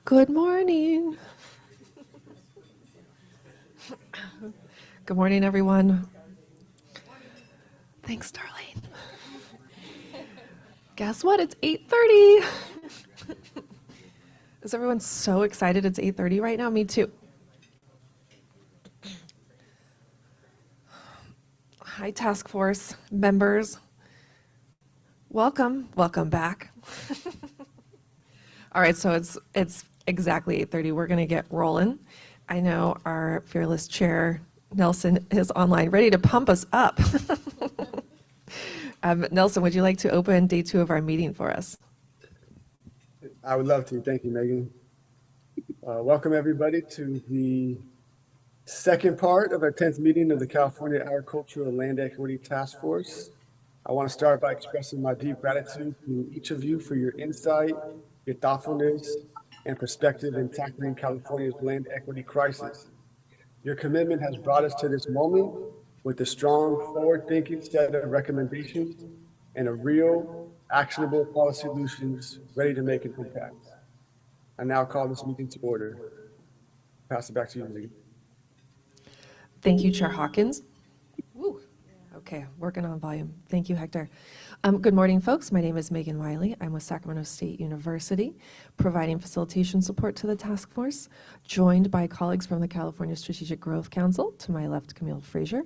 Good morning. Good morning, everyone. Thanks, Darlene. Guess what? It's 8:30. Is everyone so excited it's 8:30 right now? Me too. Hi, task force members. Welcome back. All right, so it's exactly 8:30. We're going to get rolling. I know our fearless chair, Nelson, is online, ready to pump us up. Nelson, would you like to open day 2 of our meeting for us? I would love to. Thank you, Megan. Welcome, everybody, to the second part of our 10th meeting of the California Agricultural Land Equity Task Force. I want to start by expressing my deep gratitude to each of you for your insight, your thoughtfulness, and perspective in tackling California's land equity crisis. Your commitment has brought us to this moment with a strong, forward-thinking set of recommendations and a real, actionable policy solutions ready to make an impact. I now call this meeting to order. Pass it back to you, Megan. Thank you, Chair Hawkins. Woo. Okay, working on volume. Thank you, Hector. Good morning, folks. My name is Megan Wiley. I'm with Sacramento State University, providing facilitation support to the task force, joined by colleagues from the California Strategic Growth Council. To my left, Camille Frazier.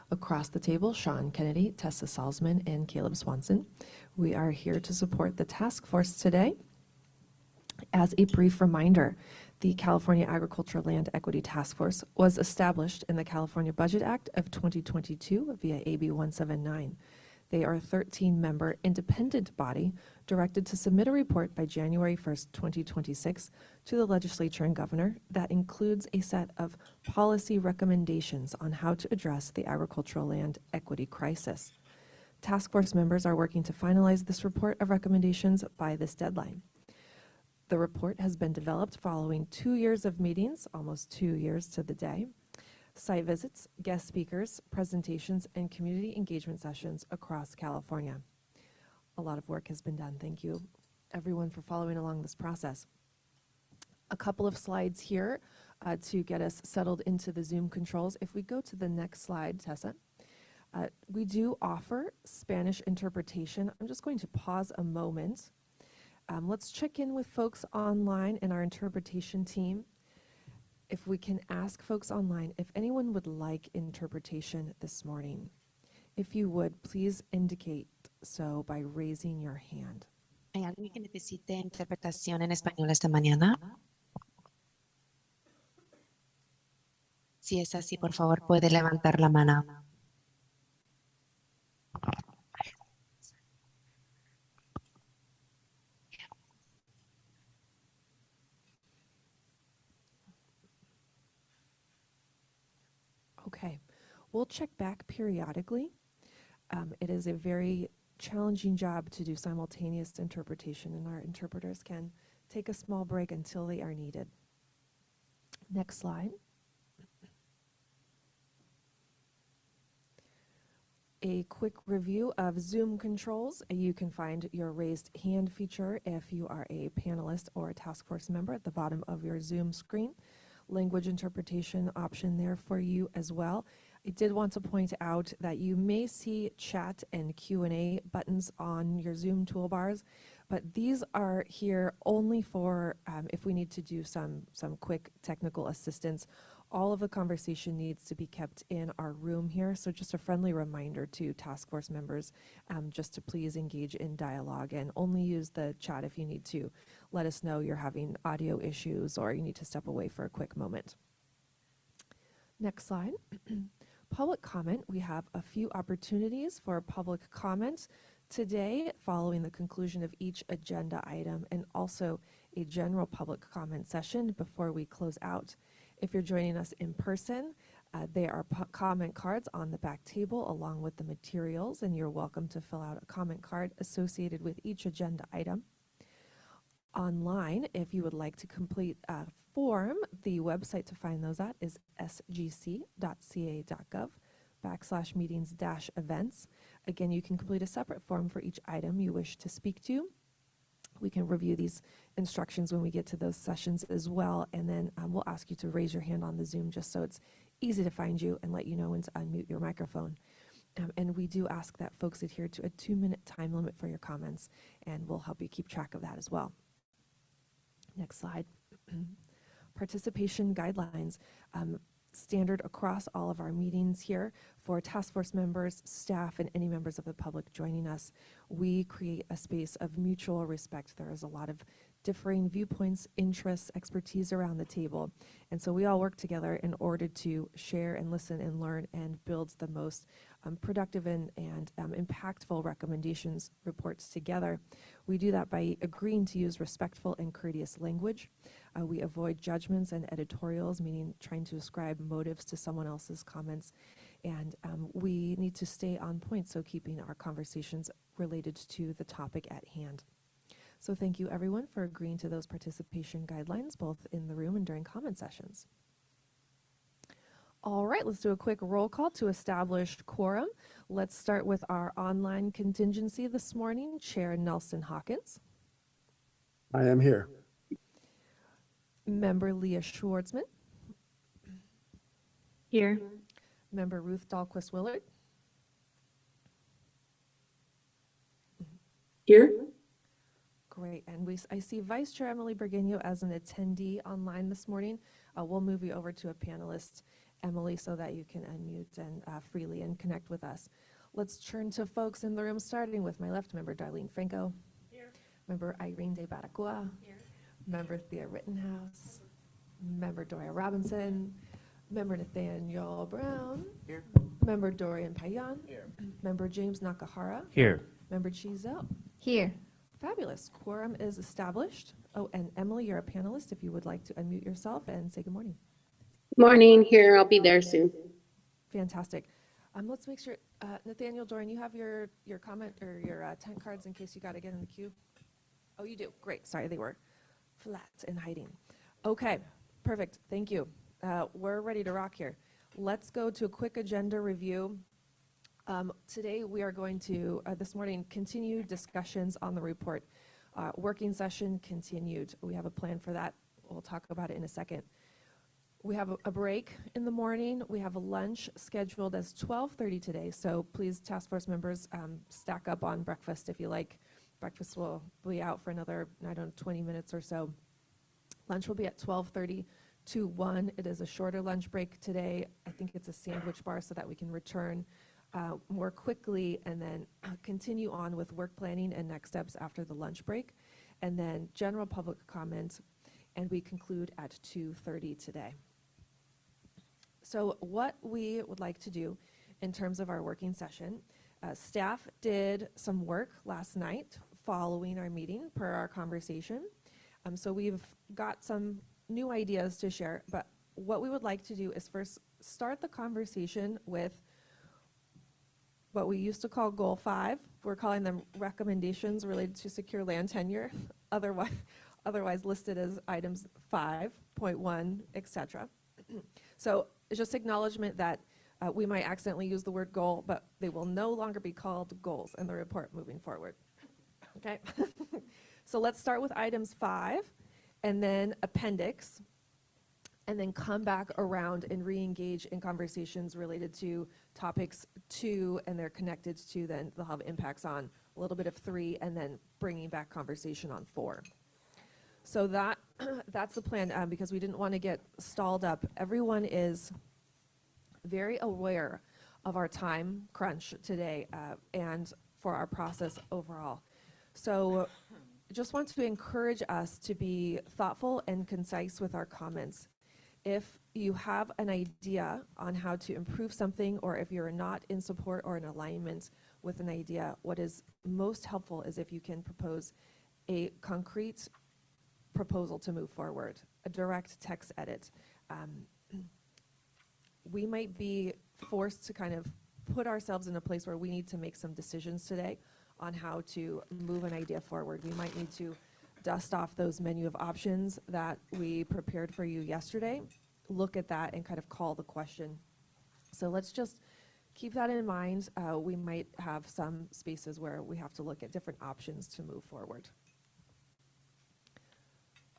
Across the table, Sean Kennedy, Tessa Salzman, and Caleb Swanson. We are here to support the task force today. As a brief reminder, the California Agricultural Land Equity Task Force was established in the California Budget Act of 2022 via AB 179. They are a 13-member independent body directed to submit a report by January 1st, 2026 to the Legislature and Governor that includes a set of policy recommendations on how to address the agricultural land equity crisis. Task force members are working to finalize this report of recommendations by this deadline. The report has been developed following 2 years of meetings, almost 2 years to the day, site visits, guest speakers, presentations, and community engagement sessions across California. A lot of work has been done. Thank you, everyone, for following along this process. A couple of slides here to get us settled into the Zoom controls. If we go to the next slide, Tessa, we do offer Spanish interpretation. I'm just going to pause a moment. Let's check in with folks online and our interpretation team. If we can ask folks online if anyone would like interpretation this morning. If you would, please indicate so by raising your hand. ¿Hay alguien que necesite interpretación en español esta mañana? Si es así, por favor, puede levantar la mano. Okay, we'll check back periodically. It is a very challenging job to do simultaneous interpretation, and our interpreters can take a small break until they are needed. Next slide. A quick review of Zoom controls. You can find your raised hand feature if you are a panelist or a task force member at the bottom of your Zoom screen. Language interpretation option there for you as well. I did want to point out that you may see chat and Q&A buttons on your Zoom toolbars, but these are here only for if we need to do some quick technical assistance. All of the conversation needs to be kept in our room here, so just a friendly reminder to task force members just to please engage in dialogue and only use the chat if you need to. Let us know you're having audio issues or you need to step away for a quick moment. Next slide. Public comment. We have a few opportunities for public comment today following the conclusion of each agenda item and also a general public comment session before we close out. If you're joining us in person, there are comment cards on the back table along with the materials, and you're welcome to fill out a comment card associated with each agenda item. Online, if you would like to complete a form, the website to find those at is sgc.ca.gov/meetings-events. Again, you can complete a separate form for each item you wish to speak to. We can review these instructions when we get to those sessions as well, and then we'll ask you to raise your hand on the Zoom just so it's easy to find you and let you know when to unmute your microphone. And we do ask that folks adhere to a 2-minute time limit for your comments, and we'll help you keep track of that as well. Next slide. Participation guidelines. Standard across all of our meetings here for task force members, staff, and any members of the public joining us. We create a space of mutual respect. There is a lot of differing viewpoints, interests, expertise around the table. And so we all work together in order to share and listen and learn and build the most productive and impactful recommendations reports together. We do that by agreeing to use respectful and courteous language. We avoid judgments and editorials, meaning trying to ascribe motives to someone else's comments. And we need to stay on point, so keeping our conversations related to the topic at hand. So thank you, everyone, for agreeing to those participation guidelines, both in the room and during comment sessions. All right, let's do a quick roll call to establish quorum. Let's start with our online contingency this morning. Chair Nelson Hawkins. I am here. Member Leah Schwartzman. Here. Member Ruth Dahlquist Willard. Here. Great, and I see Vice Chair Emily Bergenio as an attendee online this morning. We'll move you over to a panelist, Emily, so that you can unmute and freely and connect with us. Let's turn to folks in the room, starting with my left, Member Darlene Franco. Here. Member Irene De Baracua. Here. Member Thea Rittenhouse. Member Doria Robinson. Member Nathaniel Brown. Here. Member Dorian Payan. Here. Member James Nakahara. Here. Member Chizel. Here. Fabulous. Quorum is established. Oh, and Emily, you're a panelist. If you would like to unmute yourself and say good morning. Morning. Here. I'll be there soon. Fantastic. Let's make sure, Nathaniel, Dorian, you have your comment or your tent cards in case you got to get in the queue? Oh, you do. Great. Sorry, they were flat and hiding. Okay, perfect. Thank you. We're ready to rock here. Let's go to a quick agenda review. Today we are going to, this morning, continue discussions on the report. Working session continued. We have a plan for that. We'll talk about it in a second. We have a break in the morning. We have a lunch scheduled as 12:30 today. So please, task force members, stack up on breakfast if you like. Breakfast will be out for another, 20 minutes or so. Lunch will be at 12:30 to 1. It is a shorter lunch break today. I think it's a sandwich bar so that we can return more quickly and then continue on with work planning and next steps after the lunch break, and then general public comment, and we conclude at 2:30 today. So what we would like to do in terms of our working session, staff did some work last night following our meeting per our conversation. So we've got some new ideas to share, but what we would like to do is first start the conversation with what we used to call Goal 5. We're calling them recommendations related to secure land tenure, otherwise listed as items 5.1, etc. So it's just acknowledgement that we might accidentally use the word goal, but they will no longer be called goals in the report moving forward. Okay? So let's start with items 5, and then appendix, and then come back around and re-engage in conversations related to topics 2, and they're connected to, then they'll have impacts on a little bit of 3, and then bringing back conversation on 4. So that's the plan, because we didn't want to get stalled up. Everyone is very aware of our time crunch today and for our process overall. So just want to encourage us to be thoughtful and concise with our comments. If you have an idea on how to improve something, or if you're not in support or in alignment with an idea, what is most helpful is if you can propose a concrete proposal to move forward, a direct text edit. We might be forced to kind of put ourselves in a place where we need to make some decisions today on how to move an idea forward. We might need to dust off those menu of options that we prepared for you yesterday, look at that and kind of call the question. So let's just keep that in mind. We might have some spaces where we have to look at different options to move forward.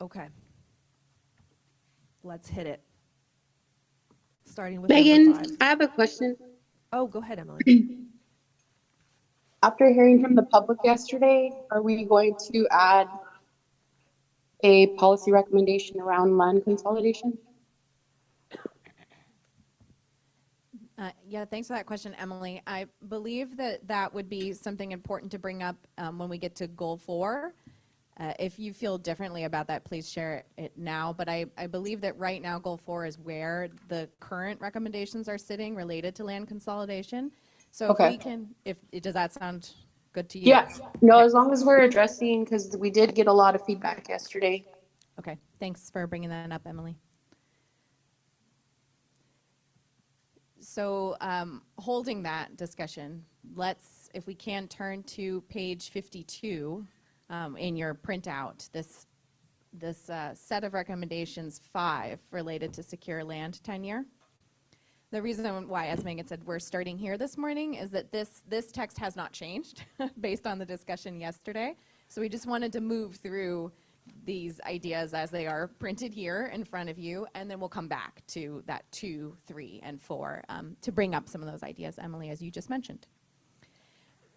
Okay. Let's hit it. Starting with number Megan, 5. I have a question. Oh, go ahead, Emily. After hearing from the public yesterday, are we going to add a policy recommendation around land consolidation? Yeah, thanks for that question, Emily. I believe that that would be something important to bring up when we get to goal 4. If you feel differently about that, please share it now. But I believe that right now goal 4 is where the current recommendations are sitting related to land consolidation. So Okay. if we can, does that sound good to you? Yeah, no, Okay. as long as we're addressing, because we did get a lot of feedback yesterday. Okay, thanks for bringing that up, Emily. So holding that discussion, let's, if we can, turn to page 52 in your printout. This set of recommendations 5 related to secure land tenure. The reason why, as Megan said, we're starting here this morning is that this text has not changed based on the discussion yesterday. So we just wanted to move through these ideas as they are printed here in front of you, and then we'll come back to that 2, 3, and 4 to bring up some of those ideas, Emily, as you just mentioned.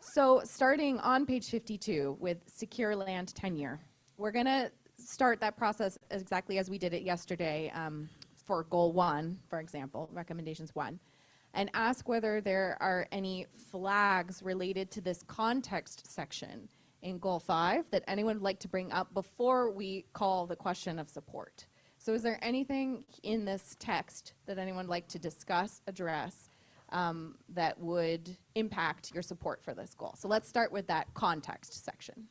So starting on page 52 with secure land tenure, we're going to start that process exactly as we did it yesterday for goal 1, for example, recommendations 1, and ask whether there are any flags related to this context section in goal 5 that anyone would like to bring up before we call the question of support. So is there anything in this text that anyone would like to discuss, address, that would impact your support for this goal? So let's start with that context section.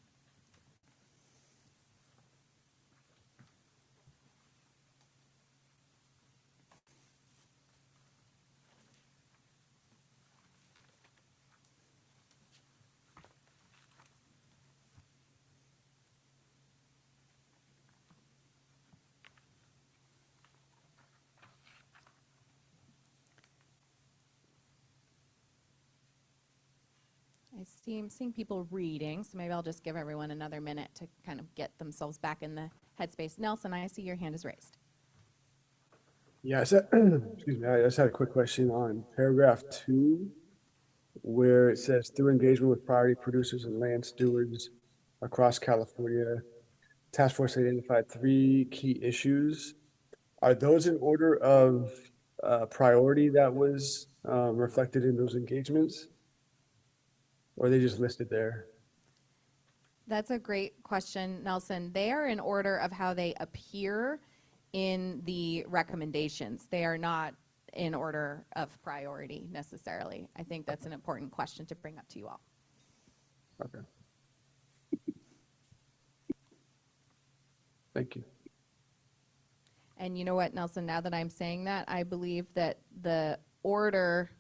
I'm seeing people reading, so maybe I'll just give everyone another minute to kind of get themselves back in the headspace. Nelson, I see your hand is raised. Yeah, so, excuse me, I just had a quick question on paragraph 2, where it says through engagement with priority producers and land stewards across California, task force identified 3 key issues. Are those in order of priority that was reflected in those engagements? Or are they just listed there? That's a great question, Nelson. They are in order of how they appear in the recommendations. They are not in order of priority necessarily. I think that's an important question to bring up to you all. Okay. Thank you. And you know what, Nelson, now that I'm saying that, I believe that the order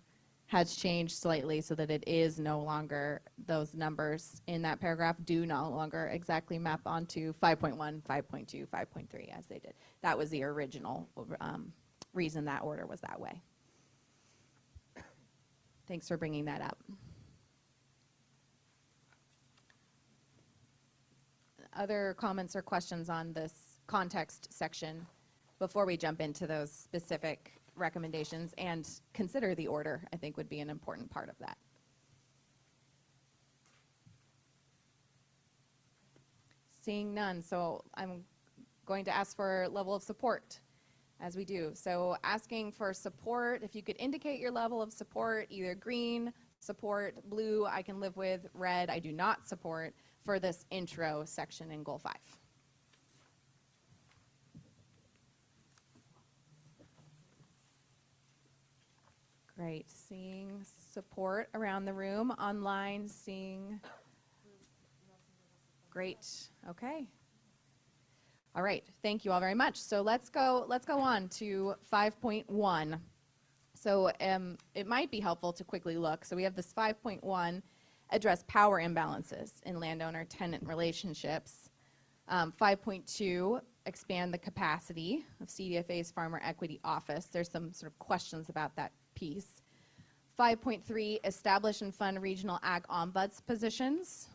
has changed slightly so that it is no longer, those numbers in that paragraph do no longer exactly map onto 5.1, 5.2, 5.3 as they did. That was the original reason that order was that way. Thanks for bringing that up. Other comments or questions on this context section before we jump into those specific recommendations and consider the order, I think would be an important part of that. Seeing none, so I'm going to ask for level of support as we do. So asking for support, if you could indicate your level of support, either green, support, blue, I can live with, red, I do not support for this intro section in goal 5. Great, seeing support around the room, online, seeing, great, okay. All right, thank you all very much. So let's go on to 5.1. So it might be helpful to quickly look. So we have this 5.1, address power imbalances in landowner-tenant relationships. 5.2, expand the capacity of CDFA's Farmer Equity Office. There's some sort of questions about that piece. 5.3, establish and fund regional ag ombuds positions.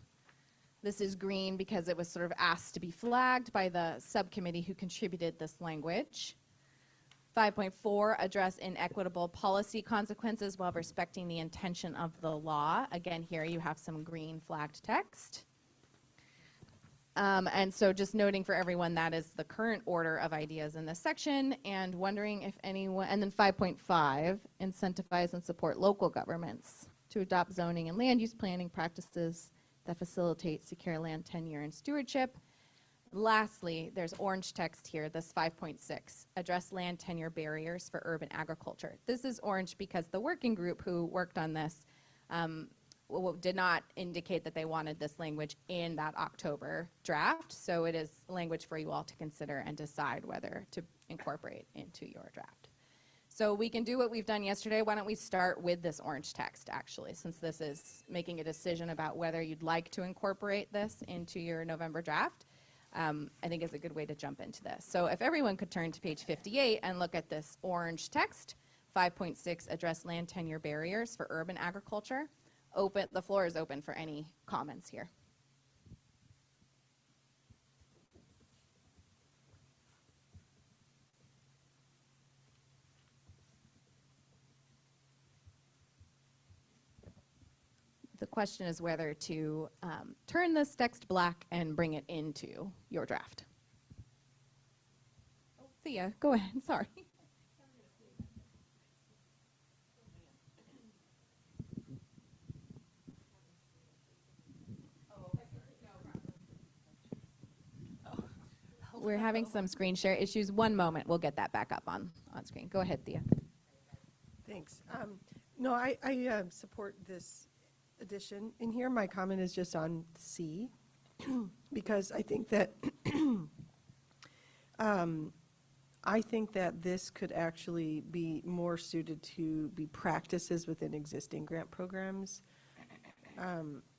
This is green because it was sort of asked to be flagged by the subcommittee who contributed this language. 5.4, address inequitable policy consequences while respecting the intention of the law. Again, here you have some green flagged text. And so just noting for everyone, that is the current order of ideas in this section, and wondering if anyone, and then 5.5, incentivize and support local governments to adopt zoning and land use planning practices that facilitate secure land tenure and stewardship. Lastly, there's orange text here, this 5.6, address land tenure barriers for urban agriculture. This is orange because the working group who worked on this did not indicate that they wanted this language in that October draft. So it is language for you all to consider and decide whether to incorporate into your draft. So we can do what we've done yesterday. Why don't we start with this orange text, actually, since this is making a decision about whether you'd like to incorporate this into your November draft. I think is a good way to jump into this. So if everyone could turn to page 58 and look at this orange text, 5.6, address land tenure barriers for urban agriculture. The floor is open for any comments here. The question is whether to turn this text black and bring it into your draft. Oh, Thea, go ahead, sorry. We're having some screen share issues. One moment, we'll get that back up on screen. Go ahead, Thea. Thanks. No, I support this addition in here. My comment is just on C, because I think that this could actually be more suited to be practices within existing grant programs.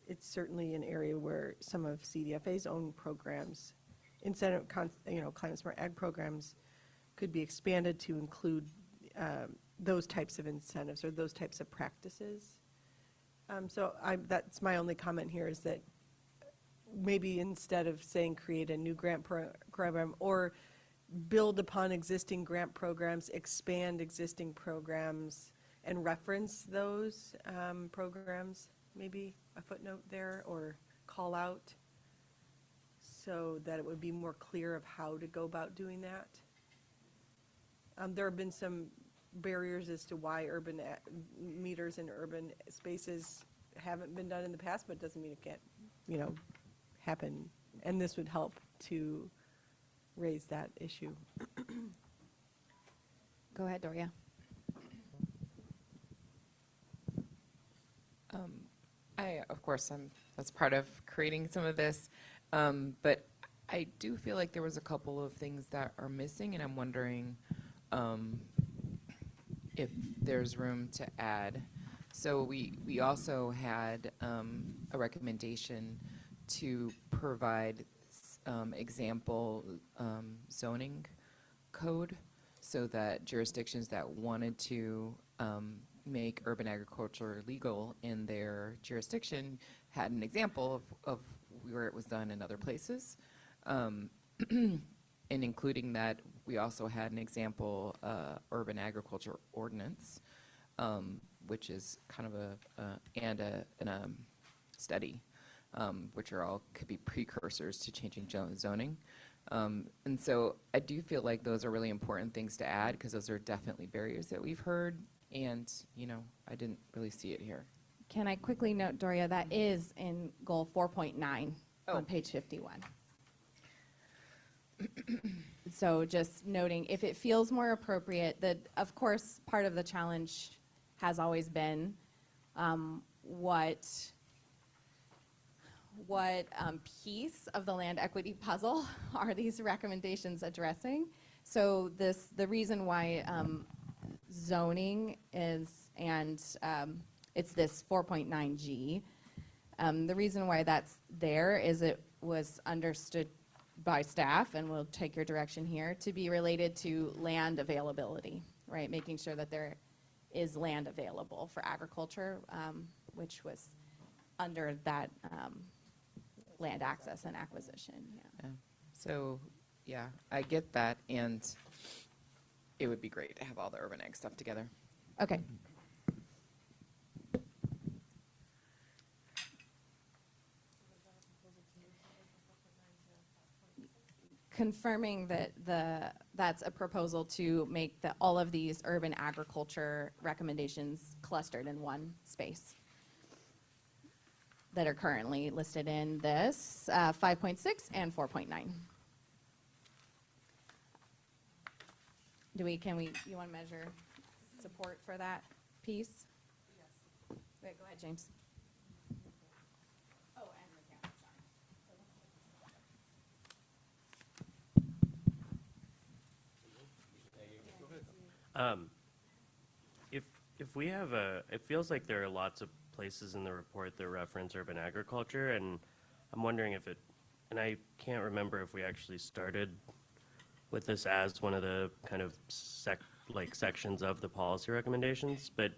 It's certainly an area where some of CDFA's own programs, incentive, climate smart ag programs, could be expanded to include those types of incentives or those types of practices. So that's my only comment here, is that maybe instead of saying create a new grant program or build upon existing grant programs, expand existing programs and reference those programs, maybe a footnote there or call out, so that it would be more clear of how to go about doing that. There have been some barriers as to why urban meters in urban spaces haven't been done in the past, but it doesn't mean it can't, happen. And this would help to raise that issue. Go ahead, Doria. Of course, that's part of creating some of this, but I do feel like there was a couple of things that are missing, and I'm wondering if there's room to add. So we also had a recommendation to provide example zoning code, so that jurisdictions that wanted to make urban agriculture legal in their jurisdiction had an example of where it was done in other places. And including that, we also had an example urban agriculture ordinance, which is kind of a study, which are all could be precursors to changing zoning. And so I do feel like those are really important things to add, because those are definitely barriers that we've heard, and I didn't really see it here. Can I quickly note, Doria, that is in goal 4.9 on page 51. So just noting, if it feels more appropriate, that of course part of the challenge has always been what piece of the land equity puzzle are these recommendations addressing? So the reason why zoning is, and it's this 4.9G, the reason why that's there is it was understood by staff, and we'll take your direction here, to be related to land availability, right? Making sure that there is land available for agriculture, which was under that land access and acquisition, yeah. So, yeah, I get that, and it would be great to have all the urban ag stuff together. Okay. Confirming that that's a proposal to make all of these urban agriculture recommendations clustered in one space that are currently listed in this 5.6 and 4.9. You want to measure support for that piece? Yes. Wait, go ahead, James. Oh, and the camera, If we have it feels like there are lots of places in the report that reference urban agriculture, and I'm wondering and I can't remember if we actually started with this as one of the kind of sections of the policy recommendations, but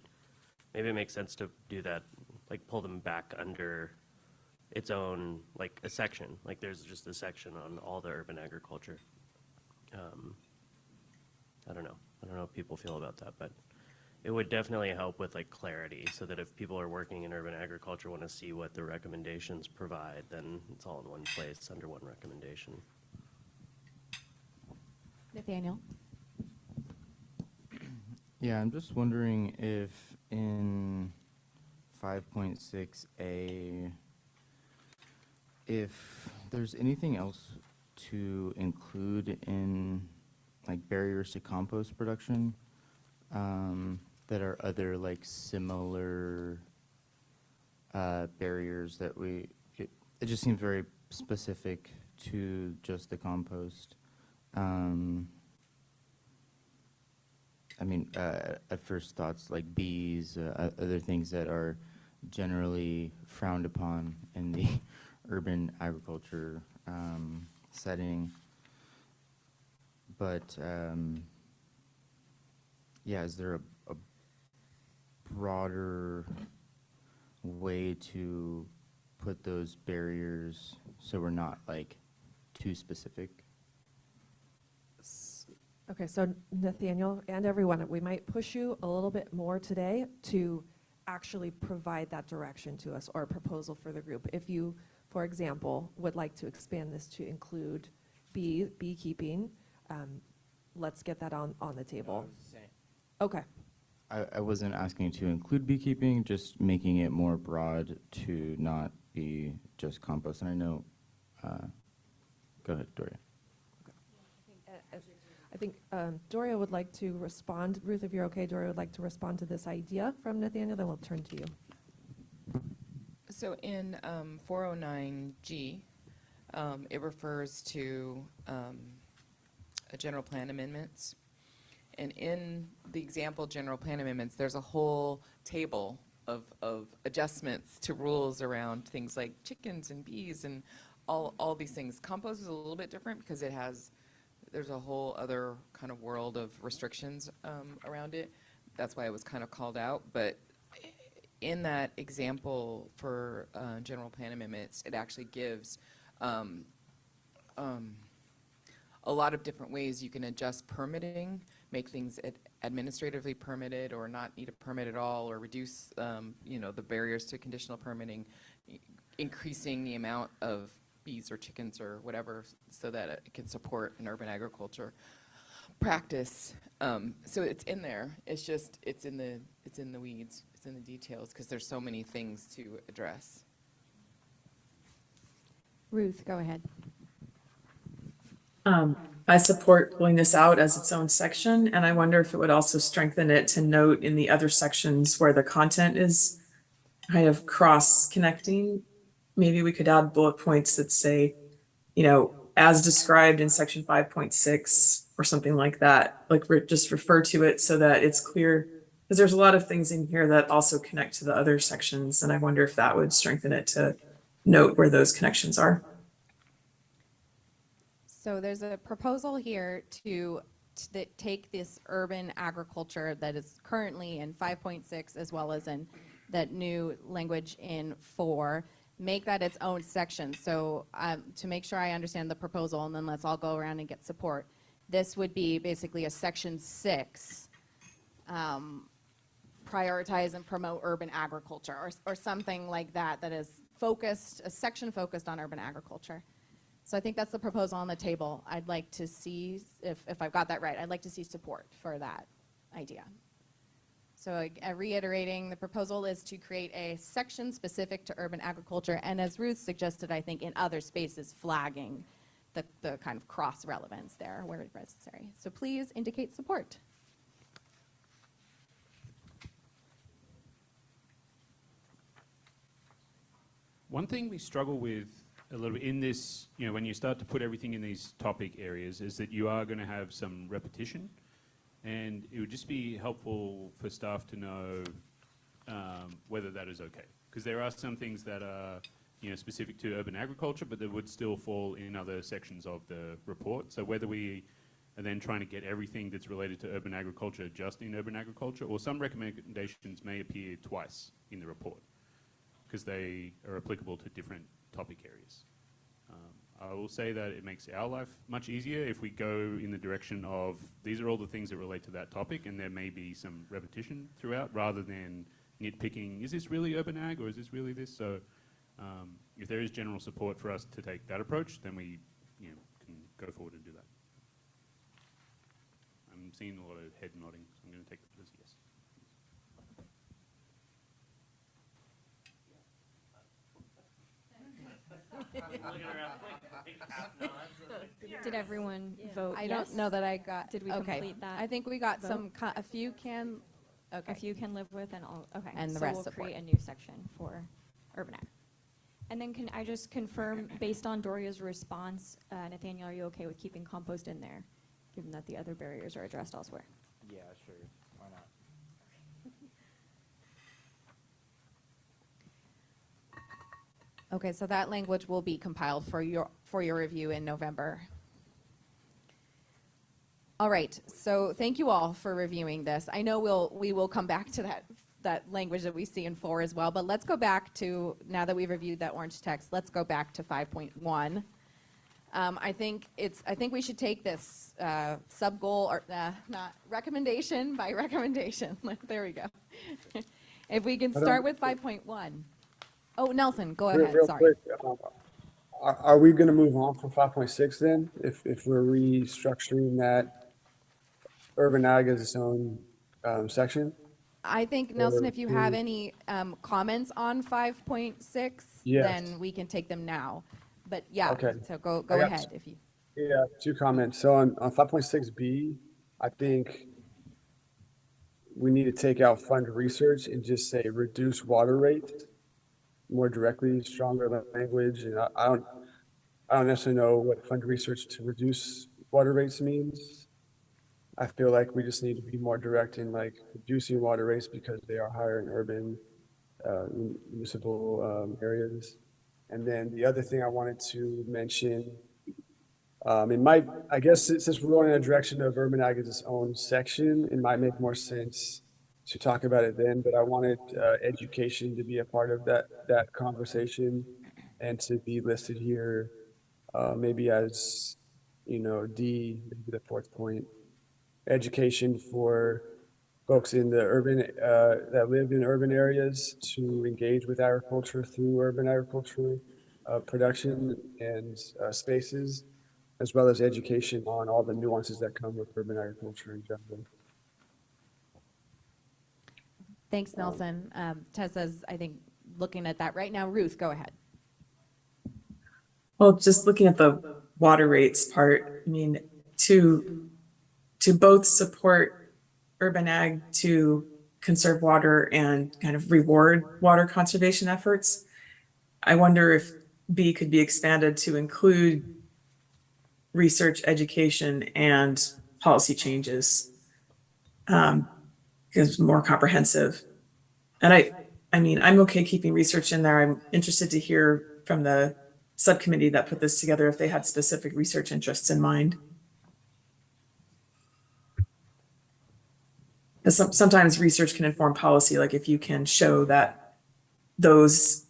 maybe it makes sense to do that, like pull them back under its own, like a section, like there's just a section on all the urban agriculture. I don't know how people feel about that, but it would definitely help with like clarity, so that if people are working in urban agriculture, want to see what the recommendations provide, then it's all in one place under one recommendation. Nathaniel? Yeah, I'm just wondering if in 5.6A, if there's anything else to include in like barriers to compost production that are other like similar barriers that it just seems very specific to just the compost. I mean, at first thoughts like bees, other things that are generally frowned upon in the urban agriculture setting. But yeah, is there a broader way to put those barriers so we're not like too specific? Okay, so Nathaniel and everyone, we might push you a little bit more today to actually provide that direction to us or a proposal for the group. If you, for example, would like to expand this to include beekeeping, let's get that on the table. Okay. I wasn't asking to include beekeeping, just making it more broad to not be just compost. And I know, go ahead, Doria. I think Doria would like to respond. Ruth, if you're okay, Doria would like to respond to this idea from Nathaniel, then we'll turn to you. So in 409G, it refers to general plan amendments. And in the example general plan amendments, there's a whole table of adjustments to rules around things like chickens and bees and all these things. Compost is a little bit different because there's a whole other kind of world of restrictions around it. That's why it was kind of called out. But in that example for general plan amendments, it actually gives a lot of different ways you can adjust permitting, make things administratively permitted or not need a permit at all, or reduce the barriers to conditional permitting, increasing the amount of bees or chickens or whatever so that it can support an urban agriculture practice. So it's in there. It's just it's in the weeds. It's in the details because there's so many things to address. Ruth, go ahead. I support pulling this out as its own section, and I wonder if it would also strengthen it to note in the other sections where the content is kind of cross-connecting. Maybe we could add bullet points that say, as described in section 5.6 or something like that, like just refer to it so that it's clear, because there's a lot of things in here that also connect to the other sections, and I wonder if that would strengthen it to note where those connections are. So there's a proposal here to take this urban agriculture that is currently in 5.6 as well as in that new language in 4 make that its own section. So to make sure I understand the proposal, and then let's all go around and get support. This would be basically a section 6, prioritize and promote urban agriculture, or something like that, that is focused, a section focused on urban agriculture. So I think that's the proposal on the table. I'd like to see, if I've got that right, I'd like to see support for that idea. So reiterating, the proposal is to create a section specific to urban agriculture, and as Ruth suggested, I think in other spaces, flagging the kind of cross relevance there where necessary. So please indicate support. One thing we struggle with a little bit in this, when you start to put everything in these topic areas, is that you are going to have some repetition, and it would just be helpful for staff to know whether that is okay. Because there are some things that are specific to urban agriculture, but that would still fall in other sections of the report. So whether we are then trying to get everything that's related to urban agriculture just in urban agriculture, or some recommendations may appear twice in the report, because they are applicable to different topic areas. I will say that it makes our life much easier if we go in the direction of these are all the things that relate to that topic, and there may be some repetition throughout, rather than nitpicking, is this really urban ag or is this really this? So if there is general support for us to take that approach, then we can go forward and do that. I'm seeing a lot of head nodding, so I'm going to take that as yes. Did everyone vote I yes? don't know that I got. Did we okay. complete that? I think we got vote? a few can. Okay. A few can live with, and all. Okay. And the so rest we'll support. create a new section for urban ag. And then can I just confirm, based on Doria's response, Nathaniel, are you okay with keeping compost in there, given that the other barriers are addressed elsewhere? Yeah, sure. Why not? Okay, so that language will be compiled for your review in November. All right, so thank you all for reviewing this. I know we will come back to that language that we see in 4 as well, but let's go back to, now that we've reviewed that orange text, let's go back to 5.1. I think we should take this sub-goal, or not recommendation by recommendation. There we go. If we can start with 5.1. Oh, Nelson, go ahead, Real sorry. quick, are we going to move on from 5.6 then, if we're restructuring that urban ag as its own section? I think, Nelson, if you have any comments on 5.6, Yes. then we can take them now. But yeah, Okay. so go I got ahead if you. Yeah, 2 comments. So on 5.6B, I think we need to take out fund research and just say reduce water rate more directly, stronger language. And I don't necessarily know what fund research to reduce water rates means. I feel like we just need to be more direct in like reducing water rates because they are higher in urban municipal areas. And then the other thing I wanted to mention, I guess since we're going in a direction of urban ag as its own section, it might make more sense to talk about it then, but I wanted education to be a part of that conversation and to be listed here, maybe as, D, maybe the 4th point, education for folks in the urban, that live in urban areas to engage with agriculture through urban agriculture production and spaces, as well as education on all the nuances that come with urban agriculture in general. Thanks, Nelson. Tessa's, I think, looking at that right now. Ruth, go ahead. Well, just looking at the water rates part, I mean, to both support urban ag to conserve water and kind of reward water conservation efforts, I wonder if B could be expanded to include research, education, and policy changes, because it's more comprehensive. And I mean, I'm okay keeping research in there. I'm interested to hear from the subcommittee that put this together if they had specific research interests in mind. Because sometimes research can inform policy, like if you can show that those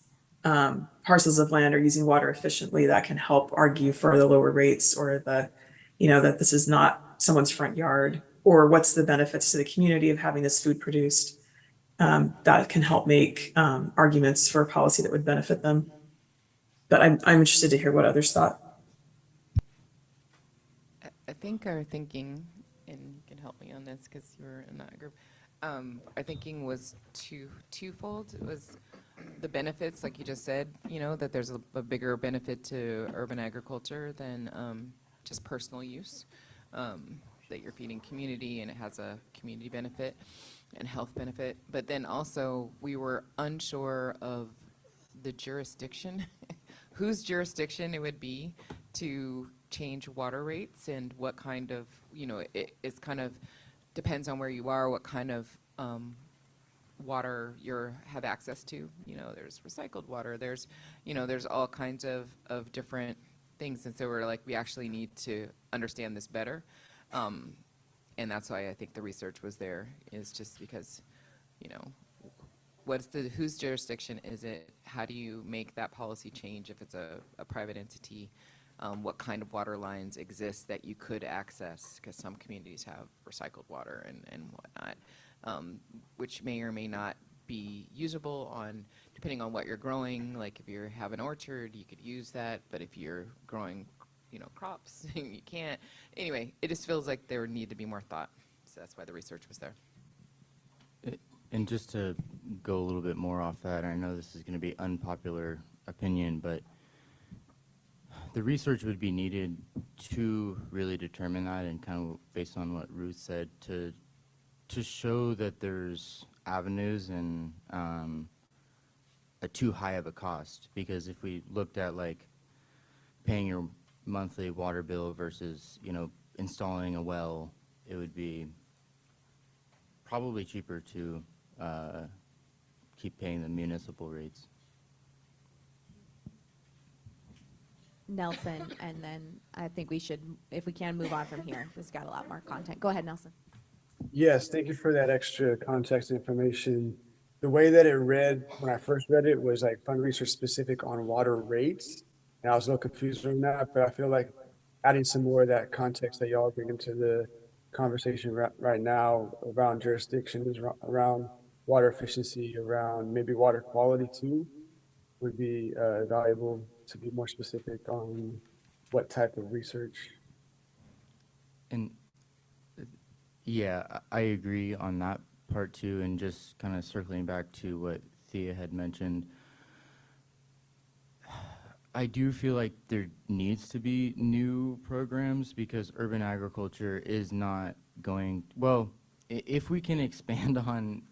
parcels of land are using water efficiently, that can help argue for the lower rates or the, you know, that this is not someone's front yard, or what's the benefits to the community of having this food produced. That can help make arguments for a policy that would benefit them. But I'm interested to hear what others thought. I think our thinking, and you can help me on this because you were in that group, our thinking was twofold. It was the benefits, like you just said, you know, that there's a bigger benefit to urban agriculture than just personal use, that you're feeding community and it has a community benefit and health benefit. But then also we were unsure of the jurisdiction, whose jurisdiction it would be to change water rates and what kind of, you know, it's kind of depends on where you are, what kind of water you have access to. You know, there's recycled water, there's, you know, there's all kinds of different things. And so we're like, we actually need to understand this better. And that's why I think the research was there, is just because, you know, whose jurisdiction is it? How do you make that policy change if it's a private entity? What kind of water lines exist that you could access? Because some communities have recycled water and whatnot, which may or may not be usable depending on what you're growing. Like if you have an orchard, you could use that, but if you're growing, you know, crops, you can't. Anyway, it just feels like there would need to be more thought. So that's why the research was there. And just to go a little bit more off that, I know this is going to be unpopular opinion, but the research would be needed to really determine that, and kind of based on what Ruth said, to show that there's avenues and a too high of a cost. Because if we looked at like paying your monthly water bill versus, you know, installing a well, it would be probably cheaper to keep paying the municipal rates. Nelson, and then I think we should, if we can, move on from here. It's got a lot more content. Go ahead, Nelson. Yes, thank you for that extra context information. The way that it read when I first read it was like fund research specific on water rates. And I was a little confused on that, but I feel like adding some more of that context that y'all bring into the conversation right now around jurisdictions, around water efficiency, around maybe water quality too, would be valuable to be more specific on what type of research. And yeah, I agree on that part too. And just kind of circling back to what Thea had mentioned, I do feel like there needs to be new programs, because urban agriculture is not going, well, if we can expand on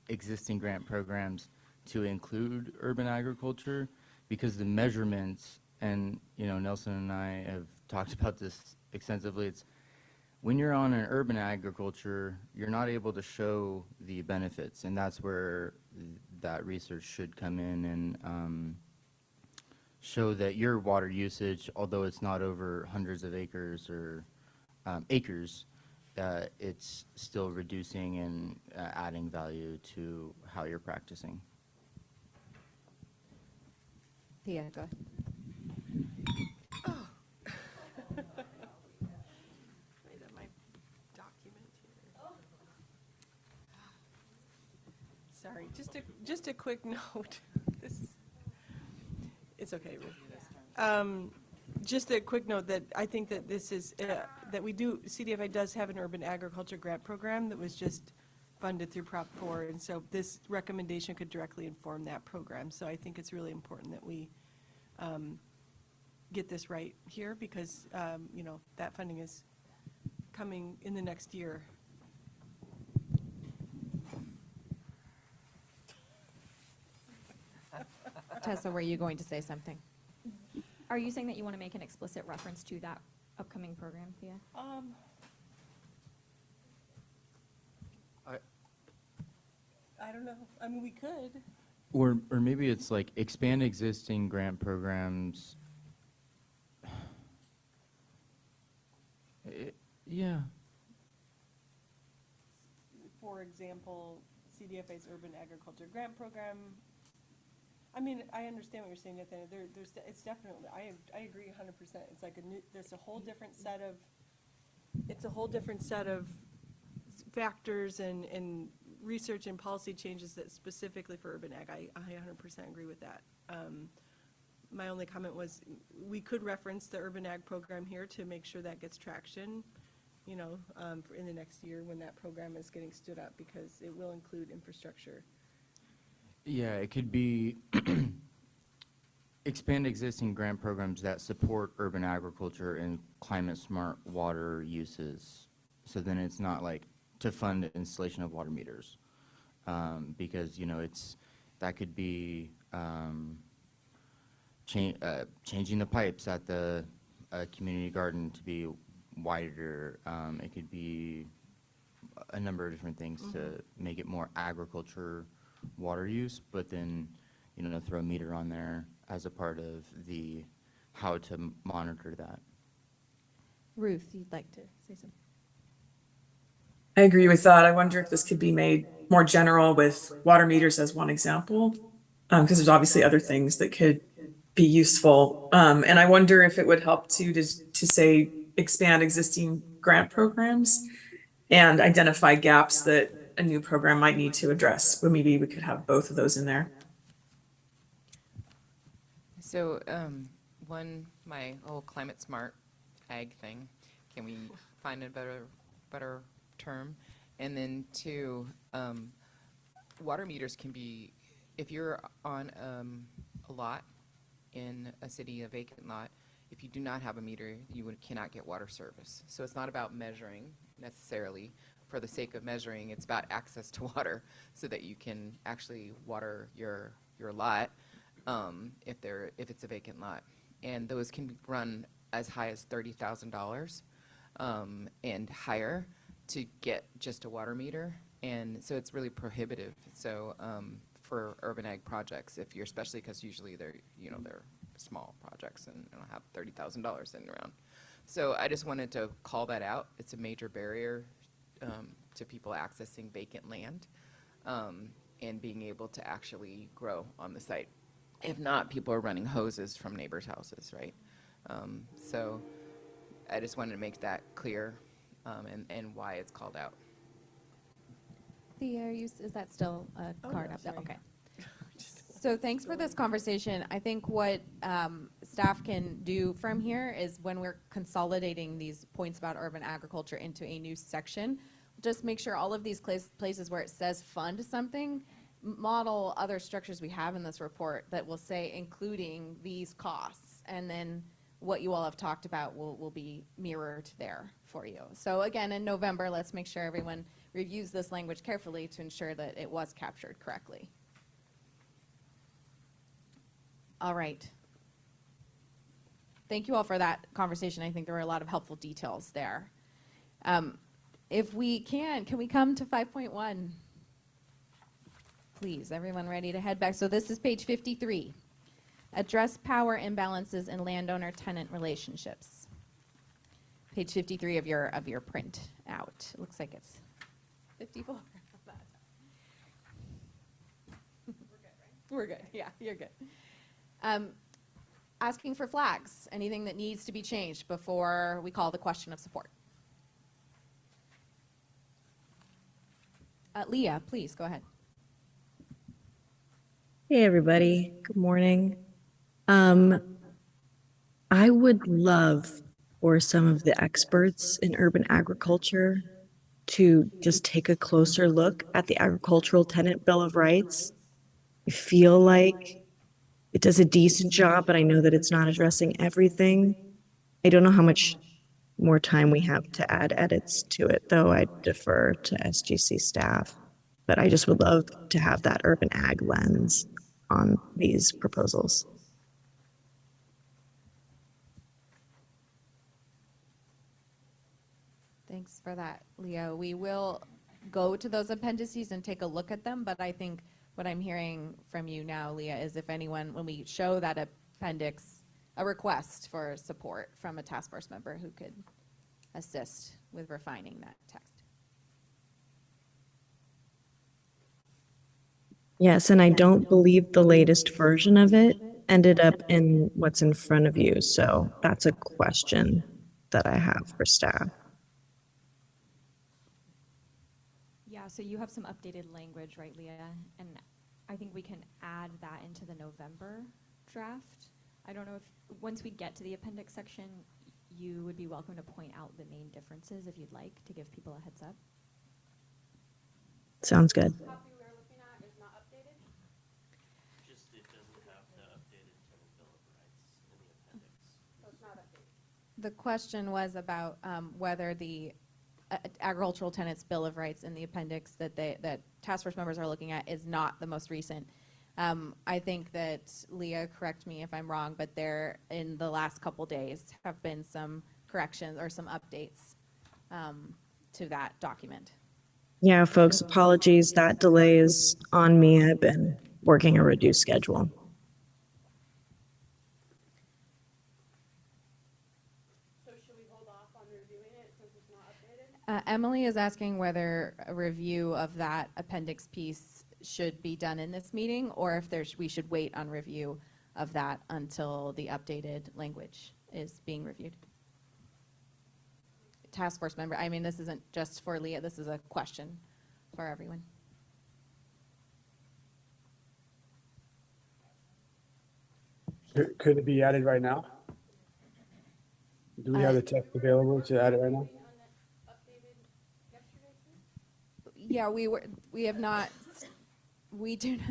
existing grant programs to include urban agriculture, because the measurements, and you know, Nelson and I have talked about this extensively, it's when you're on an urban agriculture, you're not able to show the benefits, and that's where that research should come in and show that your water usage, although it's not over hundreds of acres or acres, it's still reducing and adding value to how you're practicing. Yeah, go ahead. My document here. Sorry, just a quick note. It's okay, Ruth. Just a quick note that I think that this is, that we do, CDFI does have an urban agriculture grant program that was just funded through Prop 4, and so this recommendation could directly inform that program. So I think it's really important that we get this right here, because, you know, that funding is coming in the next year. Tessa, were you going to say something? Are you saying that you want to make an explicit reference to that upcoming program, Thea? I don't know. I mean, we could. Or maybe it's like expand existing grant programs. Yeah. For example, CDFA's urban agriculture grant program I mean, I understand what you're saying, Nathaniel. It's definitely, I agree 100%. It's like there's a whole different set of, factors and research and policy changes that specifically for urban ag. I 100% agree with that. My only comment was, we could reference the urban ag program here to make sure that gets traction, you know, in the next year when that program is getting stood up, because it will include infrastructure. Yeah, it could be expand existing grant programs that support urban agriculture and climate smart water uses. So then it's not like to fund the installation of water meters, because, you know, that could be changing the pipes at the community garden to be wider. It could be a number of different things to make it more agriculture water use, but then, you know, throw a meter on there as a part of the how to monitor that. Ruth, you'd like to say something? I agree with that. I wonder if this could be made more general with water meters as one example, because there's obviously other things that could be useful. And I wonder if it would help to say expand existing grant programs and identify gaps that a new program might need to address. Well, maybe we could have both of those in there. So, my whole climate smart ag thing, can we find a better term? And then two, water meters can be, if you're on a lot in a city, a vacant lot, if you do not have a meter, you cannot get water service. So it's not about measuring necessarily for the sake of measuring. It's about access to water so that you can actually water your lot if it's a vacant lot. And those can run as high as $30,000 and higher to get just a water meter. And so it's really prohibitive. So for urban ag projects, if you're, especially because usually they're small projects and don't have $30,000 sitting around. So I just wanted to call that out. It's a major barrier to people accessing vacant land and being able to actually grow on the site. If not, people are running hoses from neighbors' houses, right? So I just wanted to make that clear and why it's called out. Thea, is that still a card no, up there? sorry. Okay. So thanks for this conversation. I think what staff can do from here is when we're consolidating these points about urban agriculture into a new section, just make sure all of these places where it says fund something, model other structures we have in this report that will say including these costs, and then what you all have talked about will be mirrored there for you. So again, in November, let's make sure everyone reviews this language carefully to ensure that it was captured correctly. All right. Thank you all for that conversation. I think there were a lot of helpful details there. If we can we come to 5.1? Please, everyone ready to head back? So this is page 53. Address power imbalances in landowner-tenant relationships. Page 53 of your print out. It looks like it's 54. We're good, yeah, you're good. Asking for flags, anything that needs to be changed before we call the question of support. Leah, please, go ahead. Hey, everybody. Good morning. I would love for some of the experts in urban agriculture to just take a closer look at the Agricultural Tenant Bill of Rights. I feel like it does a decent job, but I know that it's not addressing everything. I don't know how much more time we have to add edits to it, though. I defer to SGC staff. But I just would love to have that urban ag lens on these proposals. Thanks for that, Leo. We will go to those appendices and take a look at them, but I think what I'm hearing from you now, Leah, is if anyone, when we show that appendix, a request for support from a task force member who could assist with refining that text. Yes, and I don't believe the latest version of it ended up in what's in front of you, so that's a question that I have for staff. Yeah, so you have some updated language, right, Leah? And I think we can add that into the November draft. I don't know if, once we get to the appendix section, you would be welcome to point out the main differences if you'd like, to give people a heads up. Sounds good. Just it doesn't have the updated tenant bill of rights in the appendix. The question was about whether the agricultural tenants bill of rights in the appendix that task force members are looking at is not the most recent. I think that Leah, correct me if I'm wrong, but there in the last couple days have been some corrections or some updates to that document. Yeah, folks, apologies. That delay is on me. I've been working a reduced schedule. Emily is asking whether a review of that appendix piece should be done in this meeting, or if we should wait on review of that until the updated language is being reviewed. Task force member, I mean, this isn't just for Leah, this is a question for everyone. Could it be added right now? Do we have the text available to add it right now? Yeah,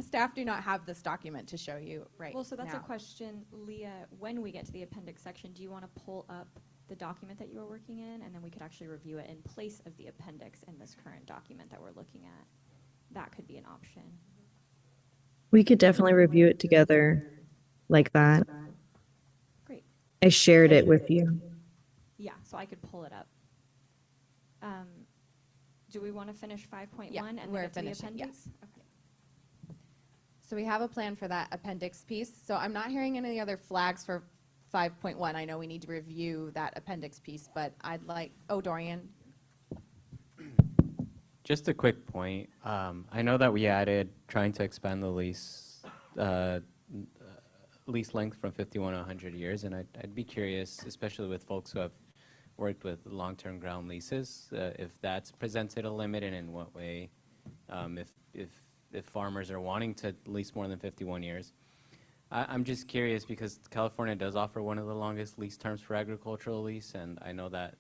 staff do not have this document to show you right now. Well, so that's a question, Leah, when we get to the appendix section, do you want to pull up the document that you were working in, and then we could actually review it in place of the appendix in this current document that we're looking at? That could be an option. We could definitely review it together like that. Great. I shared it with you. Yeah, so I could pull it up. Do we want to finish 5.1 Yeah, and then we're get to the finishing, appendix? yes. So we have a plan for that appendix piece. So I'm not hearing any other flags for 5.1. I know we need to review that appendix piece, but I'd like, Dorian. Just a quick point. I know that we added trying to expand the lease length from 51 to 100 years, and I'd be curious, especially with folks who have worked with long-term ground leases, if that's presented a limit, and in what way, if farmers are wanting to lease more than 51 years. I'm just curious because California does offer one of the longest lease terms for agricultural lease, and I know that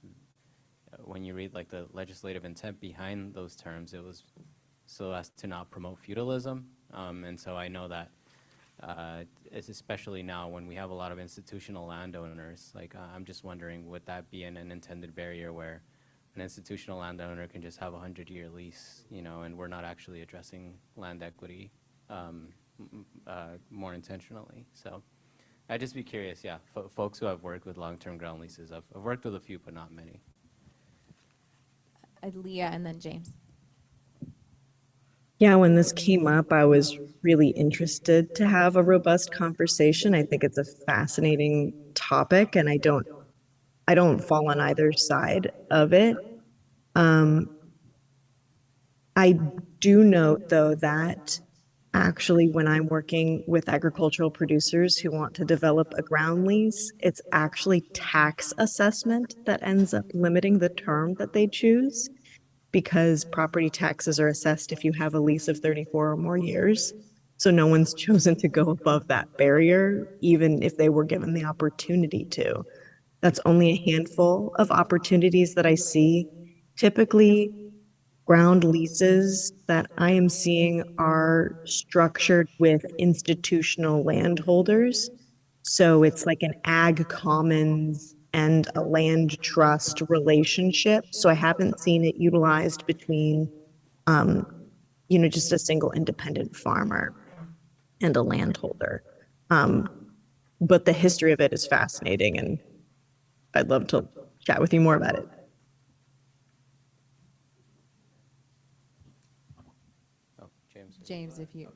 when you read like the legislative intent behind those terms, it was so as to not promote feudalism, and so I know that it's especially now when we have a lot of institutional landowners, like I'm just wondering, would that be an intended barrier where an institutional landowner can just have a 100-year lease, you know, and we're not actually addressing land equity more intentionally? So I'd just be curious, yeah, folks who have worked with long-term ground leases, I've worked with a few, but not many. Leah and then James. Yeah, when this came up, I was really interested to have a robust conversation. I think it's a fascinating topic, and I don't fall on either side of it. I do note, though, that actually when I'm working with agricultural producers who want to develop a ground lease, it's actually tax assessment that ends up limiting the term that they choose, because property taxes are assessed if you have a lease of 34 or more years. So no one's chosen to go above that barrier, even if they were given the opportunity to. That's only a handful of opportunities that I see. Typically, ground leases that I am seeing are structured with institutional landholders. So it's like an ag commons and a land trust relationship. So I haven't seen it utilized between, just a single independent farmer and a landholder. But the history of it is fascinating, and I'd love to chat with you more about it. James, if you,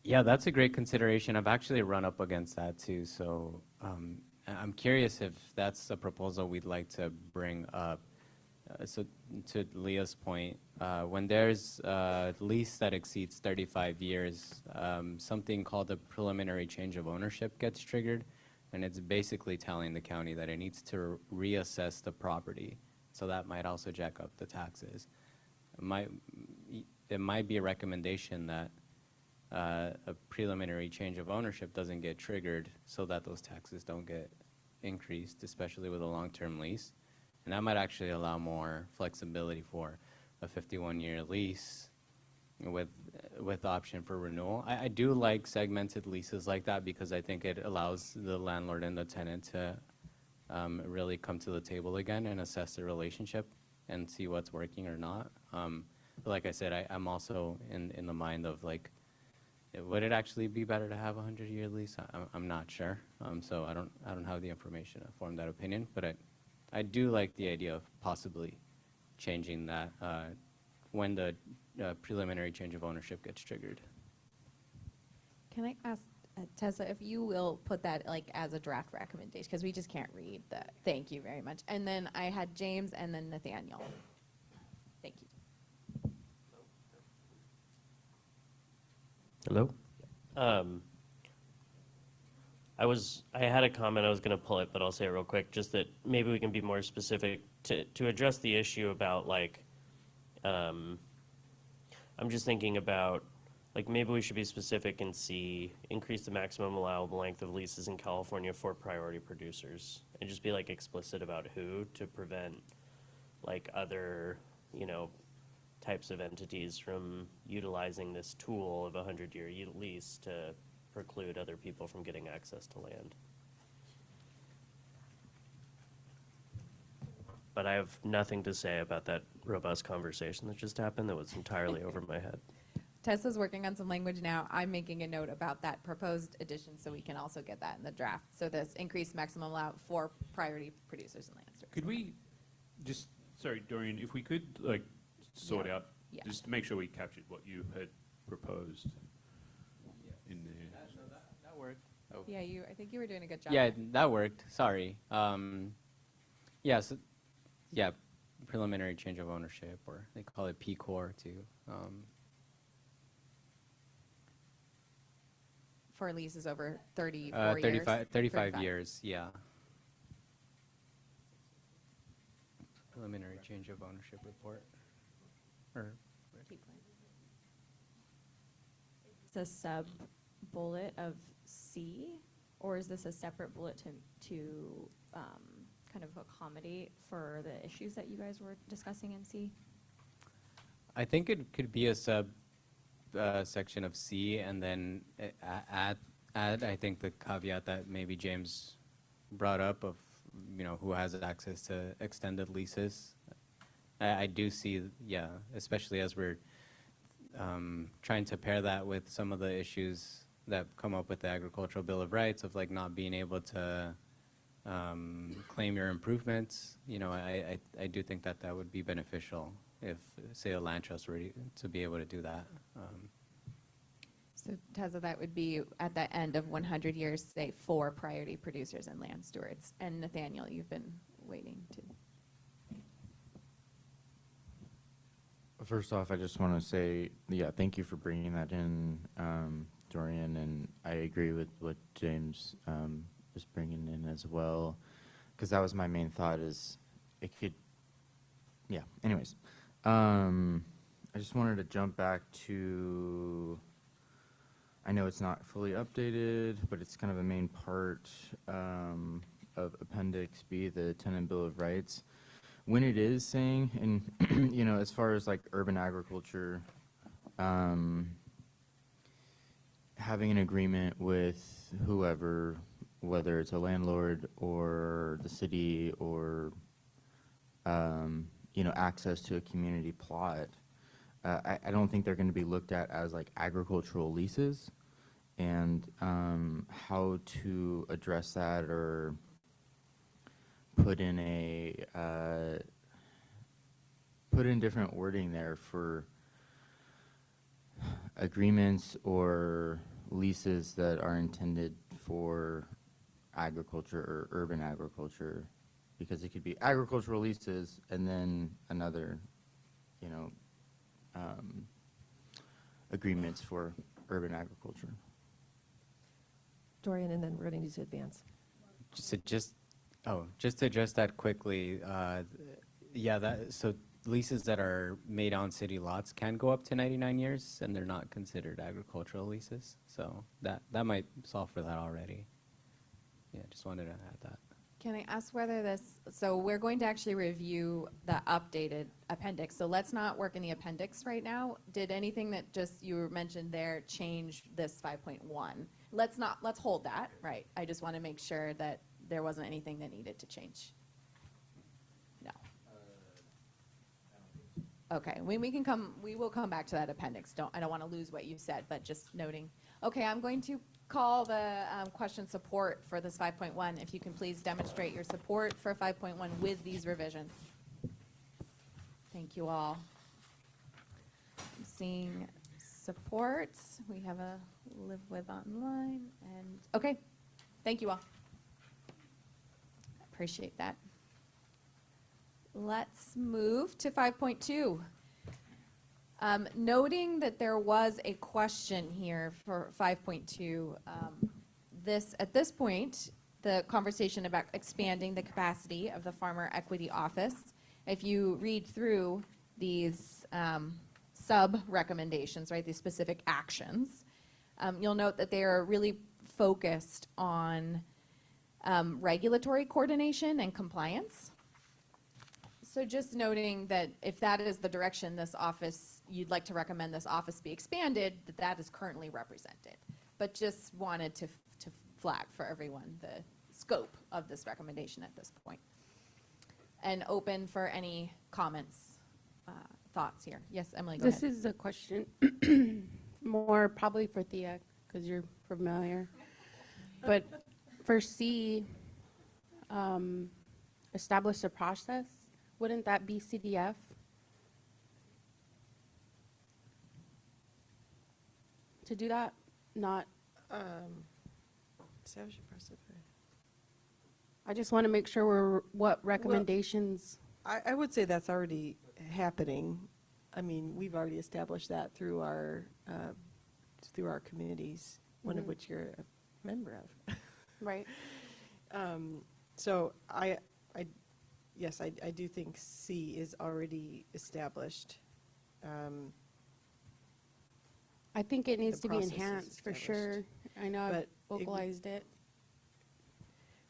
Yeah, that's a great consideration. I've actually run up against that too. So I'm curious if that's a proposal we'd like to bring up so to Leah's point, when there's a lease that exceeds 35 years, something called a preliminary change of ownership gets triggered, and it's basically telling the county that it needs to reassess the property. So that might also jack up the taxes. It might be a recommendation that a preliminary change of ownership doesn't get triggered so that those taxes don't get increased, especially with a long-term lease. And that might actually allow more flexibility for a 51-year lease with option for renewal. I do like segmented leases like that because I think it allows the landlord and the tenant to really come to the table again and assess the relationship and see what's working or not. But like I said, I'm also in the mind of like, would it actually be better to have a 100-year lease? I'm not sure. So I don't have the information to form that opinion, but I do like the idea of possibly changing that when the preliminary change of ownership gets triggered. Can I ask, Tessa, if you will put that like as a draft recommendation, because we just can't read that. Thank you very much. And then I had James and then Nathaniel. Thank you. Hello? I had a comment, I was gonna pull it, but I'll say it real quick, just that maybe we can be more specific to address the issue about like, I'm just thinking about, like, maybe we should be specific and see, increase the maximum allowable length of leases in California for priority producers, and just be like explicit about who, to prevent like other, types of entities from utilizing this tool of a 100-year lease to preclude other people from getting access to land. But I have nothing to say about that robust conversation that just happened that was entirely over my head. Tessa's working on some language now. I'm making a note about that proposed addition so we can also get that in the draft. So this increased maximum allowed for priority producers and land stewards. Could we just, sorry, Dorian, if we could like sort out, just to make sure we captured what you had proposed in there. That worked. Oh. Yeah, I think you were doing a good job. Yeah, that worked. Sorry. Preliminary change of ownership, or they call it P-Core too. For leases over 34 years? 35 years, yeah. Preliminary change of ownership report. It's a sub-bullet of C, or is this a separate bullet to kind of accommodate for the issues that you guys were discussing in C? I think it could be a sub section of C, and then add, I think, the caveat that maybe James brought up of, who has access to extended leases. I do see, especially as we're trying to pair that with some of the issues that come up with the Agricultural Bill of Rights of like not being able to claim your improvements. I do think that would be beneficial if, say, a land trust were to be able to do that. So Tessa, that would be at the end of 100 years, say, for priority producers and land stewards. And Nathaniel, you've been waiting to. First off, I just want to say, thank you for bringing that in, Dorian, and I agree with what James was bringing in as well, because that was my main thought is it could, anyways. I just wanted to jump back to, I know it's not fully updated, but it's kind of a main part of Appendix B, the Tenant Bill of Rights. When it is saying, and as far as like urban agriculture, having an agreement with whoever, whether it's a landlord or the city or, access to a community plot, I don't think they're going to be looked at as like agricultural leases, and how to address that or put in different wording there for agreements or leases that are intended for agriculture or urban agriculture. because it could be agricultural leases and then another, you know, agreements for urban agriculture. Dorian, and then we're going to need to advance. Just to address that quickly, so leases that are made on city lots can go up to 99 years, and they're not considered agricultural leases. So that might solve for that already. Yeah, just wanted to add that. Can I ask whether so we're going to actually review the updated appendix. So let's not work in the appendix right now. Did anything that just you mentioned there change this 5.1? Let's hold that, right? I just want to make sure that there wasn't anything that needed to change. No. Okay, we will come back to that appendix. I don't want to lose what you said, but just noting. Okay, I'm going to call the question support for this 5.1. If you can please demonstrate your support for 5.1 with these revisions. Thank you all. I'm seeing support. We have a live with online, and okay, thank you all. Appreciate that. Let's move to 5.2. Noting that there was a question here for 5.2, at this point, the conversation about expanding the capacity of the Farmer Equity Office, if you read through these sub-recommendations, right, these specific actions, you'll note that they are really focused on regulatory coordination and compliance. So just noting that if that is the direction this office, you'd like to recommend this office be expanded, that is currently represented. But just wanted to flag for everyone the scope of this recommendation at this point. And open for any comments, thoughts here. Yes, Emily, go ahead. This is a question more probably for Thea, because you're familiar. But for C, establish a process, wouldn't that be CDF? To do that, not. I just want to make sure what recommendations. I would say that's already happening. I mean, we've already established that through our communities, one of which you're a member of. Right. So yes, I do think C is already established. I think it needs The to be process is enhanced for sure. established. I know I've But vocalized it.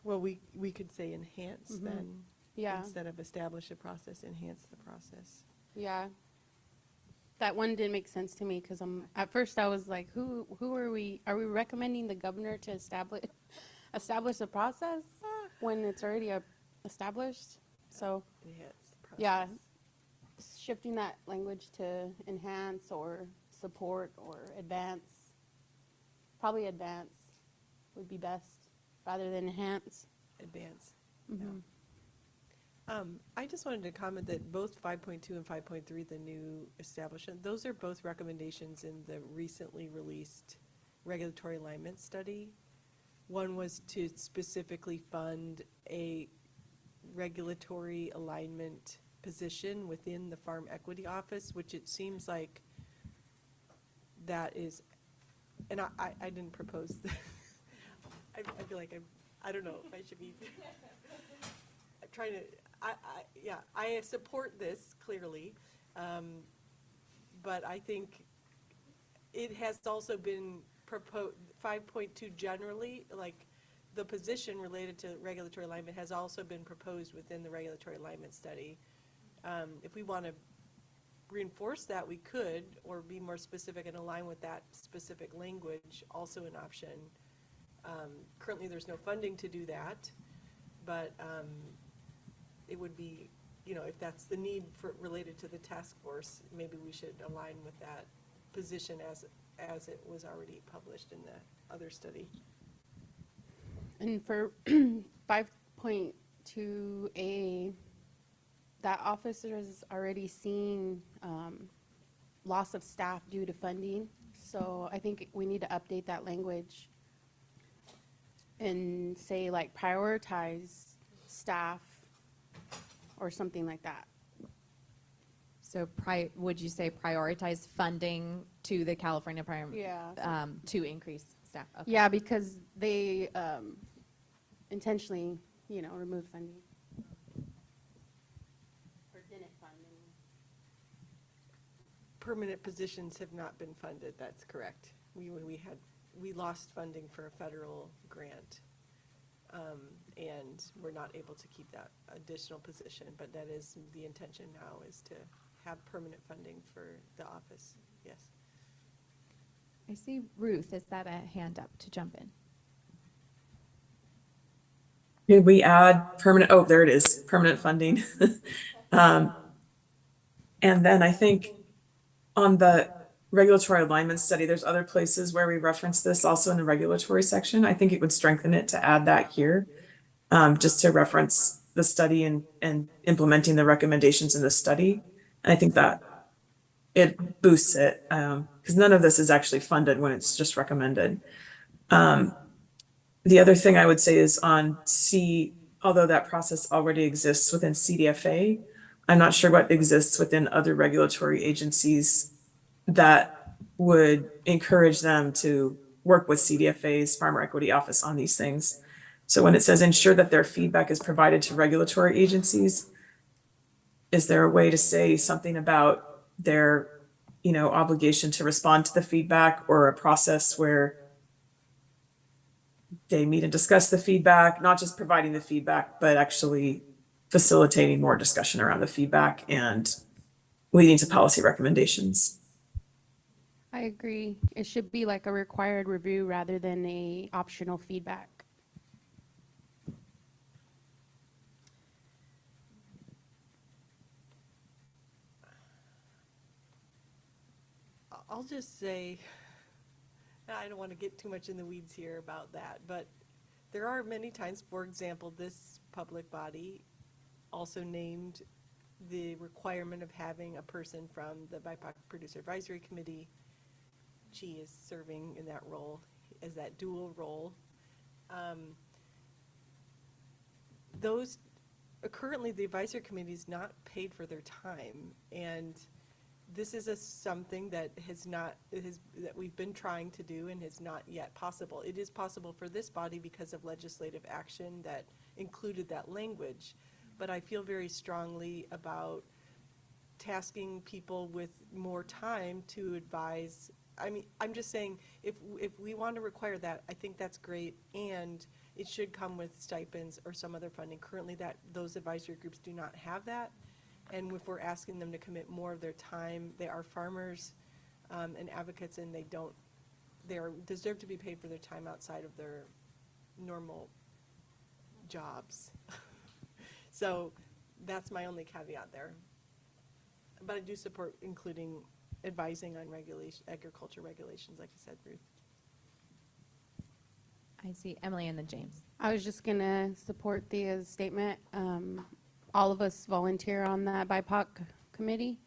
Well, we could say enhance then. Yeah. Instead of establish a process, enhance the process. Yeah. That one didn't make sense to me because at first I was like, who are we? Are we recommending the governor to establish a process when it's already established? So Enhance the process. yeah, shifting that language to enhance or support or advance. Probably advance would be best rather than enhance. Advance. Mhm. I just wanted to comment that both 5.2 and 5.3, the new establishment, those are both recommendations in the recently released regulatory alignment study. One was to specifically fund a regulatory alignment position within the Farm Equity Office, which it seems like that is, and I didn't propose that. I feel like I don't know if I should be I'm trying to, I support this clearly, but I think it has also been proposed, 5.2 generally, like the position related to regulatory alignment has also been proposed within the regulatory alignment study. If we want to reinforce that, we could, or be more specific and align with that specific language, also an option. Currently, there's no funding to do that, but it would be, if that's the need for related to the task force, maybe we should align with that position as it was already published in the other study. And for 5.2A, that officer is already seeing loss of staff due to funding. So I think we need to update that language and say like prioritize staff or something like that. So would you say prioritize funding to the California Yeah. to increase staff? Okay. Yeah, because they intentionally, removed funding. Or didn't fund any. Permanent positions have not been funded, that's correct. We lost funding for a federal grant. And we're not able to keep that additional position, but that is the intention now, is to have permanent funding for the office, yes. I see Ruth, is that a hand up to jump in? Did we add permanent, oh, there it is, permanent funding. And then I think on the regulatory alignment study, there's other places where we reference this also in the regulatory section. I think it would strengthen it to add that here, just to reference the study and implementing the recommendations in the study. And I think that it boosts it, because none of this is actually funded when it's just recommended. The other thing I would say is on C, although that process already exists within CDFA, I'm not sure what exists within other regulatory agencies that would encourage them to work with CDFA's Farmer Equity Office on these things. So when it says ensure that their feedback is provided to regulatory agencies, is there a way to say something about their, obligation to respond to the feedback, or a process where they meet and discuss the feedback, not just providing the feedback, but actually facilitating more discussion around the feedback and leading to policy recommendations? I agree. It should be like a required review rather than a optional feedback. I'll just say, I don't want to get too much in the weeds here about that, but there are many times, for example, this public body also named the requirement of having a person from the BIPOC Producer Advisory Committee. She is serving in that role, as that dual role. Currently the advisory committee is not paid for their time, and this is something that that we've been trying to do and is not yet possible. It is possible for this body because of legislative action that included that language, but I feel very strongly about tasking people with more time to advise. I mean, I'm just saying, if we want to require that, I think that's great, and it should come with stipends or some other funding. Currently, those advisory groups do not have that, and if we're asking them to commit more of their time, they are farmers and advocates, and they deserve to be paid for their time outside of their normal jobs. So that's my only caveat there. But I do support including advising on agriculture regulations, like you said, Ruth. I see Emily and then James. I was just gonna support the statement. All of us volunteer on that BIPOC committee,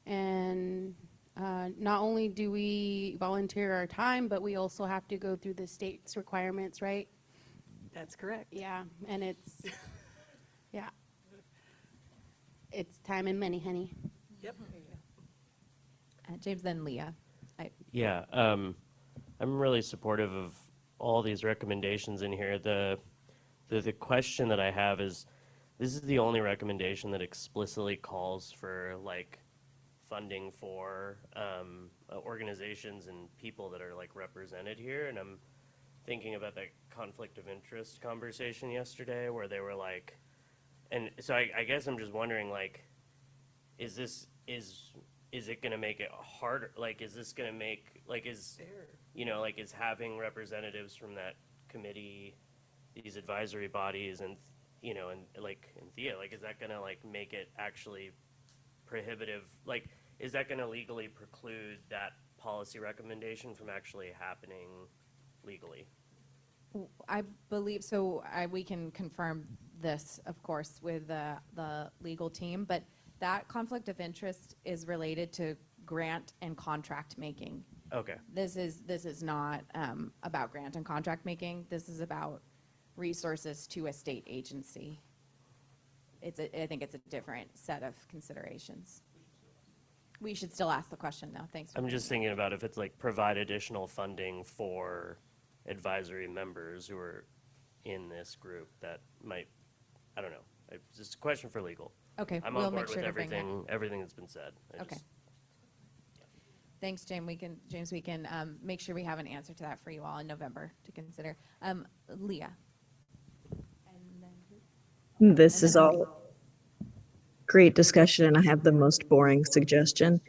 and not only do we volunteer our time, but we also have to go through the state's requirements, right? That's correct. Yeah, and it's, yeah. It's time and money, honey. Yep. James, then Leah. Yeah, I'm really supportive of all these recommendations in here. The question that I have is, this is the only recommendation that explicitly calls for like funding for organizations and people that are like represented here. And I'm thinking about that conflict of interest conversation yesterday where they were like, and so I guess I'm just wondering, like, is it going to make it harder? Like, is this going to make, like, is having representatives from that committee, these advisory bodies, and, and Thea, like, is that going to, like, make it actually prohibitive? Like, is that going to legally preclude that policy recommendation from actually happening legally? I believe so. We can confirm this, of course, with the legal team, but that conflict of interest is related to grant and contract making. Okay. This is not about grant and contract making. This is about resources to a state agency. I think it's a different set of considerations. We should still ask the question though, thanks. I'm just thinking about if it's like provide additional funding for advisory members who are in this group that might, I don't know. It's just a question for legal. Okay, I'm we'll on make board sure with to bring that. everything that's been said. Okay. Thanks, James. We can make sure we have an answer to that for you all in November to consider. Leah. This is all great discussion, and I have the most boring suggestion.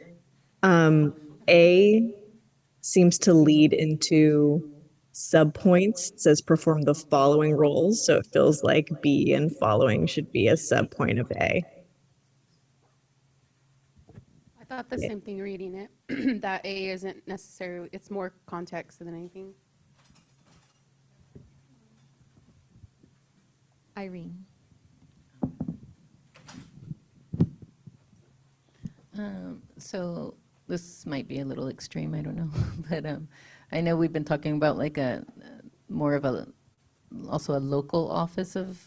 A seems to lead into subpoints. It says perform the following roles, so it feels like B and following should be a subpoint of A. I thought the same thing reading it, that A isn't necessarily, it's more context than anything. Irene. So this might be a little extreme, I don't know, but I know we've been talking about like more of also a local office of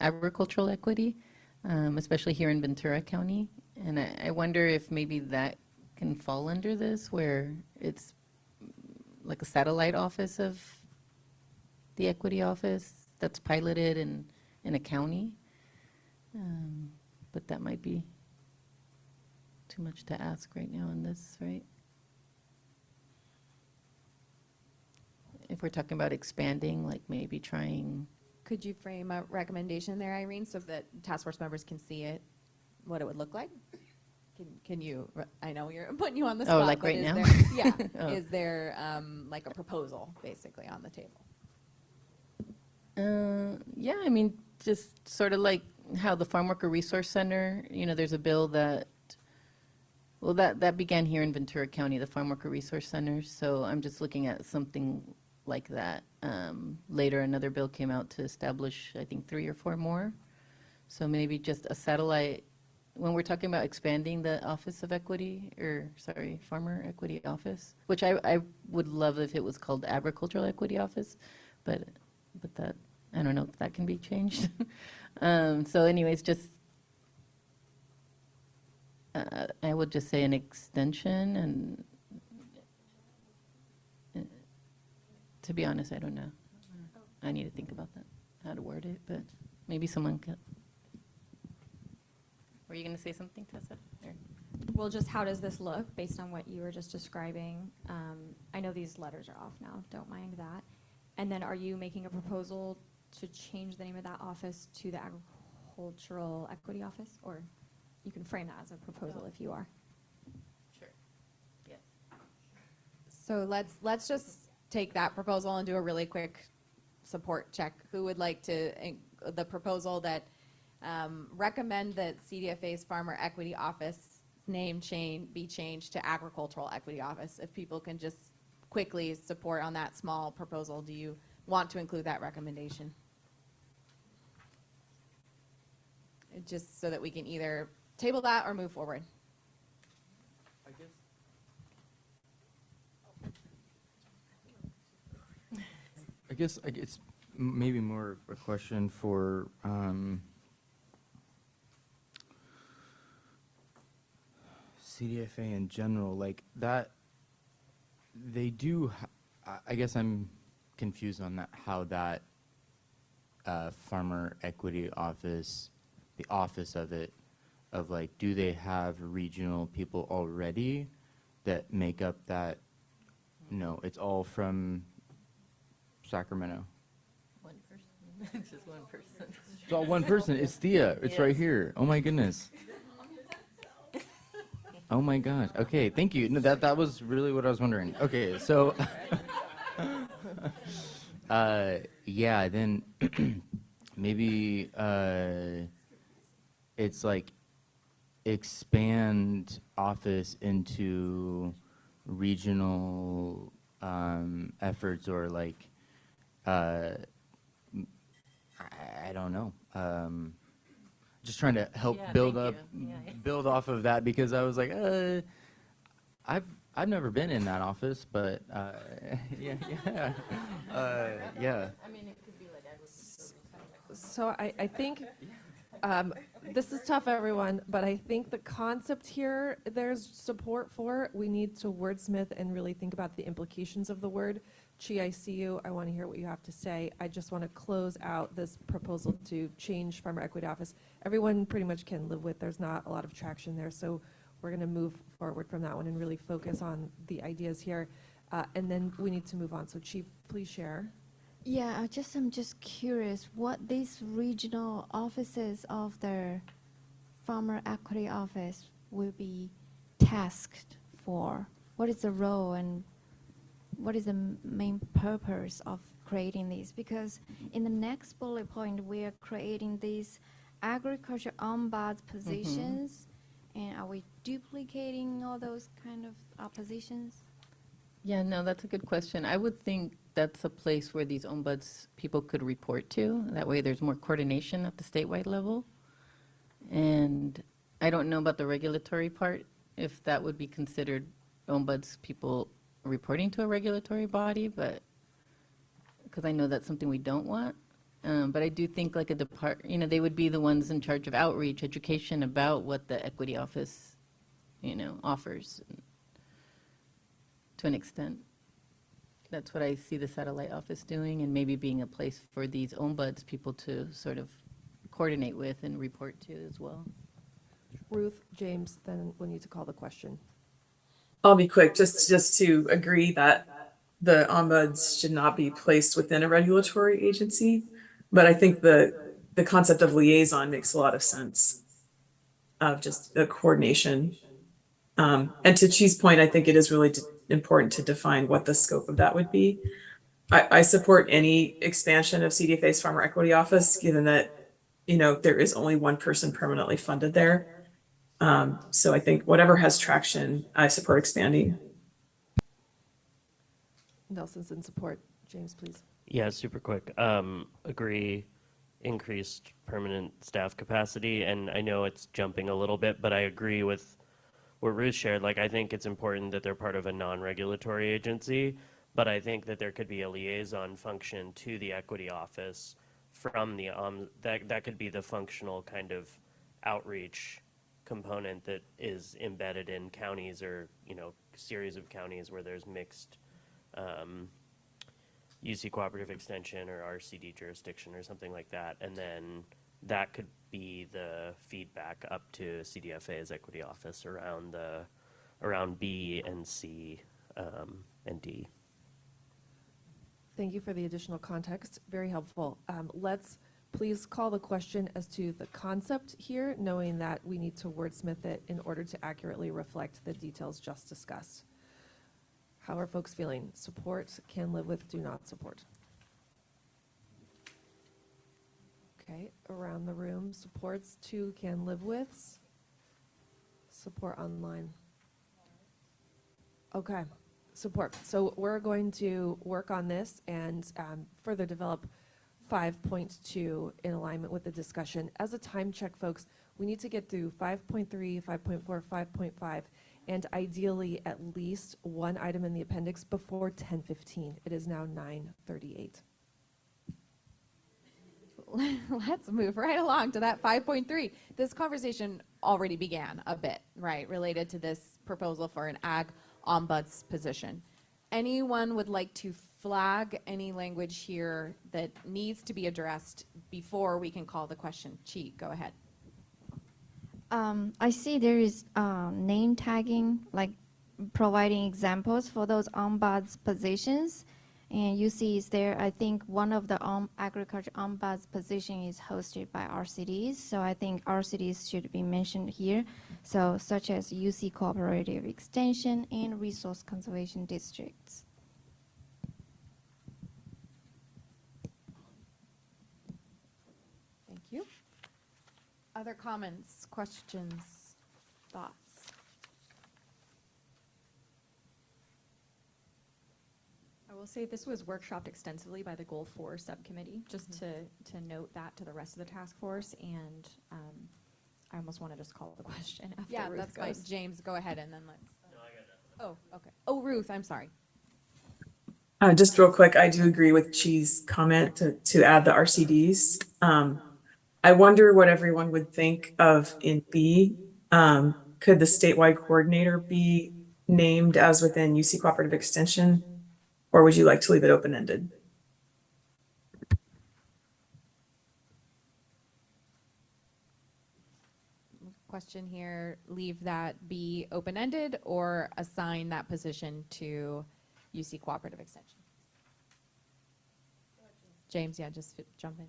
agricultural equity, especially here in Ventura County. And I wonder if maybe that can fall under this, where it's like a satellite office of the equity office that's piloted in a county. But that might be too much to ask right now on this, right? If we're talking about expanding, like maybe trying. Could you frame a recommendation there, Irene, so that task force members can see it, what it would look like? Can you, I know you're putting you on the spot. Oh, like but right is now? there- Yeah, Oh. is there like a proposal basically on the table? Yeah, I mean, just sort of like how the Farm Worker Resource Center, there's a bill that, well, that began here in Ventura County, the Farm Worker Resource Center. So I'm just looking at something like that. Later, another bill came out to establish, I think, 3 or 4 more. So maybe just a satellite, when we're talking about expanding the Office of Equity, Farmer Equity Office, which I would love if it was called Agricultural Equity Office, but that, I don't know if that can be changed. So anyways, just, I would just say an extension, and to be honest, I don't know. I need to think about that, how to word it, but maybe someone could. Were you going to say something, Tessa? Or- Well, just how does this look based on what you were just describing? I know these letters are off now, don't mind that. And then are you making a proposal to change the name of that office to the Agricultural Equity Office? Or you can frame that as a proposal if you are. Sure. Yeah. So let's just take that proposal and do a really quick support check. Who would like to, the proposal that recommend that CDFA's Farmer Equity Office name be changed to Agricultural Equity Office? If people can just quickly support on that small proposal, do you want to include that recommendation? Just so that we can either table that or move forward. I guess it's maybe more a question for CDFA in general, like that. They do. I guess I'm confused on that. How that Farmer Equity Office, the office of it, of like, do they have regional people already that make up that? No, it's all from Sacramento. One person, just one person. It's all one person. It's Thea. It's right Yes. here. Oh my goodness. Oh my gosh. Okay, thank you. No, that was really what I was wondering. Okay, so yeah, then maybe it's like expand office into regional efforts, or like I don't know. Just trying to help Yeah, build thank up, you. Yeah. build off of that, because I was like, I've never been in that office, but yeah. I mean, it could be like agricultural. So I think This is tough, everyone, but I think the concept here, there's support for. We need to wordsmith and really think about the implications of the word. Chi, I see you. I want to hear what you have to say. I just want to close out this proposal to change Farmer Equity Office. Everyone pretty much can live with. There's not a lot of traction there, so we're going to move forward from that one and really focus on the ideas here. And then we need to move on. So Chief, please share. Yeah, I'm just curious what these regional offices of the Farmer Equity Office will be tasked for. What is the role and what is the main purpose of creating these? Because in the next bullet point, we are creating these agriculture ombuds positions, and are we duplicating all those kind of positions? Yeah, no, that's a good question. I would think that's a place where these ombuds people could report to. That way there's more coordination at the statewide level. And I don't know about the regulatory part, if that would be considered ombuds people reporting to a regulatory body, but because I know that's something we don't want. But I do think like a they would be the ones in charge of outreach, education about what the equity office, offers to an extent. That's what I see the satellite office doing, and maybe being a place for these ombuds people to sort of coordinate with and report to as well. Ruth, James, then we'll need to call the question. I'll be quick, just to agree that the ombuds should not be placed within a regulatory agency. But I think the concept of liaison makes a lot of sense, of just a coordination. And to Chi's point, I think it is really important to define what the scope of that would be. I support any expansion of CDFA's Farmer Equity Office, given that, there is only one person permanently funded there. So I think whatever has traction, I support expanding. Nelson's in support. James, please. Yeah, super quick. Agree, increased permanent staff capacity, and I know it's jumping a little bit, but I agree with what Ruth shared. Like, I think it's important that they're part of a non-regulatory agency, but I think that there could be a liaison function to the equity office from the, that could be the functional kind of outreach component that is embedded in counties or, series of counties where there's mixed UC cooperative extension or RCD jurisdiction or something like that. And then that could be the feedback up to CDFA's equity office around B and C and D. Thank you for the additional context. Very helpful. Let's please call the question as to the concept here, knowing that we need to wordsmith it in order to accurately reflect the details just discussed. How are folks feeling? Support, can live with, do not support. Okay, around the room, supports, 2 can live with. Support online. Okay, support. So we're going to work on this and further develop 5.2 in alignment with the discussion. As a time check, folks, we need to get through 5.3, 5.4, 5.5, and ideally at least one item in the appendix before 10:15. It is now 9:38. Let's move right along to that 5.3. This conversation already began a bit, right, related to this proposal for an ag ombuds position. Anyone would like to flag any language here that needs to be addressed before we can call the question? Chi, go ahead. I see there is name tagging, like providing examples for those ombuds positions. And you see is there, I think one of the agriculture ombuds position is hosted by RCDs. So I think RCDs should be mentioned here. So such as UC Cooperative Extension and Resource Conservation Districts. Thank you. Other comments, questions, thoughts? I will say this was workshopped extensively by the Goal 4 subcommittee, just to note that to the rest of the task force, and I almost want to just call the question after Yeah, Ruth that's goes. fine. James, go ahead, and then let's. No, I got nothing. Oh, okay. Oh, Ruth, I'm sorry. Just real quick, I do agree with Chi's comment to add the RCDs. I wonder what everyone would think of in B. Could the statewide coordinator be named as within UC Cooperative Extension? Or would you like to leave it open-ended? Question here, leave that be open-ended or assign that position to UC Cooperative Extension? James, yeah, just jump in.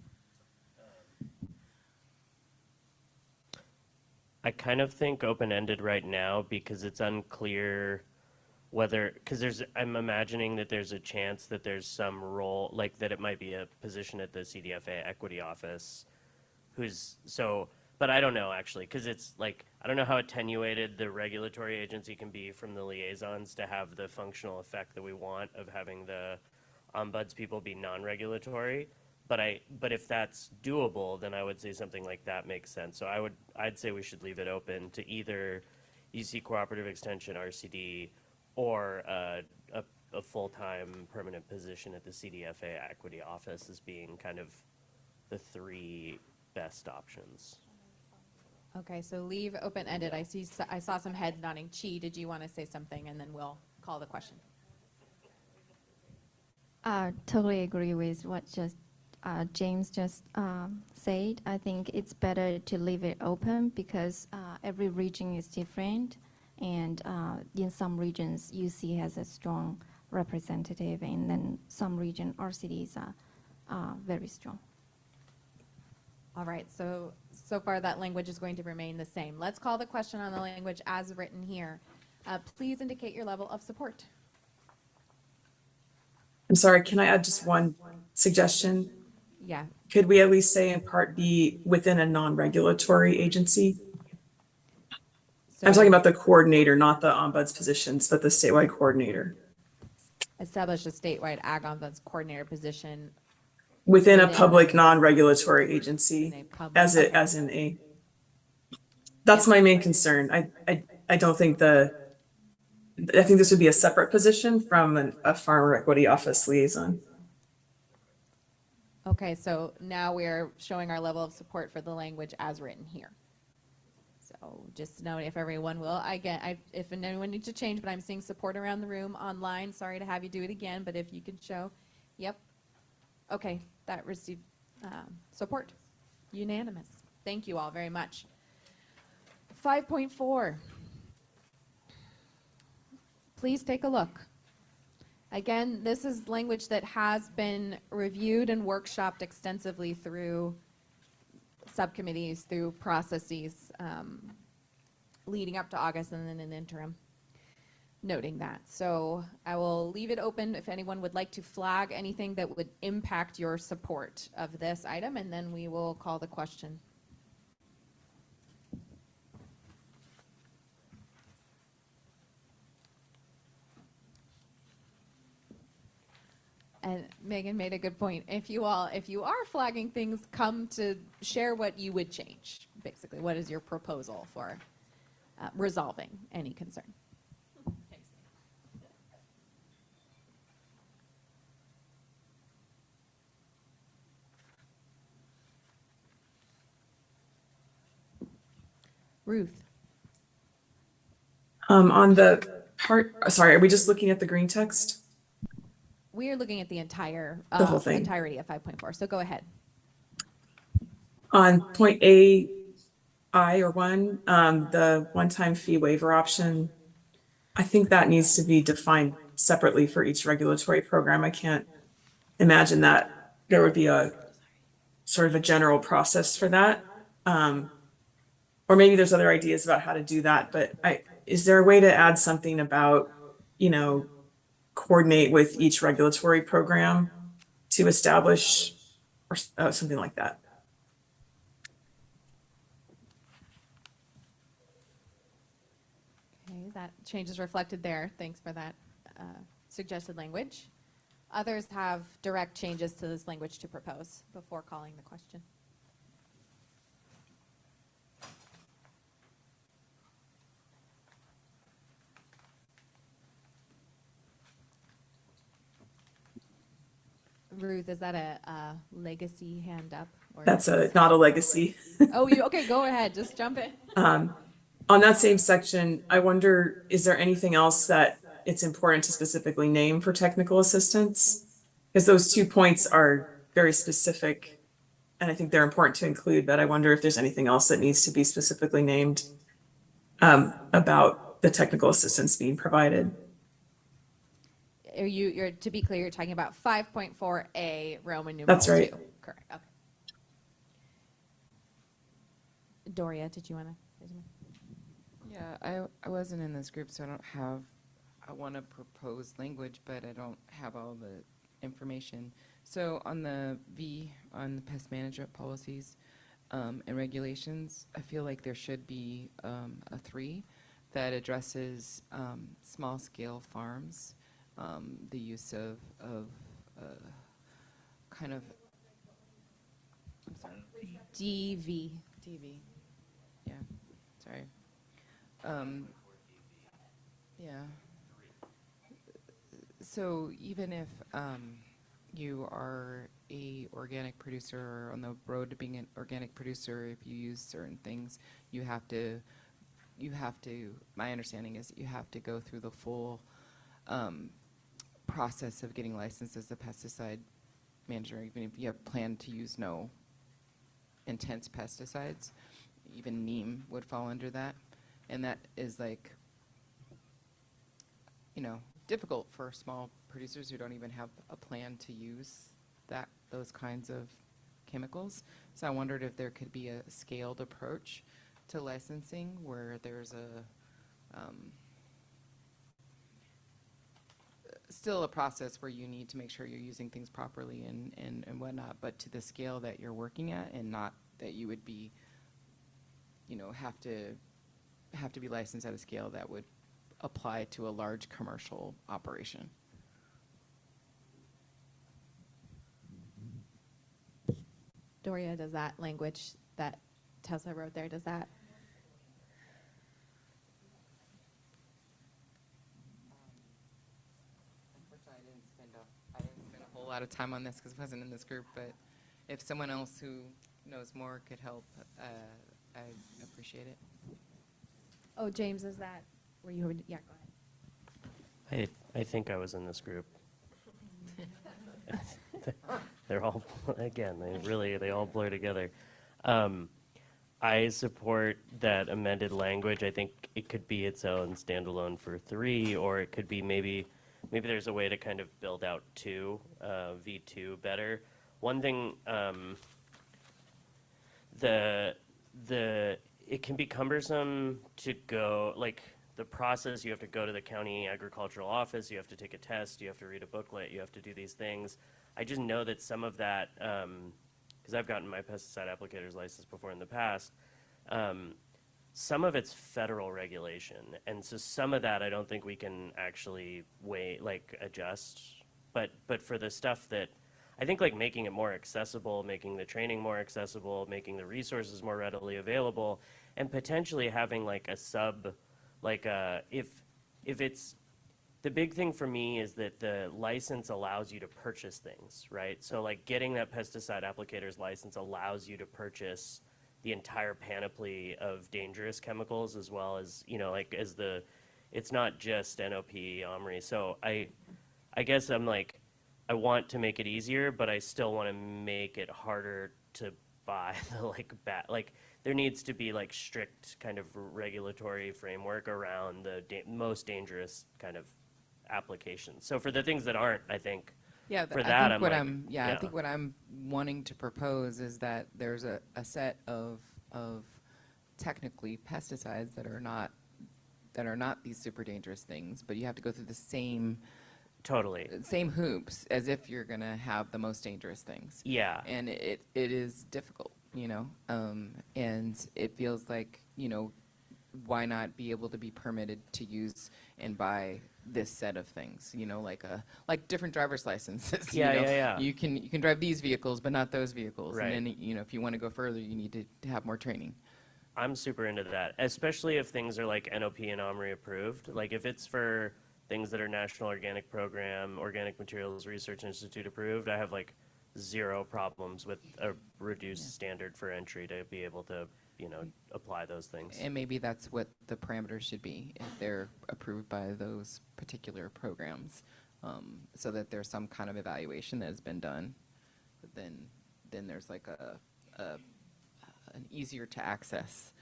I kind of think open-ended right now because it's unclear whether, because I'm imagining that there's a chance that there's some role, like that it might be a position at the CDFA equity office but I don't know actually, because it's like, I don't know how attenuated the regulatory agency can be from the liaisons to have the functional effect that we want of having the ombuds people be non-regulatory. But if that's doable, then I would say something like that makes sense. So I'd say we should leave it open to either UC Cooperative Extension, RCD, or a full-time permanent position at the CDFA equity office as being kind of the three best options. Okay, so leave open-ended. I saw some heads nodding. Chi, did you want to say something, and then we'll call the question? Totally agree with what James just said. I think it's better to leave it open because every region is different, and in some regions UC has a strong representative, and then some region RCDs are very strong. All right, so far that language is going to remain the same. Let's call the question on the language as written here. Please indicate your level of support. I'm sorry, can I add just one suggestion? Yeah. Could we at least say in Part B, within a non-regulatory agency? I'm talking about the coordinator, not the ombuds positions, but the statewide coordinator. Establish a statewide ag ombuds coordinator position. Within a public non-regulatory agency, That's my main concern. I don't think I think this would be a separate position from a farmer equity office liaison. Okay, so now we're showing our level of support for the language as written here. So just note if everyone will, if anyone needs to change, but I'm seeing support around the room online. Sorry to have you do it again, but if you could show, yep. Okay, that received support, unanimous. Thank you all very much. 5.4. Please take a look. Again, this is language that has been reviewed and workshopped extensively through subcommittees, through processes leading up to August and then an interim. Noting that. So I will leave it open if anyone would like to flag anything that would impact your support of this item, and then we will call the question. And Megan made a good point. If you are flagging things, come to share what you would change. Basically, what is your proposal for resolving any concern? Ruth. On the part, sorry, are we just looking at the green text? We are looking at the entire The whole thing. entirety of 5.4. So go ahead. On point A, I or 1, the one-time fee waiver option, I think that needs to be defined separately for each regulatory program. I can't imagine that there would be a sort of a general process for that. Or maybe there's other ideas about how to do that, but is there a way to add something about, coordinate with each regulatory program to establish or something like that? Okay, that change is reflected there. Thanks for that suggested language. Others have direct changes to this language to propose before calling the question. Ruth, is that a legacy hand up That's not a legacy. Oh, okay, go ahead, just jump in. On that same section, I wonder, is there anything else that it's important to specifically name for technical assistance? Because those 2 points are very specific, and I think they're important to include, but I wonder if there's anything else that needs to be specifically named about the technical assistance being provided. You're, to be clear, you're talking about 5.4A, Roman numeral That's right. 2. Correct, okay. Doria, did you want to say something? Yeah, I wasn't in this group, so I want to propose language, but I don't have all the information. So on the on the pest management policies and regulations, I feel like there should be a 3 that addresses small-scale farms, the use of kind of, I'm sorry. DV. Yeah, sorry. Yeah. So even if you are a organic producer or on the road to being an organic producer, if you use certain things, you have to, my understanding is you have to go through the full process of getting licensed as a pesticide manager, even if you have planned to use no intense pesticides. Even neem would fall under that. And that is like, difficult for small producers who don't even have a plan to use those kinds of chemicals. So I wondered if there could be a scaled approach to licensing where there's still a process where you need to make sure you're using things properly and whatnot, but to the scale that you're working at, and not that you would be, have to be licensed at a scale that would apply to a large commercial operation. Doria, does that language that Tessa wrote there, does that? Unfortunately, I didn't spend a whole lot of time on this because I wasn't in this group, but if someone else who knows more could help, I appreciate it. Oh, James, is that where you would, yeah, go ahead. I think I was in this group. They're all, again, they all blur together. I support that amended language. I think it could be its own standalone for 3, or it could be maybe there's a way to kind of build out V2 better. One thing, it can be cumbersome to go, like, the process, you have to go to the county agricultural office, you have to take a test, you have to read a booklet, you have to do these things. I just know that some of that, because I've gotten my pesticide applicator's license before in the past, some of it's federal regulation. And so some of that I don't think we can actually adjust. But for the stuff that, I think, like, making it more accessible, making the training more accessible, making the resources more readily available, and potentially having like a sub, like if it's, the big thing for me is that the license allows you to purchase things, right? So like getting that pesticide applicator's license allows you to purchase the entire panoply of dangerous chemicals, as well as, it's not just NOP, OMRI. So I guess I'm like, I want to make it easier, but I still want to make it harder to buy the there needs to be like strict kind of regulatory framework around the most dangerous kind of applications. So for the things that aren't, I think, Yeah, for I that, think I think what I'm wanting to propose is that there's a set of technically pesticides that are not these super dangerous things, but you have to go through the same hoops as if you're gonna have the most dangerous things. Yeah. And it is difficult, and it feels like, why not be able to be permitted to use and buy this set of things, like different driver's licenses. Yeah. You can drive these vehicles, but not those vehicles. Right. And then, if you want to go further, you need to have more training. I'm super into that, especially if things are like NOP and OMRI approved. Like if it's for things that are National Organic Program, Organic Materials Research Institute approved, I have like zero problems with a reduced standard for entry to be able to, you know, apply those things. And maybe that's what the parameters should be, if they're approved by those particular programs, so that there's some kind of evaluation that has been done. But then there's like an easier to access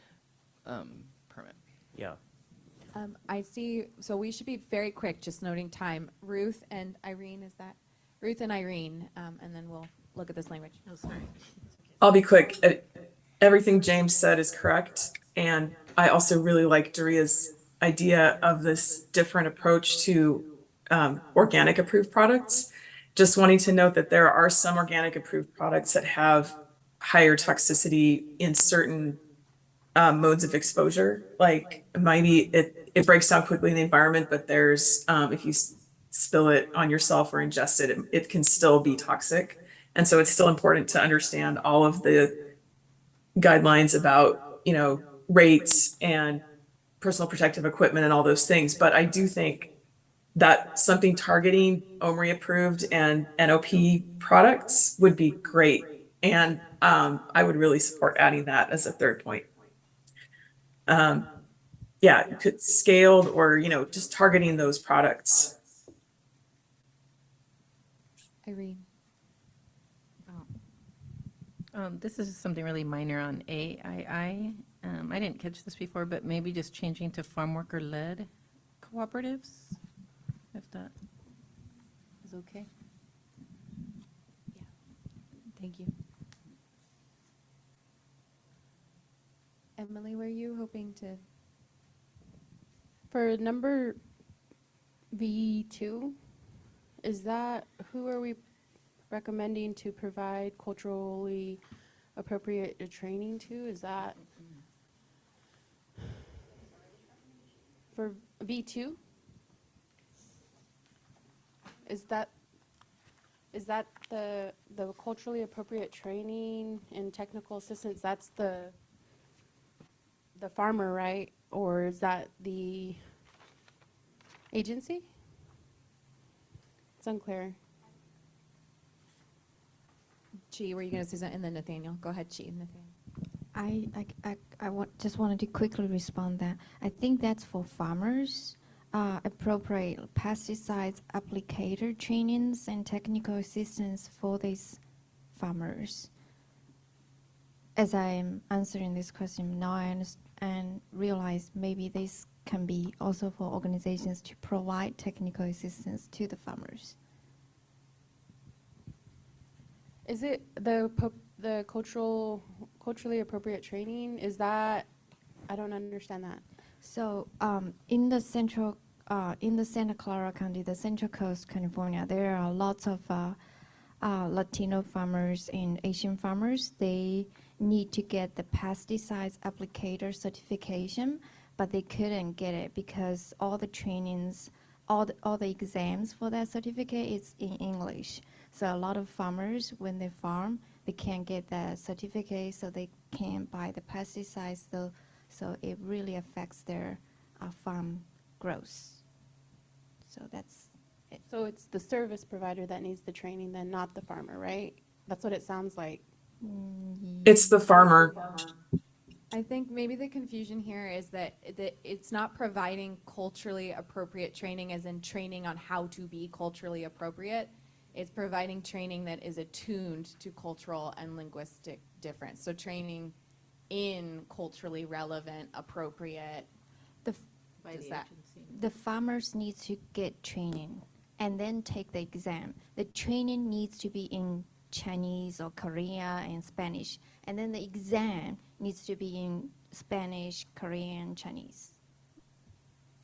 permit. Yeah. I see, so we should be very quick, just noting time. Ruth and Irene, is that? Ruth and Irene, and then we'll look at this language. Oh, sorry. I'll be quick. Everything James said is correct. And I also really like Doria's idea of this different approach to organic approved products. Just wanting to note that there are some organic approved products that have higher toxicity in certain modes of exposure. Like maybe it breaks down quickly in the environment, but there's, if you spill it on yourself or ingest it, it can still be toxic. And so it's still important to understand all of the guidelines about, you know, rates and personal protective equipment and all those things. But I do think that something targeting OMRI approved and NOP products would be great. And I would really support adding that as a third point. Yeah, could scaled or, you know, just targeting those products. Irene. This is something really minor on AII. I didn't catch this before, but maybe just changing to farm worker-led cooperatives, if that is okay. Yeah, thank you. Emily, were you hoping to? For number V2, is that, who are we recommending to provide culturally appropriate training to? Is that for V2? Is that the culturally appropriate training and technical assistance? That's the farmer, right? Or is that the agency? It's unclear. Chi, were you going to say something? And then Nathaniel. Go ahead, Chi and Nathaniel. I just wanted to quickly respond that I think that's for farmers, appropriate pesticides applicator trainings and technical assistance for these farmers. As I'm answering this question now, I understand and realize maybe this can be also for organizations to provide technical assistance to the farmers. Is it the culturally appropriate training? Is that, I don't understand that. So in the Santa Clara County, the Central Coast, California, there are lots of Latino farmers and Asian farmers. They need to get the pesticides applicator certification, but they couldn't get it because all the trainings, all the exams for that certificate is in English. So a lot of farmers, when they farm, they can't get that certificate, so they can't buy the pesticides. So it really affects their farm growth. So that's it. So it's the service provider that needs the training, then not the farmer, right? That's what it sounds like. It's the farmer. I think maybe the confusion here is that it's not providing culturally appropriate training as in training on how to be culturally appropriate. It's providing training that is attuned to cultural and linguistic difference. So training in culturally relevant, appropriate. The farmers need to get training and then take the exam. The training needs to be in Chinese or Korean and Spanish, and then the exam needs to be in Spanish, Korean, Chinese.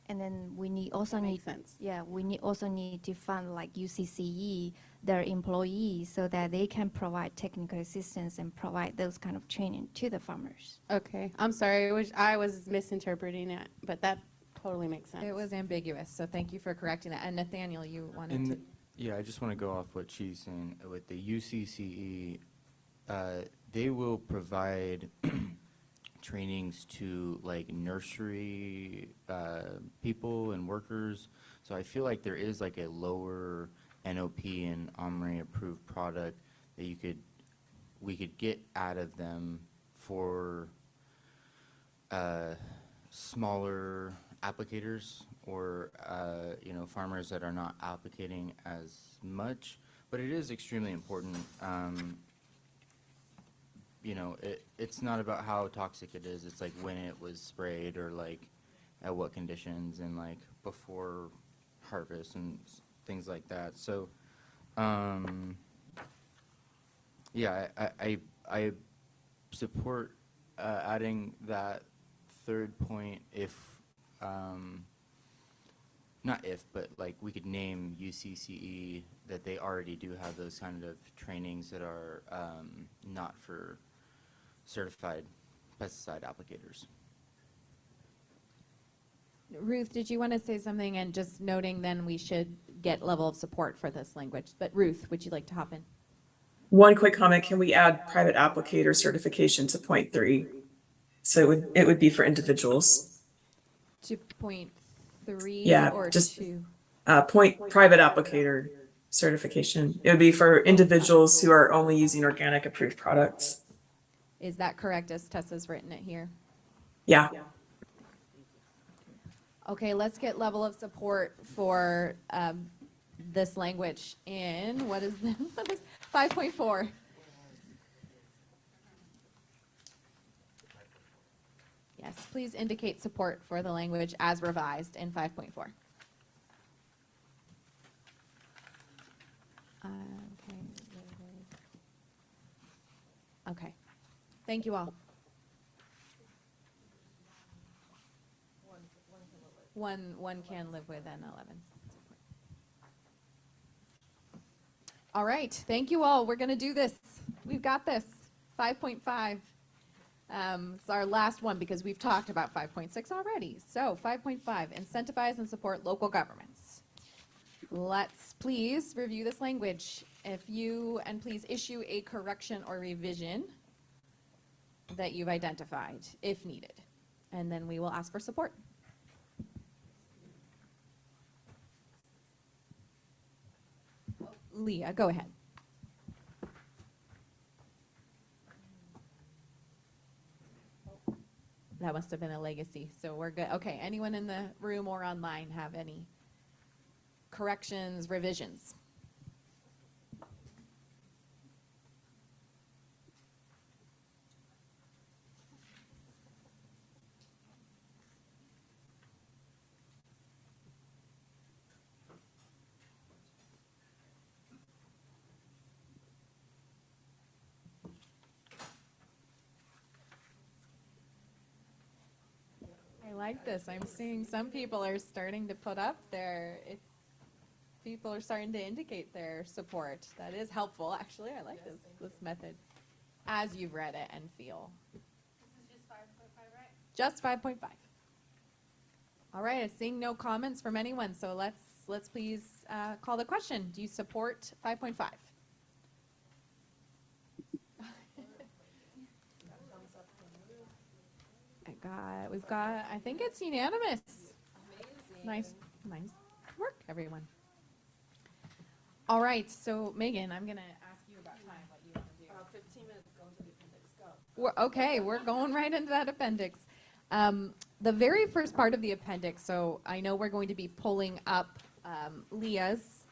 And then we need also That need makes sense. Yeah, we also need to fund like UCCE their employees so that they can provide technical assistance and provide those kind of training to the farmers. Okay, I'm sorry, I was misinterpreting it, but that totally makes sense. It was ambiguous, so thank you for correcting that. And Nathaniel, you wanted to. Yeah, I just want to go off what she's saying. With the UCCE, they will provide trainings to like nursery people and workers. So I feel like there is like a lower NOP and OMRI approved product that we could get out of them for smaller applicators or farmers that are not applicating as much, but it is extremely important. It's not about how toxic it is. It's like when it was sprayed or like at what conditions and like before harvest and things like that. So, yeah, I support adding that third point if, not if, but like we could name UCCE that they already do have those kind of trainings that are not for certified pesticide applicators. Ruth, did you want to say something? And just noting then we should get level of support for this language. But Ruth, would you like to hop in? One quick comment, can we add private applicator certification to point 3? So it would be for individuals. To point 3 Yeah, or just to? private applicator certification. It would be for individuals who are only using organic approved products. Is that correct as Tessa's written it here? Yeah. Okay, let's get level of support for this language in, what is 5.4? Yes, please indicate support for the language as revised in 5.4. Okay, thank you all. One can live with an 11. All right, thank you all. We're going to do this. We've got this. 5.5. It's our last one because we've talked about 5.6 already. So 5.5, incentivize and support local governments. Let's please review this language. And please issue a correction or revision that you've identified if needed. And then we will ask for support. Leah, go ahead. That must have been a legacy, so we're good. Okay, anyone in the room or online have any corrections, revisions? I like this. I'm seeing some people are starting to put up people are starting to indicate their support. That is helpful, actually. I like this method as you've read it and feel. This is just 5.5, right? Just 5.5. All right, I'm seeing no comments from anyone, so let's please call the question. Do you support 5.5? I think it's unanimous. Amazing. Nice work, everyone. All right, so Megan, I'm gonna ask you about time, what you want to do. 15 minutes, go into the appendix, go. Okay, we're going right into that appendix. The very first part of the appendix, so I know we're going to be pulling up Leah's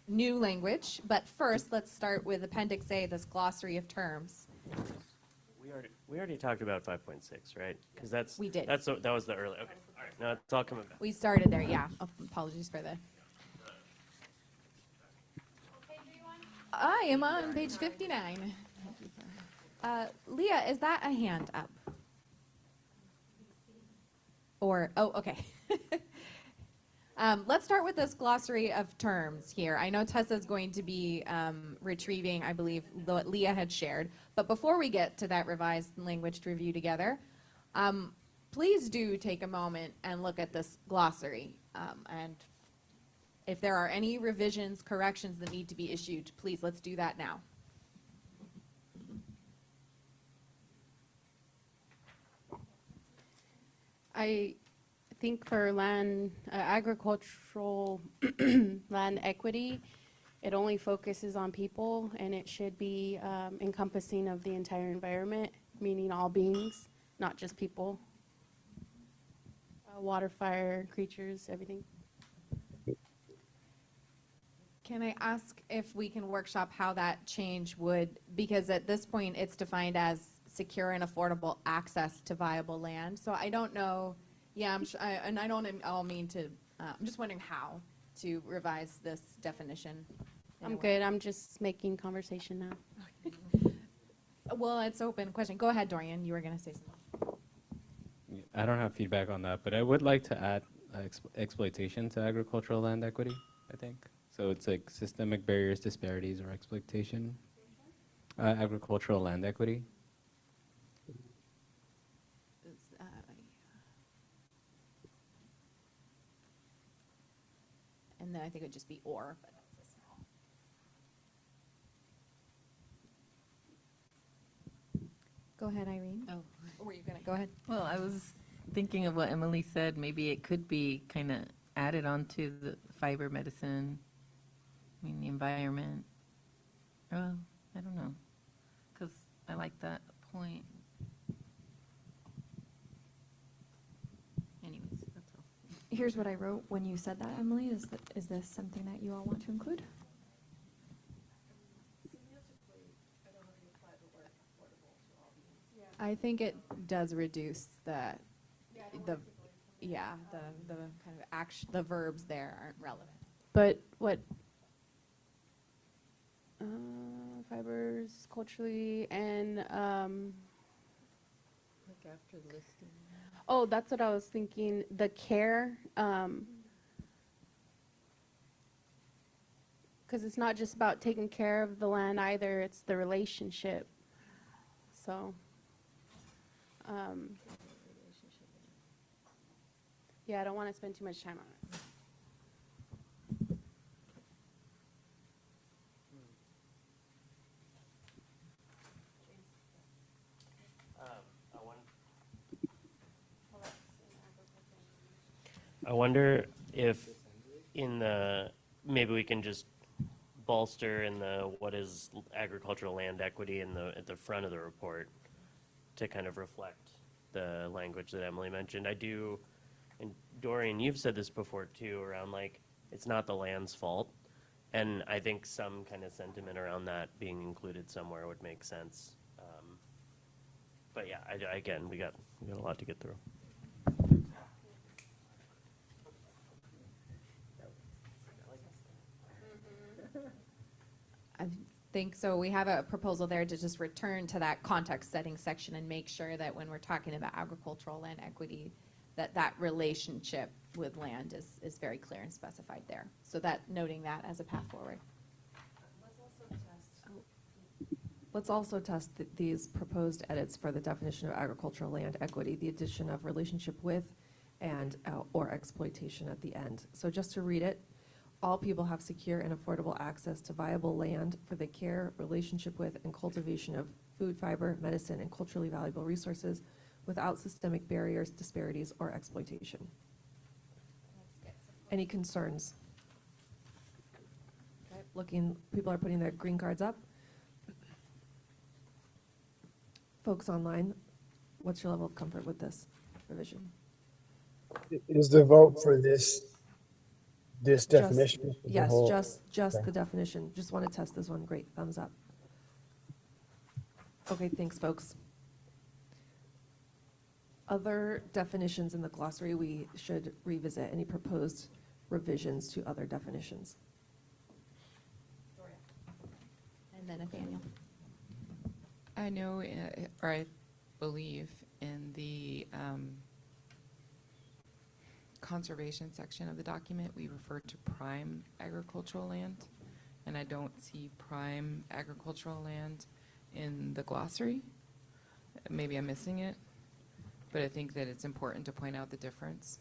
new language, but first let's start with Appendix A, this glossary of terms. We already talked about 5.6, right? Because We did. that was the early. Okay, all right. Now it's all coming back. We started there, yeah. Oh, apologies for the. I am on page 59. Leah, is that a hand up? Okay. Let's start with this glossary of terms here. I know Tessa's going to be retrieving, I believe, what Leah had shared. But before we get to that revised language to review together, please do take a moment and look at this glossary. And if there are any revisions, corrections that need to be issued, please, let's do that now. I think for land, agricultural land equity, it only focuses on people, and it should be encompassing of the entire environment, meaning all beings, not just people. Water, fire, creatures, everything. Can I ask if we can workshop how that change would, because at this point, it's defined as secure and affordable access to viable land. So I don't know, yeah, and I don't at all mean to, I'm just wondering how to revise this definition. I'm good. I'm just making conversation now. Well, it's open question. Go ahead, Dorian. You were going to say something. I don't have feedback on that, but I would like to add exploitation to agricultural land equity, I think. So it's like systemic barriers, disparities, or exploitation. Agricultural land equity. And then I think it would just be or, but that's a small. Go ahead, Irene. Oh. Or were you going to go ahead? Well, I was thinking of what Emily said. Maybe it could be kind of added onto the fiber medicine, I mean, the environment. Well, I don't know, because I like that point. Anyways, that's all. Here's what I wrote when you said that, Emily. Is this something that you all want to include? I think it does reduce the kind of action, the verbs there aren't relevant. But what, fibers, culturally, and, Like after listing. oh, that's what I was thinking, the care, because it's not just about taking care of the land either, it's the relationship. So, yeah, I don't want to spend too much time on it. I wonder if maybe we can just bolster in the what is agricultural land equity at the front of the report to kind of reflect the language that Emily mentioned. I do, and Dorian, you've said this before too, around like, it's not the land's fault. And I think some kind of sentiment around that being included somewhere would make sense. But yeah, again, we got a lot to get through. I think so. We have a proposal there to just return to that context setting section and make sure that when we're talking about agricultural land equity, that relationship with land is very clear and specified there. So that, noting that as a path forward. Let's also test these proposed edits for the definition of agricultural land equity, the addition of relationship with and or exploitation at the end. So just to read it, all people have secure and affordable access to viable land for the care, relationship with, and cultivation of food, fiber, medicine, and culturally valuable resources without systemic barriers, disparities, or exploitation. Any concerns? Okay, people are putting their green cards up. Folks online, what's your level of comfort with this revision? Is the vote for this definition? Yes, just the definition. Just want to test this one. Great, thumbs up. Okay, thanks, folks. Other definitions in the glossary we should revisit. Any proposed revisions to other definitions? And then Nathaniel. I know, or I believe in the conservation section of the document, we refer to prime agricultural land, and I don't see prime agricultural land in the glossary. Maybe I'm missing it, but I think that it's important to point out the difference.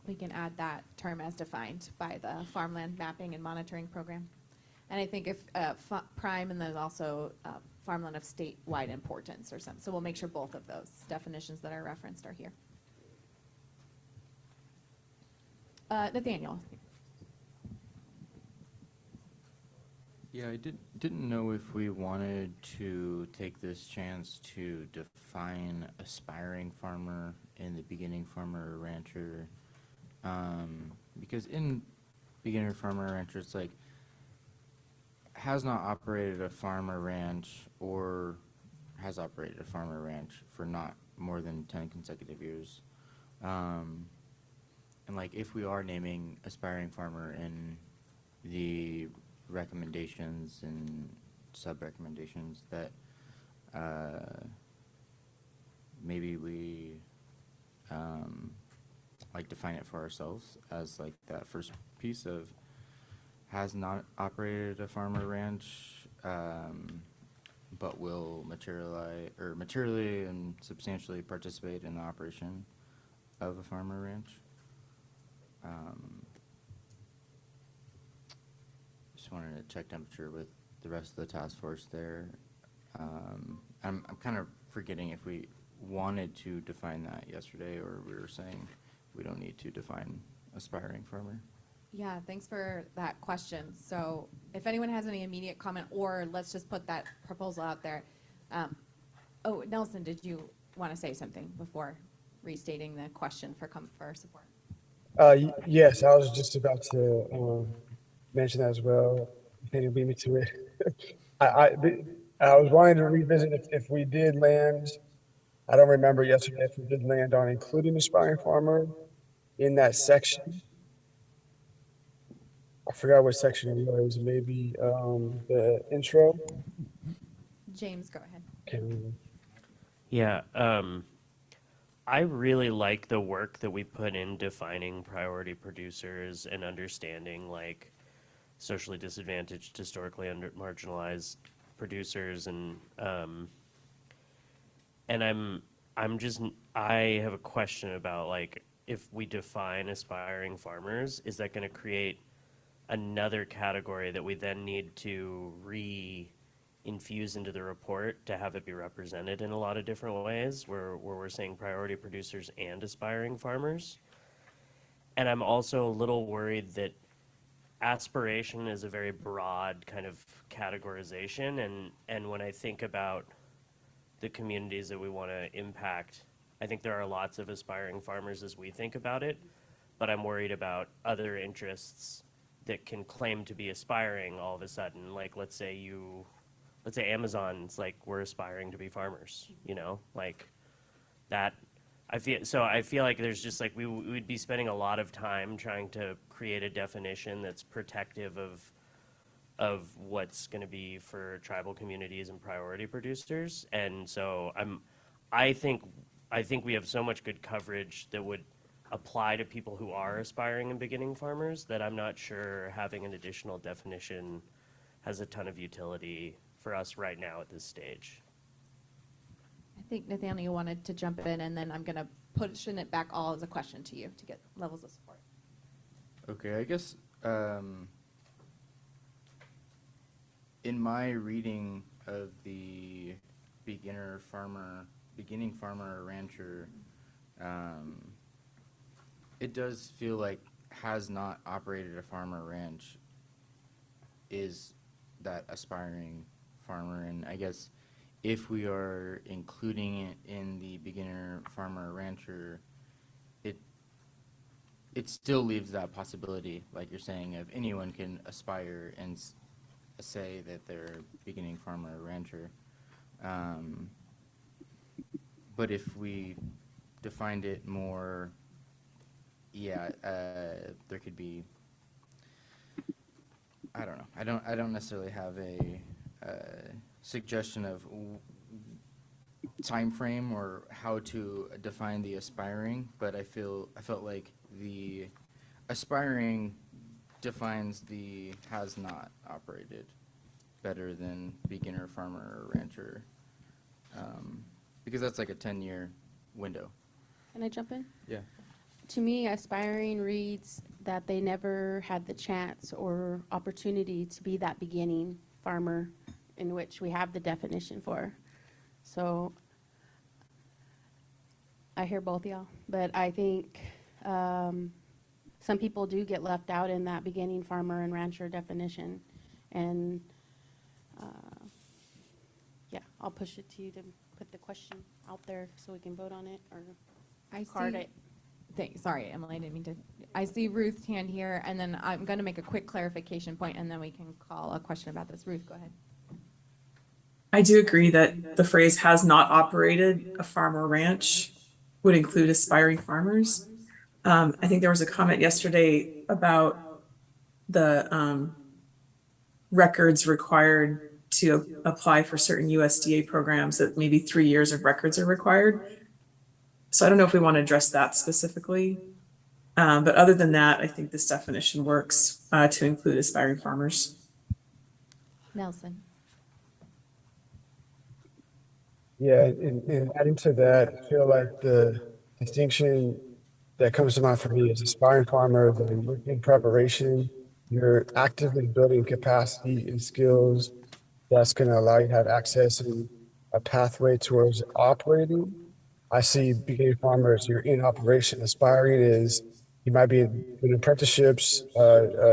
We can add that term as defined by the farmland mapping and monitoring program. And I think if prime, and there's also farmland of statewide importance or something. So we'll make sure both of those definitions that are referenced are here. Nathaniel? Yeah, I didn't know if we wanted to take this chance to define aspiring farmer and the beginning farmer or rancher. Because in beginner farmer or rancher, it's like, has not operated a farm or ranch or has operated a farm or ranch for not more than 10 consecutive years. And like, if we are naming aspiring farmer in the recommendations and sub-recommendations, that maybe we like define it for ourselves as like that first piece of has not operated a farm or ranch, but will materially and substantially participate in the operation of a farm or ranch. Just wanted to check temperature with the rest of the task force there. I'm kind of forgetting if we wanted to define that yesterday or we were saying we don't need to define aspiring farmer. Yeah, thanks for that question. So if anyone has any immediate comment, or let's just put that proposal out there. Oh, Nelson, did you want to say something before restating the question for support? Yes, I was just about to mention that as well. Nathaniel beat me to it. I was wanting to revisit if we did land. I don't remember yesterday if we did land on including aspiring farmer in that section. I forgot what section it was. Maybe the intro. James, go ahead. Can't remember. Yeah, I really like the work that we put in defining priority producers and understanding like socially disadvantaged, historically marginalized producers, and I have a question about like if we define aspiring farmers, is that going to create another category that we then need to infuse into the report to have it be represented in a lot of different ways, where we're saying priority producers and aspiring farmers. And I'm also a little worried that aspiration is a very broad kind of categorization, and when I think about the communities that we want to impact, I think there are lots of aspiring farmers as we think about it, but I'm worried about other interests that can claim to be aspiring all of a sudden. Like, let's say Amazon's like, we're aspiring to be farmers, you know, like that. I feel like there's just like, we would be spending a lot of time trying to create a definition that's protective of what's going to be for tribal communities and priority producers. And so I think we have so much good coverage that would apply to people who are aspiring and beginning farmers that I'm not sure having an additional definition has a ton of utility for us right now at this stage. I think Nathaniel wanted to jump in, and then I'm going to push it back all as a question to you to get levels of support. Okay, I guess in my reading of the beginning farmer or rancher, it does feel like has not operated a farm or ranch is that aspiring farmer. And I guess if we are including it in the beginner farmer or rancher, it still leaves that possibility, like you're saying, of anyone can aspire and say that they're beginning farmer or rancher. But if we defined it more, there could be, I don't know. I don't necessarily have a suggestion of time frame or how to define the aspiring, but I felt like the aspiring defines the has not operated better than beginner farmer or rancher, because that's like a 10-year window. Can I jump in? Yeah. To me, aspiring reads that they never had the chance or opportunity to be that beginning farmer in which we have the definition for. So I hear both y'all, but I think some people do get left out in that beginning farmer and rancher definition. And, yeah, I'll push it to you to put the question out there so we can vote on it or I card see. it. Sorry, Emily, I didn't mean to. I see Ruth's hand here, and then I'm going to make a quick clarification point, and then we can call a question about this. Ruth, go ahead. I do agree that the phrase has not operated a farm or ranch would include aspiring farmers. I think there was a comment yesterday about the records required to apply for certain USDA programs, that maybe 3 years of records are required. So I don't know if we want to address that specifically. But other than that, I think this definition works to include aspiring farmers. Nelson. Yeah, and adding to that, I feel like the distinction that comes to mind for me is aspiring farmer, that in preparation, you're actively building capacity and skills that's going to allow you to have access and a pathway towards operating. I see beginning farmers, you're in operation. Aspiring is you might be in apprenticeships,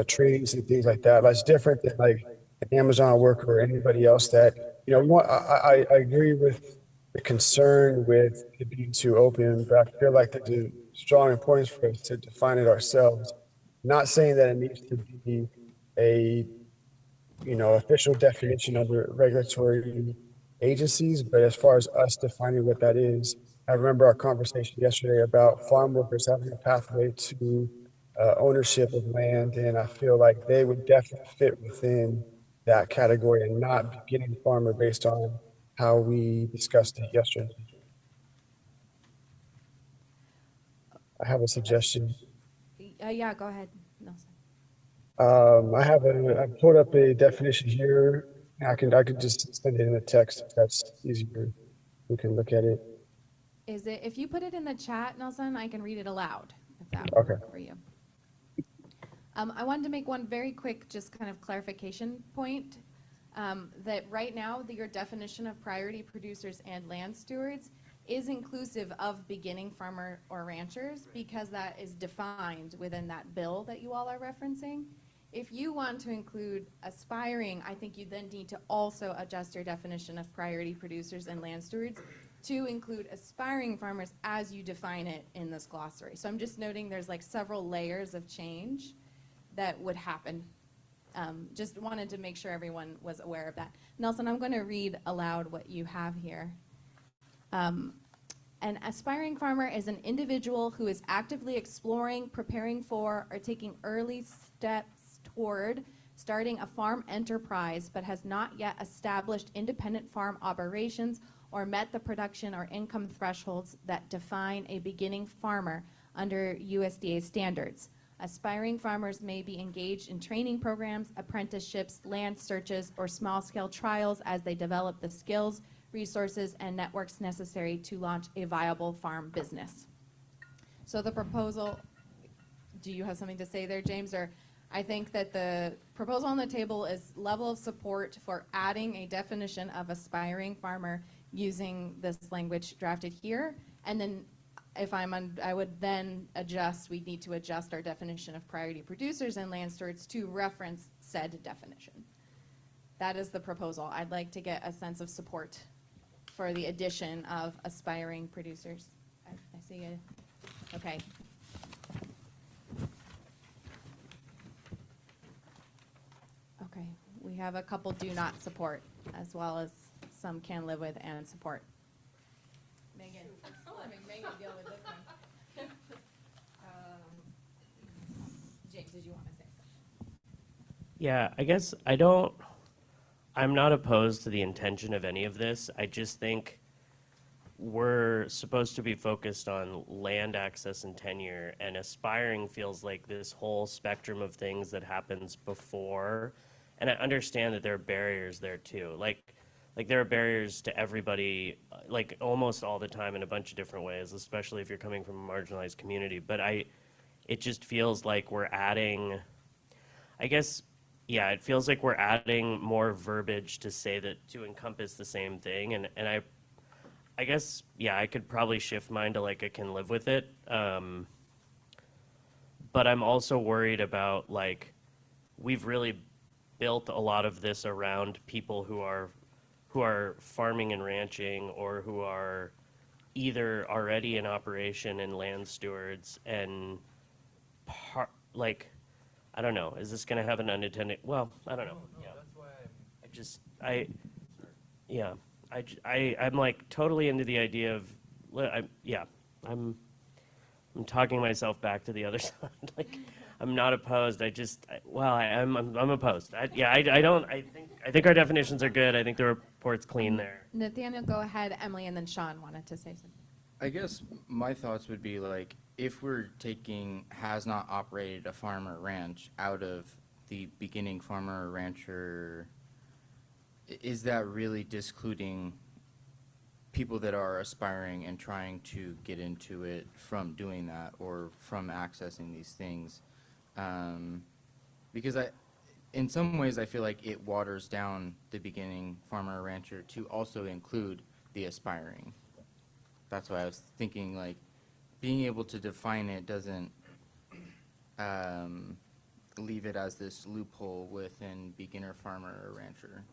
trainings and things like that. That's different than like an Amazon worker or anybody else that, I agree with the concern with it being too open, but I feel like there's a strong importance for us to define it ourselves. Not saying that it needs to be a official definition under regulatory agencies, but as far as us defining what that is, I remember our conversation yesterday about farm workers having a pathway to ownership of land, and I feel like they would definitely fit within that category and not beginning farmer based on how we discussed it yesterday. I have a suggestion. Yeah, go ahead, Nelson. I pulled up a definition here. I could just send it in a text if that's easier. We can look at it. Is it, if you put it in the chat, Nelson, I can read it aloud, if that would Okay. work for you. I wanted to make one very quick, just kind of clarification point, that right now, your definition of priority producers and land stewards is inclusive of beginning farmer or ranchers, because that is defined within that bill that you all are referencing. If you want to include aspiring, I think you then need to also adjust your definition of priority producers and land stewards to include aspiring farmers as you define it in this glossary. So I'm just noting there's like several layers of change that would happen. Just wanted to make sure everyone was aware of that. Nelson, I'm going to read aloud what you have here. An aspiring farmer is an individual who is actively exploring, preparing for, or taking early steps toward starting a farm enterprise, but has not yet established independent farm operations or met the production or income thresholds that define a beginning farmer under USDA standards. Aspiring farmers may be engaged in training programs, apprenticeships, land searches, or small-scale trials as they develop the skills, resources, and networks necessary to launch a viable farm business. So the proposal, do you have something to say there, James? Or I think that the proposal on the table is level of support for adding a definition of aspiring farmer using this language drafted here. And then if I would then adjust, we need to adjust our definition of priority producers and land stewards to reference said definition. That is the proposal. I'd like to get a sense of support for the addition of aspiring producers. I see it. Okay. Okay, we have a couple do not support, as well as some can live with and support. Megan, I'm still having Megan deal with this one. James, did you want to say something? Yeah, I guess I'm not opposed to the intention of any of this. I just think we're supposed to be focused on land access and tenure, and aspiring feels like this whole spectrum of things that happens before. And I understand that there are barriers there too. Like there are barriers to everybody, like almost all the time in a bunch of different ways, especially if you're coming from a marginalized community. But it just feels like we're adding, I guess, yeah, it feels like we're adding more verbiage to say that, to encompass the same thing. And I guess, yeah, I could probably shift mine to like I can live with it. but I'm also worried about, like, we've really built a lot of this around people who are farming and ranching, or who are either already in operation and land stewards, and like, I don't know, is this going to have an unintended, well, I don't know. Yeah. I'm like totally into the idea of, I'm talking myself back to the other side. Like, I'm not opposed. I'm opposed. I think our definitions are good. I think the report's clean there. Nathaniel, go ahead. Emily, and then Sean wanted to say something. I guess my thoughts would be like, if we're taking has not operated a farm or ranch out of the beginning farmer or rancher, is that really discluding people that are aspiring and trying to get into it from doing that, or from accessing these things? Because in some ways, I feel like it waters down the beginning farmer or rancher to also include the aspiring. That's why I was thinking, like, being able to define it doesn't leave it as this loophole within beginner farmer or rancher.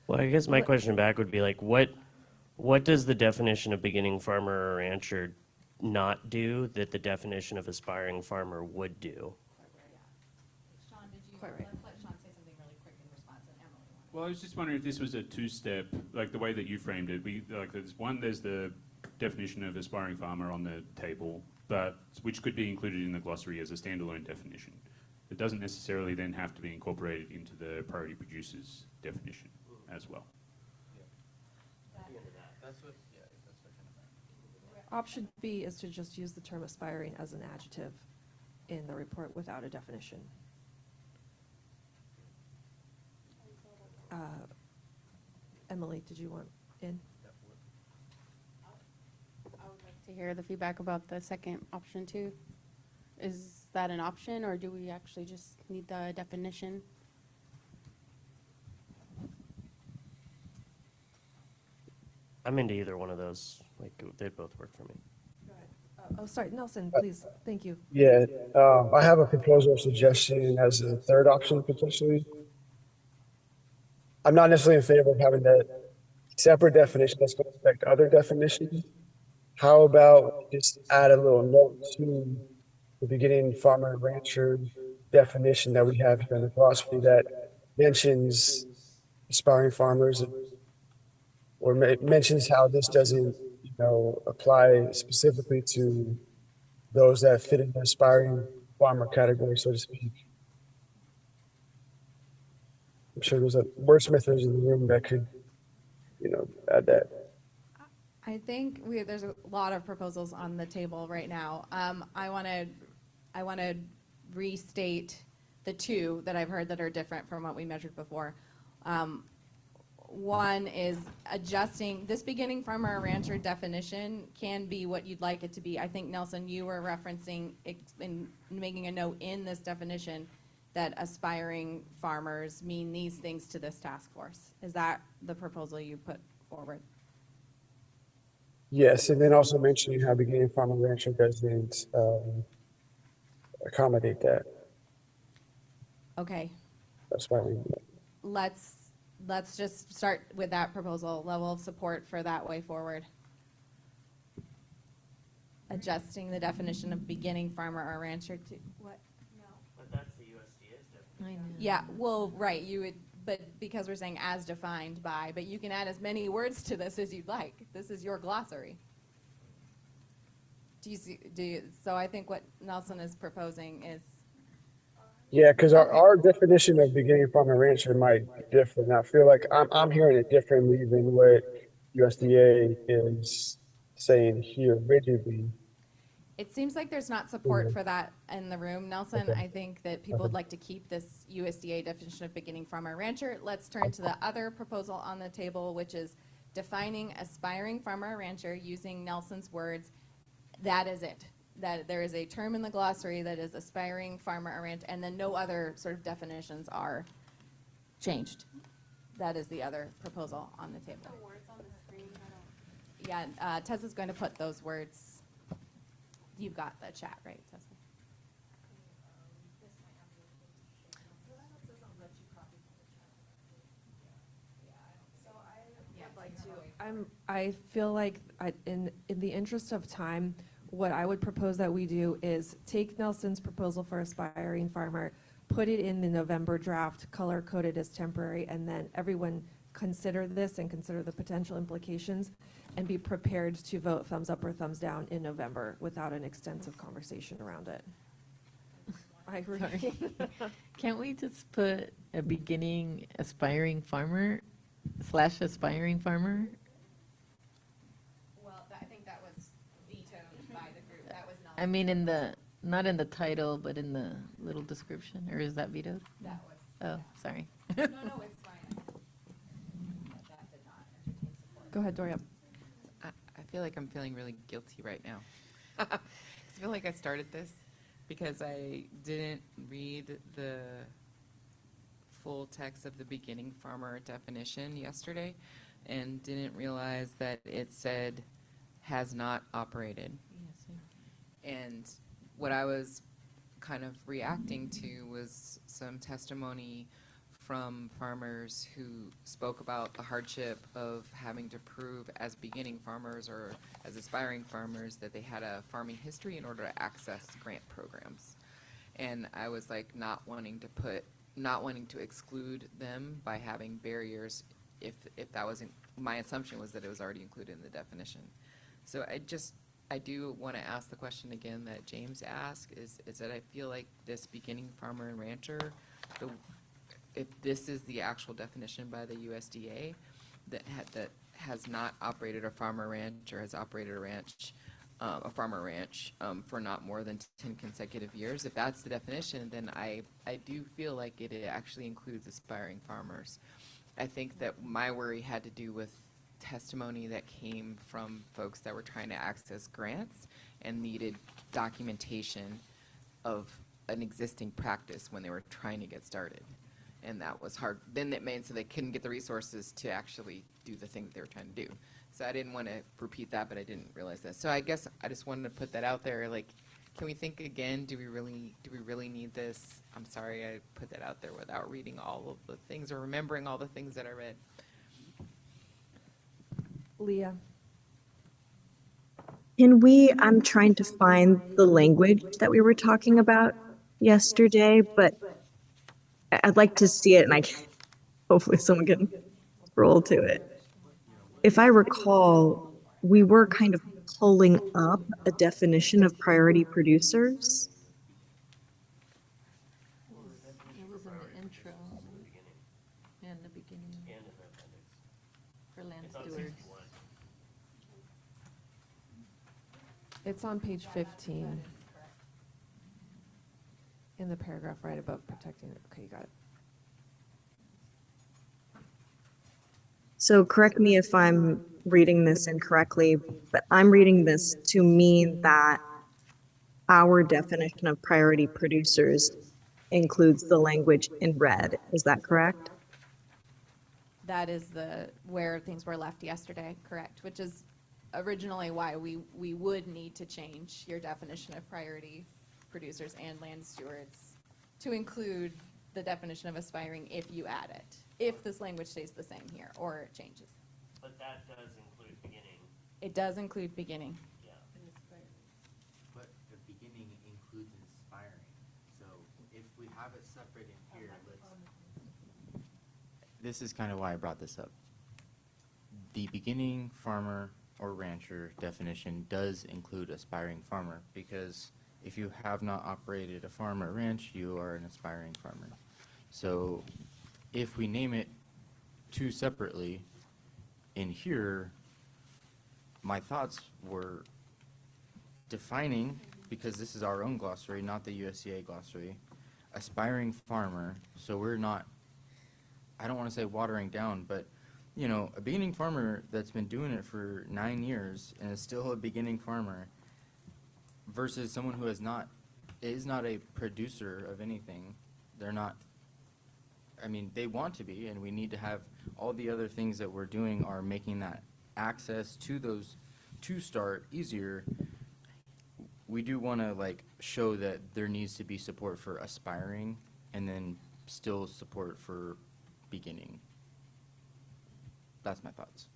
Well, I guess my question back would be like, what does the definition of beginning farmer or rancher not do that the definition of aspiring farmer would do? Sean, let's let Sean say something really quick in response, and Emily. Well, I was just wondering if this was a two-step, like the way that you framed it. There's the definition of aspiring farmer on the table, but which could be included in the glossary as a standalone definition. It doesn't necessarily then have to be incorporated into the priority producers definition as well. Option B is to just use the term aspiring as an adjective in the report without a definition. Emily, did you want in? I would like to hear the feedback about the second option too. Is that an option, or do we actually just need the definition? I'm into either one of those. Like, they'd both work for me. Oh, sorry, Nelson, please, thank you. Yeah, I have a proposal or suggestion as a third option potentially. I'm not necessarily in favor of having that separate definition that's going to affect other definitions. How about just add a little note to the beginning farmer and rancher definition that we have here in the philosophy that mentions aspiring farmers, or mentions how this doesn't, apply specifically to those that fit in the aspiring farmer category, so to speak. I'm sure there's wordsmithers in the room that could, add that. I think there's a lot of proposals on the table right now. I want to restate the two that I've heard that are different from what we measured before. One is adjusting this beginning farmer or rancher definition can be what you'd like it to be. I think, Nelson, you were referencing in making a note in this definition that aspiring farmers mean these things to this task force. Is that the proposal you put forward? Yes, and then also mentioning how beginning farmer rancher doesn't accommodate that. Okay. That's why Let's just start with that proposal, level of support for that way forward. Adjusting the definition of beginning farmer or rancher to, what? No. But that's the USDA's definition. I know. Yeah, well, right, you would, but because we're saying as defined by, but you can add as many words to this as you'd like. This is your glossary. So I think what Nelson is proposing is. Yeah, because our definition of beginning farmer rancher might be different. I feel like I'm hearing it differently than what USDA is saying here rigidly. It seems like there's not support for that in the room, Nelson. I think that people would like to keep this USDA definition of beginning farmer rancher. Let's turn to the other proposal on the table, which is defining aspiring farmer rancher using Nelson's words. That is it. That there is a term in the glossary that is aspiring farmer or rancher, and then no other sort of definitions are changed. That is the other proposal on the table. The words on the screen, Yeah, Tessa's going to put those words. You've got the chat, right, Tessa? I feel like in the interest of time, what I would propose that we do is take Nelson's proposal for aspiring farmer, put it in the November draft, color coded as temporary, and then everyone consider this and consider the potential implications and be prepared to vote thumbs up or thumbs down in November without an extensive conversation around it. I agree. Sorry. Can't we just put a beginning aspiring farmer / aspiring farmer? Well, I think that was vetoed by the group. That was not. I mean, not in the title, but in the little description, or is that vetoed? That was. Oh, sorry. No, it's fine. That did not entertain support. Go ahead, Doria. I feel like I'm feeling really guilty right now. 'Cause I feel like I started this because I didn't read the full text of the beginning farmer definition yesterday and didn't realize that it said has not operated. And what I was kind of reacting to was some testimony from farmers who spoke about the hardship of having to prove as beginning farmers or as aspiring farmers that they had a farming history in order to access grant programs. And I was like not wanting to exclude them by having barriers if that wasn't, my assumption was that it was already included in the definition. So I do want to ask the question again that James asked, is that I feel like this beginning farmer and rancher, if this is the actual definition by the USDA, that has not operated a farmer ranch or has operated a farmer ranch for not more than 10 consecutive years, if that's the definition, then I do feel like it actually includes aspiring farmers. I think that my worry had to do with testimony that came from folks that were trying to access grants and needed documentation of an existing practice when they were trying to get started. And that was hard. Then that meant so they couldn't get the resources to actually do the thing that they were trying to do. So I didn't want to repeat that, but I didn't realize that. So I guess I just wanted to put that out there. Like, can we think again? Do we really need this? I'm sorry I put that out there without reading all of the things or remembering all the things that I read. Leah. I'm trying to find the language that we were talking about yesterday, but I'd like to see it, and hopefully someone can roll to it. If I recall, we were kind of pulling up a definition of priority producers. It was in the intro and the beginning for land stewards. It's on page 15 in the paragraph right above protecting it. Okay, you got it. So correct me if I'm reading this incorrectly, but I'm reading this to mean that our definition of priority producers includes the language in red. Is that correct? That is where things were left yesterday, correct? Which is originally why we would need to change your definition of priority producers and land stewards to include the definition of aspiring if you add it, if this language stays the same here or it changes. But that does include beginning. It does include beginning. Yeah. But the beginning includes inspiring. So if we have it separate in here, this is kind of why I brought this up. The beginning farmer or rancher definition does include aspiring farmer, because if you have not operated a farm or ranch, you are an aspiring farmer. So if we name it two separately in here, my thoughts were defining, because this is our own glossary, not the USDA glossary, aspiring farmer. So we're not, I don't want to say watering down, but you know, a beginning farmer that's been doing it for 9 years and is still a beginning farmer versus someone who is not a producer of anything. They're not, I mean, they want to be, and we need to have all the other things that we're doing are making that access to those to start easier. We do want to like show that there needs to be support for aspiring and then still support for beginning. That's my thoughts.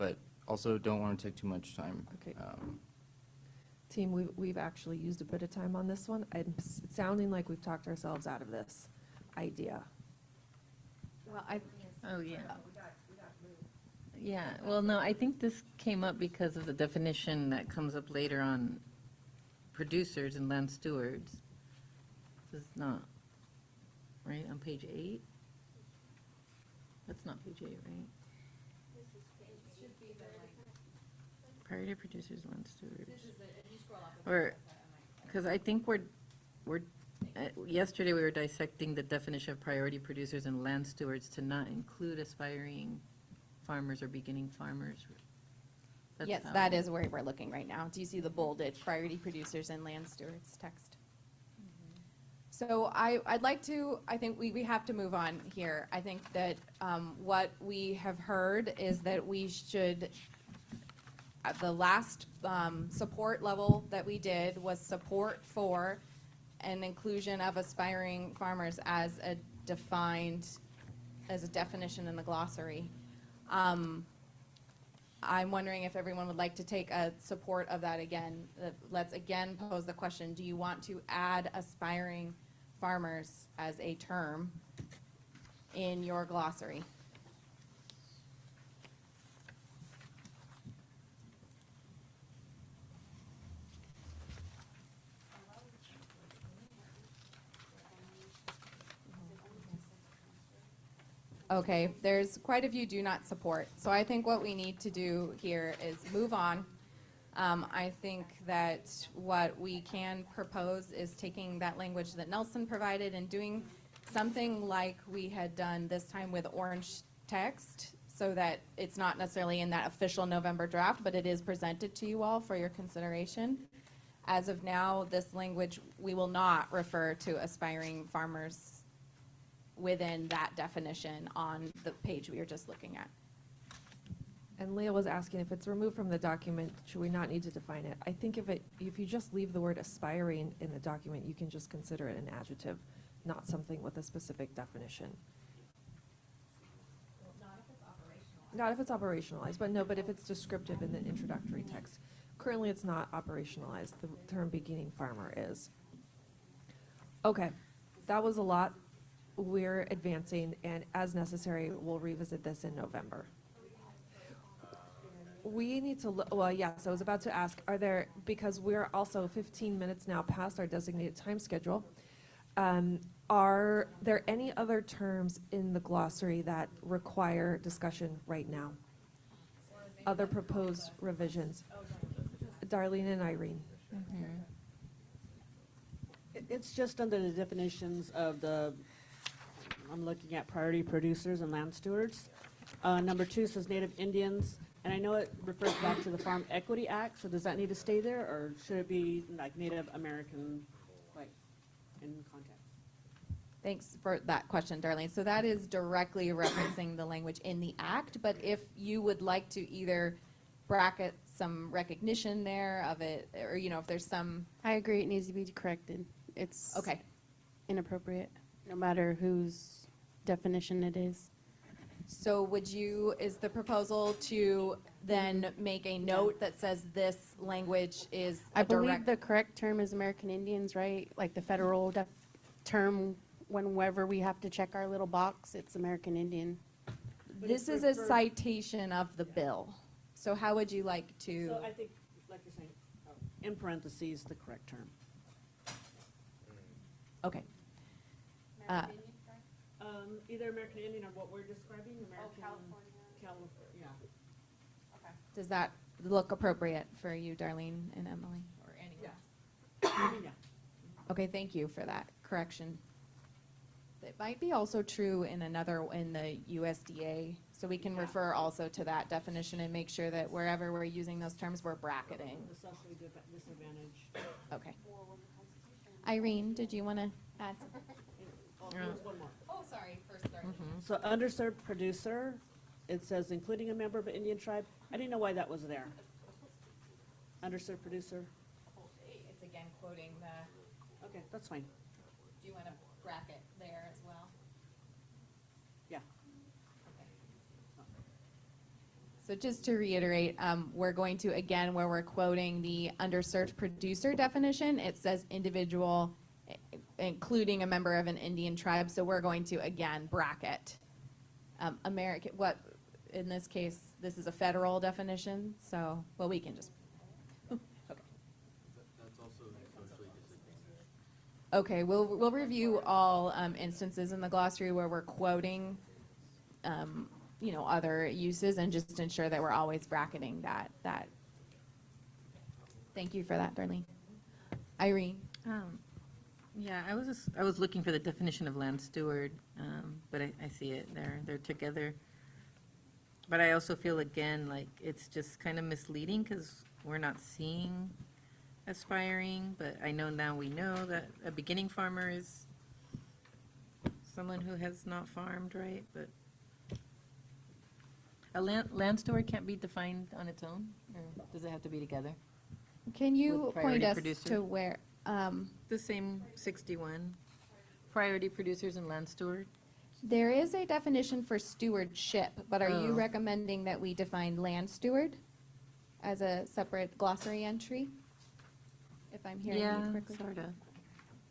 but also don't want to take too much time. Okay. Team, we've actually used a bit of time on this one. It's sounding like we've talked ourselves out of this idea. Well, oh, yeah. Yeah, well, no, I think this came up because of the definition that comes up later on producers and land stewards. This is not, right, on page 8? That's not page 8, right? Priority producers, land stewards. Or, because I think yesterday we were dissecting the definition of priority producers and land stewards to not include aspiring farmers or beginning farmers. That's Yes, how- that is where we're looking right now. Do you see the bolded priority producers and land stewards text? So I'd like to, I think we have to move on here. I think that what we have heard is that we should, at the last support level that we did was support for an inclusion of aspiring farmers as a definition in the glossary. I'm wondering if everyone would like to take a support of that again. Let's again pose the question, do you want to add aspiring farmers as a term in your glossary? Okay, there's quite a few do not support. So I think what we need to do here is move on. I think that what we can propose is taking that language that Nelson provided and doing something like we had done this time with orange text, so that it's not necessarily in that official November draft, but it is presented to you all for your consideration. As of now, this language, we will not refer to aspiring farmers within that definition on the page we were just looking at. And Leah was asking if it's removed from the document, should we not need to define it? I think if you just leave the word aspiring in the document, you can just consider it an adjective, not something with a specific definition. Not if it's operationalized, but if it's descriptive in the introductory text. Currently, it's not operationalized. The term beginning farmer is. Okay, that was a lot. We're advancing, and as necessary, we'll revisit this in November. We need to, well, yes, I was about to ask, because we're also 15 minutes now past our designated time schedule, are there any other terms in the glossary that require discussion right now? Other proposed revisions? Darlene and Irene. It's just under the definitions of I'm looking at priority producers and land stewards. Number 2 says Native Indians, and I know it refers back to the Farm Equity Act, so does that need to stay there, or should it be like Native American, like, in context? Thanks for that question, Darlene. So that is directly referencing the language in the act, but if you would like to either bracket some recognition there of it, or, if there's some. I agree, it needs to be corrected. It's Okay. inappropriate, no matter whose definition it is. So is the proposal to then make a note that says this language is I a believe direct? the correct term is American Indians, right? Like the federal term, whenever we have to check our little box, it's American Indian. This is a citation of the bill. So how would you like to? So I think, like you're saying, in parentheses, the correct term. Okay. Either American Indian or what we're describing, American. California, yeah. Does that look appropriate for you, Darlene and Emily, or anyone? Yeah. Okay, thank you for that correction. It might be also true in the USDA, so we can refer also to that definition and make sure that wherever we're using those terms, we're bracketing. The socially disadvantaged. Okay. Irene, did you want to add something? There's one more. Oh, sorry, first Darlene. So underserved producer, it says including a member of an Indian tribe. I didn't know why that was there. Underserved producer. It's again quoting the. Okay, that's fine. Do you want to bracket there as well? Yeah. So just to reiterate, we're going to, again, where we're quoting the underserved producer definition, it says individual, including a member of an Indian tribe. So we're going to, again, bracket American, what, in this case, this is a federal definition, so, well, we can just, okay. Okay, we'll review all instances in the glossary where we're quoting, you know, other uses and just ensure that we're always bracketing that. Thank you for that, Darlene. Irene? Yeah, I was looking for the definition of land steward, but I see it there. They're together. But I also feel, again, like it's just kind of misleading because we're not seeing aspiring, but I know now we know that a beginning farmer is someone who has not farmed, right? But a land steward can't be defined on its own, or does it have to be together? Can you With point priority us producer? to where, The same 61, priority producers and land steward. there is a definition for stewardship, but are you Oh. recommending that we define land steward as a separate glossary entry? If I'm hearing you Yeah, correctly? sort of.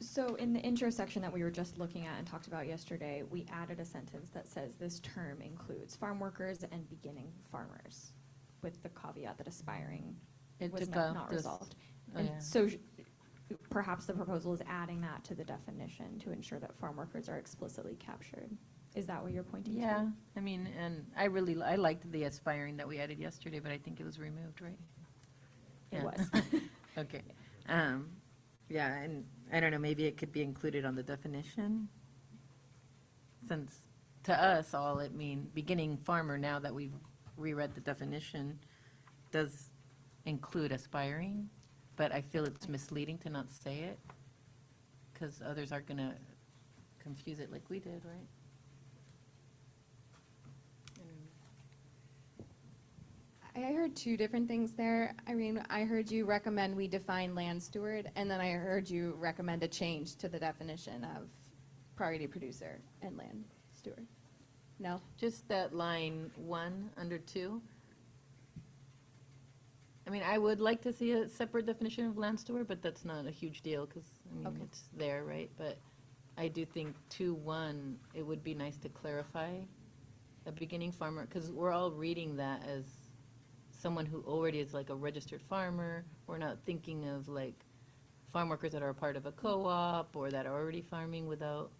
So in the intro section that we were just looking at and talked about yesterday, we added a sentence that says this term includes farm workers and beginning farmers, with the caveat that aspiring It was took not out not this- resolved. oh, And yeah. so perhaps the proposal is adding that to the definition to ensure that farm workers are explicitly captured. Is that what you're pointing to? Yeah, I mean, and I liked the aspiring that we added yesterday, but I think it was removed, right? It Yeah. was. Okay. Yeah, and I don't know, maybe it could be included on the definition. Since to us, all it beginning farmer, now that we've reread the definition, does include aspiring, but I feel it's misleading to not say it, because others are gonna confuse it like we did, right? I heard two different things there, Irene. I heard you recommend we define land steward, and then I heard you recommend a change to the definition of priority producer and land steward. No? Just that line 1 under 2. I mean, I would like to see a separate definition of land steward, but that's not a huge deal, because, I mean, Okay. it's there, right? But I do think 2.1, it would be nice to clarify a beginning farmer, because we're all reading that as someone who already is like a registered farmer. We're not thinking of like farm workers that are a part of a co-op or that are already farming without,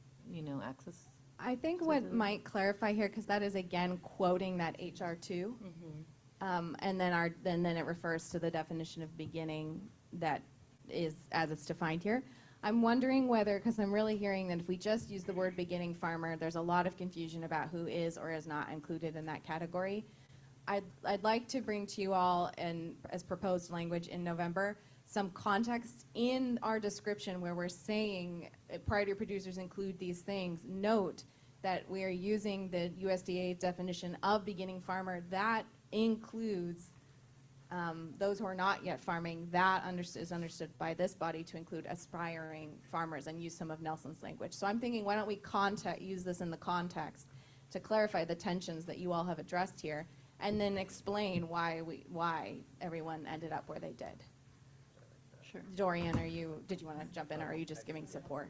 access. I think to what the- might clarify here, because that is again quoting that HR2, and then it refers to the definition of beginning that is as it's defined here. I'm wondering whether, because I'm really hearing that if we just use the word beginning farmer, there's a lot of confusion about who is or is not included in that category. I'd like to bring to you all, as proposed language in November, some context in our description where we're saying priority producers include these things. Note that we are using the USDA definition of beginning farmer. That includes those who are not yet farming. That is understood by this body to include aspiring farmers, and use some of Nelson's language. So I'm thinking, why don't we use this in the context to clarify the tensions that you all have addressed here, and then explain why everyone ended up where they did. Sure. Dorian, did you want to jump in, or are you just giving support?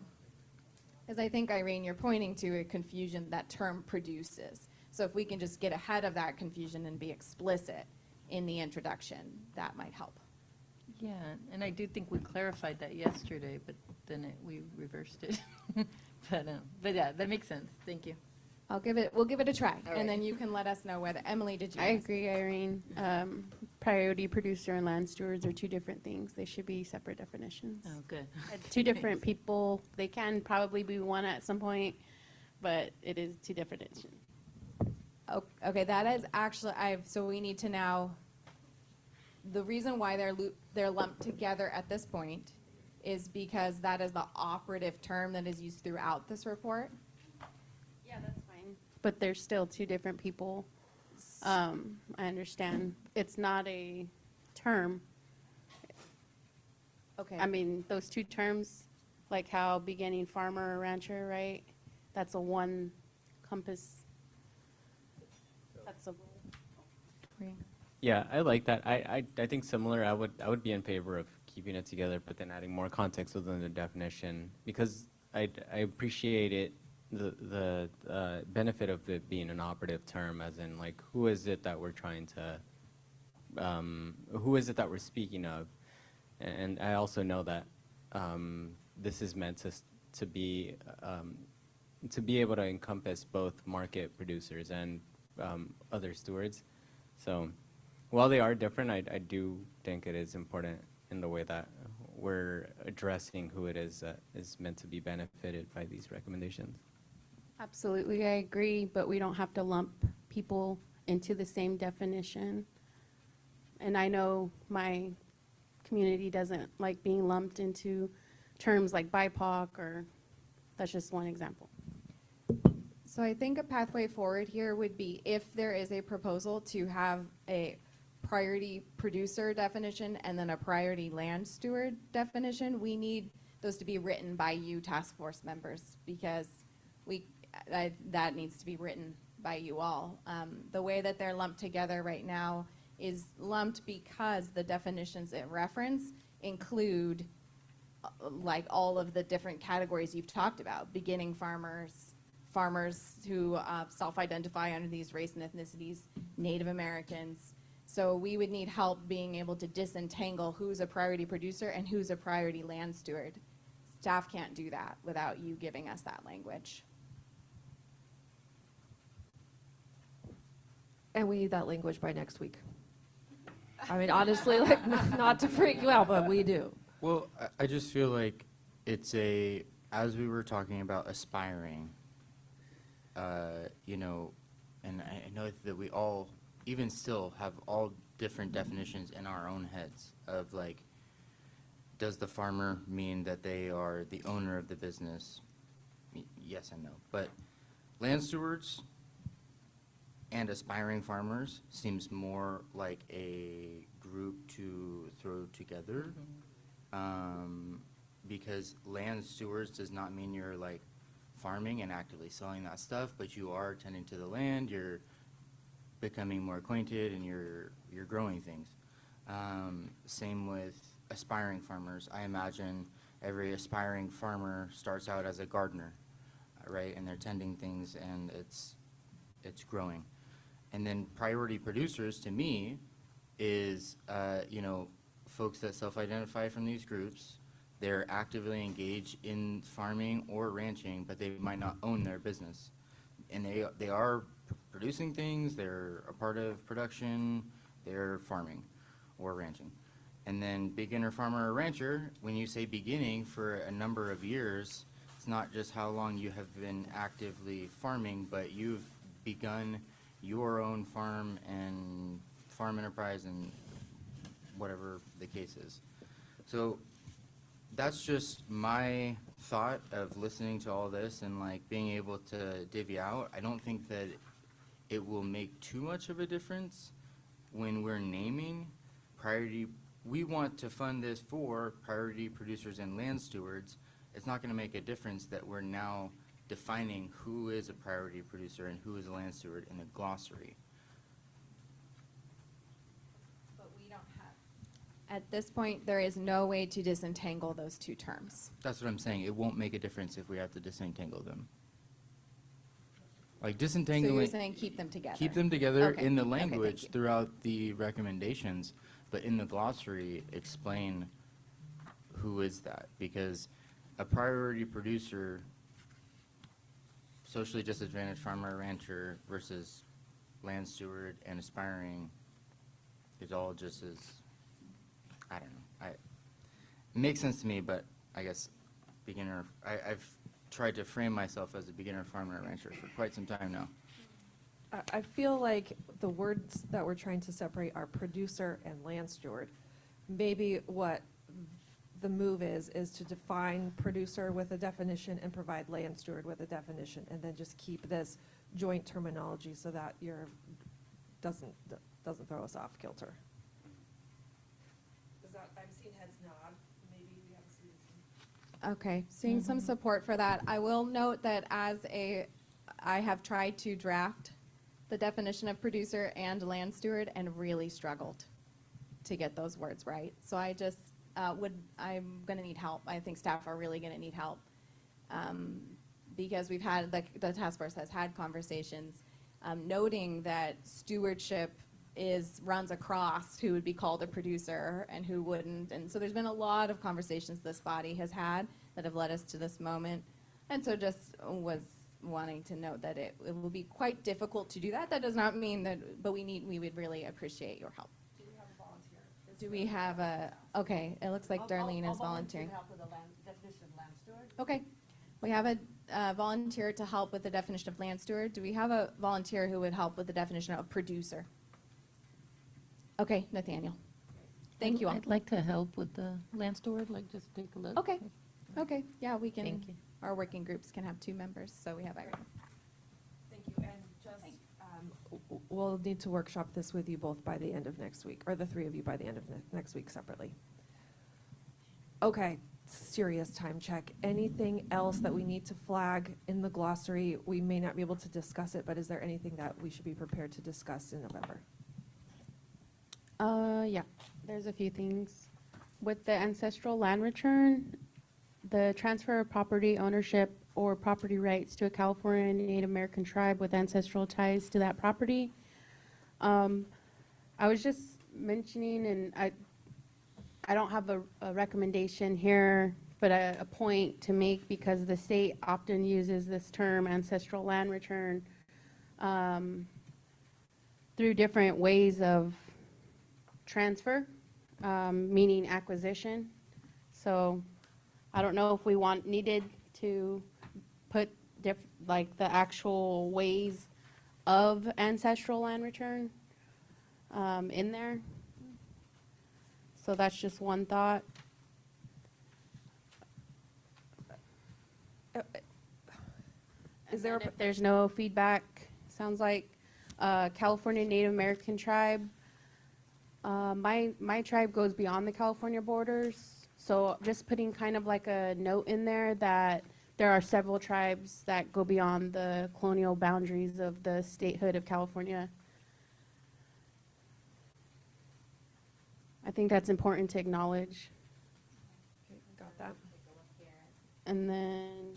Because I think, Irene, you're pointing to a confusion that term produces. So if we can just get ahead of that confusion and be explicit in the introduction, that might help. Yeah, and I do think we clarified that yesterday, but then we reversed it. But yeah, that makes sense. Thank you. We'll give it a try, All and then right. you can let us know whether, Emily, did you? I agree, Irene. Priority producer and land stewards are two different things. They should be separate definitions. Oh, good. Two different people. They can probably be one at some point, but it is two different definitions. Okay, that is actually, so we need to now, the reason why they're lumped together at this point is because that is the operative term that is used throughout this report. Yeah, that's fine. But they're still two different people. I understand. It's not a term. Okay. I mean, those two terms, like how beginning farmer or rancher, right? That's a one compass. That's a for you. Yeah, I like that. I think similar. I would be in favor of keeping it together, but then adding more context within the definition, because I appreciate it, the benefit of it being an operative term, as in like who is it that we're trying to, who is it that we're speaking of, and I also know that this is meant to be able to encompass both market producers and other stewards. So while they are different, I do think it is important in the way that we're addressing who it is that is meant to be benefited by these recommendations. Absolutely, I agree, but we don't have to lump people into the same definition. And I know my community doesn't like being lumped into terms like BIPOC, or that's just one example. So I think a pathway forward here would be if there is a proposal to have a priority producer definition and then a priority land steward definition, we need those to be written by you task force members, because that needs to be written by you all. The way that they're lumped together right now is lumped because the definitions it reference include like all of the different categories you've talked about: beginning farmers, farmers who self-identify under these race and ethnicities, Native Americans. So we would need help being able to disentangle who's a priority producer and who's a priority land steward. Staff can't do that without you giving us that language. And we need that language by next week. I mean, honestly, like, not to freak you out, but we do. Well, I just feel like it's as we were talking about aspiring, you know, and I know that we all, even still, have all different definitions in our own heads of like, does the farmer mean that they are the owner of the business? Yes and no. But land stewards and aspiring farmers seems more like a group to throw together. Because land stewards does not mean you're like farming and actively selling that stuff, but you are tending to the land, you're becoming more acquainted, and you're growing things. Same with aspiring farmers. I imagine every aspiring farmer starts out as a gardener, right? And they're tending things, and it's growing. And then priority producers, to me, is you know, folks that self-identify from these groups. They're actively engaged in farming or ranching, but they might not own their business. And they are producing things, they're a part of production, they're farming or ranching. And then beginner farmer or rancher, when you say beginning, for a number of years, it's not just how long you have been actively farming, but you've begun your own farm and farm enterprise and whatever the case is. So that's just my thought of listening to all this and like being able to divvy out. I don't think that it will make too much of a difference when we're naming priority. We want to fund this for priority producers and land stewards. It's not going to make a difference that we're now defining who is a priority producer and who is a land steward in the glossary. But we don't have. At this point, there is no way to disentangle those two terms. That's what I'm saying. It won't make a difference if we have to disentangle them. Like disentangling. So you're saying keep them together? Keep them together Okay. in the Okay, thank language you. throughout the recommendations, but in the glossary, explain who is that, because a priority producer, socially disadvantaged farmer or rancher versus land steward and aspiring is all just as, I don't know. It makes sense to me, but I guess beginner, I've tried to frame myself as a beginner farmer or rancher for quite some time now. I feel like the words that we're trying to separate are producer and land steward. Maybe what the move is to define producer with a definition and provide land steward with a definition, and then just keep this joint terminology so that doesn't throw us off kilter. I've seen heads nod. Maybe we have a solution. Okay, seeing some support for that. I will note that I have tried to draft the definition of producer and land steward and really struggled to get those words right. So I just I'm gonna need help. I think staff are really gonna need help. Because we've had, the task force has had conversations, noting that stewardship runs across who would be called a producer and who wouldn't. And so there's been a lot of conversations this body has had that have led us to this moment. And so just was wanting to note that it will be quite difficult to do that. That does not mean that, but we would really appreciate your help. Do we have a volunteer? Do we have okay, it looks like Darlene is volunteering. I'll volunteer to help with the definition of land steward. Okay, we have a volunteer to help with the definition of land steward. Do we have a volunteer who would help with the definition of producer? Okay, Nathaniel. Thank you all. I'd like to help with the land steward, like just take a look. Okay, okay, yeah, we can, Thank you. our working groups can have 2 members, so we have Irene. Thank you, and just, we'll need to workshop this with you both by the end of next week, or the 3 of you by the end of next week separately. Okay, serious time check. Anything else that we need to flag in the glossary? We may not be able to discuss it, but is there anything that we should be prepared to discuss in November? Yeah, there's a few things. With the ancestral land return, the transfer of property ownership or property rights to a California Native American tribe with ancestral ties to that property. I was just mentioning, and I don't have a recommendation here, but a point to make, because the state often uses this term ancestral land return through different ways of transfer, meaning acquisition. So I don't know if we needed to put like the actual ways of ancestral land return in there. So that's just one thought. Is there, if there's no feedback, sounds like California Native American tribe. My tribe goes beyond the California borders, so just putting kind of like a note in there that there are several tribes that go beyond the colonial boundaries of the statehood of California. I think that's important to acknowledge. Got that. And then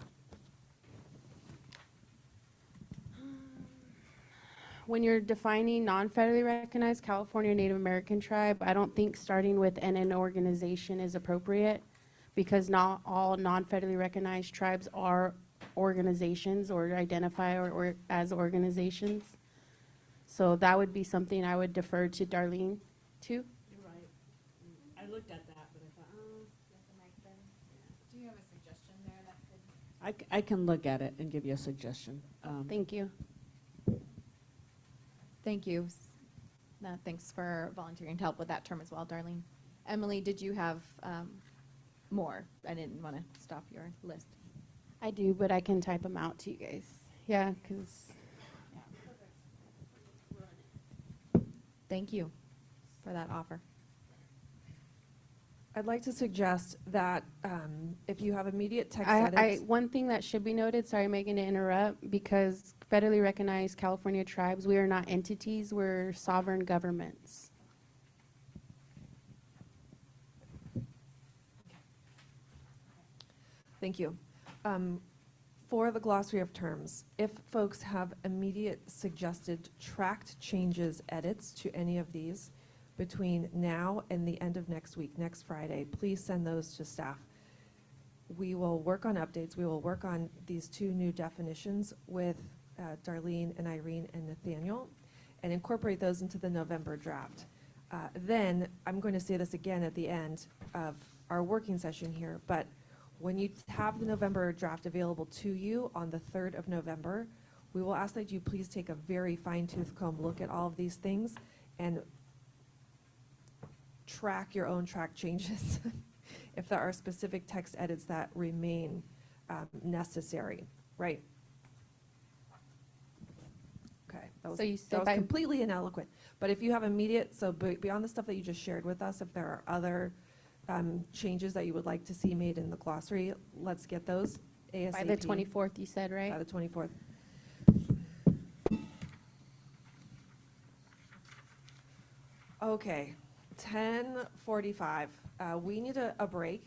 when you're defining non-federally recognized California Native American tribe, I don't think starting with an organization is appropriate, because not all non-federally recognized tribes are organizations or identify or as organizations. So that would be something I would defer to Darlene to. You're right. I looked at that, but I thought, Do you have a suggestion there that could? I can look at it and give you a suggestion. Thank you. Thank you. Thanks for volunteering to help with that term as well, Darlene. Emily, did you have more? I didn't want to stop your list. I do, but I can type them out to you guys. Yeah, because. Thank you for that offer. I'd like to suggest that if you have immediate text edits. One thing that should be noted, sorry Megan to interrupt, because federally recognized California tribes, we are not entities, we're sovereign governments. Thank you. For the glossary of terms, if folks have immediate suggested tracked changes, edits to any of these between now and the end of next week, next Friday, please send those to staff. We will work on updates. We will work on these 2 new definitions with Darlene and Irene and Nathaniel and incorporate those into the November draft. Then, I'm going to say this again at the end of our working session here, but when you have the November draft available to you on the 3rd of November, we will ask that you please take a very fine-tooth comb look at all of these things and track your own track changes if there are specific text edits that remain necessary, right? Okay, that was, So you that said was by- completely ineloquent. But if you have immediate, so beyond the stuff that you just shared with us, if there are other changes that you would like to see made in the glossary, let's get those ASAP. By the 24th, you said, right? By the 24th. Okay, 10:45. We need a break.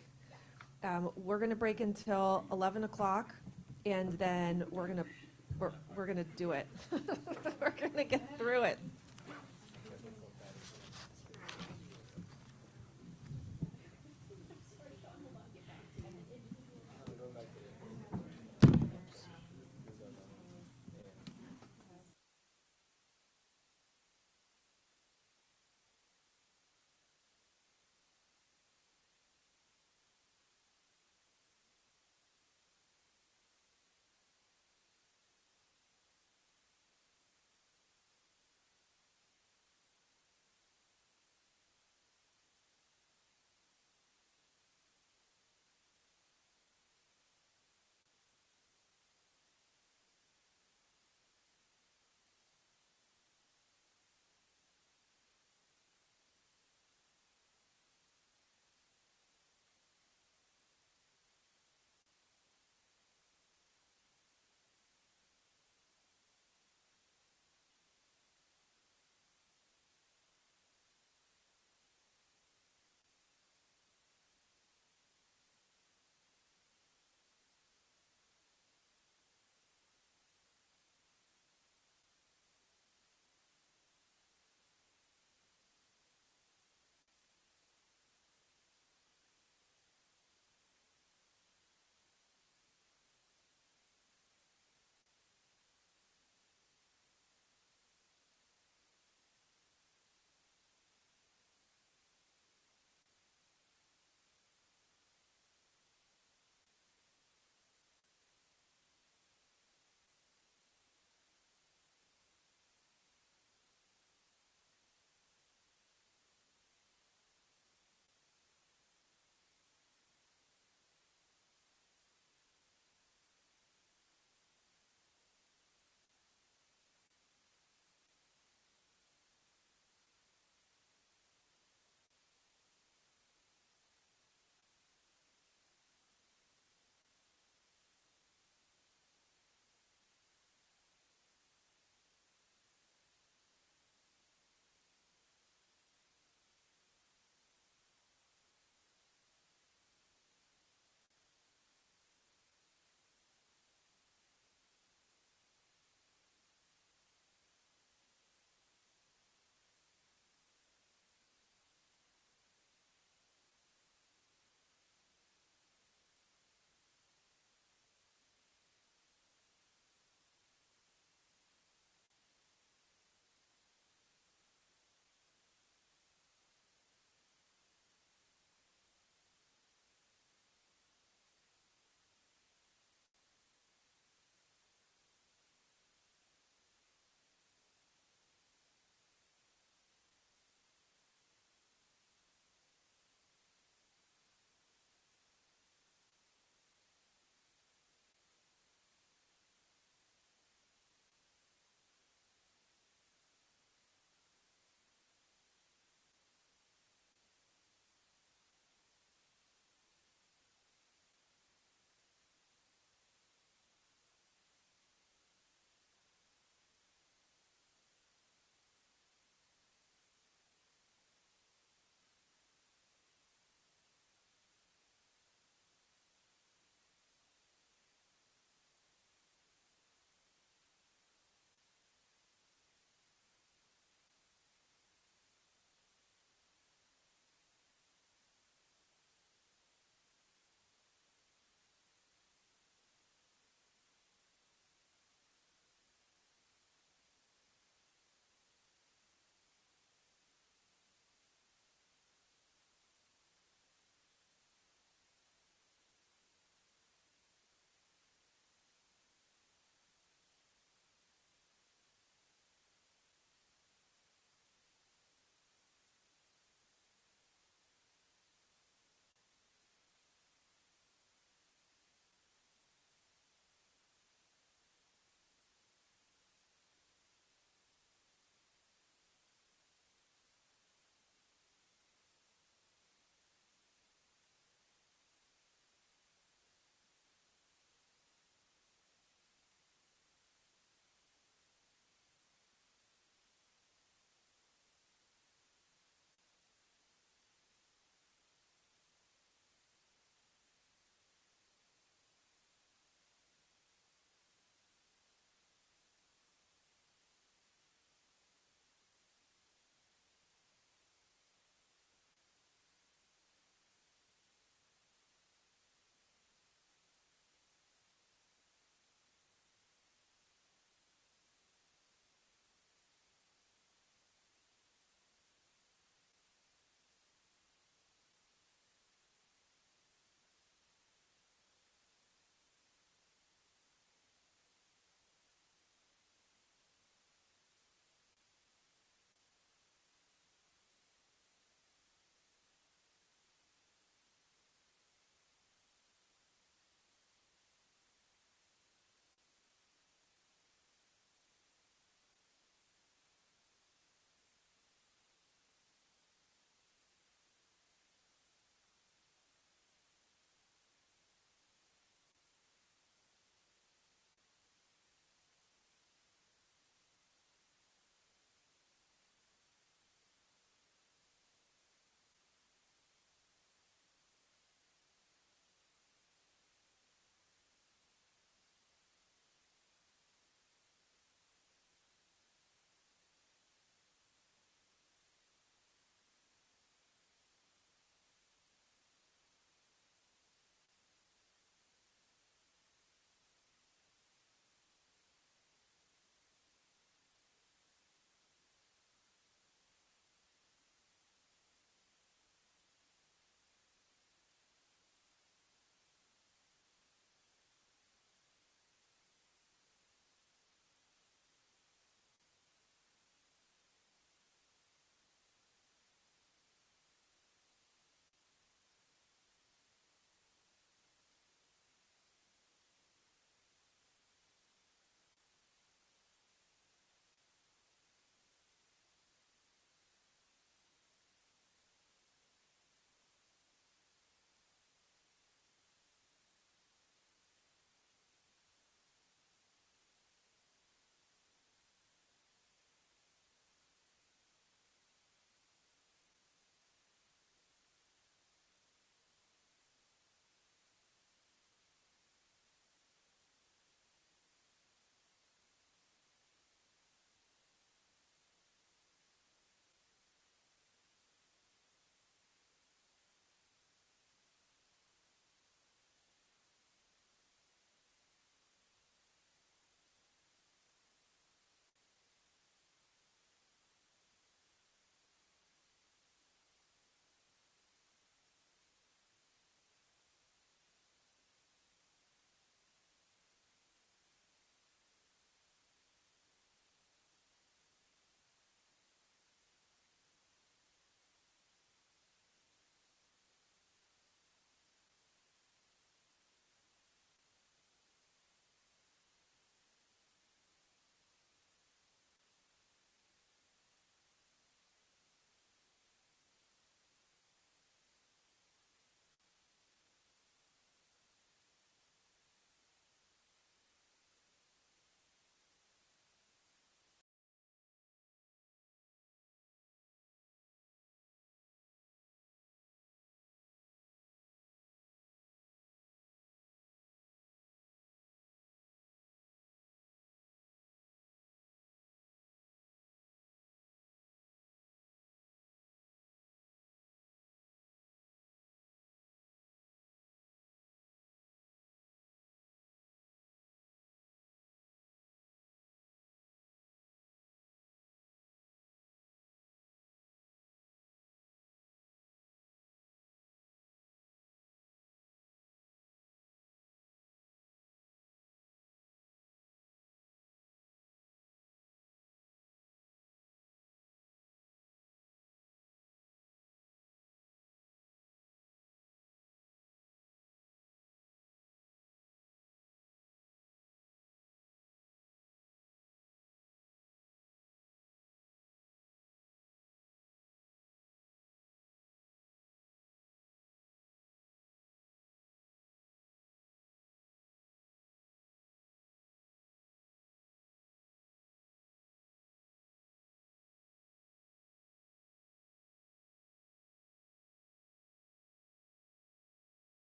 We're gonna break until 11 o'clock, and then we're gonna do it. We're gonna get through it.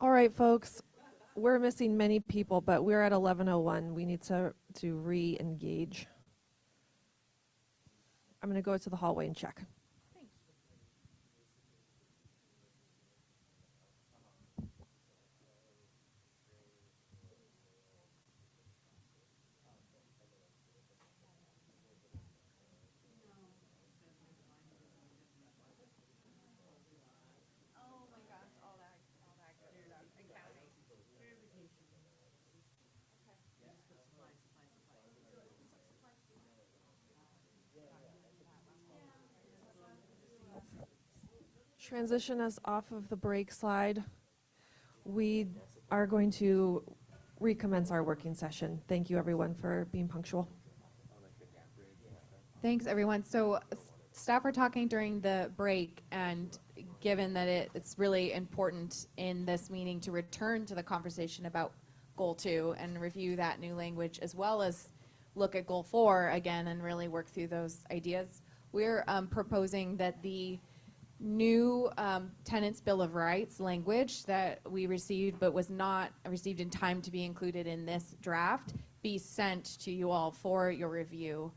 All right, folks, we're missing many people, but we're at 11:01. We need to re-engage. I'm going to go to the hallway and check. Transition us off of the break slide. We are going to recommence our working session. Thank you, everyone, for being punctual. Thanks, everyone. So staff were talking during the break, and given that it's really important in this meeting to return to the conversation about Goal 2 and review that new language, as well as look at Goal 4 again and really work through those ideas, we're proposing that the new Tenants' Bill of Rights language that we received but was not received in time to be included in this draft be sent to you all for your review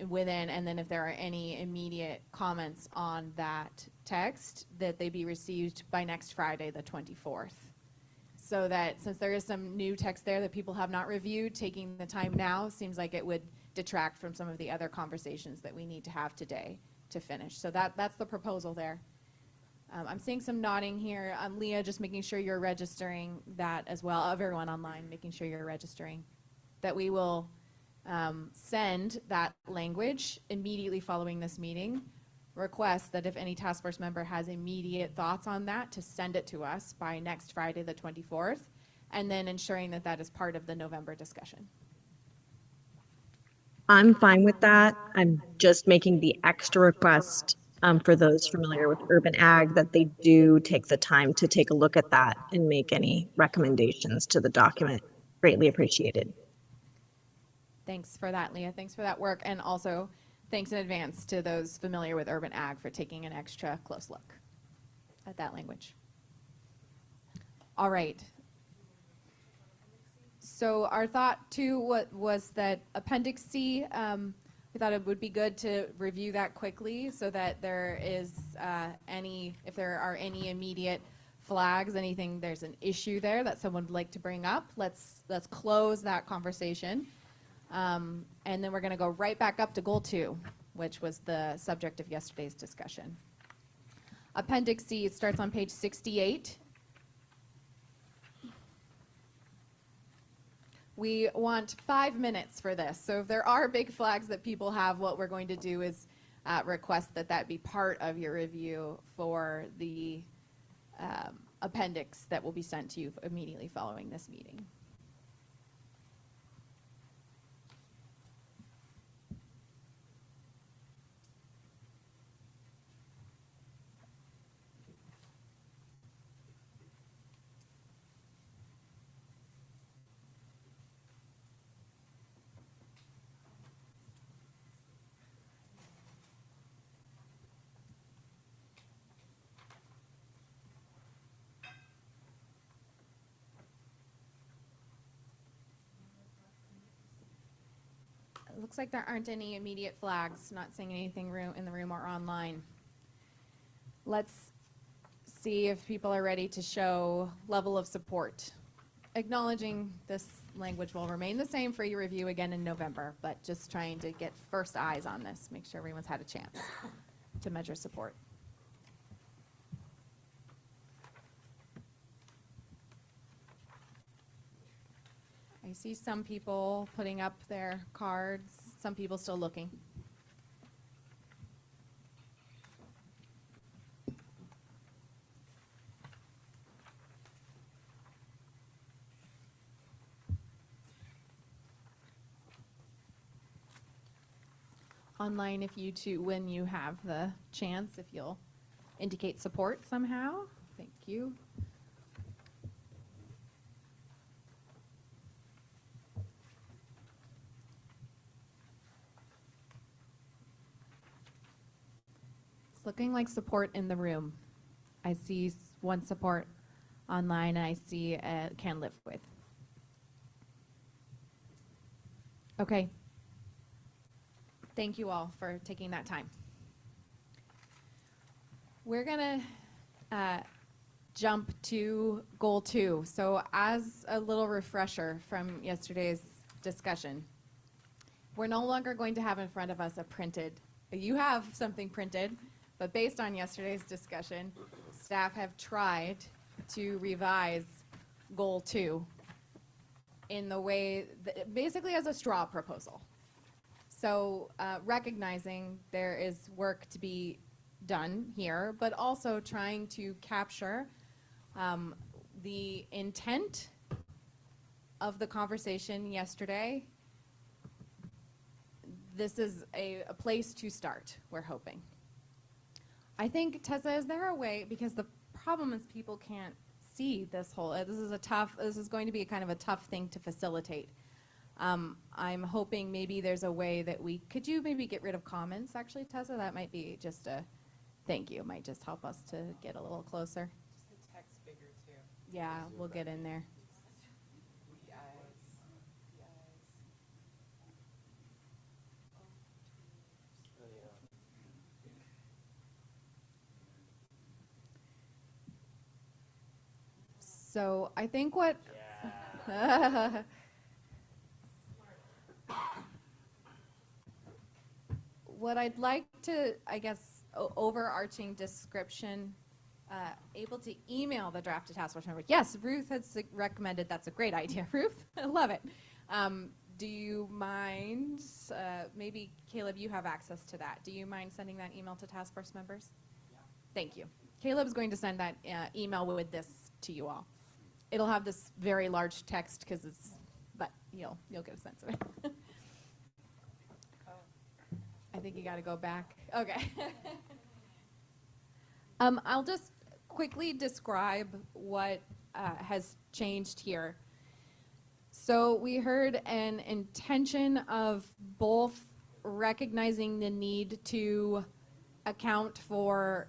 within, and then if there are any immediate comments on that text, that they be received by next Friday, the 24th. So that since there is some new text there that people have not reviewed, taking the time now seems like it would detract from some of the other conversations that we need to have today to finish. So that's the proposal there. I'm seeing some nodding here. Leah, just making sure you're registering that as well. Everyone online, making sure you're registering. That we will send that language immediately following this meeting. Request that if any task force member has immediate thoughts on that, to send it to us by next Friday, the 24th, and then ensuring that that is part of the November discussion. I'm fine with that. I'm just making the extra request for those familiar with urban ag that they do take the time to take a look at that and make any recommendations to the document. Greatly appreciated. Thanks for that, Leah. Thanks for that work. And also thanks in advance to those familiar with urban ag for taking an extra close look at that language. All right. So our thought too was that Appendix C, we thought it would be good to review that quickly so that there is if there are any immediate flags, anything, there's an issue there that someone would like to bring up, let's close that conversation. And then we're going to go right back up to Goal 2, which was the subject of yesterday's discussion. Appendix C, it starts on page 68. We want 5 minutes for this. So if there are big flags that people have, what we're going to do is request that that be part of your review for the appendix that will be sent to you immediately following this meeting. It looks like there aren't any immediate flags, not seeing anything in the room or online. Let's see if people are ready to show level of support. Acknowledging this language will remain the same for your review again in November, but just trying to get first eyes on this, make sure everyone's had a chance to measure support. I see some people putting up their cards, some people still looking. Online, if you too, when you have the chance, if you'll indicate support somehow. Thank you. Looking like support in the room. I see one support online, and I see can live with. Okay. Thank you all for taking that time. We're gonna jump to goal 2. So as a little refresher from yesterday's discussion, we're no longer going to have in front of us a printed, you have something printed, but based on yesterday's discussion, staff have tried to revise goal 2 in the way, that, basically as a straw proposal. So recognizing there is work to be done here, but also trying to capture the intent of the conversation yesterday. This is a place to start, we're hoping. I think, Tessa, is there a way, because the problem is people can't see this whole, this is going to be kind of a tough thing to facilitate. I'm hoping maybe there's a way that could you maybe get rid of comments, actually, Tessa? That might be just thank you, might just help us to get a little closer. Just the text bigger too. Yeah, we'll get in there. So I think what what I'd like to, I guess, overarching description, able to email the drafted task force member. Yes, Ruth has recommended that's a great idea. Ruth, I love it. Do you mind, maybe Caleb, you have access to that. Do you mind sending that email to task force members? Yeah. Thank you. Caleb's going to send that email with this to you all. It'll have this very large text but you'll get a sense of it. I think you got to go back. Okay. I'll just quickly describe what has changed here. So we heard an intention of both recognizing the need to account for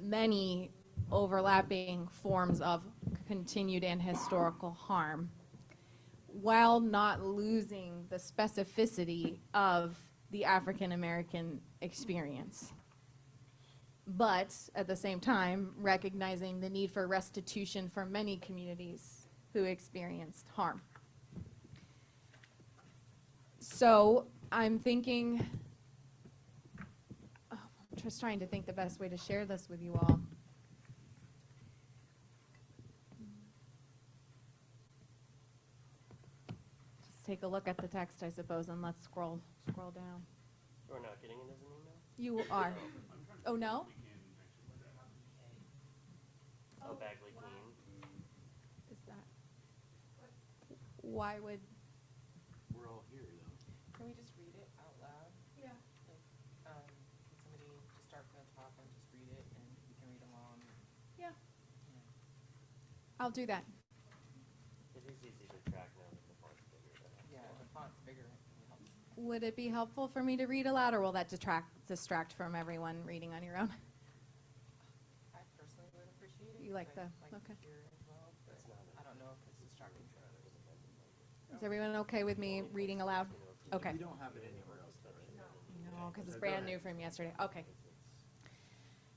many overlapping forms of continued and historical harm, while not losing the specificity of the African American experience. But at the same time, recognizing the need for restitution for many communities who experienced harm. So I'm thinking, I'm just trying to think the best way to share this with you all. Just take a look at the text, I suppose, and let's scroll down. We're not getting it as an email? You are. Oh, no? Oh, Bagley Keene. Is that? Why would? We're all here, though. Can we just read it out loud? Yeah. Like, can somebody just start from the top and just read it, and we can read along? Yeah. I'll do that. It is easy to track now that the font's bigger. Yeah, the font's bigger. It helps. Would it be helpful for me to read aloud, or will that distract from everyone reading on your own? I personally would appreciate it. You like I'd the, okay. to hear it as well, but I don't know if it's distracting. Is everyone okay with me reading aloud? Okay. We don't have it anywhere else. No, because it's brand new from yesterday. Okay.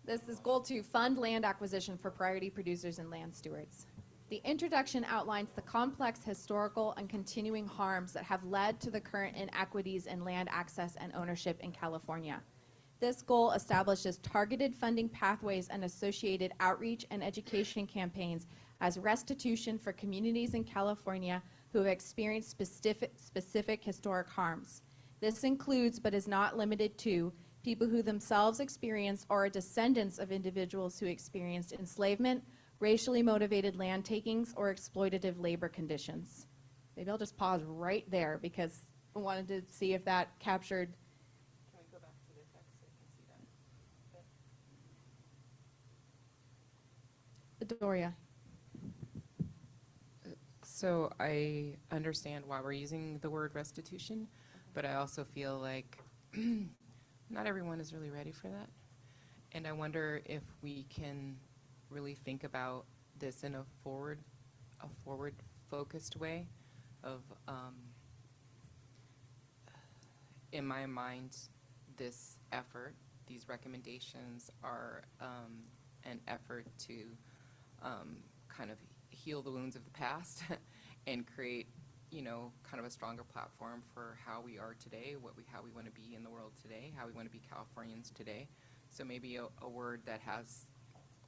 This is goal 2, fund land acquisition for priority producers and land stewards. The introduction outlines the complex historical and continuing harms that have led to the current inequities in land access and ownership in California. This goal establishes targeted funding pathways and associated outreach and education campaigns as restitution for communities in California who have experienced specific historic harms. This includes, but is not limited to, people who themselves experienced or are descendants of individuals who experienced enslavement, racially motivated land takings, or exploitative labor conditions. Maybe I'll just pause right there because I wanted to see if that captured. Can we go back to the text so you can see that? Doria. So I understand why we're using the word restitution, but I also feel like not everyone is really ready for that. And I wonder if we can really think about this in a forward-focused way of, in my mind, this effort, these recommendations are an effort to kind of heal the wounds of the past and create, kind of a stronger platform for how we are today, how we want to be in the world today, how we want to be Californians today. So maybe a word that has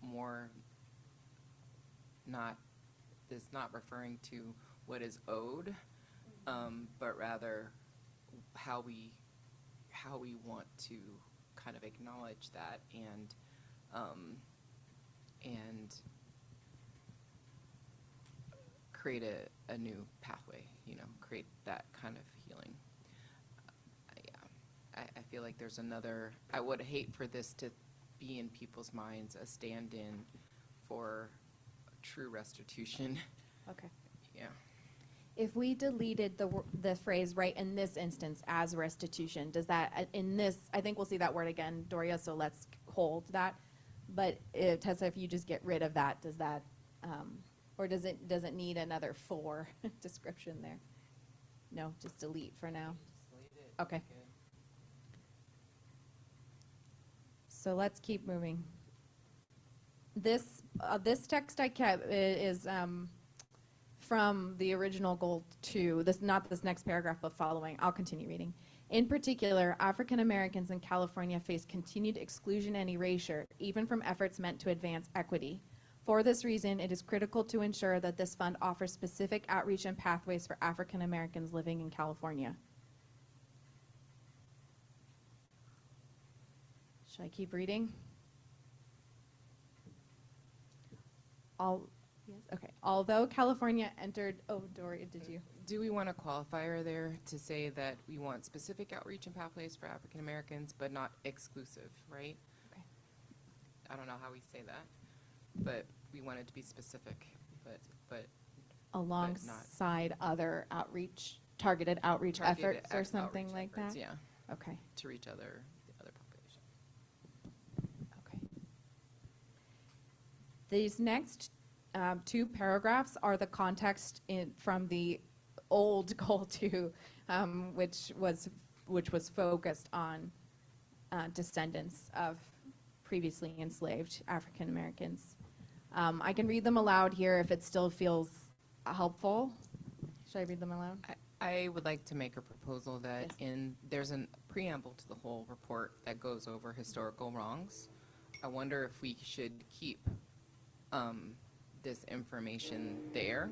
more not referring to what is owed, but rather how we want to kind of acknowledge that and create a new pathway, create that kind of healing. I feel like there's another, I would hate for this to be in people's minds a stand-in for true restitution. Okay. Yeah. If we deleted the phrase right in this instance as restitution, does that, in this, I think we'll see that word again, Doria, so let's hold that. But Tessa, if you just get rid of that, does that, or does it need another for description there? No, just delete for now. Okay. So let's keep moving. This text I kept is from the original goal 2, not this next paragraph, but following. I'll continue reading. In particular, African Americans in California face continued exclusion and erasure, even from efforts meant to advance equity. For this reason, it is critical to ensure that this fund offers specific outreach and pathways for African Americans living in California. Should I keep reading? Yes, okay. Although California entered, Doria, did you? Do we want a qualifier there to say that we want specific outreach and pathways for African Americans, but not exclusive, right? Okay. I don't know how we say that, but we want it to be specific, but Alongside other outreach, targeted outreach efforts or something like that? Yeah, Okay. to reach the other population. Okay. These next 2 paragraphs are the context from the old goal 2, which was focused on descendants of previously enslaved African Americans. I can read them aloud here if it still feels helpful. Should I read them aloud? I would like to make a proposal that there's a preamble to the whole report that goes over historical wrongs. I wonder if we should keep this information there.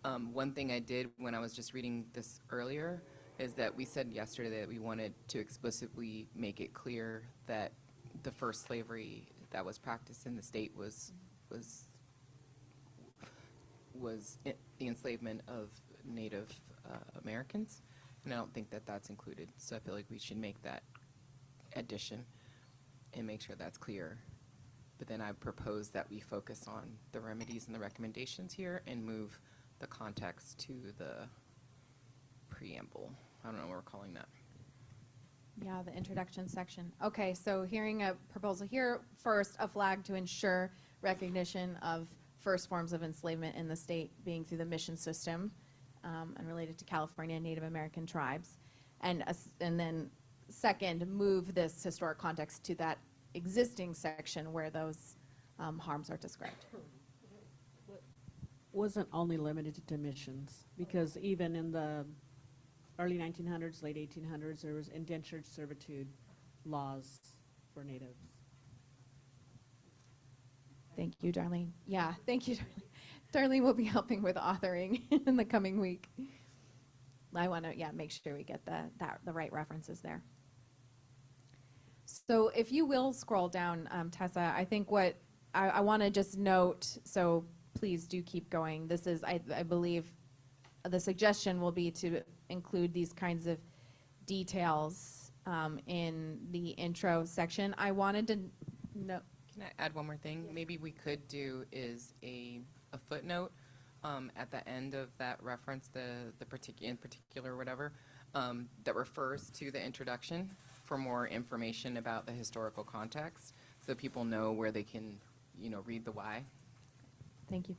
One thing I did when I was just reading this earlier is that we said yesterday that we wanted to explicitly make it clear that the first slavery that was practiced in the state was the enslavement of Native Americans, and I don't think that that's included. So I feel like we should make that addition and make sure that's clear. But then I propose that we focus on the remedies and the recommendations here and move the context to the preamble. I don't know what we're calling that. Yeah, the introduction section. Okay, so hearing a proposal here, first, a flag to ensure recognition of first forms of enslavement in the state being through the mission system and related to California and Native American tribes. And then second, move this historic context to that existing section where those harms are described. Wasn't only limited to missions, because even in the early 1900s, late 1800s, there was indentured servitude laws for natives. Thank you, Darlene. Yeah, thank you, Darlene. Darlene will be helping with authoring in the coming week. I want to, make sure we get the right references there. So if you will scroll down, Tessa, I think what I want to just note, so please do keep going. This is, I believe, the suggestion will be to include these kinds of details in the intro section. I wanted to know. Can I add one more thing? Maybe we could do is a footnote at the end of that reference, in particular, whatever, that refers to the introduction for more information about the historical context, so people know where they can, read the why. Thank you.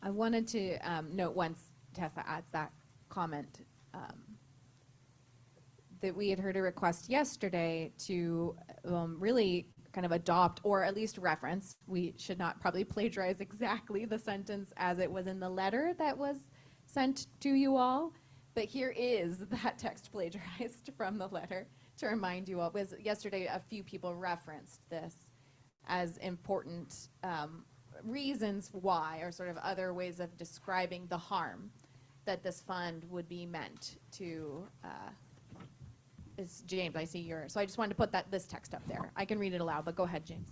I wanted to note once Tessa adds that comment that we had heard a request yesterday to really kind of adopt or at least reference. We should not probably plagiarize exactly the sentence as it was in the letter that was sent to you all, but here is that text plagiarized from the letter to remind you all. Was yesterday a few people referenced this as important reasons why, or sort of other ways of describing the harm that this fund would be meant to. Is James, I see yours. So I just wanted to put this text up there. I can read it aloud, but go ahead, James.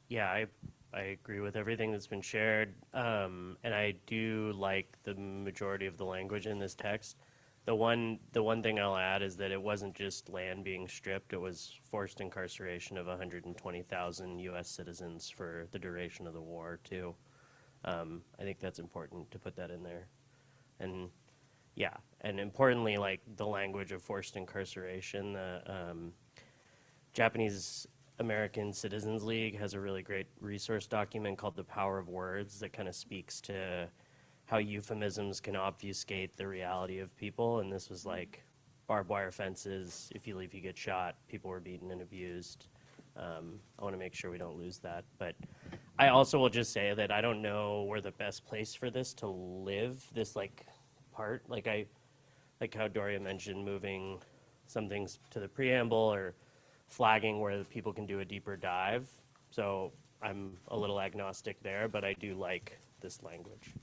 Yeah, I agree with everything that's been shared, and I do like the majority of the language in this text. The one thing I'll add is that it wasn't just land being stripped, it was forced incarceration of 120,000 U.S. citizens for the duration of the war, too. I think that's important to put that in there. And yeah, and importantly, like the language of forced incarceration, the Japanese American Citizens League has a really great resource document called The Power of Words that kind of speaks to how euphemisms can obfuscate the reality of people. And this was like barbed wire fences, if you leave, you get shot, people were beaten and abused. I want to make sure we don't lose that. But I also will just say that I don't know where the best place for this to live, this like part, like how Doria mentioned, moving some things to the preamble or flagging where people can do a deeper dive. So I'm a little agnostic there, but I do like this language.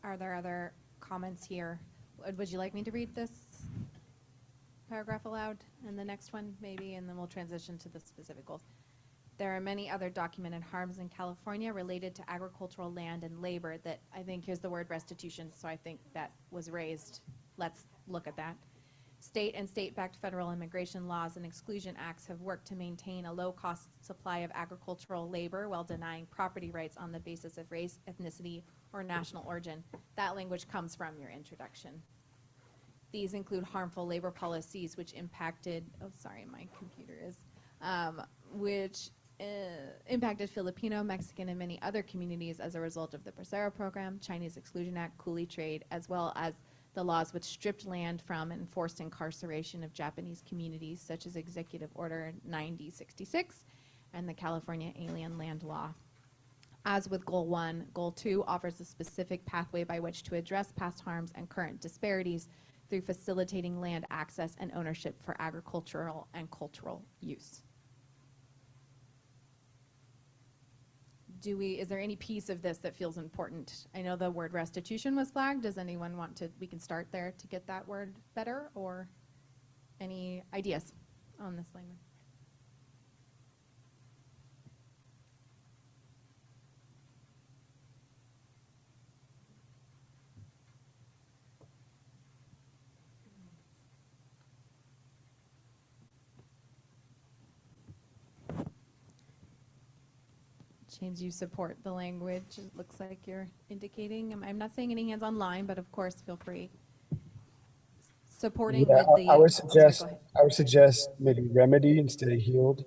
Are there other comments here? Would you like me to read this paragraph aloud and the next one maybe, and then we'll transition to the specific goals? There are many other documented harms in California related to agricultural land and labor that I think, here's the word restitution, so I think that was raised. Let's look at that. State and state-backed federal immigration laws and exclusion acts have worked to maintain a low-cost supply of agricultural labor while denying property rights on the basis of race, ethnicity, or national origin. That language comes from your introduction. These include harmful labor policies which impacted, oh sorry, my computer is, impacted Filipino, Mexican, and many other communities as a result of the Bracero program, Chinese Exclusion Act, coolie trade, as well as the laws which stripped land from and forced incarceration of Japanese communities, such as Executive Order 9066 and the California Alien Land Law. As with Goal 1, Goal 2 offers a specific pathway by which to address past harms and current disparities through facilitating land access and ownership for agricultural and cultural use. Is there any piece of this that feels important? I know the word restitution was flagged. Does anyone want to, we can start there to get that word better, or any ideas on this language? James, you support the language. It looks like you're indicating. I'm not saying any hands online, but of course, feel free. Supporting Yeah, with the. I would Sorry, suggest go ahead. I would suggest maybe remedy instead of healed.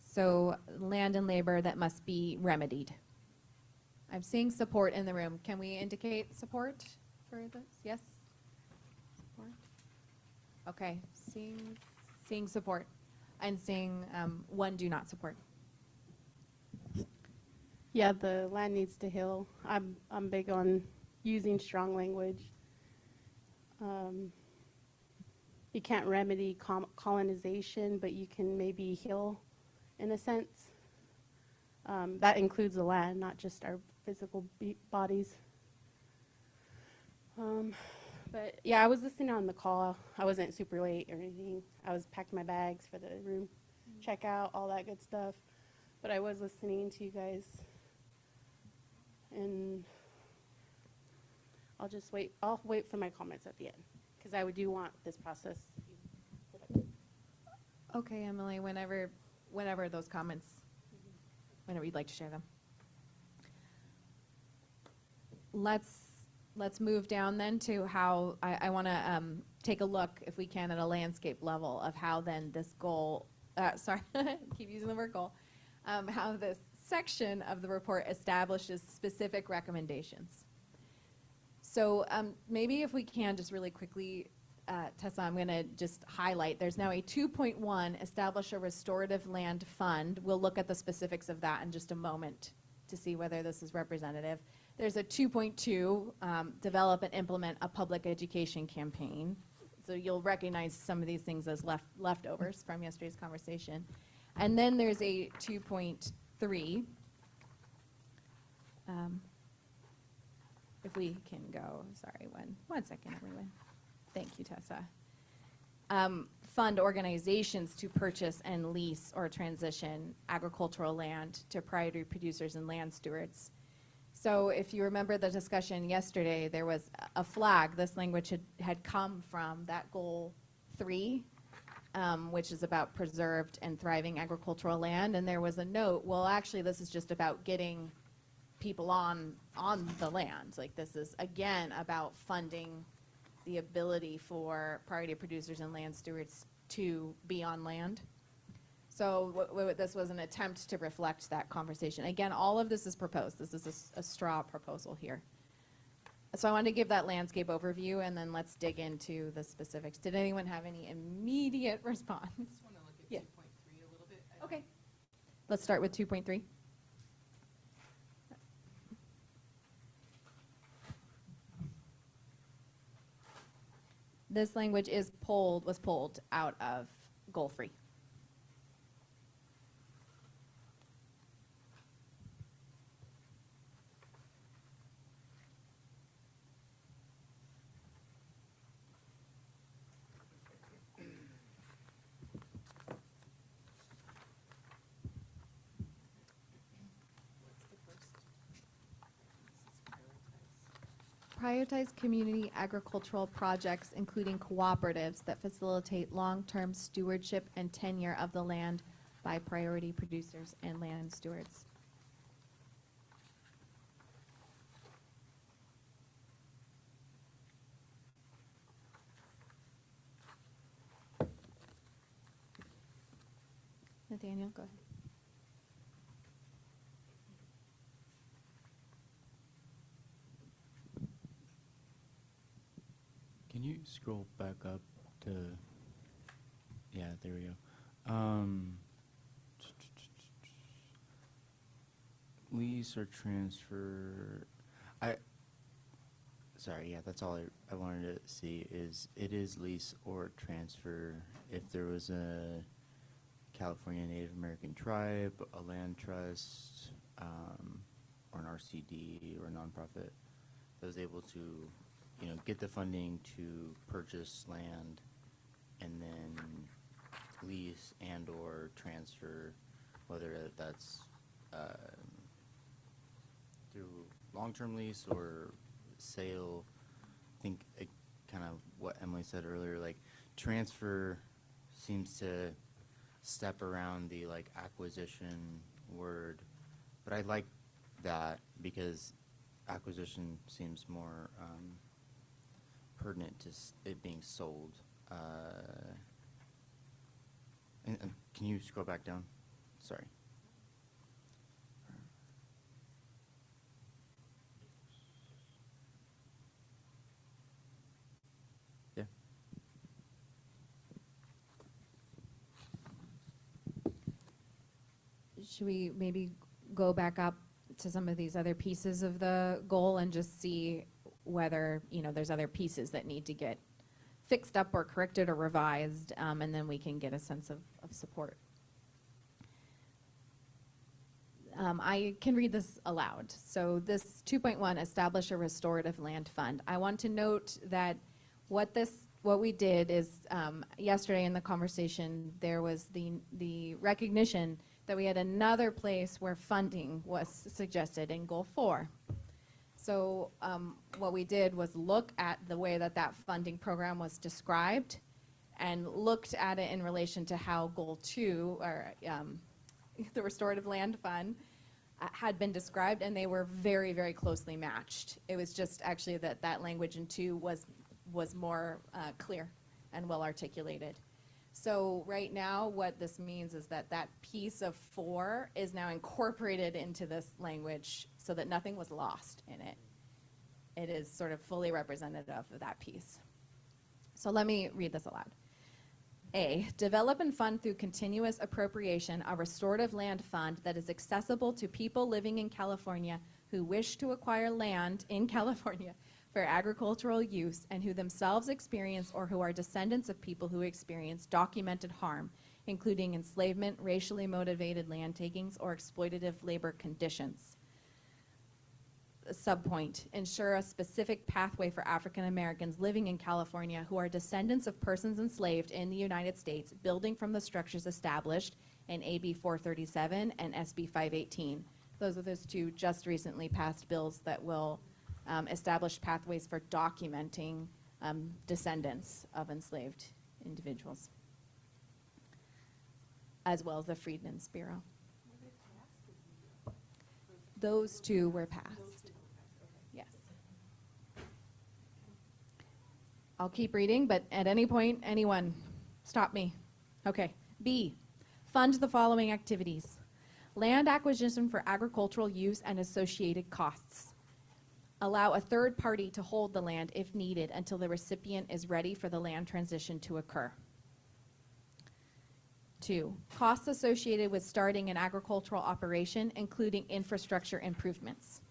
So land and labor that must be remedied. I'm seeing support in the room. Can we indicate support for this? Yes? Support? Okay, seeing support and seeing one do not support. Yeah, the land needs to heal. I'm big on using strong language. You can't remedy colonization, but you can maybe heal in a sense. That includes the land, not just our physical bodies. But yeah, I was listening on the call. I wasn't super late or anything. I was packing my bags for the room checkout, all that good stuff. But I was listening to you guys. And I'll wait for my comments at the end, because I do want this process to be productive. Okay, Emily, whenever those comments, whenever you'd like to share them. let's move down then to how I want to take a look, if we can, at a landscape level of how then this goal, sorry, keep using the word goal, how this section of the report establishes specific recommendations. So maybe if we can just really quickly, Tessa, I'm going to just highlight, there's now a 2.1, establish a restorative land fund. We'll look at the specifics of that in just a moment to see whether this is representative. There's a 2.2, develop and implement a public education campaign. So you'll recognize some of these things as leftovers from yesterday's conversation. And then there's a 2.3. If we can go, sorry, one second, everyone. Thank you, Tessa. Fund organizations to purchase and lease or transition agricultural land to priority producers and land stewards. So if you remember the discussion yesterday, there was a flag. This language had come from that goal 3, which is about preserved and thriving agricultural land. And there was a note, well, actually, this is just about getting people on the land. Like, this is, again, about funding the ability for priority producers and land stewards to be on land. So this was an attempt to reflect that conversation. Again, all of this is proposed. This is a straw proposal here. So I wanted to give that landscape overview, and then let's dig into the specifics. Did anyone have any immediate response? I just want to look at 2.3 a little bit. Okay. Let's start with 2.3. This language was pulled out of goal 3. Prioritize community agricultural projects, including cooperatives that facilitate long-term stewardship and tenure of the land by priority producers and land stewards. Nathaniel, go ahead. Can you scroll back up to, yeah, there we go. Lease or transfer, sorry, yeah, that's all I wanted to see is it is lease or transfer. If there was a California Native American tribe, a land trust, or an RCD or a nonprofit that was able to get the funding to purchase land and then lease and or transfer, whether that's through long-term lease or sale. I think kind of what Emily said earlier, like transfer seems to step around the like acquisition word, but I like that because acquisition seems more pertinent to it being sold. And can you scroll back down? Sorry. Yeah. Should we maybe go back up to some of these other pieces of the goal and just see whether, there's other pieces that need to get fixed up or corrected or revised, and then we can get a sense of support. I can read this aloud. So this 2.1, establish a restorative land fund. I want to note that what we did is, yesterday in the conversation, there was the recognition that we had another place where funding was suggested in goal 4. So what we did was look at the way that funding program was described and looked at it in relation to how goal 2, or the restorative land fund, had been described, and they were very, very closely matched. It was just actually that language in 2 was more clear and well articulated. So right now, what this means is that piece of 4 is now incorporated into this language so that nothing was lost in it. It is sort of fully representative of that piece. So let me read this aloud. A, develop and fund through continuous appropriation a restorative land fund that is accessible to people living in California who wish to acquire land in California for agricultural use and who themselves experience or who are descendants of people who experience documented harm, including enslavement, racially motivated land takings, or exploitative labor conditions. Subpoint, ensure a specific pathway for African Americans living in California who are descendants of persons enslaved in the United States, building from the structures established in AB 437 and SB 518. Those are those 2 just recently passed bills that will establish pathways for documenting descendants of enslaved individuals, as well as the Freedmen's Bureau. Those 2 were passed. Yes. I'll keep reading, but at any point, anyone, stop me. Okay. B, fund the following activities. Land acquisition for agricultural use and associated costs. Allow a third party to hold the land if needed until the recipient is ready for the land transition to occur. 2, costs associated with starting an agricultural operation, including infrastructure improvements.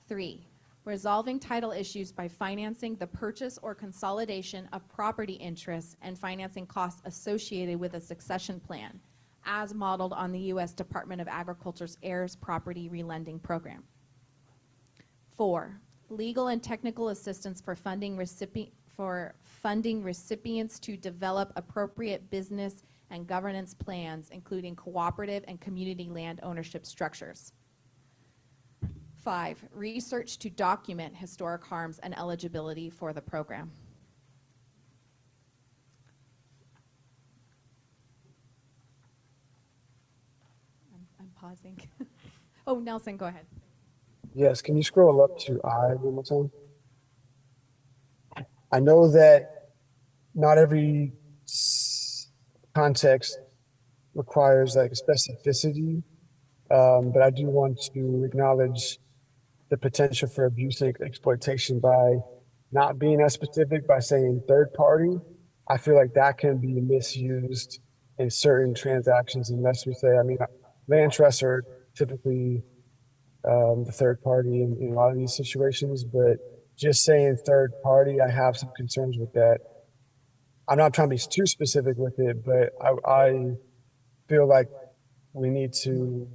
3, resolving title issues by financing the purchase or consolidation of property interests and financing costs associated with a succession plan, as modeled on the U.S. Department of Agriculture's heirs property relending program. 4, legal and technical assistance for funding recipients to develop appropriate business and governance plans, including cooperative and community land ownership structures. 5, research to document historic harms and eligibility for the program. I'm pausing. Oh, Nelson, go ahead. Yes, can you scroll up to I one more time? I know that not every context requires like specificity, but I do want to acknowledge the potential for abuse and exploitation by not being as specific, by saying third party. I feel like that can be misused in certain transactions unless we say, I mean, land trusts are typically the third party in a lot of these situations, but just saying third party, I have some concerns with that. I'm not trying to be too specific with it, but I feel like we need to,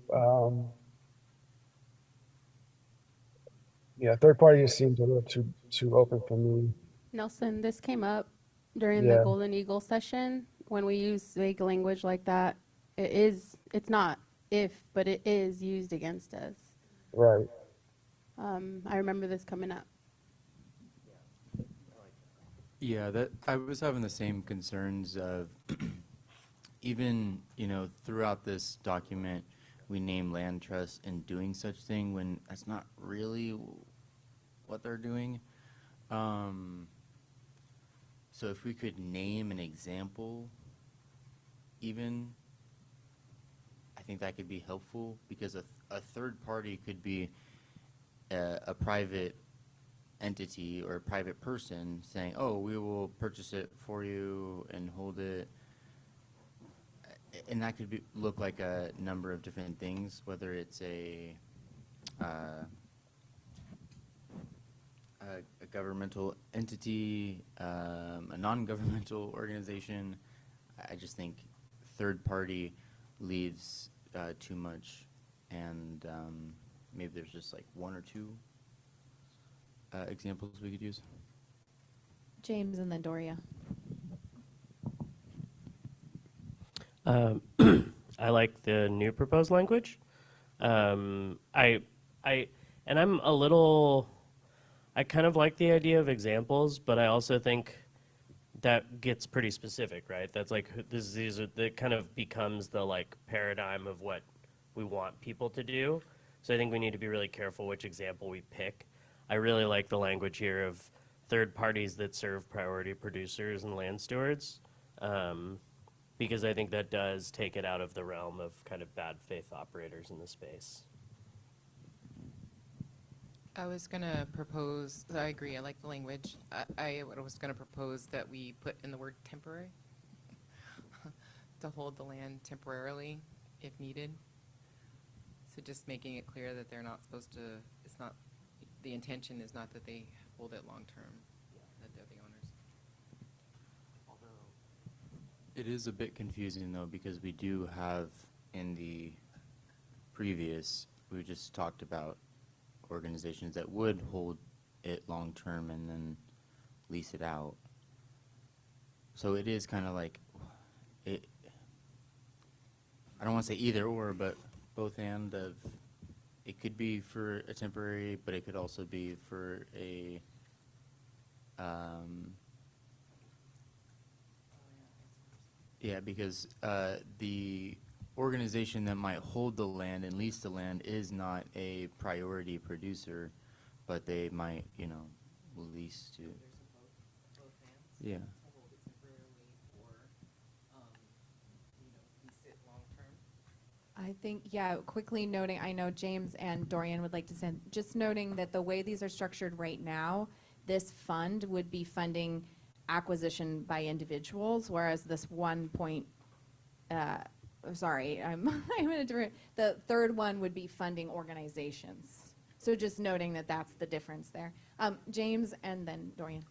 third party just seems a little too open for me. Nelson, this came up during the Yeah. Golden Eagle session when we use vague language like that. It's not if, but it is used against us. Right. I remember this coming up. Yeah, that I was having the same concerns of even, throughout this document, we name land trusts in doing such thing when that's not really what they're doing. So if we could name an example, even, I think that could be helpful, because a third party could be a private entity or a private person saying, oh, we will purchase it for you and hold it. And that could look like a number of different things, whether it's a governmental entity, a non-governmental organization. I just think third party leaves too much, and maybe there's just like one or two examples we could use. James and then Doria. I like the new proposed language. I kind of like the idea of examples, but I also think that gets pretty specific, right? That's like that kind of becomes the like paradigm of what we want people to do. So I think we need to be really careful which example we pick. I really like the language here of third parties that serve priority producers and land stewards, because I think that does take it out of the realm of kind of bad faith operators in the space. I was gonna propose, I agree, I like the language. I was gonna propose that we put in the word temporary to hold the land temporarily if needed. So just making it clear that they're not supposed to, it's not, the intention is not that they hold it long-term, that they're the owners. It is a bit confusing though, because we do have in the previous, we just talked about organizations that would hold it long-term and then lease it out. So it is kind of like, I don't want to say either or, but both and of, it could be for a temporary, but it could also be for a, yeah, because the organization that might hold the land and lease the land is not a priority producer, but they might, you know, lease to. Yeah. I think, yeah, quickly noting, I know James and Dorian would like to send, just noting that the way these are structured right now, this fund would be funding acquisition by individuals, whereas this sorry, I'm in a different, the third one would be funding organizations. So just noting that that's the difference there. James and then Dorian.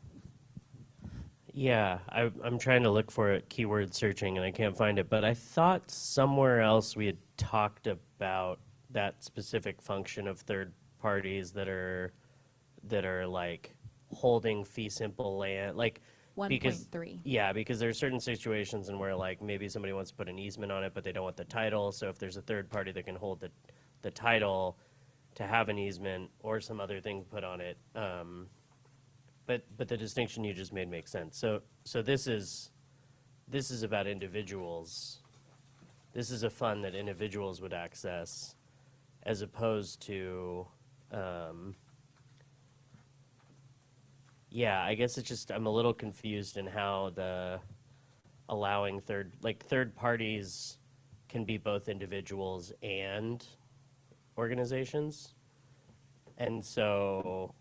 Yeah, I'm trying to look for it, keyword searching, and I can't find it, but I thought somewhere else we had talked about that specific function of third parties that are like holding fee simple land, like because 1.3. yeah, because there are certain situations in where like maybe somebody wants to put an easement on it, but they don't want the title. So if there's a third party that can hold the title to have an easement or some other thing put on it. But the distinction you just made makes sense. So this is about individuals. This is a fund that individuals would access, as opposed to, yeah, I guess it's just I'm a little confused in how the allowing third parties can be both individuals and organizations, and so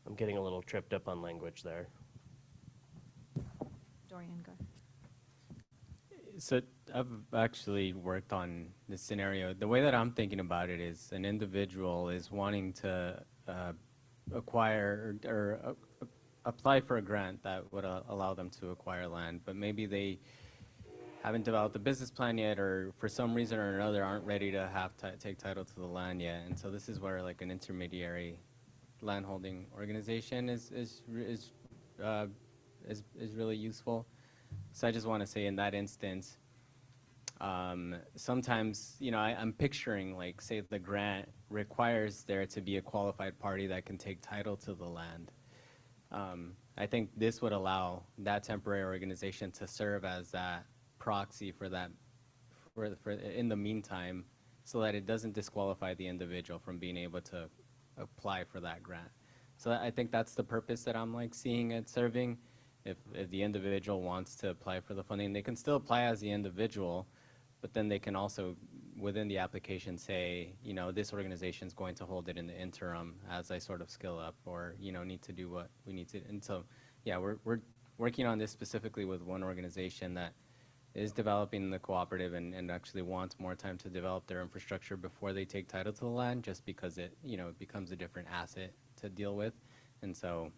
I'm getting a little tripped up on language there. Dorian, go. So I've actually worked on this scenario. The way that I'm thinking about it is an individual is wanting to acquire or apply for a grant that would allow them to acquire land, but maybe they haven't developed a business plan yet, or for some reason or another aren't ready to have take title to the land yet. And so this is where like an intermediary landholding organization is really useful. So I just want to say in that instance, sometimes, you know, I'm picturing like, say the grant requires there to be a qualified party that can take title to the land. I think this would allow that temporary organization to serve as that proxy for that, for in the meantime, so that it doesn't disqualify the individual from being able to apply for that grant. So I think that's the purpose that I'm like seeing it serving. If the individual wants to apply for the funding, they can still apply as the individual, but then they can also, within the application, say, you know, this organization is going to hold it in the interim as I sort of skill up, or, you know, need to do what we need to. And so, yeah, we're working on this specifically with one organization that is developing the cooperative and actually wants more time to develop their infrastructure before they take title to the land, just because it, you know, it becomes a different asset to deal with. And so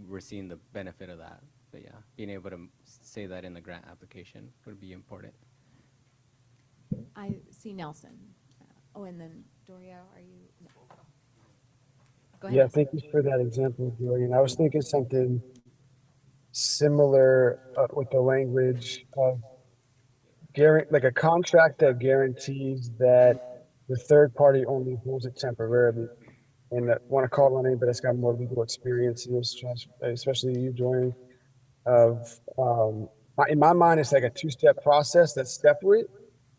we're seeing the benefit of that. But yeah, being able to say that in the grant application would be important. I see Nelson. Oh, and then Doria, are you? No. Go ahead. Yeah, Nelson. thank you for that example, Dorian. I was thinking something similar with the language of like a contract that guarantees that the third party only holds it temporarily. And I want to call on anybody that's got more legal experience in this, especially you, Dorian, of in my mind, it's like a two-step process that's separate.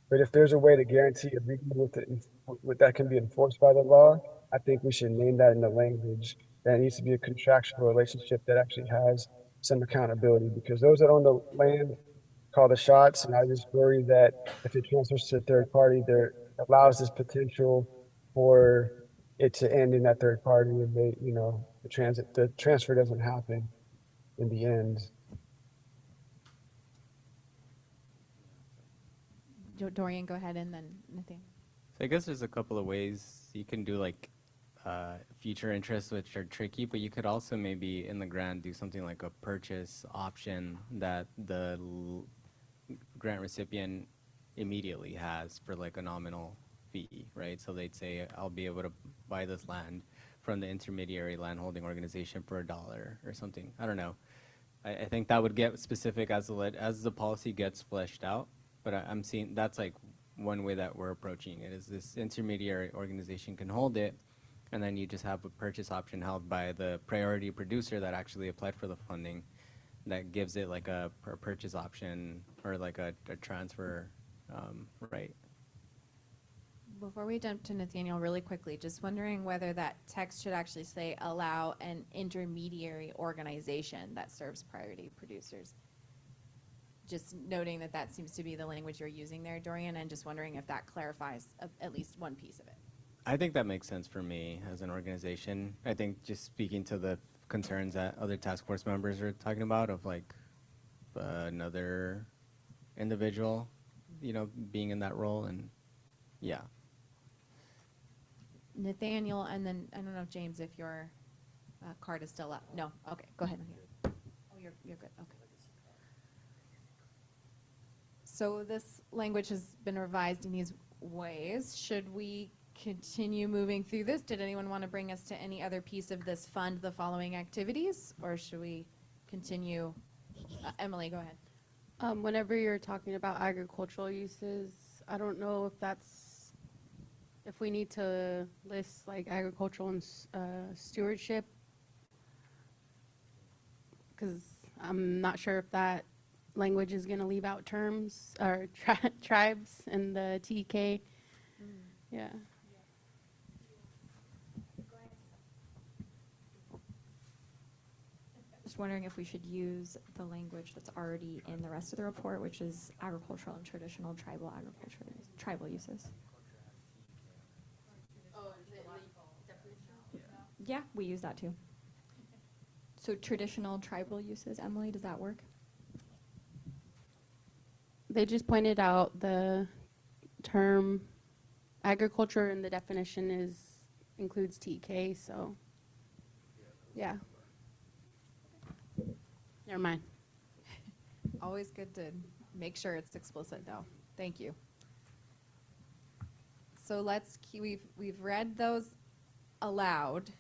But if there's a way to guarantee agreement with it that can be enforced by the law, I think we should name that in the language. That it needs to be a contractual relationship that actually has some accountability, because those that own the land call the shots, and I just worry that if it transfers to a third party, there allows this potential for it to end in that third party, and the transfer doesn't happen in the end. Dorian, go ahead, and then Nathaniel. So I guess there's a couple of ways you can do like future interests, which are tricky, but you could also maybe in the grant do something like a purchase option that the grant recipient immediately has for like a nominal fee, right? So they'd say, I'll be able to buy this land from the intermediary landholding organization for $1 or something. I don't know. I think that would get specific as the policy gets fleshed out. But I'm seeing that's like one way that we're approaching it, is this intermediary organization can hold it, and then you just have a purchase option held by the priority producer that actually applied for the funding, that gives it like a purchase option or like a transfer right. Before we jump to Nathaniel, really quickly, just wondering whether that text should actually say allow an intermediary organization that serves priority producers. Just noting that that seems to be the language you're using there, Dorian, and just wondering if that clarifies at least one piece of it. I think that makes sense for me as an organization. I think just speaking to the concerns that other task force members are talking about of like another individual, being in that role, and yeah. Nathaniel, and then I don't know, James, if your card is still up. No, okay, go ahead. Oh, you're good. Okay. So this language has been revised in these ways. Should we continue moving through this? Did anyone want to bring us to any other piece of this fund the following activities, or should we continue? Emily, go ahead. Whenever you're talking about agricultural uses, I don't know if we need to list like agricultural and stewardship, because I'm not sure if that language is going to leave out terms or tribes in the TK. Yeah. Just wondering if we should use the language that's already in the rest of the report, which is agricultural and traditional tribal agriculture, tribal uses. Yeah, we use that too. So traditional tribal uses, Emily, does that work? They just pointed out the term agriculture in the definition includes TK, so yeah. Never mind. Always good to make sure it's explicit, though. Thank you. So we've read those aloud.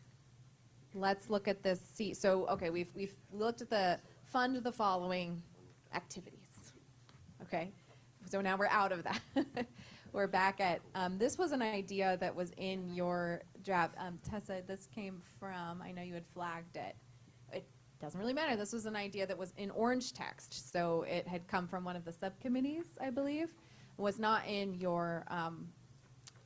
Let's look at this. So okay, we've looked at the fund the following activities. Okay, so now we're out of that. We're back at, this was an idea that was in your draft. Tessa, this came from, I know you had flagged it. It doesn't really matter. This was an idea that was in orange text. So it had come from one of the subcommittees, I believe. It was not in your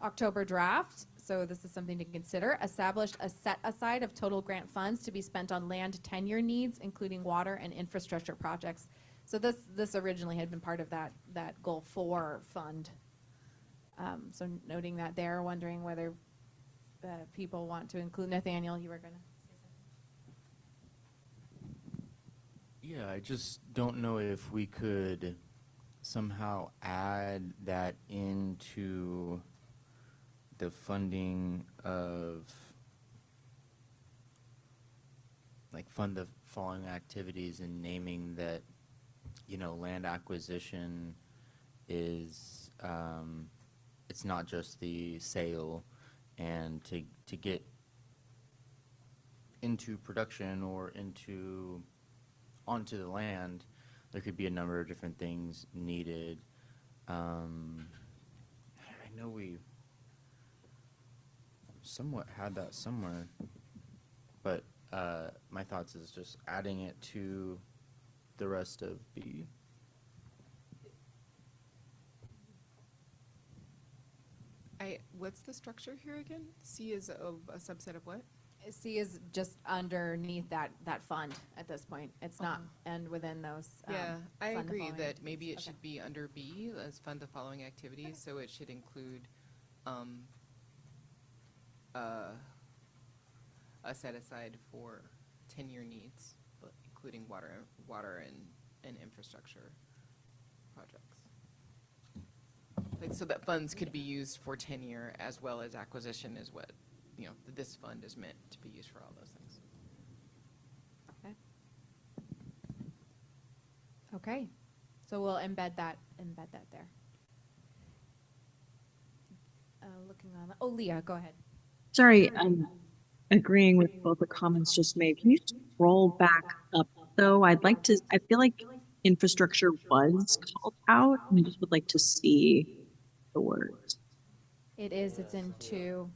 October draft. So this is something to consider. Established a set aside of total grant funds to be spent on land tenure needs, including water and infrastructure projects. So this originally had been part of that goal 4 fund. So noting that there, wondering whether people want to include. Nathaniel, you were going to say something? Yeah, I just don't know if we could somehow add that into the funding of, like, fund the following activities, and naming that, land acquisition is, it's not just the sale, and to get into production or onto the land, there could be a number of different things needed. I know we somewhat had that somewhere, but my thoughts is just adding it to the rest of B. What's the structure here again? C is a subset of what? C is just underneath that fund at this point. It's not, and within those. Yeah, I fund the agree following that activities. maybe it Okay. should be under B as fund the following activities, so it should include a set aside for 10-year needs, but including water and infrastructure projects. Like, so that funds could be used for 10-year as well as acquisition is what, this fund is meant to be used for all those things. Okay. Okay, so we'll embed that there. Looking on, Leah, go ahead. Sorry, I'm agreeing with both the comments just made. Can you scroll back up though? I feel like infrastructure was called out, and I just would like to see the words. It's in 2.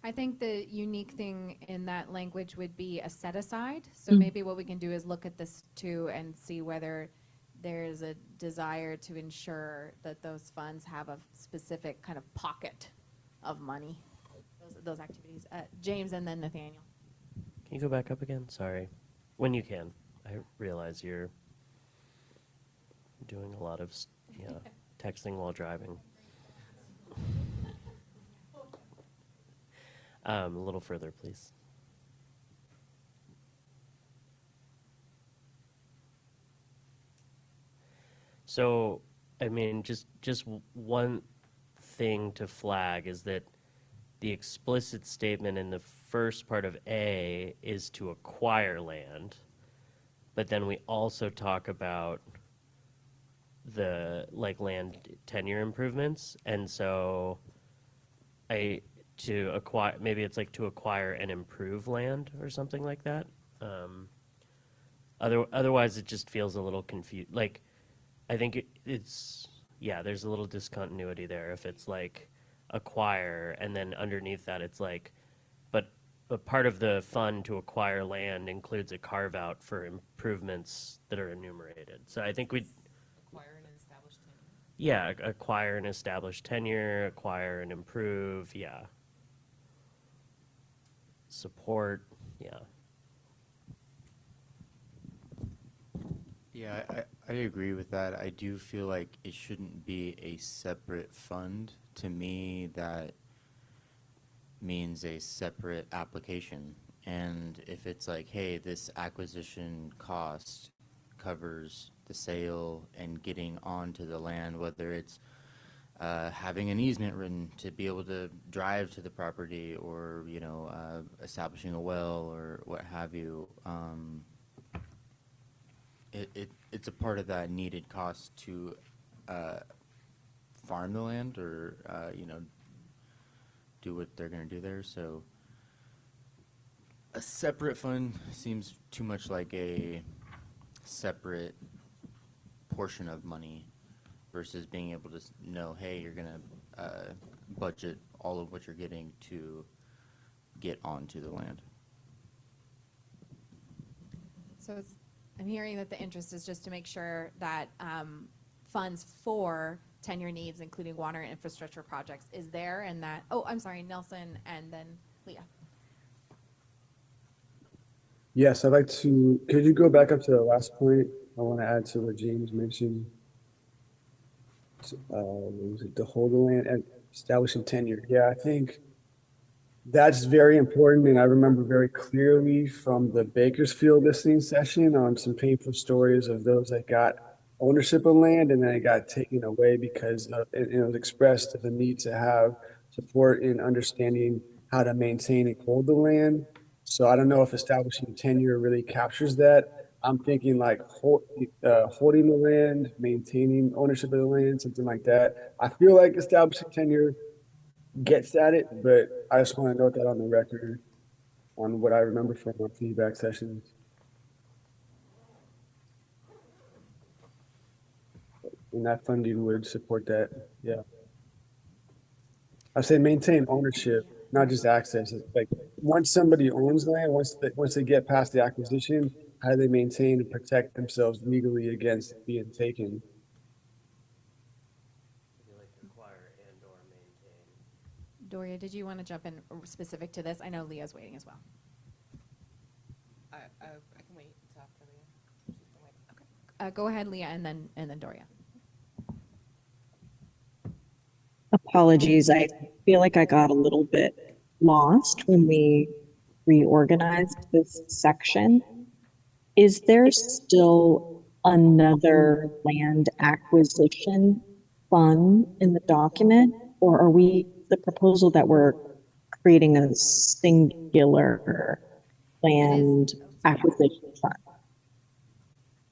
I think the unique thing in that language would be a set aside. So maybe what we can do is look at this 2 and see whether there is a desire to ensure that those funds have a specific kind of pocket of money, those activities. James and then Nathaniel. Can you go back up again? Sorry. When you can. I realize you're doing a lot of texting while driving. A little further, please. So, I mean, just one thing to flag is that the explicit statement in the first part of A is to acquire land, but then we also talk about the land tenure improvements, and so to acquire, maybe it's like to acquire and improve land or something like that. Otherwise, it just feels a little confused. Like, I think there's a little discontinuity there if it's like acquire and then underneath that it's like, but part of the fund to acquire land includes a carve out for improvements that are enumerated. So I think we'd Acquire and establish tenure. Yeah, acquire and establish tenure, acquire and improve, support, Yeah, I agree with that. I do feel like it shouldn't be a separate fund. To me, that means a separate application. And if it's like, hey, this acquisition cost covers the sale and getting onto the land, whether it's having an easement written to be able to drive to the property or, establishing a well or what have you, it's a part of that needed cost to farm the land or, do what they're going to do there. So a separate fund seems too much like a separate portion of money versus being able to know, hey, you're going to budget all of what you're getting to get onto the land. So I'm hearing that the interest is just to make sure that funds for tenure needs, including water and infrastructure projects, is there, and that, I'm sorry, Nelson and then Leah. Yes, I'd like to, could you go back up to the last point? I want to add to what James mentioned. What was it, to hold the land and establishing tenure. Yeah, I think that's very important. And I remember very clearly from the Bakersfield listening session on some painful stories of those that got ownership of land and then it got taken away because it was expressed the need to have support in understanding how to maintain and hold the land. So I don't know if establishing tenure really captures that. I'm thinking like holding the land, maintaining ownership of the land, something like that. I feel like establishing tenure gets at it, but I just want to note that on the record on what I remember from our feedback sessions. And that funding would support that, yeah. I say maintain ownership, not just access. It's like once somebody owns land, once they get past the acquisition, how do they maintain and protect themselves legally against being taken? Maybe like acquire and or maintain. Doria, did you want to jump in specific to this? I know Leah's waiting as well. I can wait until after Leah. Go ahead, Leah, and then Doria. Apologies, I feel like I got a little bit lost when we reorganized this section. Is there still another land acquisition fund in the document? Or are we, the proposal that we're creating a singular land acquisition fund?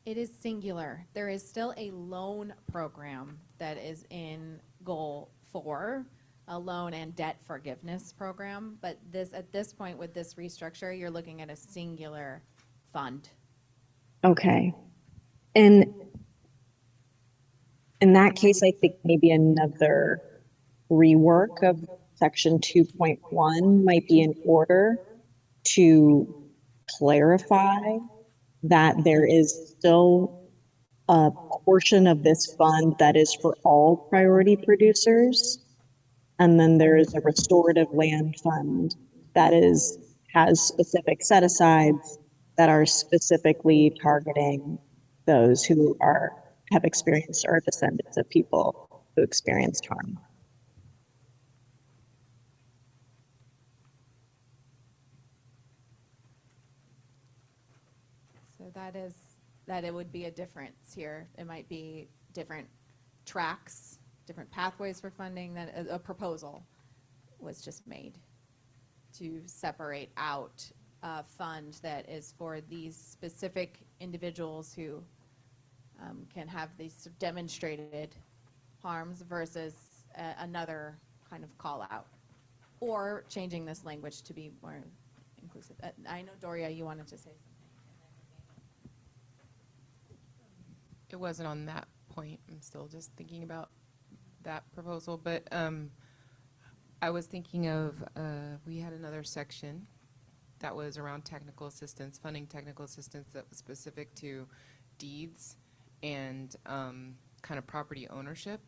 It is singular. There is still a loan program that is in goal 4, a loan and debt forgiveness program. But at this point with this restructure, you're looking at a singular fund. Okay. And in that case, I think maybe another rework of section 2.1 might be in order to clarify that there is still a portion of this fund that is for all priority producers. And then there is a restorative land fund that has specific set asides that are specifically targeting those who have experienced or are descendants of people who experienced harm. So that it would be a difference here. It might be different tracks, different pathways for funding. That a proposal was just made to separate out a fund that is for these specific individuals who can have these demonstrated harms versus another kind of call out, or changing this language to be more inclusive. I know, Doria, you wanted to say something. It wasn't on that point. I'm still just thinking about that proposal, but I was thinking of, we had another section that was around technical assistance, funding technical assistance that was specific to deeds and kind of property ownership.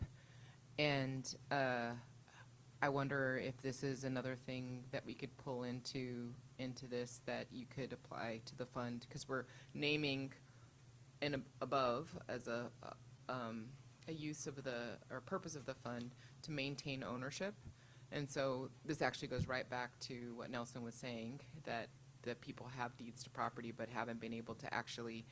And I wonder if this is another thing that we could pull into this that you could apply to the fund, because we're naming and above as a use of or purpose of the fund to maintain ownership. And so this actually goes right back to what Nelson was saying, that people have deeds to property but haven't been able to actually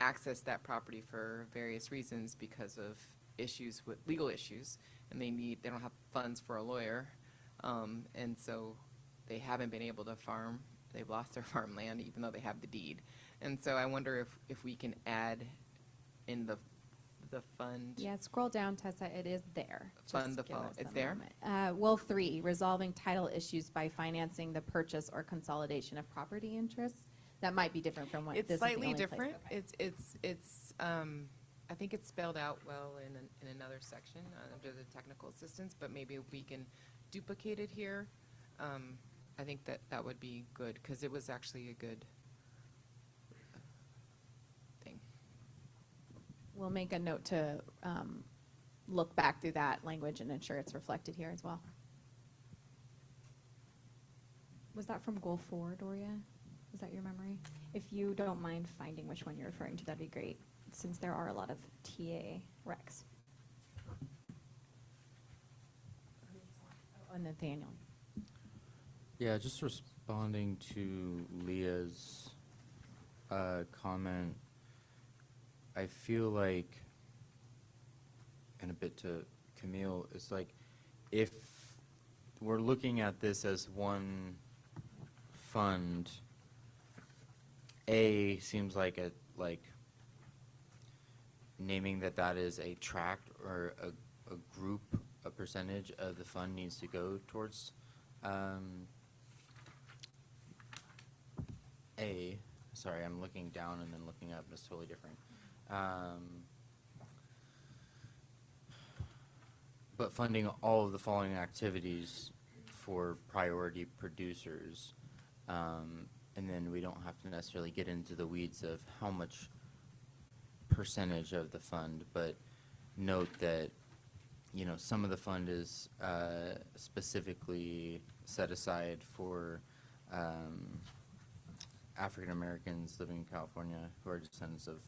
access that property for various reasons because of issues with legal issues, and they don't have funds for a lawyer, and so they haven't been able to farm. They've lost their farmland even though they have the deed. And so I wonder if we can add in the fund. Yeah, scroll down, Tessa. It is there. Fund the Just give phone. us It's a there? moment. Well, 3, resolving title issues by financing the purchase or consolidation of property interests. That might be different from what It's this is the slightly only place. different. Okay. It's I think it's spelled out well in another section under the technical assistance, but maybe if we can duplicate it here, I think that would be good, because it was actually a good thing. We'll make a note to look back through that language and ensure it's reflected here as well. Was that from goal 4, Doria? Was that your memory? If you don't mind finding which one you're referring to, that'd be great, since there are a lot of TA recs. Oh, and Nathaniel. Yeah, just responding to Leah's comment, I feel like, and a bit to Camille, it's like if we're looking at this as one fund, A seems like naming that is a tract or a group, a percentage of the fund needs to go towards sorry, I'm looking down and then looking up, and it's totally different. But funding all of the following activities for priority producers, and then we don't have to necessarily get into the weeds of how much percentage of the fund, but note that you know, some of the fund is specifically set aside for African Americans living in California who are descendants of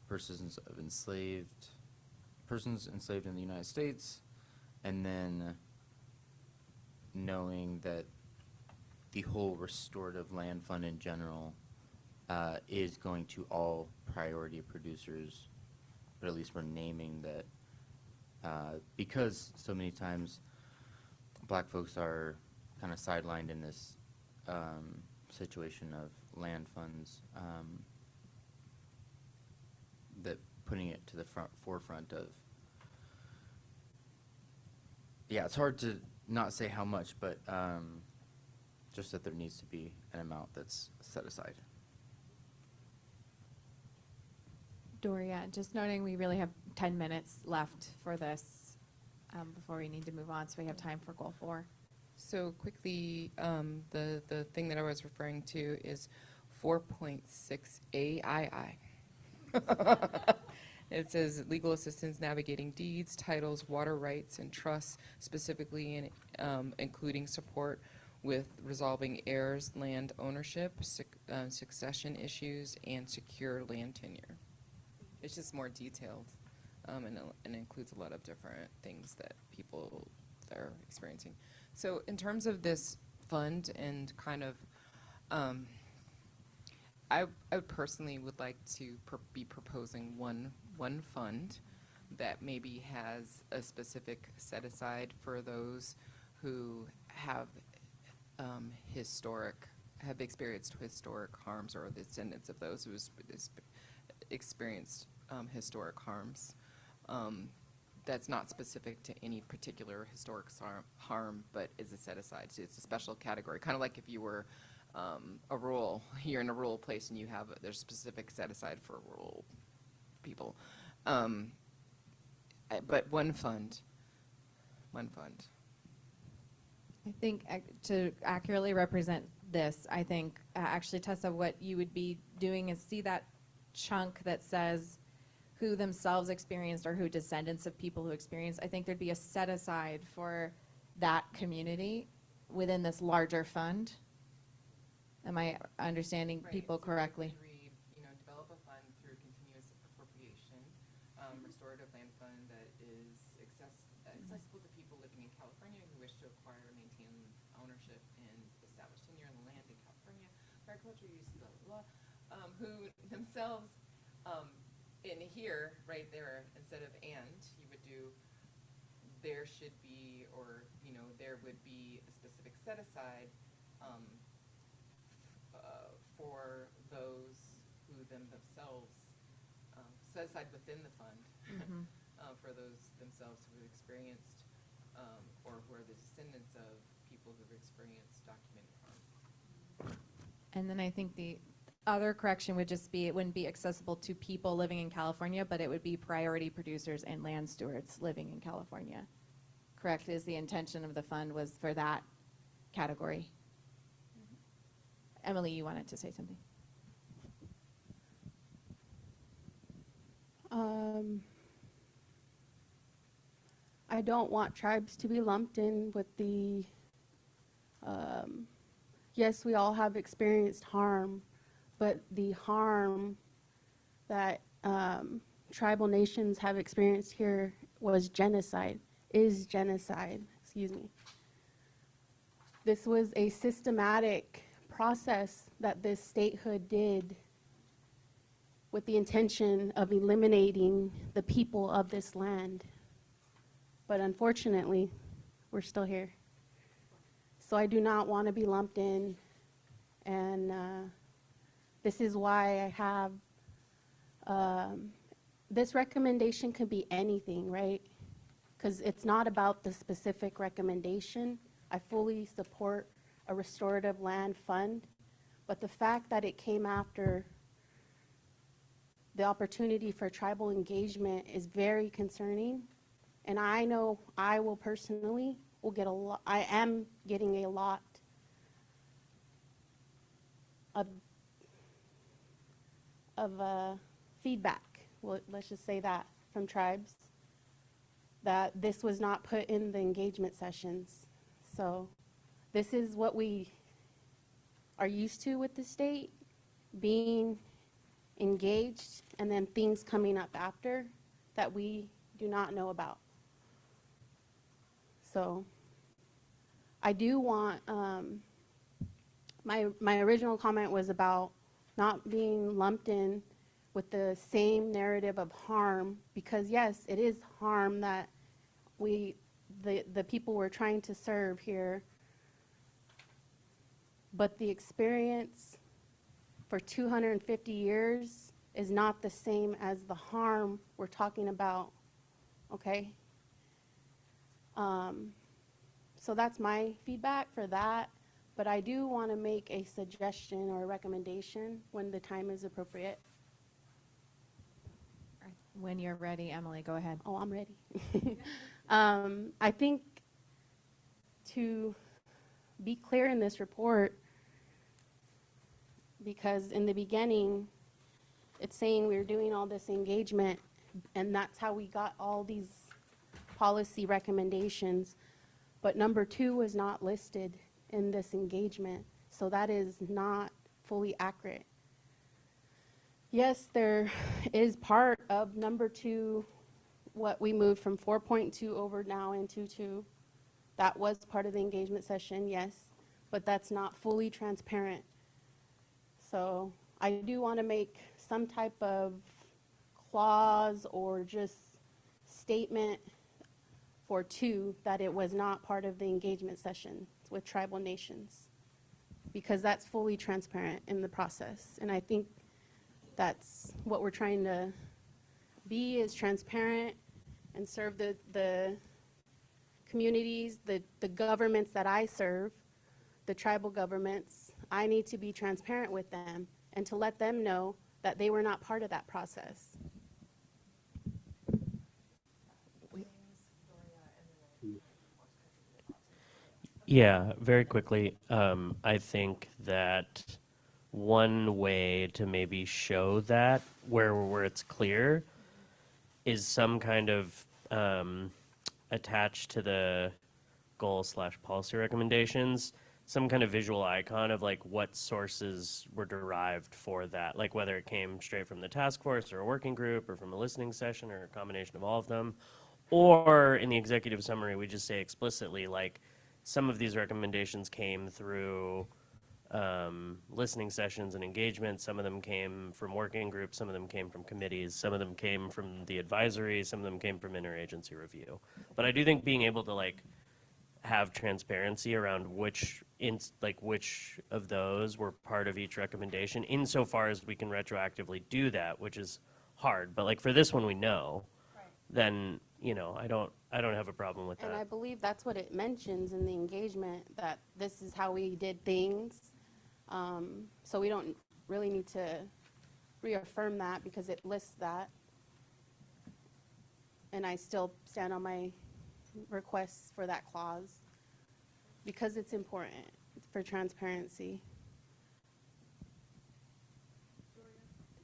persons enslaved in the United States, and then knowing that the whole restorative land fund in general is going to all priority producers, but at least we're naming that because so many times black folks are kind of sidelined in this situation of land funds, that putting it to the forefront of, yeah, it's hard to not say how much, but just that there needs to be an amount that's set aside. Doria, just noting we really have 10 minutes left for this before we need to move on, so we have time for goal 4. So quickly, the thing that I was referring to is 4.6 AII. It says legal assistance navigating deeds, titles, water rights, and trusts, specifically in including support with resolving heirs, land ownership, succession issues, and secure land tenure. It's just more detailed, and includes a lot of different things that people are experiencing. So in terms of this fund and kind of, I personally would like to be proposing one fund that maybe has a specific set aside for those who have experienced historic harms, or the descendants of those who experienced historic harms. That's not specific to any particular historic harm, but is a set aside. So it's a special category, kind of like if you were you're in a rural place and there's specific set aside for rural people. But one fund. I think to accurately represent this, I think actually, Tessa, what you would be doing is see that chunk that says who themselves experienced or who descendants of people who experienced. I think there'd be a set aside for that community within this larger fund. Am I understanding people correctly? Read, develop a fund through continuous appropriation, restorative land fund that is accessible to people living in California who wish to acquire, maintain ownership, and establish tenure on the land in California, agriculture use, blah, blah, blah, who themselves, in here, right there, instead of and, you would do, there should be, or, there would be a specific set aside for those who themselves, set aside within the fund, for those themselves who have experienced, or who are the descendants of people who have experienced documented harm. And then I think the other correction would just be, it wouldn't be accessible to people living in California, but it would be priority producers and land stewards living in California. Correct, is the intention of the fund was for that category. Emily, you wanted to say something? I don't want tribes to be lumped in with the, yes, we all have experienced harm, but the harm that tribal nations have experienced here is genocide, excuse me. This was a systematic process that this statehood did with the intention of eliminating the people of this land. But unfortunately, we're still here. So I do not want to be lumped in, and this is why I have, this recommendation could be anything, right? Because it's not about the specific recommendation. I fully support a restorative land fund, but the fact that it came after the opportunity for tribal engagement is very concerning. And I know I will personally will get I am getting a lot of feedback, well, let's just say that, from tribes. that this was not put in the engagement sessions. So this is what we are used to with the state, being engaged and then things coming up after that we do not know about. So I do want, my original comment was about not being lumped in with the same narrative of harm, because yes, it is harm that the people we're trying to serve here, but the experience for 250 years is not the same as the harm we're talking about, okay? So that's my feedback for that, but I do want to make a suggestion or a recommendation when the time is appropriate. When you're ready, Emily, go ahead. Oh, I'm ready. I think to be clear in this report, because in the beginning, it's saying we're doing all this engagement, and that's how we got all these policy recommendations. But number 2 was not listed in this engagement, so that is not fully accurate. Yes, there is part of number 2, what we moved from 4.2 over now into 2. That was part of the engagement session, yes, but that's not fully transparent. So I do want to make some type of clause or just statement for 2 that it was not part of the engagement session with tribal nations, because that's fully transparent in the process. And I think that's what we're trying to be, is transparent and serve the communities, the governments that I serve, the tribal governments. I need to be transparent with them and to let them know that they were not part of that process. Yeah, very quickly. I think that one way to maybe show that where it's clear is some kind of attached to the goal/policy recommendations, some kind of visual icon of like what sources were derived for that, like whether it came straight from the task force or a working group or from a listening session or a combination of all of them. Or in the executive summary, we just say explicitly, like, some of these recommendations came through listening sessions and engagements. Some of them came from working groups. Some of them came from committees. Some of them came from the advisory. Some of them came from interagency review. But I do think being able to like have transparency around which of those were part of each recommendation, insofar as we can retroactively do that, which is hard. But like for this one, we know. Then I don't have a problem with And I that. believe that's what it mentions in the engagement, that this is how we did things. So we don't really need to reaffirm that because it lists that. And I still stand on my requests for that clause because it's important for transparency.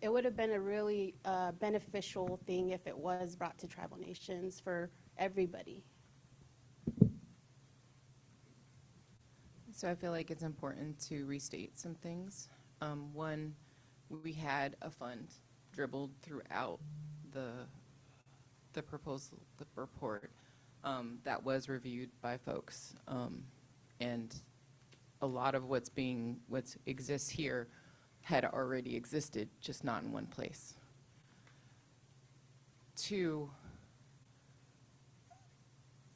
It would have been a really beneficial thing if it was brought to tribal nations for everybody. So I feel like it's important to restate some things. One, we had a fund dribbled throughout the proposal, the report, that was reviewed by folks. And a lot of what exists here had already existed, just not in one place. 2,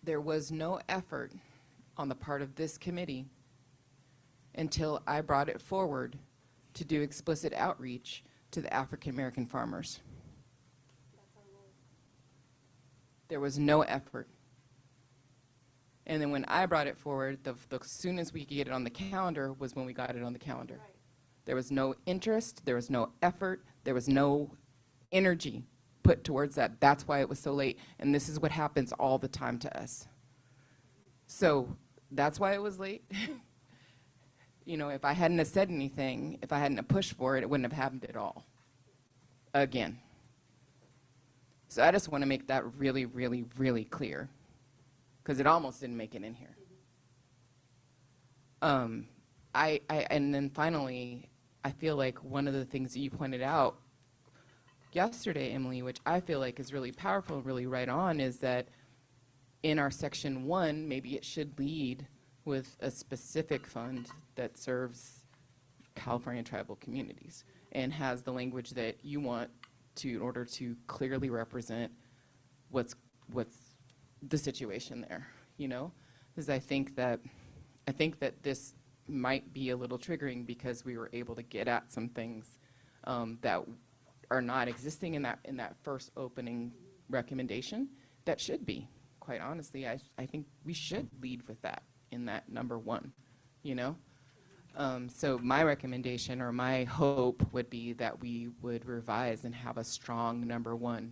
there was no effort on the part of this committee until I brought it forward to do explicit outreach to the African American farmers. There was no effort. And then when I brought it forward, the soonest we could get it on the calendar was when we got it on the calendar. Right. There was no interest, there was no effort, there was no energy put towards that. That's why it was so late. And this is what happens all the time to us. So that's why it was late. If I hadn't have said anything, if I hadn't have pushed for it, it wouldn't have happened at all. Again. So I just want to make that really, really, really clear, because it almost didn't make it in here. And then finally, I feel like one of the things that you pointed out yesterday, Emily, which I feel like is really powerful, really right on, is that in our section 1, maybe it should lead with a specific fund that serves California tribal communities and has the language that you want to, in order to clearly represent what's the situation there, you know? Because I think that this might be a little triggering because we were able to get at some things that are not existing in that first opening recommendation that should be. Quite honestly, I think we should lead with that in that number 1, you know? So my recommendation or my hope would be that we would revise and have a strong number 1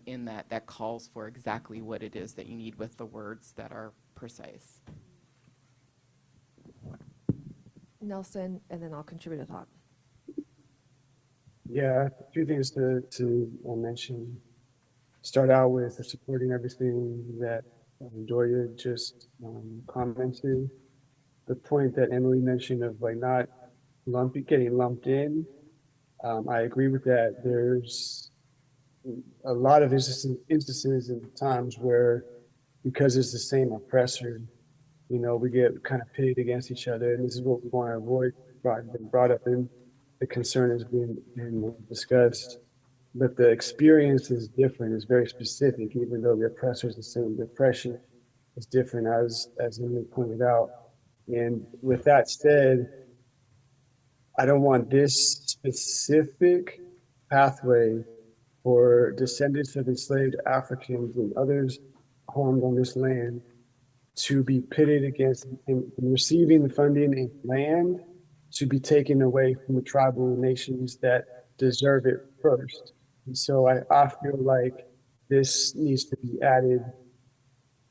in that calls for exactly what it is that you need with the words that are precise. Nelson, and then I'll contribute a thought. Yeah, a few things to mention. Start out with supporting everything that Doria just commented. The point that Emily mentioned of like not getting lumped in, I agree with that. There's a lot of instances and times where, because it's the same oppressor, you know, we get kind of pitted against each other, and this is what we want to avoid. Been brought up in the concern has been discussed, but the experience is different. It's very specific, even though the oppressor is the same. The oppression is different, as Emily pointed out. And with that said, I don't want this specific pathway for descendants of enslaved Africans and others harmed on this land to be pitted against in receiving the funding and land to be taken away from the tribal nations that deserve it first. And so I feel like this needs to be added,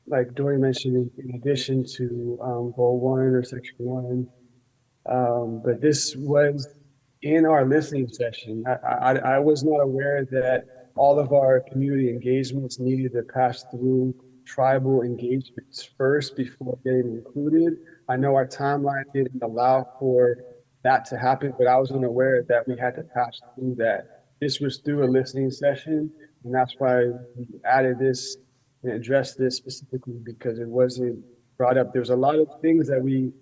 like Dory mentioned, in addition to goal 1 or section 1. But this was in our listening session. I was not aware that all of our community engagements needed to pass through tribal engagements first before getting included. I know our timeline didn't allow for that to happen, but I was unaware that we had to pass through that. This was through a listening session, and that's why we added this and addressed this specifically, because it wasn't brought up. There's a lot of things that we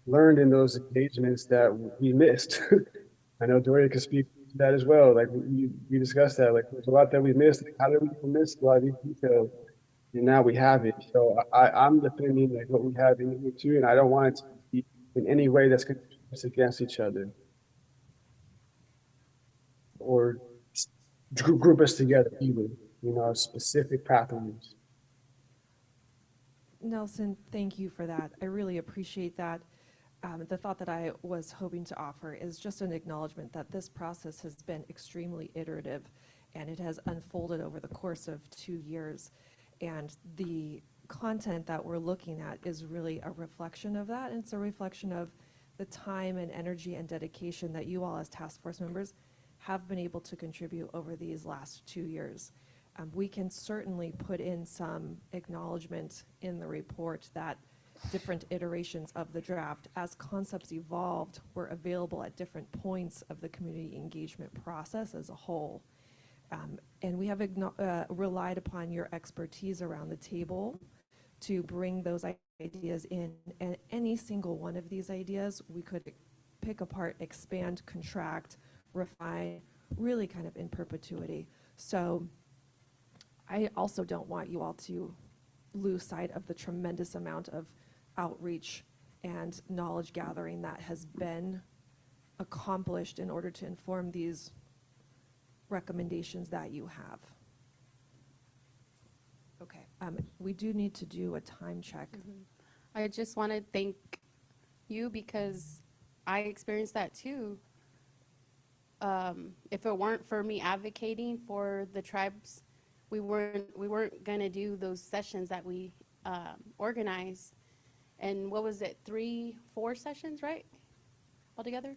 learned in those engagements that we missed. I know Doria can speak to that as well. Like we discussed that. Like there's a lot that we missed. Like, how did we miss a lot of these details? And now we have it. So I'm defending like what we have in here too, and I don't want it to be in any way that's going to put us against each other or group us together either. You know, specific pathways. Nelson, thank you for that. I really appreciate that. The thought that I was hoping to offer is just an acknowledgement that this process has been extremely iterative, and it has unfolded over the course of 2 years. And the content that we're looking at is really a reflection of that. And it's a reflection of the time and energy and dedication that you all as task force members have been able to contribute over these last 2 years. We can certainly put in some acknowledgement in the report that different iterations of the draft, as concepts evolved, were available at different points of the community engagement process as a whole. And we have relied upon your expertise around the table to bring those ideas in. And any single one of these ideas, we could pick apart, expand, contract, refine, really kind of in perpetuity. So I also don't want you all to lose sight of the tremendous amount of outreach and knowledge gathering that has been accomplished in order to inform these recommendations that you have. Okay, we do need to do a time check. I just want to thank you because I experienced that too. If it weren't for me advocating for the tribes, we weren't gonna do those sessions that we organized. And what was it, 3, 4 sessions, right? Altogether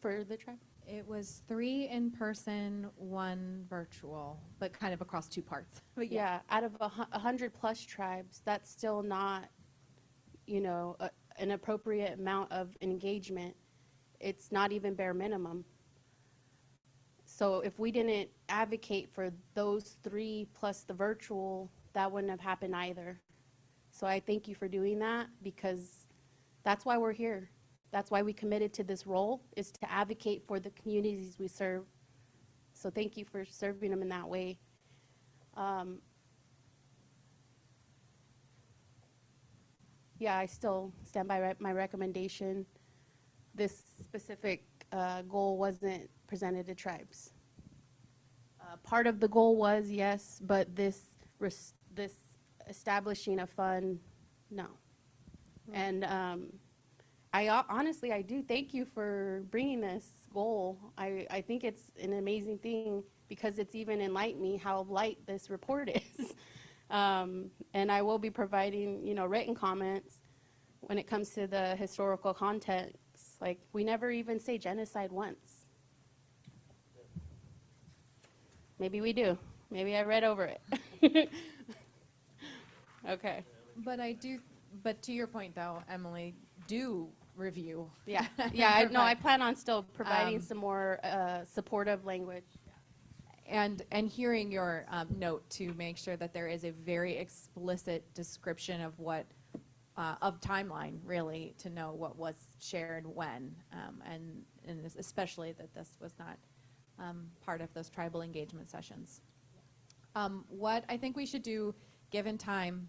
for the tribe? It was 3 in person, 1 virtual, but kind of across 2 parts. But Yeah, out of 100+ tribes, that's still not, an appropriate amount of engagement. It's not even bare minimum. So if we didn't advocate for those 3 plus the virtual, that wouldn't have happened either. So I thank you for doing that, because that's why we're here. That's why we committed to this role, is to advocate for the communities we serve. So thank you for serving them in that way. Yeah, I still stand by my recommendation. This specific goal wasn't presented to tribes. Part of the goal was, yes, but this establishing a fund, no. And honestly, I do thank you for bringing this goal. I think it's an amazing thing, because it's even enlightened me how light this report is. And I will be providing, written comments when it comes to the historical context. Like, we never even say genocide once. Maybe we do. Maybe I read over it. Okay. But to your point though, Emily, do review. Yeah, I plan on still providing some more supportive language. And hearing your note to make sure that there is a very explicit description of what, of timeline, really, to know what was shared when, and especially that this was not part of those tribal engagement sessions. What I think we should do, given time,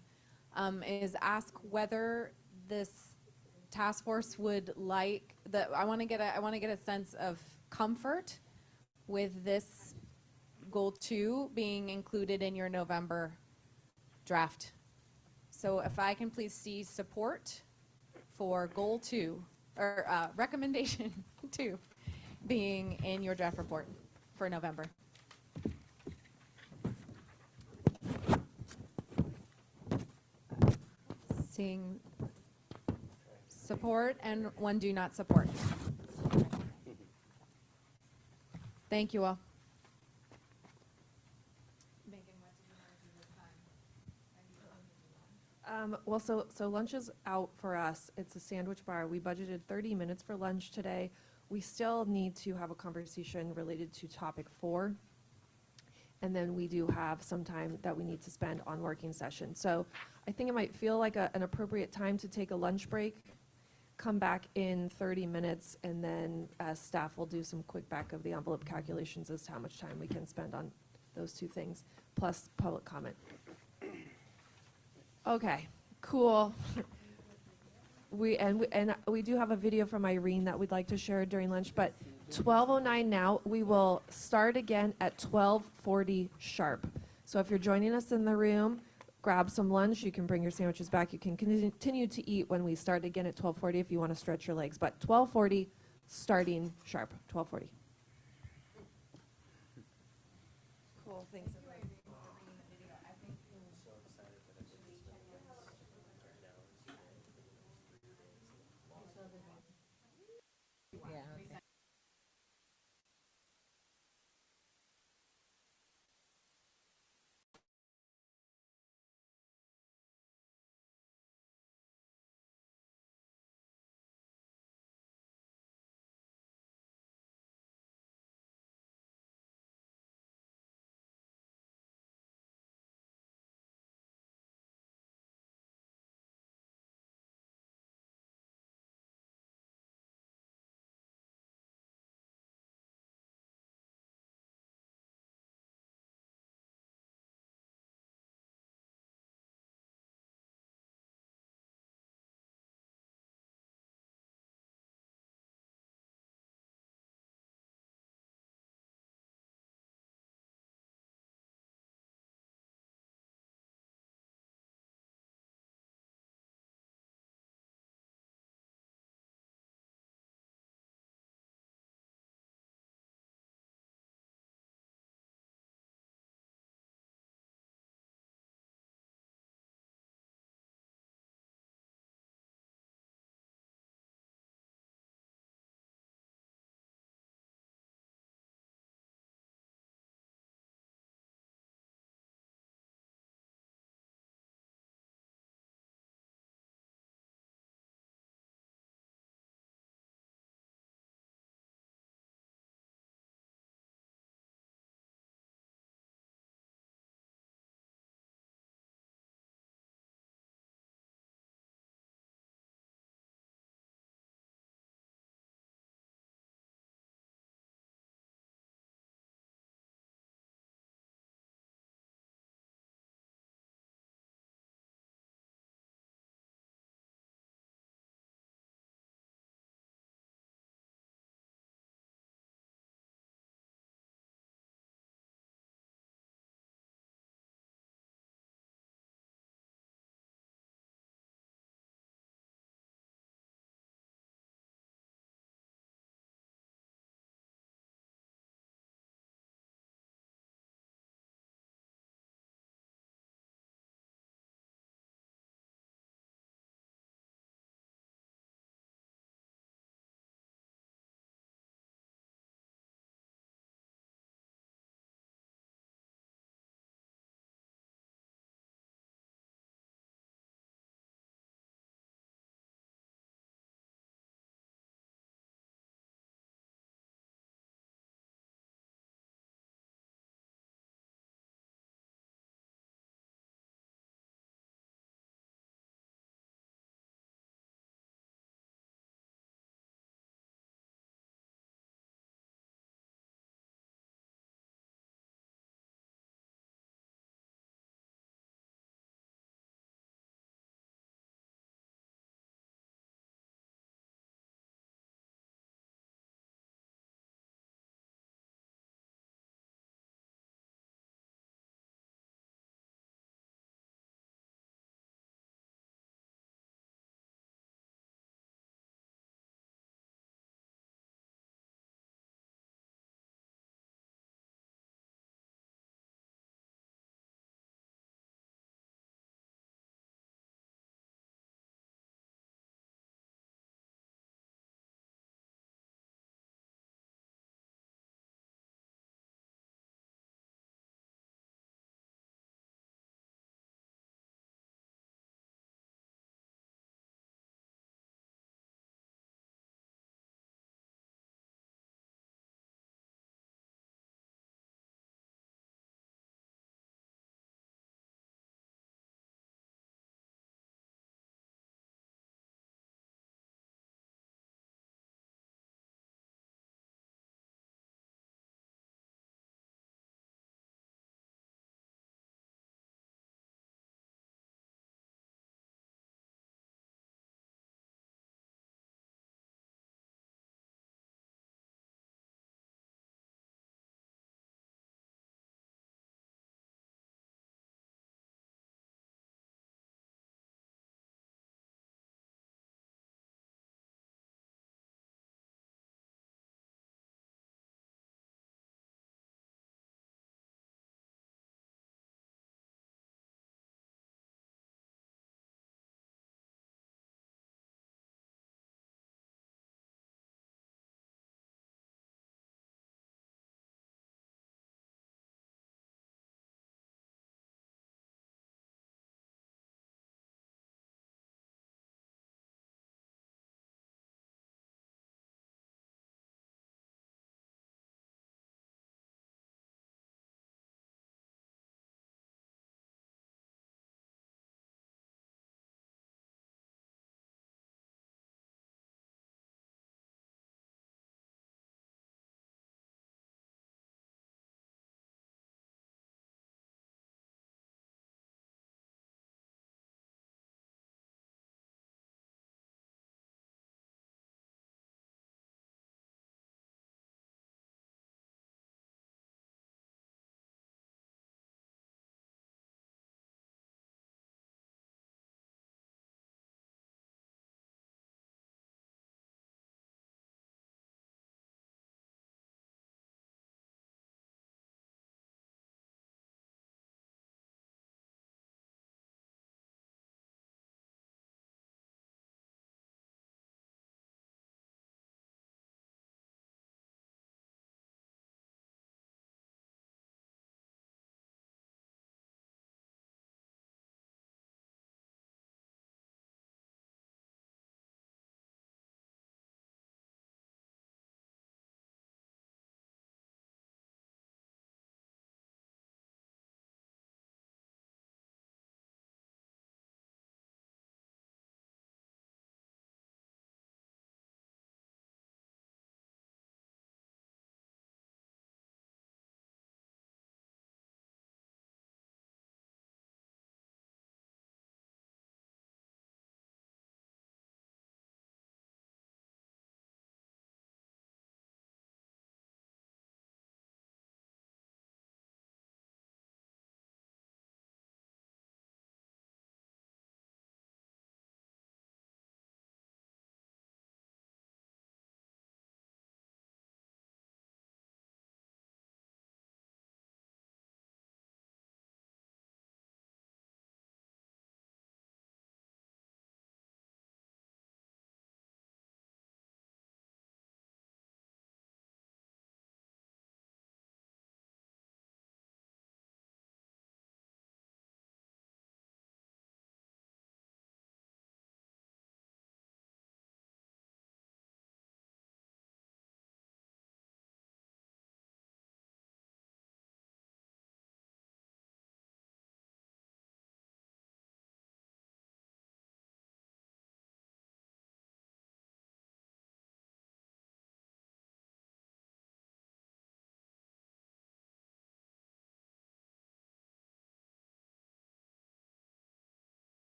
is ask whether this task force would like I want to get a sense of comfort with this goal 2 being included in your November draft. So if I can please see support for goal 2, or recommendation 2 being in your draft report for November. Seeing support and 1 do not support. Thank you all. Well, so lunch is out for us. It's a sandwich bar. We budgeted 30 minutes for lunch today. We still need to have a conversation related to topic 4. And then we do have some time that we need to spend on working session. So I think it might feel like an appropriate time to take a lunch break, come back in 30 minutes, and then staff will do some quick back of the envelope calculations as to how much time we can spend on those 2 things, plus public comment. Okay, cool. We do have a video from Irene that we'd like to share during lunch, but 12:09 now. We will start again at 12:40 sharp. So if you're joining us in the room, grab some lunch. You can bring your sandwiches back. You can continue to eat when we start again at 12:40 if you want to stretch your legs. But 12:40, starting sharp. 12:40. Cool. Thanks.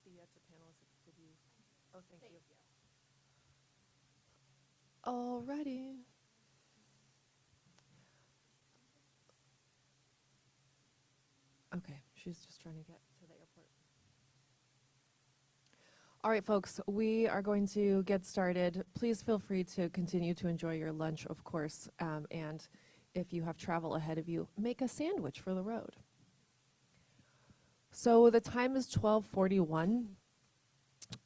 move the to panelists? Did you? Oh, thank you. Alrighty. Okay, she's just trying to get to the airport. All right, folks, we are going to get started. Please feel free to continue to enjoy your lunch, of course, and if you have travel ahead of you, make a sandwich for the road. So the time is 12:41.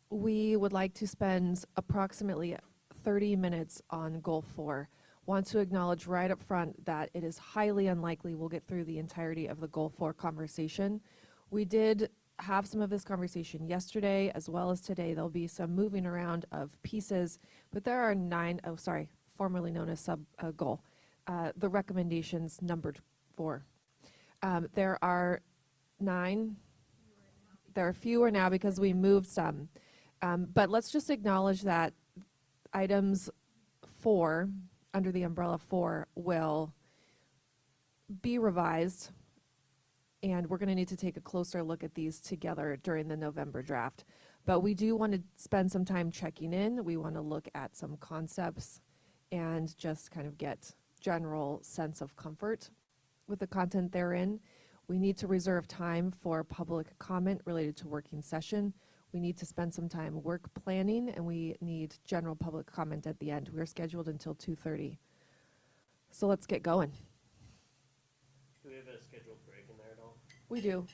We would like to spend approximately 30 minutes on Goal 4. Want to acknowledge right up front that it is highly unlikely we'll get through the entirety of the Goal 4 conversation. We did have some of this conversation yesterday as well as today. There'll be some moving around of pieces, but there are formerly known as sub-goal. The recommendations numbered 4. There are 9. There are fewer now because we moved some. But let's just acknowledge that items 4, under the umbrella 4, will be revised, and we're going to need to take a closer look at these together during the November draft. But we do want to spend some time checking in. We want to look at some concepts and just kind of get general sense of comfort with the content therein. We need to reserve time for public comment related to working session. We need to spend some time work planning, and we need general public comment at the end. We are scheduled until 2:30. So let's get going. Do we have a scheduled break in there at all? We do.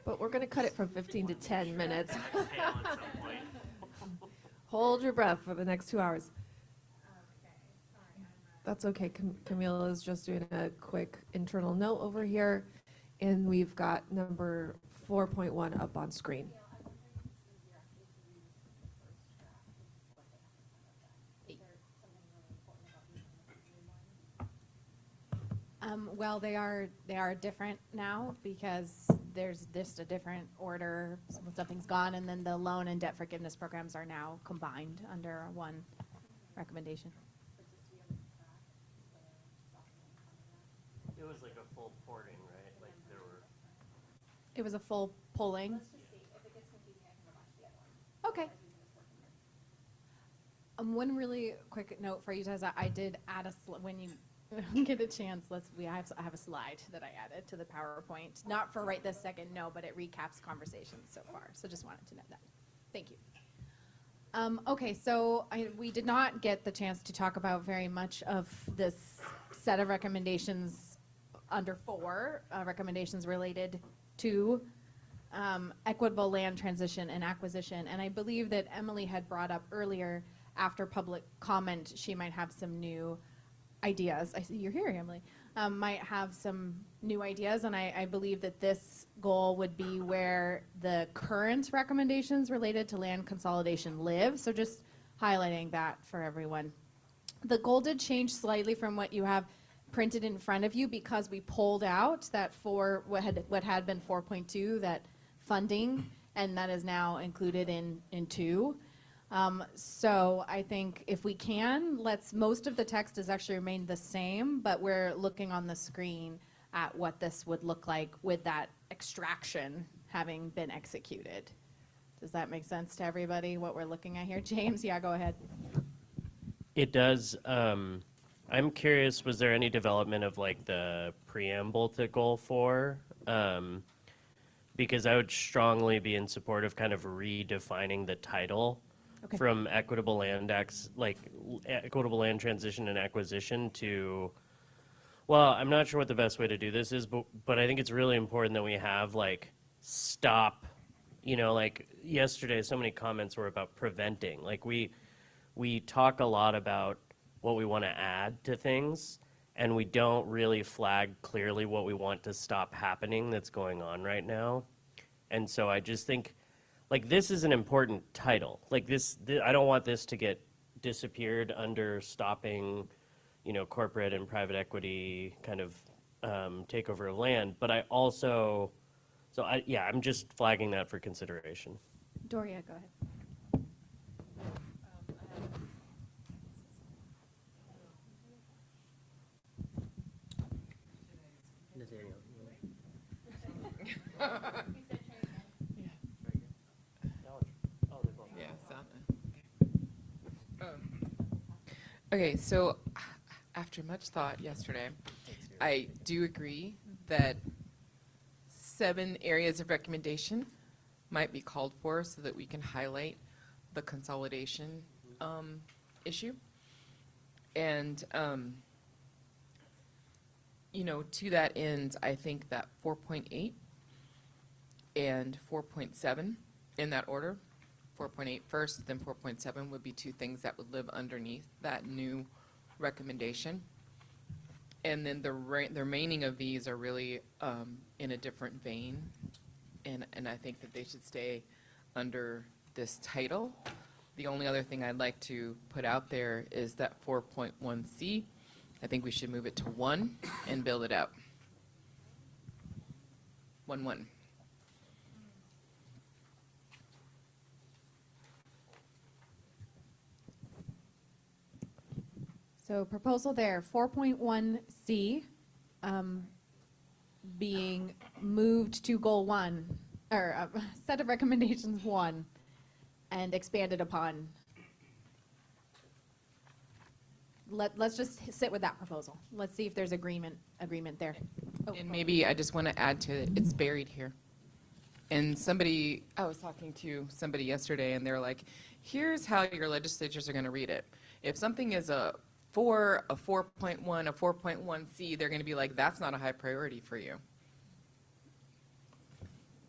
But we're going to cut it from 15 to 10 minutes. Hold your breath for the next 2 hours. That's okay. Camila is just doing a quick internal note over here, and we've got number 4.1 up on screen. Well, they are different now because there's just a different order. Something's gone, and then the loan and debt forgiveness programs are now combined under one recommendation. It was like a full porting, right? Like there were. It was a full polling. Let's just see. If it gets confusing, I can go back to the other one. Okay. One really quick note for you guys. I did add when you get a chance. I have a slide that I added to the PowerPoint. Not for right this second, no, but it recaps conversations so far. So just wanted to note that. Thank you. Okay, so we did not get the chance to talk about very much of this set of recommendations under 4 recommendations related to equitable land transition and acquisition. And I believe that Emily had brought up earlier, after public comment, she might have some new ideas. I see you're here, Emily. Might have some new ideas, and I believe that this goal would be where the current recommendations related to land consolidation live. So just highlighting that for everyone. The goal did change slightly from what you have printed in front of you because we pulled out that what had been 4.2, that funding, and that is now included in 2. So I think if we can, most of the text has actually remained the same, but we're looking on the screen at what this would look like with that extraction having been executed. Does that make sense to everybody, what we're looking at here? James, yeah, go ahead. It does. I'm curious, was there any development of like the preamble to Goal 4? Because I would strongly be in support of kind of redefining the title from equitable land equitable land transition and acquisition to, well, I'm not sure what the best way to do this is, but I think it's really important that we have like stop, like yesterday, so many comments were about preventing. Like we talk a lot about what we want to add to things, and we don't really flag clearly what we want to stop happening that's going on right now. And so I just think, like, this is an important title. Like I don't want this to get disappeared under stopping, corporate and private equity kind of takeover of land. But I also, I'm just flagging that for consideration. Doria, go ahead. Yeah, sound. Okay, so after much thought yesterday, I do agree that 7 areas of recommendation might be called for so that we can highlight the consolidation issue. And, you know, to that end, I think that 4.8 and 4.7 in that order, 4.8 first, then 4.7 would be 2 things that would live underneath that new recommendation. And then the remaining of these are really in a different vein, and I think that they should stay under this title. The only other thing I'd like to put out there is that 4.1C. I think we should move it to 1 and build it out. 1-1. So proposal there, 4.1C, being moved to goal 1, or set of recommendations 1, and expanded upon. Let's just sit with that proposal. Let's see if there's agreement there. Oh, And maybe I just want to add to it, it's buried here. And I was talking to somebody yesterday, and they're like, here's how your legislatures are going to read it. If something is a 4, a 4.1, a 4.1C, they're going to be like, that's not a high priority for you.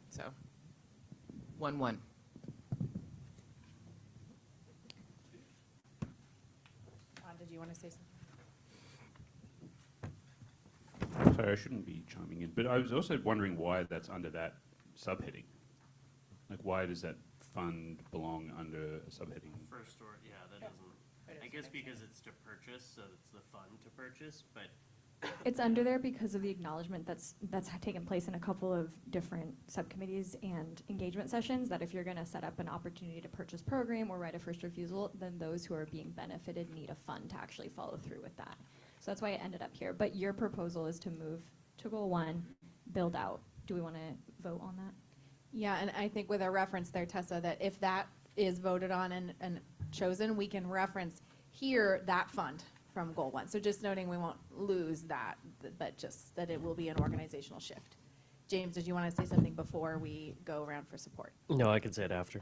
So, 1-1. Did you want to say something? Sorry, I shouldn't be chiming in, but I was also wondering why that's under that subheading. Like, why does that fund belong under a subheading? First or, yeah, that doesn't, I guess because it's to purchase, so it's the fund to purchase, but It's under there because of the acknowledgement that's taken place in a couple of different subcommittees and engagement sessions, that if you're going to set up an opportunity to purchase program or right of first refusal, then those who are being benefited need a fund to actually follow through with that. So that's why it ended up here. But your proposal is to move to goal 1, build out. Do we want to vote on that? Yeah, and I think with a reference there, Tessa, that if that is voted on and chosen, we can reference here that fund from goal 1. So just noting we won't lose that, but just that it will be an organizational shift. James, did you want to say something before we go around for support? no, I could say it after.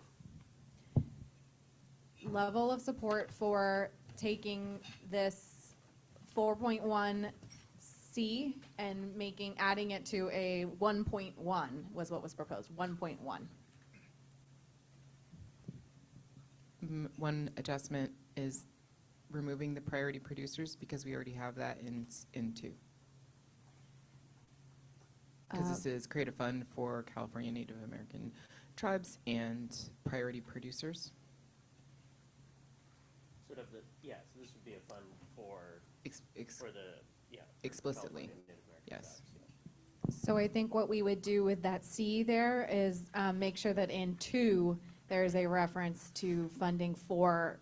Level of support for taking this 4.1C and adding it to a 1.1 was what was proposed, 1.1. One adjustment is removing the priority producers because we already have that in 2. Because this is create a fund for California Native American tribes and priority producers. Sort of the, yeah, so this would be a fund for the, yeah. for Explicitly, California Native American yes. tribes, yeah. So I think what we would do with that C there is make sure that in 2, there is a reference to funding for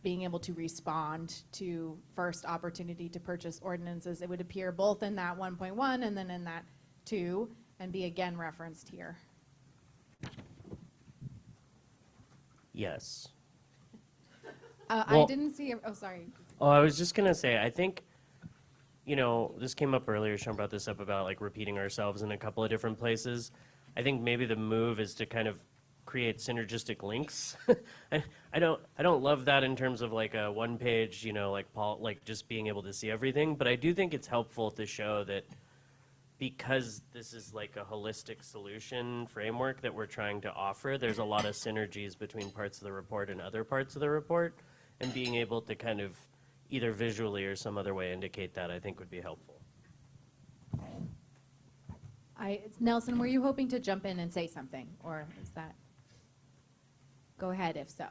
being able to respond to first opportunity to purchase ordinances. It would appear both in that 1.1 and then in that 2, and be again referenced here. Yes. I Well- didn't see, oh, sorry. Oh, I was just gonna say, I think, you know, this came up earlier, Sean brought this up about like repeating ourselves in a couple of different places. I think maybe the move is to kind of create synergistic links. I don't love that in terms of like a 1-page, you know, like just being able to see everything, but I do think it's helpful to show that because this is like a holistic solution framework that we're trying to offer, there's a lot of synergies between parts of the report and other parts of the report, and being able to kind of either visually or some other way indicate that, I think would be helpful. Nelson, were you hoping to jump in and say something, or is that? Go ahead if so.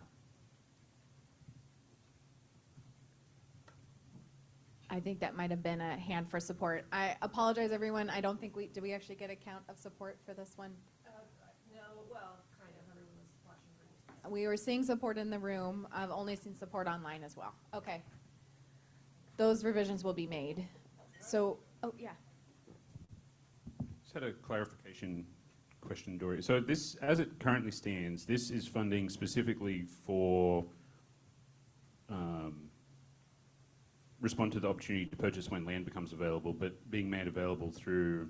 I think that might have been a hand for support. I apologize, everyone. I don't think did we actually get a count of support for this one? No, well, kind of, everyone was watching. We were seeing support in the room. I've only seen support online as well. Okay. Those revisions will be made. So, oh, yeah. Just had a clarification question, Dory. So this, as it currently stands, this is funding specifically for respond to the opportunity to purchase when land becomes available, but being made available through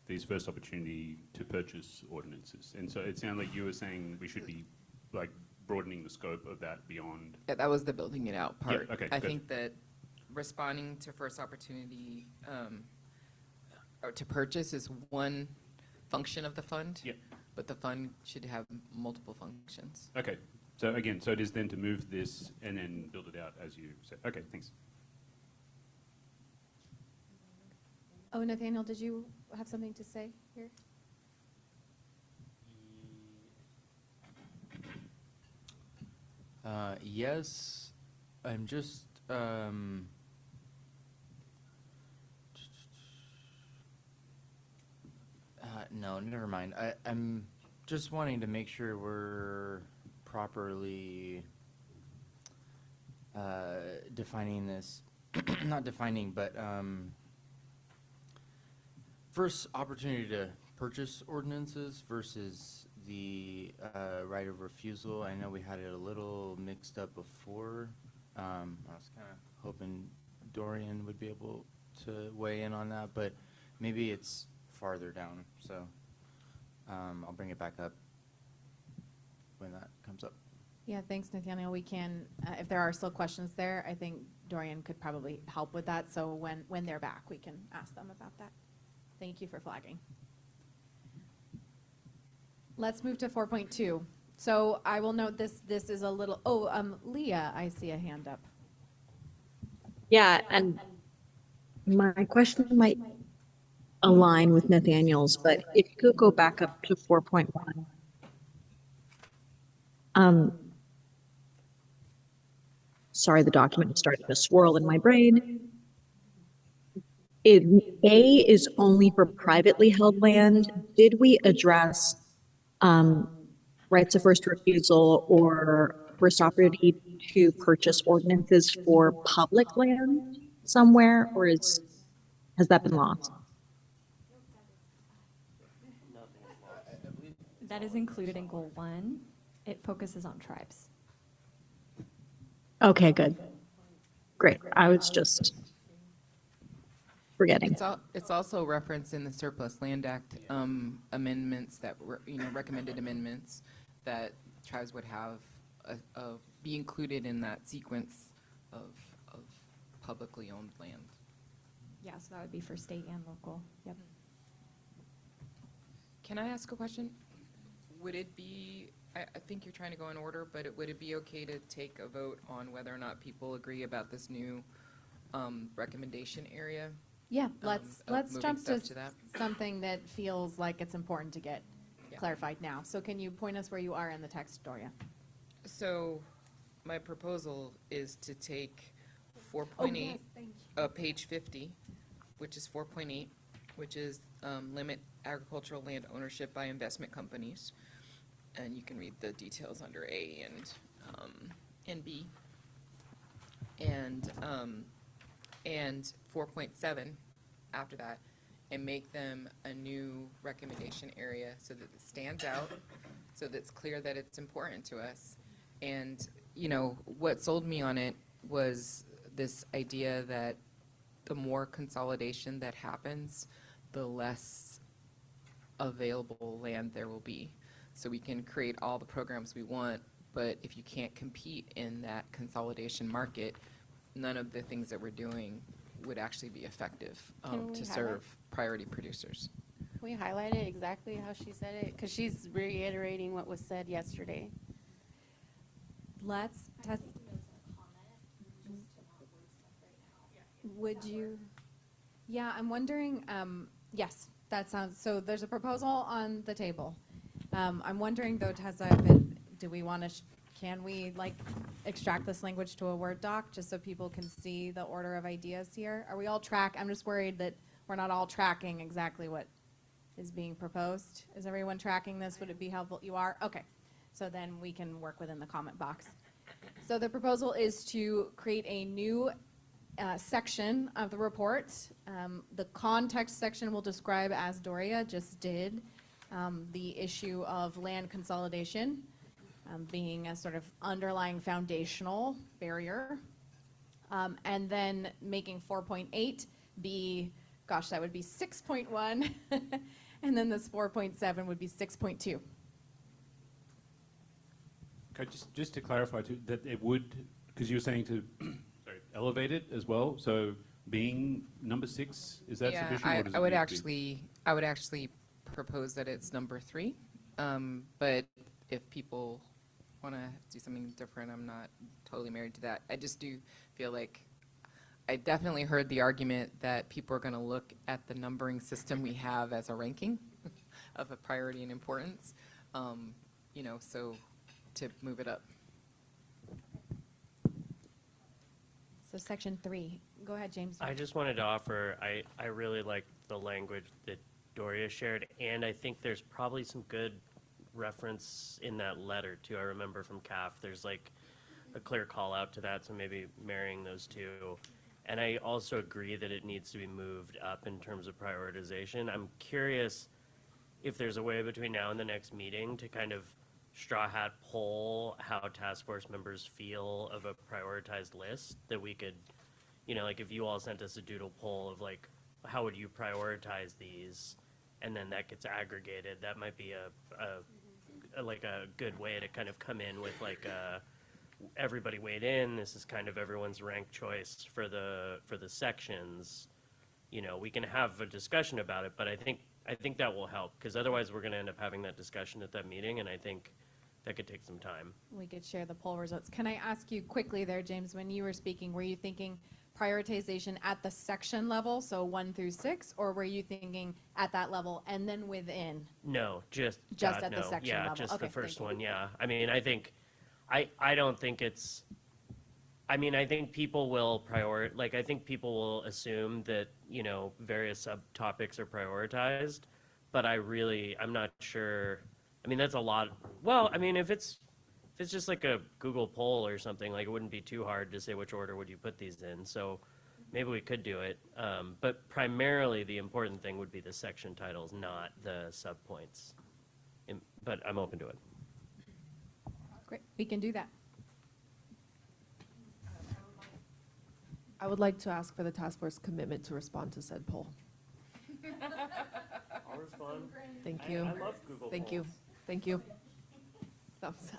these first opportunity to purchase ordinances. And so it sounded like you were saying we should be like broadening the scope of that beyond. Yeah, that was the building it out part. Yeah, okay, I good. think that responding to first opportunity or to purchase is one function of the fund. Yeah. But the fund should have multiple functions. Okay. So again, so it is then to move this and then build it out as you said. Okay, thanks. Oh, Nathaniel, did you have something to say here? Yes, I'm just, no, never mind. I'm just wanting to make sure we're properly defining this, not defining, but first opportunity to purchase ordinances versus the right of refusal. I know we had it a little mixed up before. I was kind of hoping Dorian would be able to weigh in on that, but maybe it's farther down, so I'll bring it back up when that comes up. Yeah, thanks, Nathaniel. We can, if there are still questions there, I think Dorian could probably help with that. So when they're back, we can ask them about that. Thank you for flagging. Let's move to 4.2. So I will note this is a little, Leah, I see a hand up. Yeah, and my question might align with Nathaniel's, but if you could go back up to 4.1. Sorry, the document is starting to swirl in my brain. A is only for privately held land. Did we address rights of first refusal or first opportunity to purchase ordinances for public land somewhere, or has that been lost? That is included in Goal 1. It focuses on tribes. Okay, good. Great. I was just forgetting. It's also referenced in the Surplus Land Act amendments that were, recommended amendments that tribes would have be included in that sequence of publicly owned land. Yeah, so that would be for state and local. Yep. Can I ask a question? Would it be, I think you're trying to go in order, but would it be okay to take a vote on whether or not people agree about this new recommendation area? Yeah, let's moving jump stuff to that. something that feels like it's important to get clarified now. So can you point us where you are in the text, Doria? So my proposal is to take 4.8, page 50, which is 4.8, which is limit agricultural land ownership by investment companies. And you can read the details under A and B. And 4.7 after that, and make them a new recommendation area so that it stands out, so that it's clear that it's important to us. And, what sold me on it was this idea that the more consolidation that happens, the less available land there will be. So we can create all the programs we want, but if you can't compete in that consolidation market, none of the things that we're doing would actually be effective Can we to highlight? serve priority producers. Can we highlight it exactly how she said it? Because she's reiterating what was said yesterday. Let's test. Would you? Yeah, I'm wondering, yes, that sounds, so there's a proposal on the table. I'm wondering though, Tessa, do we want to, can we extract this language to a Word doc just so people can see the order of ideas here? Are we all I'm just worried that we're not all tracking exactly what is being proposed. Is everyone tracking this? Would it be helpful? You are? Okay. So then we can work within the comment box. So the proposal is to create a new section of the report. The context section will describe, as Doria just did, the issue of land consolidation being a sort of underlying foundational barrier. And then making 4.8 be, gosh, that would be 6.1. And then this 4.7 would be 6.2. Okay, just to clarify too, that it would, because you were saying to sorry, elevate it as well. So being number 6, is that sufficient? Or does I it would need to be- actually propose that it's number 3. But if people want to do something different, I'm not totally married to that. I just do feel like I definitely heard the argument that people are going to look at the numbering system we have as a ranking of a priority and importance. You know, so to move it up. So section 3. Go ahead, James. I just wanted to offer, I really like the language that Doria shared, and I think there's probably some good reference in that letter too. I remember from CAF, there's like a clear call out to that, so maybe marrying those two. And I also agree that it needs to be moved up in terms of prioritization. I'm curious if there's a way between now and the next meeting to kind of straw hat poll how task force members feel of a prioritized list that we could, you know, like if you all sent us a doodle poll of like, how would you prioritize these? And then that gets aggregated. That might be like a good way to kind of come in with like everybody weighed in. This is kind of everyone's ranked choice for the sections. You know, we can have a discussion about it, but I think that will help, because otherwise we're going to end up having that discussion at that meeting, and I think that could take some time. We could share the poll results. Can I ask you quickly there, James, when you were speaking, were you thinking prioritization at the section level, so 1 through 6, or were you thinking at that level and then within? No, just at the no. section Yeah, level. just Okay, the first thank you. one. Yeah, I mean, I think, I don't think it's. I mean, I think people will I think people will assume that, you know, various subtopics are prioritized, but I'm not sure. I mean, that's a lot. Well, I mean, if it's just like a Google poll or something, like it wouldn't be too hard to say which order would you put these in. So maybe we could do it. But primarily the important thing would be the section titles, not the subpoints. But I'm open to it. Great, we can do that. I would like to ask for the task force commitment to respond to said poll. I'll respond. Thank you. I love Google Thank you. polls. Thank you. Thumbs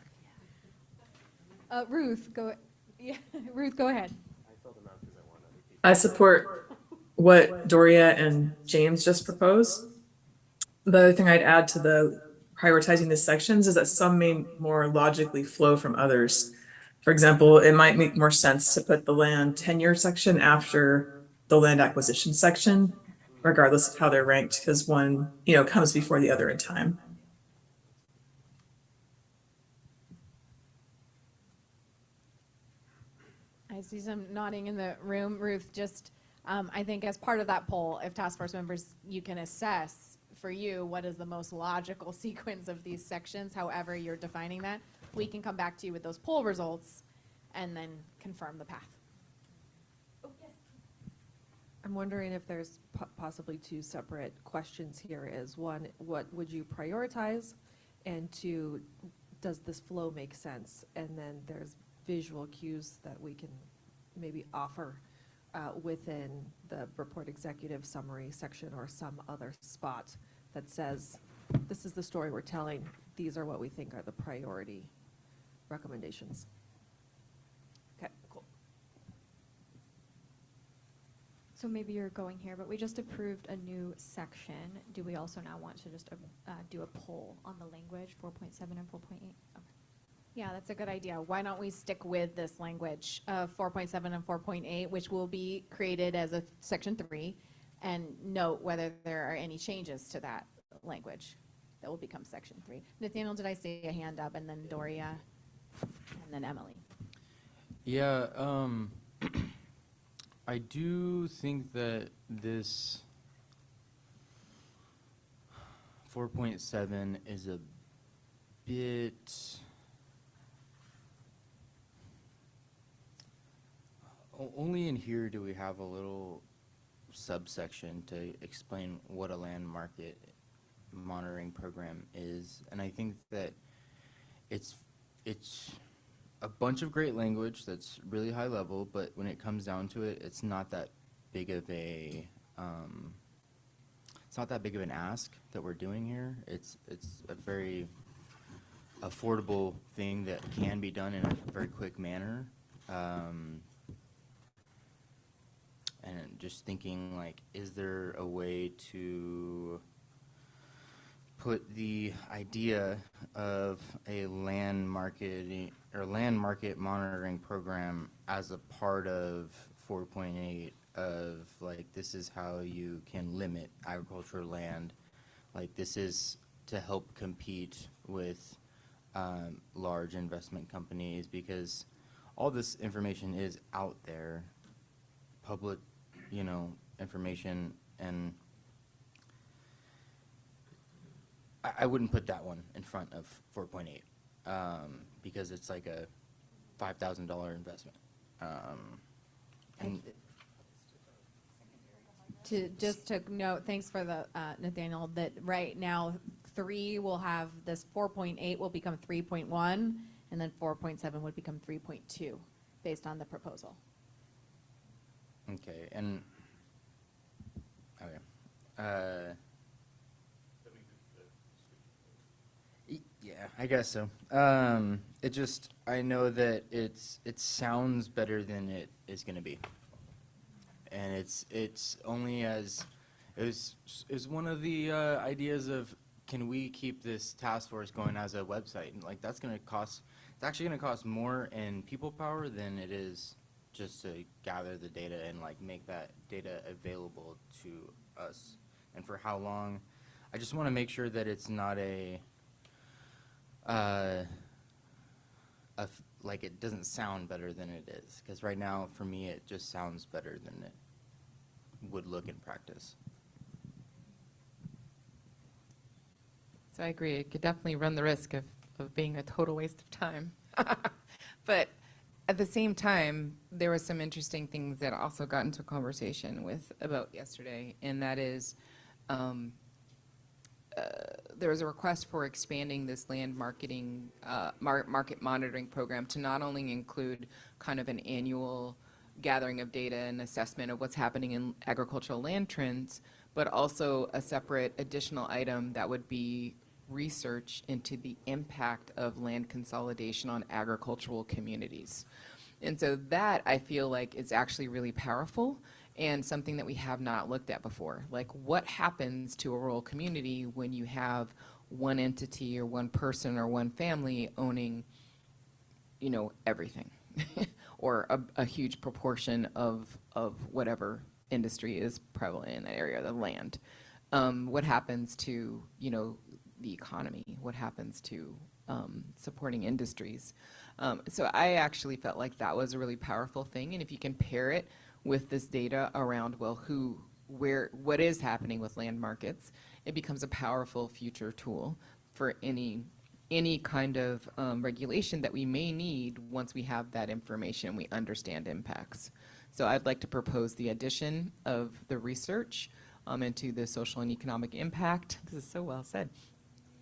up. Ruth, go. Yeah, Ruth, go ahead. I filled them out because I want other people. I support what Doria and James just proposed. The other thing I'd add to the prioritizing the sections is that some may more logically flow from others. For example, it might make more sense to put the land tenure section after the land acquisition section, regardless of how they're ranked, because one, you know, comes before the other in time. I see some nodding in the room. Ruth, just, I think as part of that poll, if task force members, you can assess for you what is the most logical sequence of these sections, however you're defining that. We can come back to you with those poll results and then confirm the path. I'm wondering if there's possibly 2 separate questions here. Is 1, what would you prioritize? And 2, does this flow make sense? And then there's visual cues that we can maybe offer within the report executive summary section or some other spot that says, this is the story we're telling. These are what we think are the priority recommendations. Okay, cool. So maybe you're going here, but we just approved a new section. Do we also now want to just do a poll on the language, 4.7 and 4.8? Okay. Yeah, that's a good idea. Why don't we stick with this language of 4.7 and 4.8, which will be created as a section 3, and note whether there are any changes to that language that will become section 3. Nathaniel, did I see a hand up? And then Doria, and then Emily. Yeah, I do think that this 4.7 is a bit only in here do we have a little subsection to explain what a land market monitoring program is, and I think that it's a bunch of great language that's really high level, but when it comes down to it, it's not that big of a it's not that big of an ask that we're doing here. It's a very affordable thing that can be done in a very quick manner. And just thinking, like, is there a way to put the idea of a land market monitoring program as a part of 4.8 of, like, this is how you can limit agricultural land, like, this is to help compete with large investment companies, because all this information is out there, public, information, and I wouldn't put that one in front of 4.8 because it's like a $5,000 investment. And to note, thanks for the, Nathaniel, that right now 3 will have this 4.8 will become 3.1, and then 4.7 would become 3.2 based on the proposal. Okay, and yeah, I guess so. It just, I know that it sounds better than it is going to be, and it's only as is one of the ideas of, can we keep this task force going as a website? And like, that's going to cost. It's actually going to cost more in people power than it is just to gather the data and like make that data available to us. And for how long? I just want to make sure that it's not like it doesn't sound better than it is. Because right now, for me, it just sounds better than it would look in practice. So I agree, it could definitely run the risk of being a total waste of time. But at the same time, there were some interesting things that also got into conversation about yesterday, and that is there was a request for expanding this land marketing market monitoring program to not only include kind of an annual gathering of data and assessment of what's happening in agricultural land trends, but also a separate additional item that would be research into the impact of land consolidation on agricultural communities. And so that, I feel like, is actually really powerful and something that we have not looked at before. Like, what happens to a rural community when you have one entity or one person or one family owning, everything or a huge proportion of whatever industry is prevalent in that area of the land? What happens to, the economy? What happens to supporting industries? So I actually felt like that was a really powerful thing. And if you can pair it with this data around, well, what is happening with land markets, it becomes a powerful future tool for any kind of regulation that we may need once we have that information, we understand impacts. So I'd like to propose the addition of the research into the social and economic impact, this is so well said,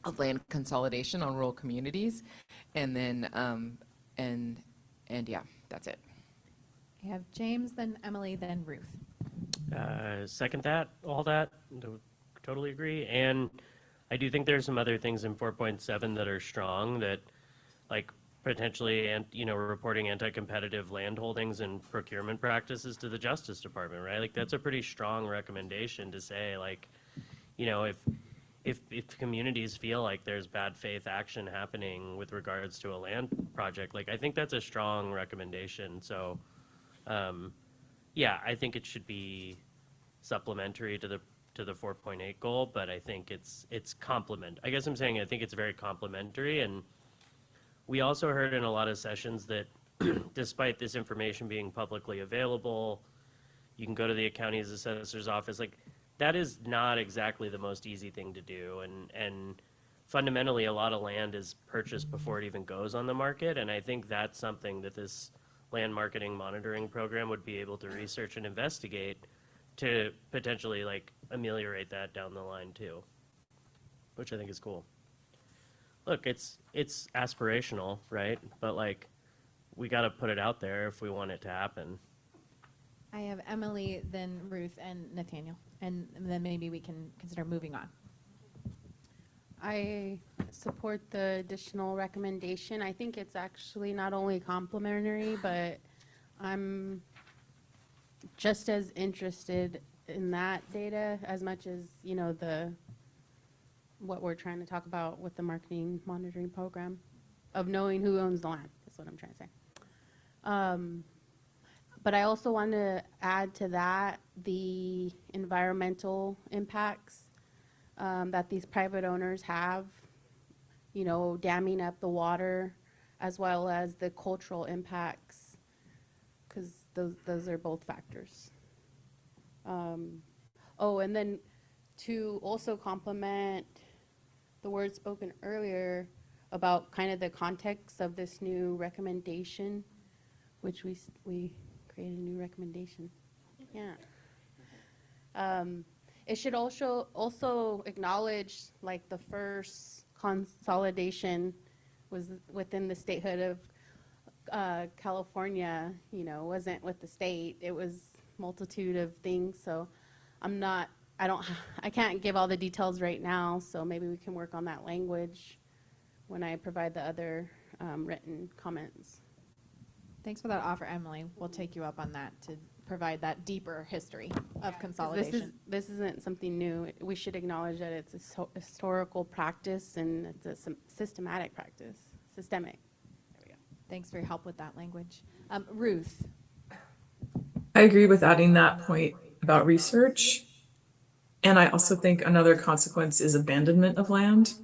of land consolidation on rural communities. And then, and yeah, that's it. I have James, then Emily, then Ruth. Second that, all that, totally agree. And I do think there's some other things in 4.7 that are strong, that like potentially, and reporting anti-competitive land holdings and procurement practices to the Justice Department, right? Like, that's a pretty strong recommendation to say, like, if communities feel like there's bad faith action happening with regards to a land project, like, I think that's a strong recommendation. So, yeah, I think it should be supplementary to the 4.8 goal, but I think it's complement. I guess I'm saying I think it's very complementary. And we also heard in a lot of sessions that despite this information being publicly available, you can go to the county's assessor's office, like, that is not exactly the most easy thing to do. And fundamentally, a lot of land is purchased before it even goes on the market. And I think that's something that this land marketing monitoring program would be able to research and investigate to potentially, like, ameliorate that down the line too. which I think is cool. Look, it's aspirational, right? But like, we got to put it out there if we want it to happen. I have Emily, then Ruth, and Nathaniel, and then maybe we can consider moving on. I support the additional recommendation. I think it's actually not only complimentary, but I'm just as interested in that data as much as, you know, what we're trying to talk about with the marketing monitoring program of knowing who owns the land. That's what I'm trying to say. But I also want to add to that the environmental impacts that these private owners have, you know, damming up the water, as well as the cultural impacts, because those are both factors. Oh, and then to also complement the words spoken earlier about kind of the context of this new recommendation, which we created a new recommendation. Yeah. It should also acknowledge, like, the first consolidation was within the statehood of California, you know, wasn't with the state. It was multitude of things. So I can't give all the details right now. So maybe we can work on that language when I provide the other written comments. Thanks for that offer, Emily. We'll take you up on that to provide that deeper history of consolidation. This isn't something new. We should acknowledge that it's a historical practice and it's a systematic practice, systemic. There we go. Thanks for your help with that language. Ruth. I agree with adding that point about research. And I also think another consequence is abandonment of land.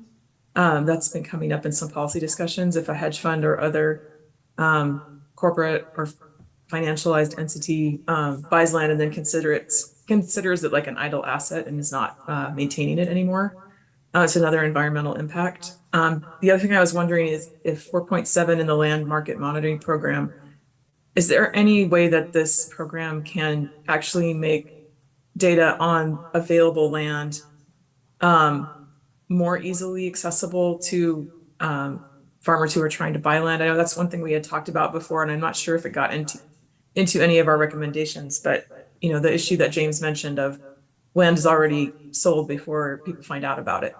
That's been coming up in some policy discussions. If a hedge fund or other corporate or financialized entity buys land and then considers it like an idle asset and is not maintaining it anymore, it's another environmental impact. The other thing I was wondering is if 4.7 in the land market monitoring program, is there any way that this program can actually make data on available land more easily accessible to farmers who are trying to buy land? I know that's one thing we had talked about before, and I'm not sure if it got into any of our recommendations, but you know, the issue that James mentioned of land is already sold before people find out about it.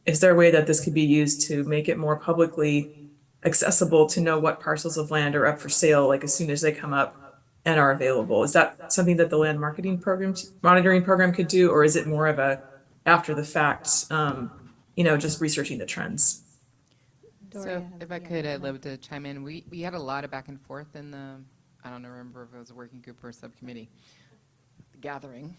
Is there a way that this could be used to make it more publicly accessible to know what parcels of land are up for sale, like as soon as they come up and are available? Is that something that the land monitoring program could do, or is it more of a after the fact, you know, just researching the trends? So if I could, I'd love to chime in. We had a lot of back and forth in the, I don't remember if it was a working group or a subcommittee gathering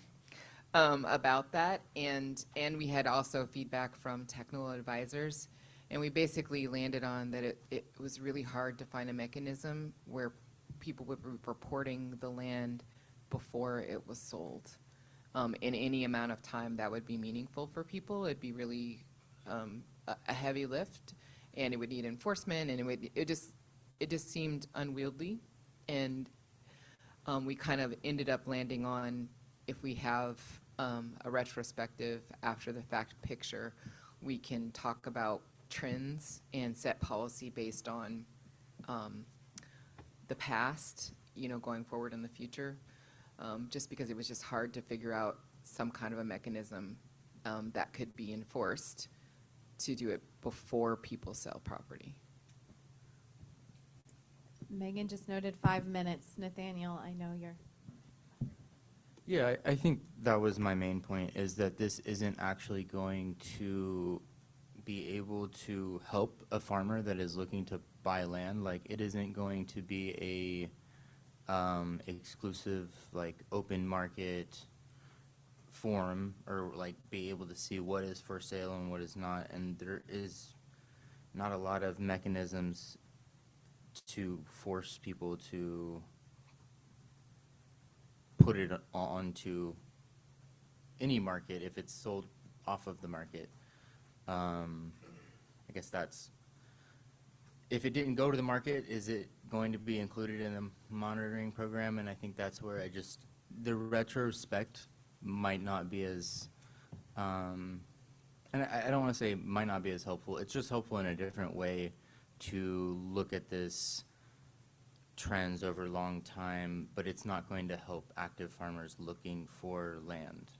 about that. And we had also feedback from technical advisors. And we basically landed on that it was really hard to find a mechanism where people would be reporting the land before it was sold. In any amount of time that would be meaningful for people. It'd be really a heavy lift, and it would need enforcement, and it just seemed unwieldy. And we kind of ended up landing on, if we have a retrospective after the fact picture, we can talk about trends and set policy based on the past, you know, going forward in the future. Just because it was just hard to figure out some kind of a mechanism that could be enforced to do it before people sell property. Megan just noted 5 minutes. Nathaniel, I know you're. Yeah, I think that was my main point, is that this isn't actually going to be able to help a farmer that is looking to buy land. Like, it isn't going to be a exclusive, like, open market form, or like be able to see what is for sale and what is not. And there is not a lot of mechanisms to force people to put it onto any market if it's sold off of the market. I guess that's, if it didn't go to the market, is it going to be included in the monitoring program? And I think that's where the retrospect might not be as And I don't want to say it might not be as helpful. It's just helpful in a different way to look at this trends over a long time, but it's not going to help active farmers looking for land.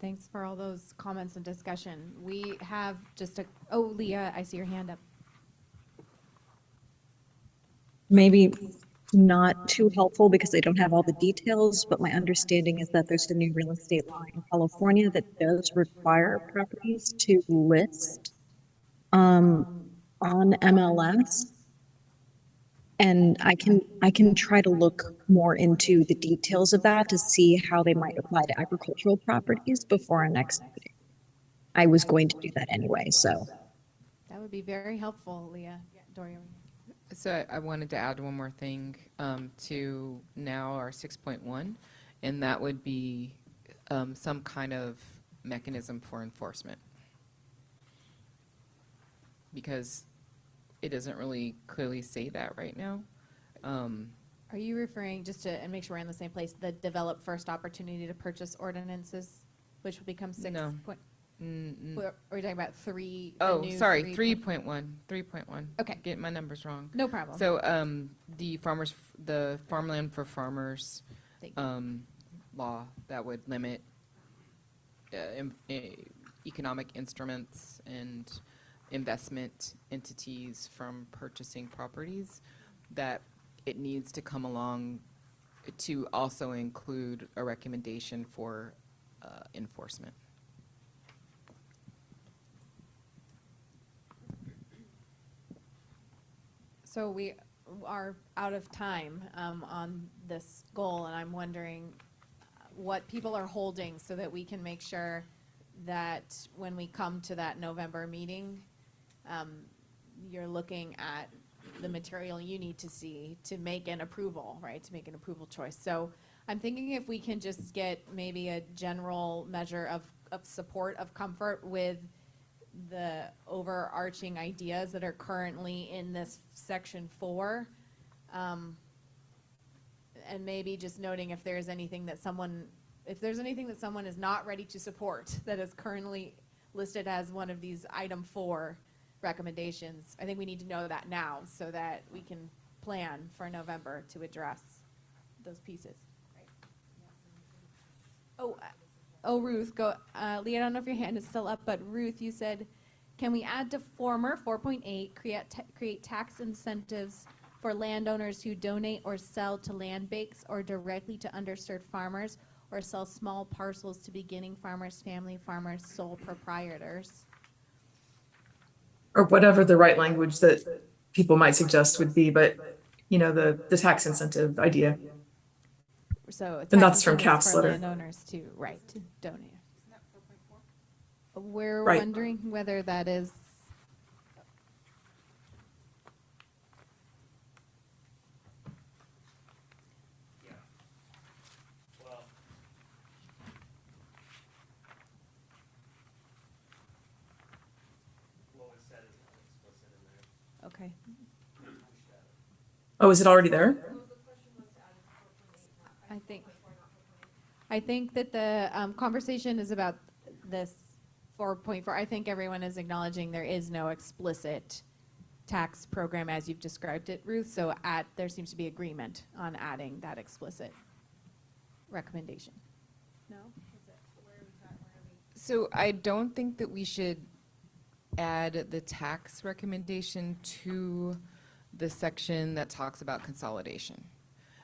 Thanks for all those comments and discussion. We have just oh, Leah, I see your hand up. Maybe not too helpful because I don't have all the details, but my understanding is that there's a new real estate law in California that does require properties to list on MLS. And I can try to look more into the details of that to see how they might apply to agricultural properties before our next meeting. I was going to do that anyway, so. That would be very helpful, Leah. Doria. So I wanted to add one more thing to now our 6.1, and that would be some kind of mechanism for enforcement. Because it doesn't really clearly say that right now. Are you referring, just to and make sure we're in the same place, the develop first opportunity to purchase ordinances, which will become 6 No. point? Are we talking about 3? Oh, sorry, 3.1, 3.1. Okay. Getting my numbers wrong. No problem. So the farmland for farmers law that would limit economic instruments and investment entities from purchasing properties, that it needs to come along to also include a recommendation for enforcement. So we are out of time on this goal, and I'm wondering what people are holding so that we can make sure that when we come to that November meeting, you're looking at the material you need to see to make an approval, right? To make an approval choice. So I'm thinking if we can just get maybe a general measure of support, of comfort with the overarching ideas that are currently in this section 4, and maybe just noting if there's anything that someone is not ready to support that is currently listed as one of these item 4 recommendations. I think we need to know that now so that we can plan for November to address those pieces. Oh, Ruth, go. Leah, I don't know if your hand is still up, but Ruth, you said, can we add to former 4.8, create tax incentives for landowners who donate or sell to land banks or directly to underserved farmers or sell small parcels to beginning farmers, family farmers, sole proprietors? Or whatever the right language that people might suggest would be, but the tax incentive idea. So And that's tax from incentives Kath's for letter. landowners to donate. We're Right. wondering whether that is. Okay. Oh, is it already there? I think that the conversation is about this 4.4. I think everyone is acknowledging there is no explicit tax program as you've described it, Ruth. So there seems to be agreement on adding that explicit recommendation. No? So I don't think that we should add the tax recommendation to the section that talks about consolidation.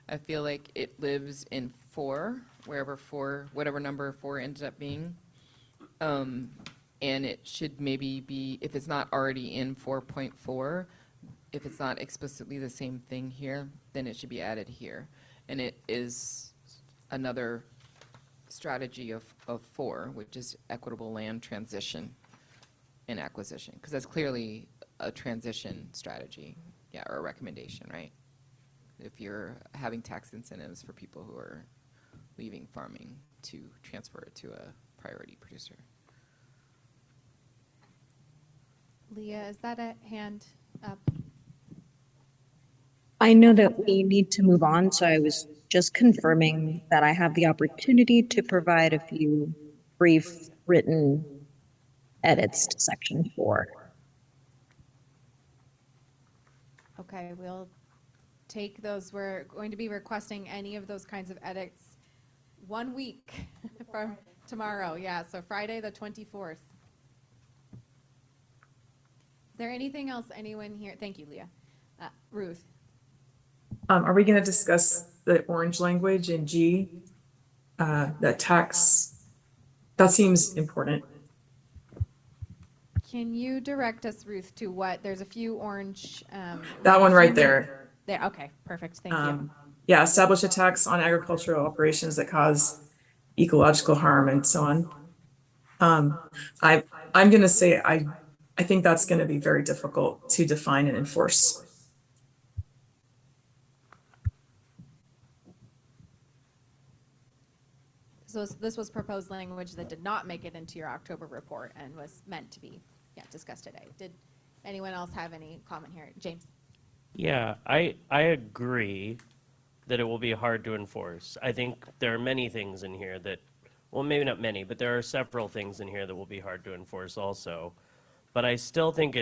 I feel like it lives in 4, whatever number 4 ended up being. And it should maybe be, if it's not already in 4.4, if it's not explicitly the same thing here, then it should be added here. And it is another strategy of 4, which is equitable land transition and acquisition, because that's clearly a transition strategy, or a recommendation, right? If you're having tax incentives for people who are leaving farming to transfer it to a priority producer. Leah, is that a hand up? I know that we need to move on, so I was just just confirming that I have the opportunity to provide a few brief written edits to section 4. Okay, we'll take those. We're going to be requesting any of those kinds of edits 1 week from tomorrow. Yeah, so Friday the 24th. Is there anything else anyone here? Thank you, Leah. Ruth. Are we going to discuss the orange language in G? That tax, that seems important. Can you direct us, Ruth, to what? There's a few orange. That one right there. There. Okay, perfect. Thank you. Yeah, establish a tax on agricultural operations that cause ecological harm and so on. I'm going to say I think that's going to be very difficult to define and enforce. So this was proposed language that did not make it into your October report and was meant to be, discussed today. Did anyone else have any comment here? James? Yeah, I agree that it will be hard to enforce. I think there are many things in here that, well, maybe not many, but there are several things in here that will be hard to enforce also. But I still think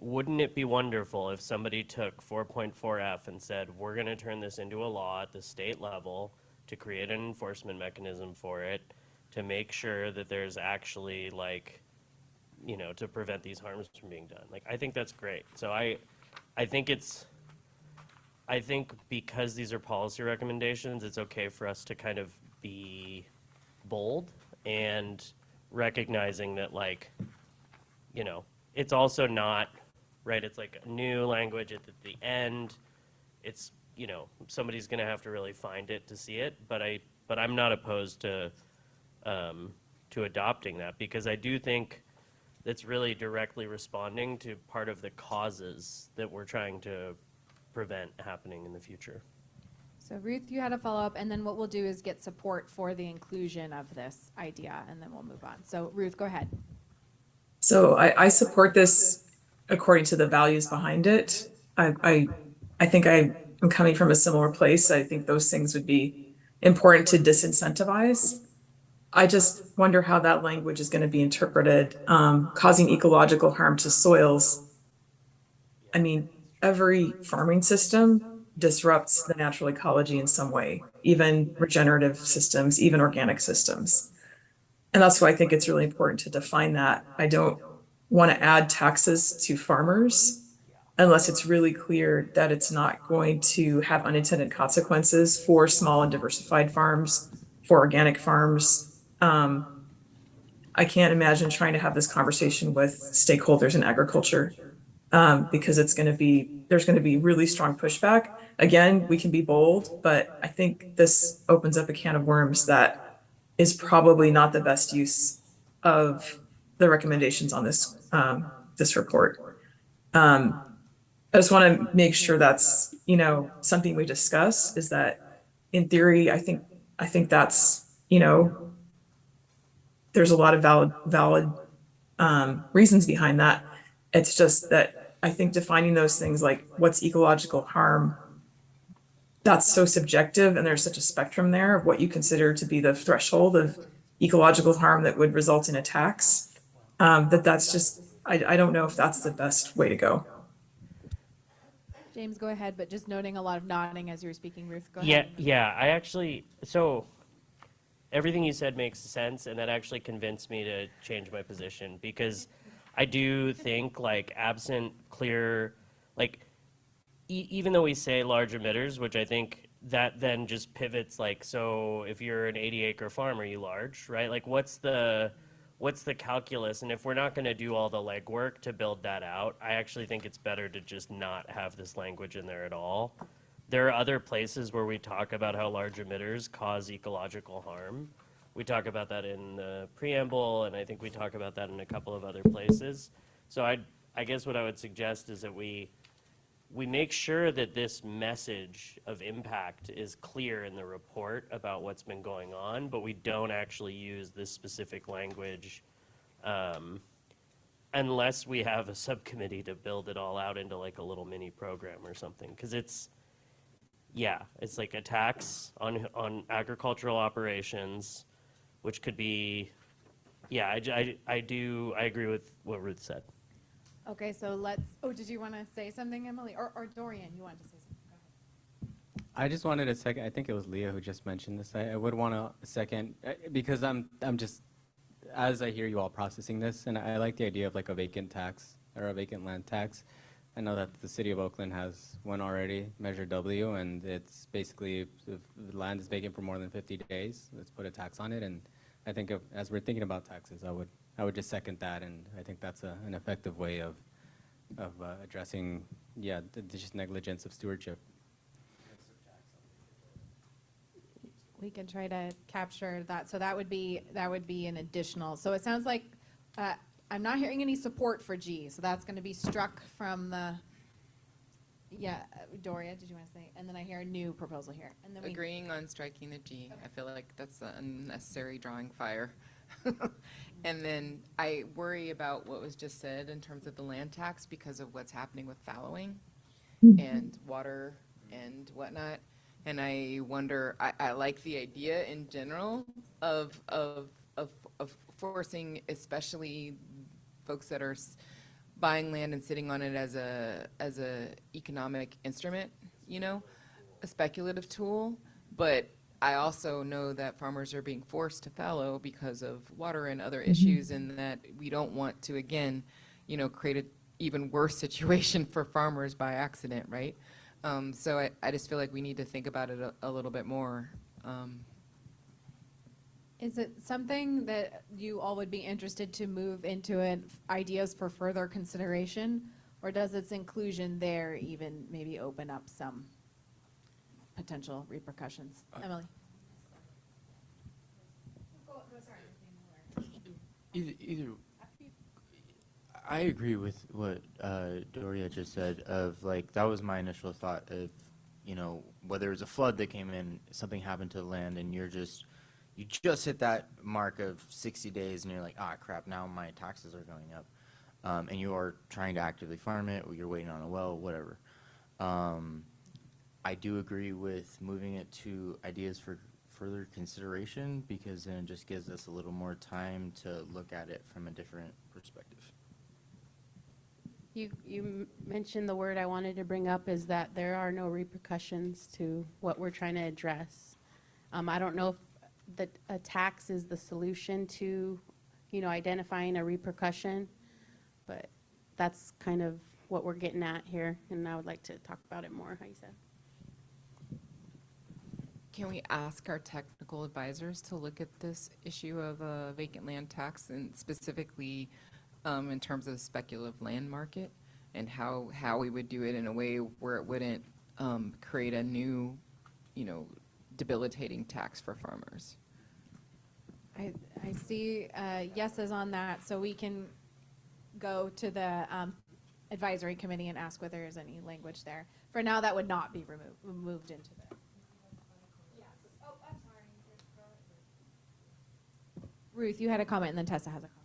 wouldn't it be wonderful if somebody took 4.4F and said, we're going to turn this into a law at the state level to create an enforcement mechanism for it, to make sure that there's actually to prevent these harms from being done. I think that's great. So I think because these are policy recommendations, it's okay for us to kind of be bold and recognizing that it's also not, right, it's like a new language at the end. It's, somebody's going to have to really find it to see it, but I'm not opposed to adopting that, because I do think that's really directly responding to part of the causes that we're trying to prevent happening in the future. So Ruth, you had a follow-up, and then what we'll do is get support for the inclusion of this idea, and then we'll move on. So Ruth, go ahead. So I support this according to the values behind it. I think I'm coming from a similar place. I think those things would be important to disincentivize. I just wonder how that language is going to be interpreted, causing ecological harm to soils. I mean, every farming system disrupts the natural ecology in some way, even regenerative systems, even organic systems. And that's why I think it's really important to define that. I don't want to add taxes to farmers unless it's really clear that it's not going to have unintended consequences for small and diversified farms, for organic farms. I can't imagine trying to have this conversation with stakeholders in agriculture because there's going to be really strong pushback. Again, we can be bold, but I think this opens up a can of worms that is probably not the best use of the recommendations on this this report. I just want to make sure that's something we discuss, is that in theory, I think that's there's a lot of valid reasons behind that. It's just that I think defining those things like what's ecological harm, that's so subjective, and there's such a spectrum there of what you consider to be the threshold of ecological harm that would result in a tax. That's just, I don't know if that's the best way to go. James, go ahead, but just noting a lot of nodding as you were speaking. Ruth, go ahead. Yeah, so everything you said makes sense, and that actually convinced me to change my position, because I do think absent clear, even though we say large emitters, which I think that then just pivots so if you're an 80-acre farm, are you large, right? What's the calculus? And if we're not going to do all the legwork to build that out, I actually think it's better to just not have this language in there at all. There are other places where we talk about how large emitters cause ecological harm. We talk about that in the preamble, and I think we talk about that in a couple of other places. So I guess what I would suggest is that we make sure that this message of impact is clear in the report about what's been going on, but we don't actually use this specific language unless we have a subcommittee to build it all out into a little mini program or something, because yeah, it's like a tax on agricultural operations, which could be, yeah, I agree with what Ruth said. Okay, so did you want to say something, Emily? Or Dorian, you wanted to say something? Go ahead. I just wanted a second. I think it was Leah who just mentioned this. I would want a second because I'm just, as I hear you all processing this, and I like the idea of like a vacant tax or a vacant land tax. I know that the city of Oakland has one already, Measure W, and it's basically if the land is vacant for more than 50 days, let's put a tax on it. And I think as we're thinking about taxes, I would just second that, and I think that's an effective way of addressing, yeah, the just negligence of stewardship. We can try to capture that. So that would be an additional. So it sounds like I'm not hearing any support for G. So that's going to be struck from the. Yeah, Doria, did you want to say? And then I hear a new proposal here. And then Agreeing on striking the G. I feel like that's an unnecessary drawing fire. And then I worry about what was just said in terms of the land tax because of what's happening with fallowing and water and whatnot. And I wonder, I like the idea in general of forcing, especially folks that are buying land and sitting on it as a economic instrument, you know, a speculative tool. But I also know that farmers are being forced to fallow because of water and other issues, and that we don't want to, again, you know, create an even worse situation for farmers by accident, right? So I just feel like we need to think about it a little bit more. is it something that you all would be interested to move into ideas for further consideration, or does its inclusion there even maybe open up some potential repercussions? Emily? Either I agree with what Doria just said of like, that was my initial thought of, you know, whether it's a flood that came in, something happened to the land and you just hit that mark of 60 days and you're like, ah, crap, now my taxes are going up. And you are trying to actively farm it, or you're waiting on a well, whatever. I do agree with moving it to ideas for further consideration, because then it just gives us a little more time to look at it from a different perspective. You mentioned the word I wanted to bring up is that there are no repercussions to what we're trying to address. I don't know if a tax is the solution to, you know, identifying a repercussion, but that's kind of what we're getting at here, and I would like to talk about it more, how you said. Can we ask our technical advisors to look at this issue of a vacant land tax, and specifically in terms of the speculative land market, and how we would do it in a way where it wouldn't create a new, you know, debilitating tax for farmers? I see yeses on that, so we can go to the advisory committee and ask whether there's any language there. For now, that would not be moved into the. Ruth, you had a comment, and then Tessa has a comment.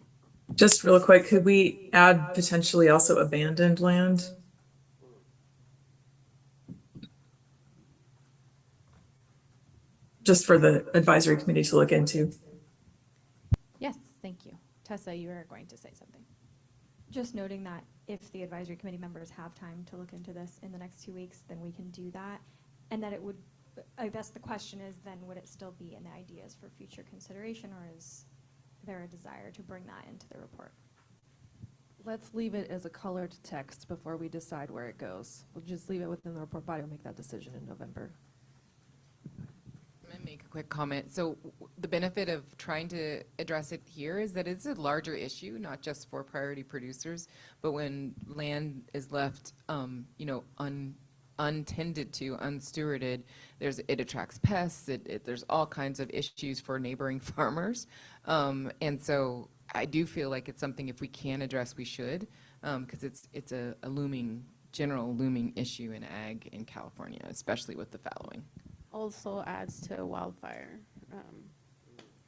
Just real quick, could we add potentially also abandoned land? Just for the advisory committee to look into. Yes, thank you. Tessa, you are going to say something. Just noting that if the advisory committee members have time to look into this in the next 2 weeks, then we can do that. And that it would, I guess the question is then, would it still be in the ideas for future consideration, or is there a desire to bring that into the report? Let's leave it as a colored text before we decide where it goes. We'll just leave it within the report body. We'll make that decision in November. I'm going to make a quick comment. So the benefit of trying to address it here is that it's a larger issue, not just for priority producers, but when land is left, you know, untended to, unstewarded, it attracts pests, there's all kinds of issues for neighboring farmers. And so I do feel like it's something, if we can address, we should, because it's a general looming issue in ag in California, especially with the fallowing. Also adds to wildfire,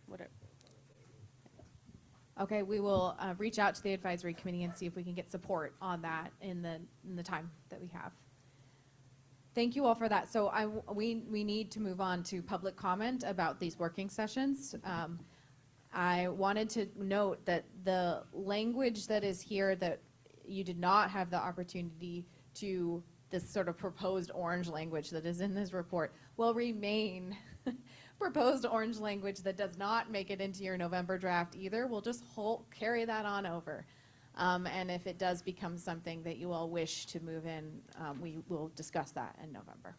whatever. Okay, we will reach out to the advisory committee and see if we can get support on that in the time that we have. Thank you all for that. So we need to move on to public comment about these working sessions. I wanted to note that the language that is here that you did not have the opportunity to, this sort of proposed orange language that is in this report, will remain proposed orange language that does not make it into your November draft either. We'll just carry that on over. And if it does become something that you all wish to move in, we will discuss that in November.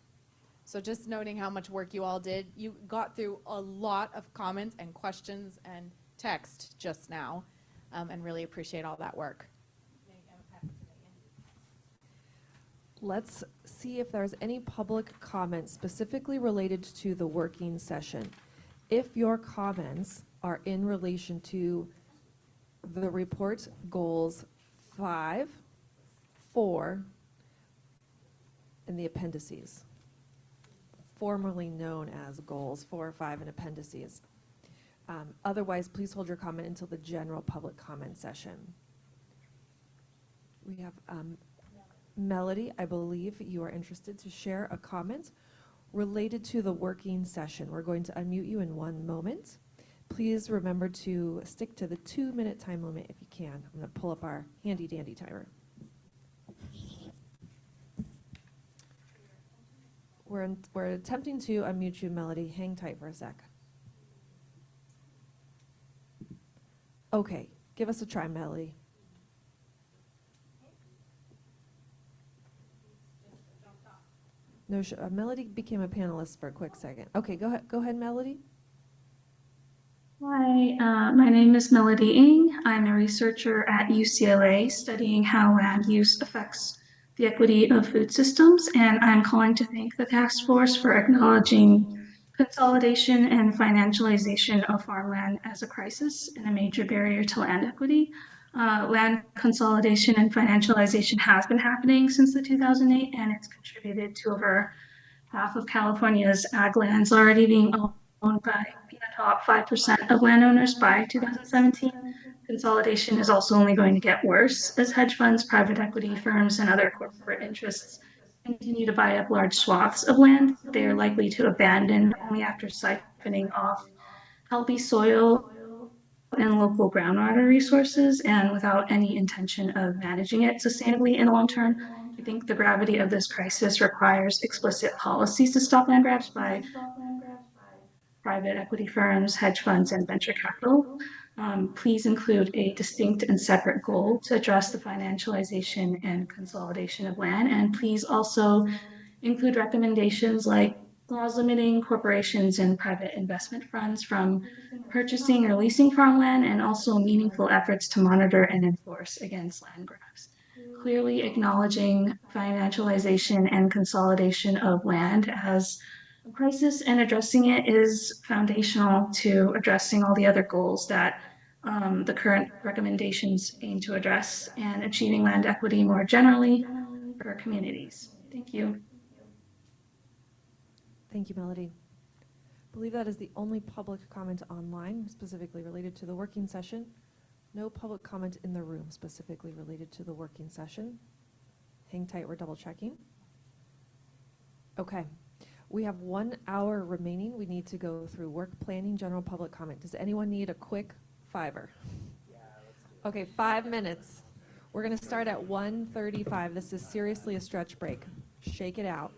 So just noting how much work you all did. You got through a lot of comments and questions and text just now, and really appreciate all that work. Let's see if there's any public comments specifically related to the working session. If your comments are in relation to the report goals 5, 4, and the appendices, formerly known as goals 4, 5, and appendices. Otherwise, please hold your comment until the general public comment session. We have Melody, I believe you are interested to share a comment related to the working session. We're going to unmute you in 1 moment. Please remember to stick to the 2-minute time limit if you can. I'm going to pull up our handy dandy timer. We're attempting to unmute you, Melody. Hang tight for a sec. Okay, give us a try, Melody. No, Melody became a panelist for a quick second. Okay, go ahead, Melody. Hi, my name is Melody Ng. I'm a researcher at UCLA studying how land use affects the equity of food systems, and I'm calling to thank the task force for acknowledging consolidation and financialization of farmland as a crisis and a major barrier to land equity. Land consolidation and financialization has been happening since the 2008, and it's contributed to over half of California's ag lands already being owned by the top 5% of landowners by 2017. Consolidation is also only going to get worse as hedge funds, private equity firms, and other corporate interests continue to buy up large swaths of land they are likely to abandon only after siphoning off healthy soil and local groundwater resources and without any intention of managing it sustainably in the long term. I think the gravity of this crisis requires explicit policies to stop land grabs by private equity firms, hedge funds, and venture capital. Please include a distinct and separate goal to address the financialization and consolidation of land. And please also include recommendations like laws limiting corporations and private investment funds from purchasing or leasing farmland, and also meaningful efforts to monitor and enforce against land grabs. Clearly acknowledging financialization and consolidation of land as a crisis and addressing it is foundational to addressing all the other goals that the current recommendations aim to address and achieving land equity more generally for our communities. Thank you. Thank you, Melody. I believe that is the only public comment online specifically related to the working session. No public comment in the room specifically related to the working session. Hang tight, we're double checking. Okay, we have 1 hour remaining. We need to go through work planning, general public comment. Does anyone need a quick 5-er? Yeah, let's do it. Okay, 5 minutes. We're gonna start at 1:35. This is seriously a stretch break. Shake it out.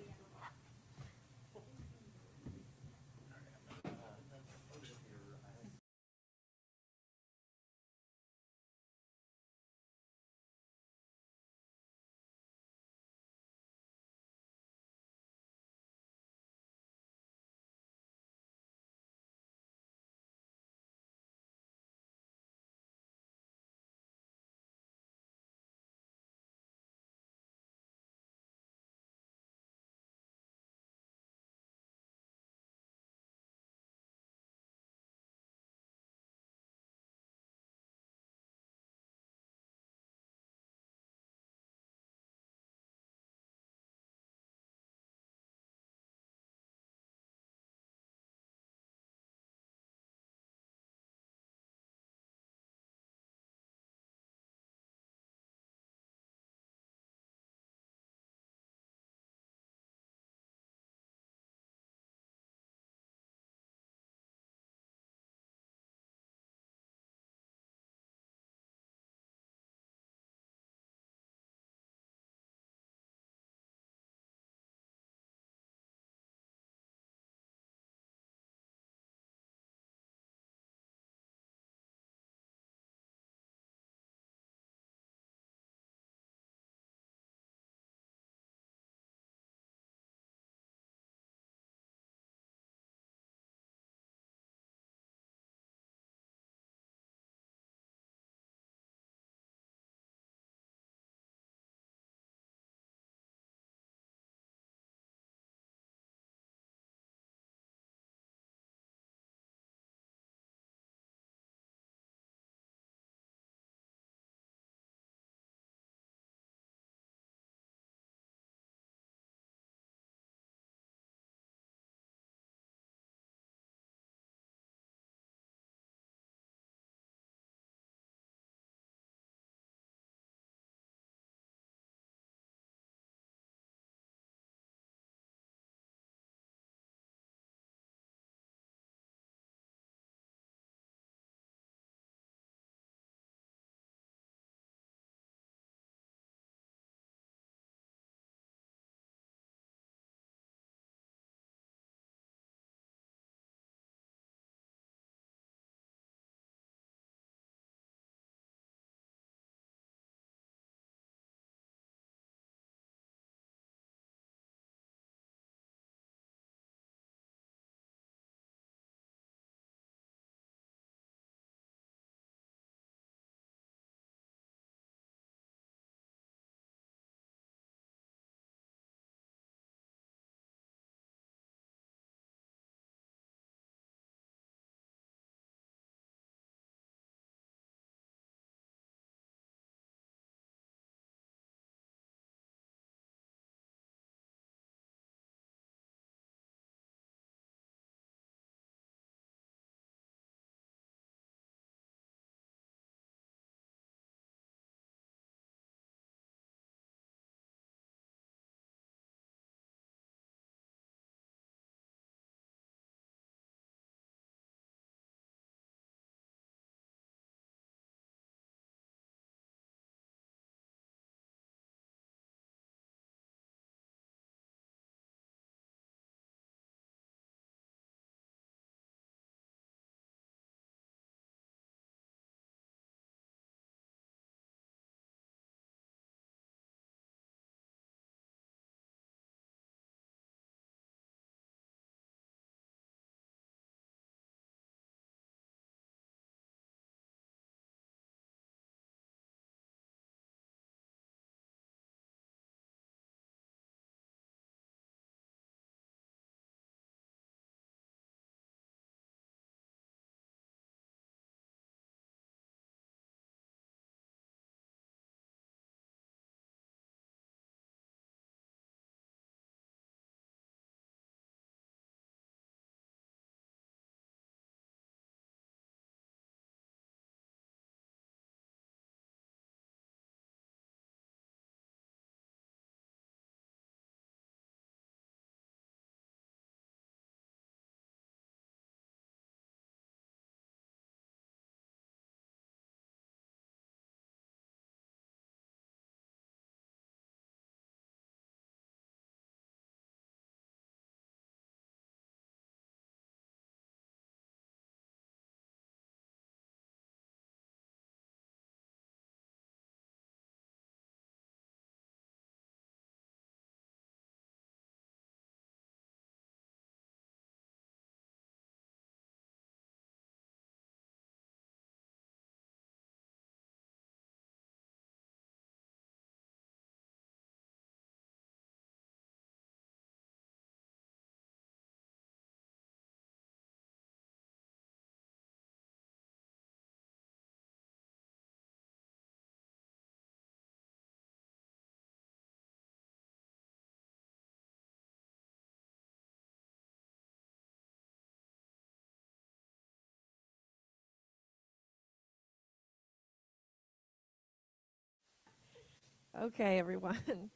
Okay, everyone.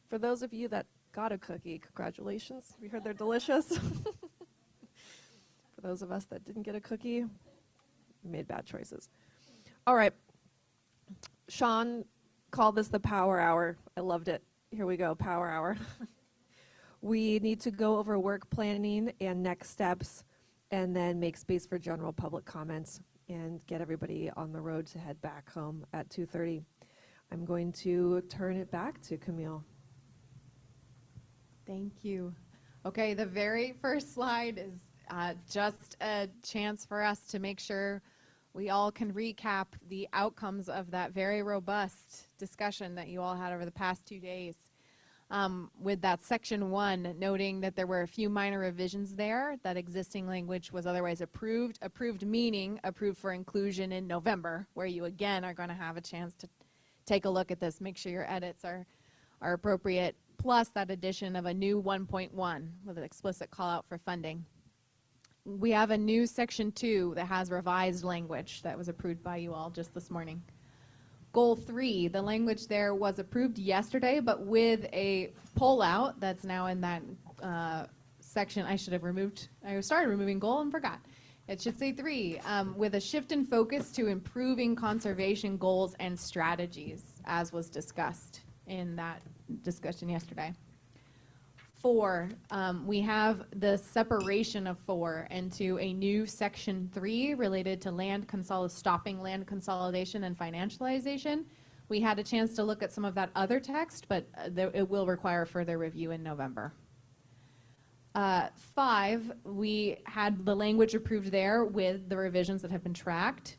For those of you that got a cookie, congratulations. We heard they're delicious. For those of us that didn't get a cookie, we made bad choices. All right. Sean called this the power hour. I loved it. Here we go, power hour. We need to go over work planning and next steps, and then make space for general public comments and get everybody on the road to head back home at 2:30. I'm going to turn it back to Camille. Thank you. Okay, the very first slide is just a chance for us to make sure we all can recap the outcomes of that very robust discussion that you all had over the past 2 days. With that section 1, noting that there were a few minor revisions there, that existing language was otherwise approved meaning approved for inclusion in November, where you again are going to have a chance to take a look at this, make sure your edits are appropriate, plus that addition of a new 1.1 with an explicit call out for funding. We have a new section 2 that has revised language that was approved by you all just this morning. Goal 3, the language there was approved yesterday, but with a pull out that's now in that section. I started removing goal and forgot. It should say 3, with a shift in focus to improving conservation goals and strategies, as was discussed in that discussion yesterday. 4, we have the separation of 4 into a new section 3 related to stopping land consolidation and financialization. We had a chance to look at some of that other text, but it will require further review in November. 5, we had the language approved there with the revisions that have been tracked,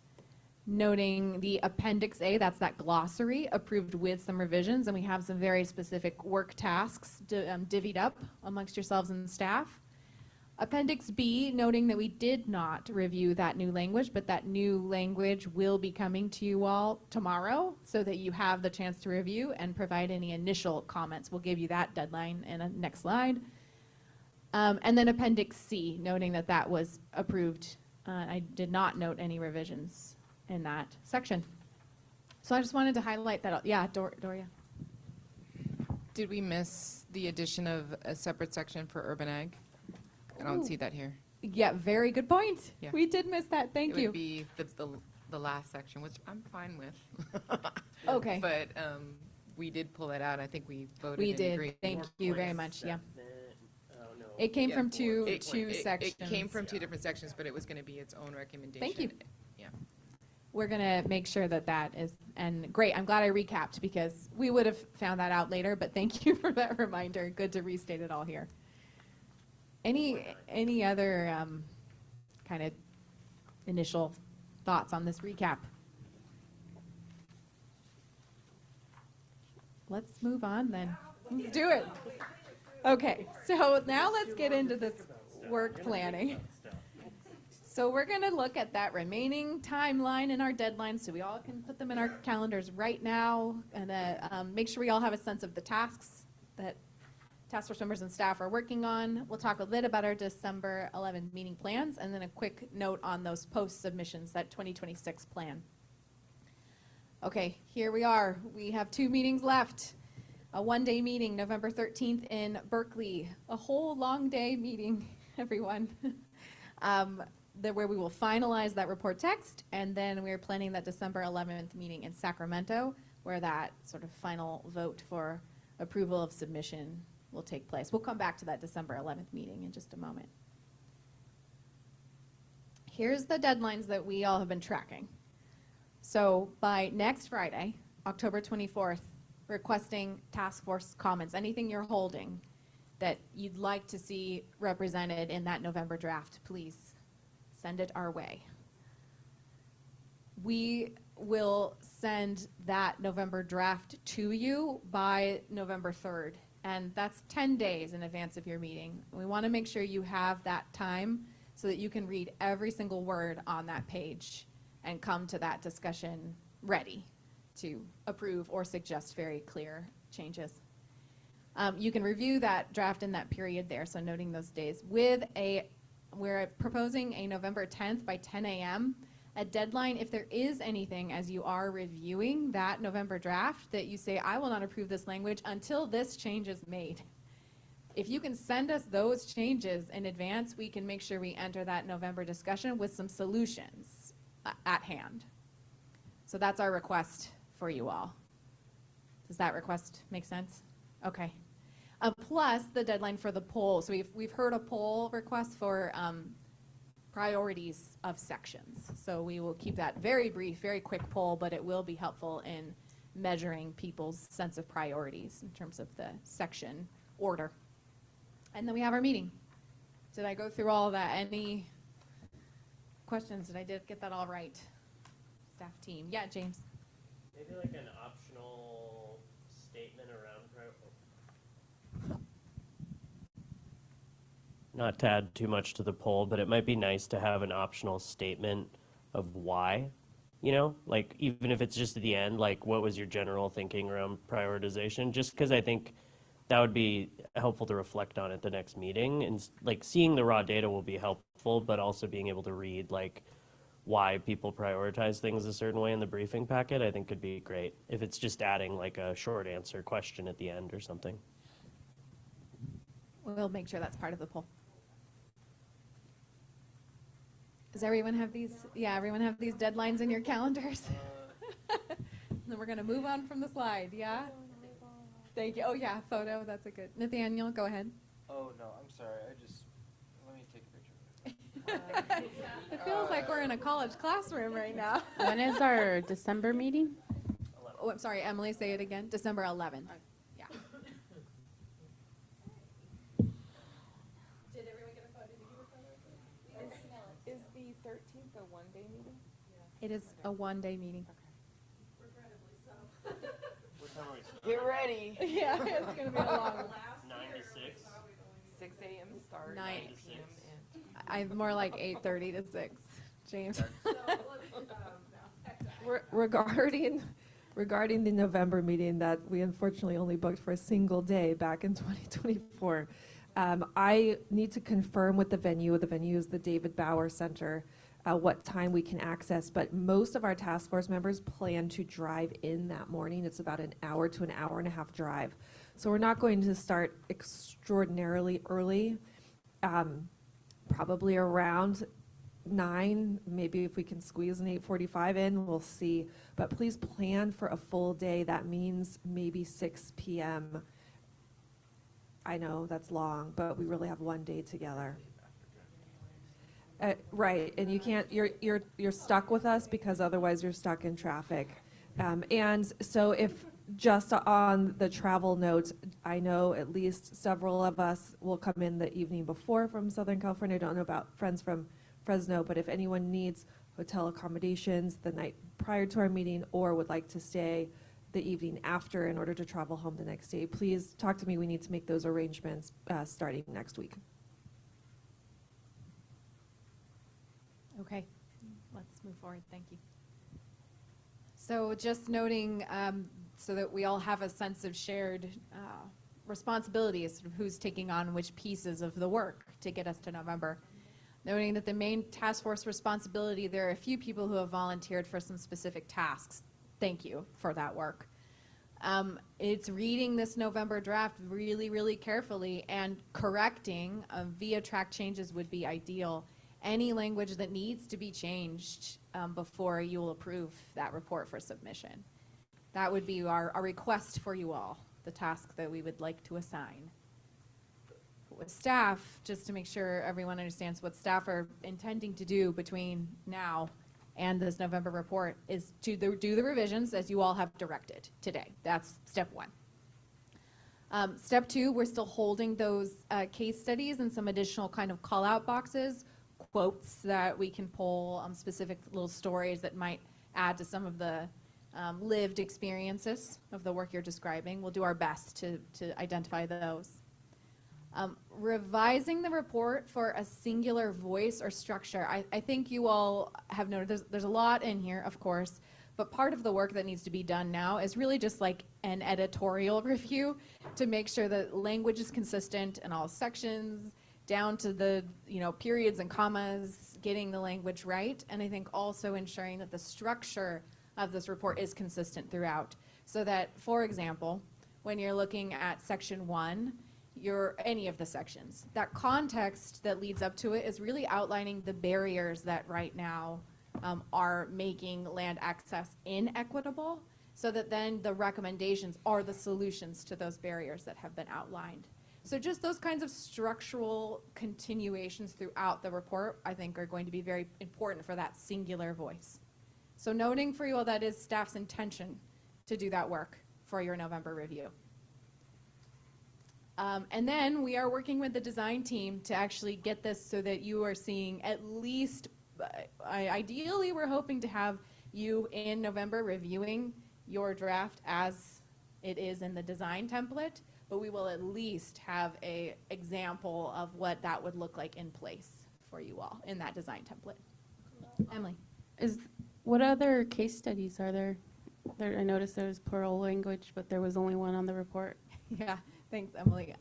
noting the Appendix A, that's that glossary, approved with some revisions, and we have some very specific work tasks divvied up amongst yourselves and staff. Appendix B, noting that we did not review that new language, but that new language will be coming to you all tomorrow so that you have the chance to review and provide any initial comments. We'll give you that deadline in a next slide. And then Appendix C, noting that that was approved. I did not note any revisions in that section. So I just wanted to highlight that. Yeah, Doria. Did we miss the addition of a separate section for urban ag? I don't see that here. Yeah, very good point. Yeah. We did miss that. Thank you. It would be the last section, which I'm fine with. Okay. But we did pull it out. I think we voted We and did. agreed. Thank you very much. Yeah. It came from two sections. It came from 2 different sections, but it was going to be its own recommendation. Thank you. Yeah. We're going to make sure that that is, and great, I'm glad I recapped because we would have found that out later, but thank you for that reminder. Good to restate it all here. Any other kind of initial thoughts on this recap? Let's move on then. Let's do it. Okay, so now let's get into this work planning. So we're going to look at that remaining timeline in our deadlines so we all can put them in our calendars right now and make sure we all have a sense of the tasks that task force members and staff are working on. We'll talk a bit about our December 11th meeting plans and then a quick note on those post submissions, that 2026 plan. Okay, here we are. We have 2 meetings left. A 1-day meeting, November 13th in Berkeley. A whole long day meeting, everyone. Where we will finalize that report text, and then we're planning that December 11th meeting in Sacramento, where that sort of final vote for approval of submission will take place. We'll come back to that December 11th meeting in just a moment. Here's the deadlines that we all have been tracking. So by next Friday, October 24th, requesting task force comments, anything you're holding that you'd like to see represented in that November draft, please send it our way. We will send that November draft to you by November 3rd, and that's 10 days in advance of your meeting. We want to make sure you have that time so that you can read every single word on that page and come to that discussion ready to approve or suggest very clear changes. You can review that draft in that period there, so noting those days. We're proposing a November 10th by 10 a.m. a deadline, if there is anything as you are reviewing that November draft that you say, I will not approve this language until this change is made. If you can send us those changes in advance, we can make sure we enter that November discussion with some solutions at hand. So that's our request for you all. Does that request make sense? Okay. Plus the deadline for the poll. So we've heard a poll request for priorities of sections. So we will keep that very brief, very quick poll, but it will be helpful in measuring people's sense of priorities in terms of the section order. And then we have our meeting. Did I go through all of that? Any questions? Did I get that all right? Staff team. Yeah, James. Maybe like an optional statement around not to add too much to the poll, but it might be nice to have an optional statement of why, you know, like even if it's just at the end, like what was your general thinking around prioritization? Just because I think that would be helpful to reflect on at the next meeting, and like seeing the raw data will be helpful, but also being able to read like why people prioritize things a certain way in the briefing packet, I think could be great if it's just adding like a short answer question at the end or something. We'll make sure that's part of the poll. Does everyone have these? Yeah, everyone have these deadlines in your calendars? Then we're going to move on from the slide, yeah? Thank you. Oh, yeah, photo. That's a good. Nathaniel, go ahead. Oh, no, I'm sorry. Let me take a picture. It feels like we're in a college classroom right now. When is our December meeting? Oh, I'm sorry, Emily, say it again. December 11th. Yeah. Did everyone get a photo? Did you get a photo? Is the 13th a one-day meeting? It is a one-day meeting. Get ready. Yeah, it's going to be a long one. 9 to 6. 6 a.m. start. 9 p.m. I'm more like 8:30 to 6. James. Regarding the November meeting that we unfortunately only booked for a single day back in 2024, I need to confirm with the venue. The venue is the David Bauer Center, what time we can access, but most of our task force members plan to drive in that morning. It's about an hour to an hour and a half drive. So we're not going to start extraordinarily early, probably around 9, maybe if we can squeeze an 8:45 in, we'll see. But please plan for a full day. That means maybe 6 p.m. I know that's long, but we really have one day together. Right, and you can't. You're stuck with us because otherwise you're stuck in traffic. And so if just on the travel note, I know at least several of us will come in the evening before from Southern California. I don't know about friends from Fresno, but if anyone needs hotel accommodations the night prior to our meeting or would like to stay the evening after in order to travel home the next day, please talk to me. We need to make those arrangements starting next week. Okay, let's move forward. Thank you. So just noting, so that we all have a sense of shared responsibilities, of who's taking on which pieces of the work to get us to November. Noting that the main task force responsibility, there are a few people who have volunteered for some specific tasks. Thank you for that work. It's reading this November draft really, really carefully and correcting via track changes would be ideal. Any language that needs to be changed before you will approve that report for submission. That would be our request for you all, the task that we would like to assign. With staff, just to make sure everyone understands what staff are intending to do between now and this November report is to do the revisions as you all have directed today. That's step 1. Step 2, we're still holding those case studies and some additional kind of call out boxes, quotes that we can pull, specific little stories that might add to some of the lived experiences of the work you're describing. We'll do our best to identify those. Revising the report for a singular voice or structure. I think you all have noted there's a lot in here, of course, but part of the work that needs to be done now is really just like an editorial review to make sure that language is consistent in all sections, down to the, periods and commas, getting the language right. And I think also ensuring that the structure of this report is consistent throughout. So that, for example, when you're looking at section 1, any of the sections, that context that leads up to it is really outlining the barriers that right now are making land access inequitable, so that then the recommendations are the solutions to those barriers that have been outlined. So just those kinds of structural continuations throughout the report, I think, are going to be very important for that singular voice. So noting for you all that is staff's intention to do that work for your November review. And then we are working with the design team to actually get this so that you are seeing at least, ideally we're hoping to have you in November reviewing your draft as it is in the design template, but we will at least have an example of what that would look like in place for you all in that design template. Emily. What other case studies are there? I noticed there was plural language, but there was only one on the report. Yeah, thanks, Emily.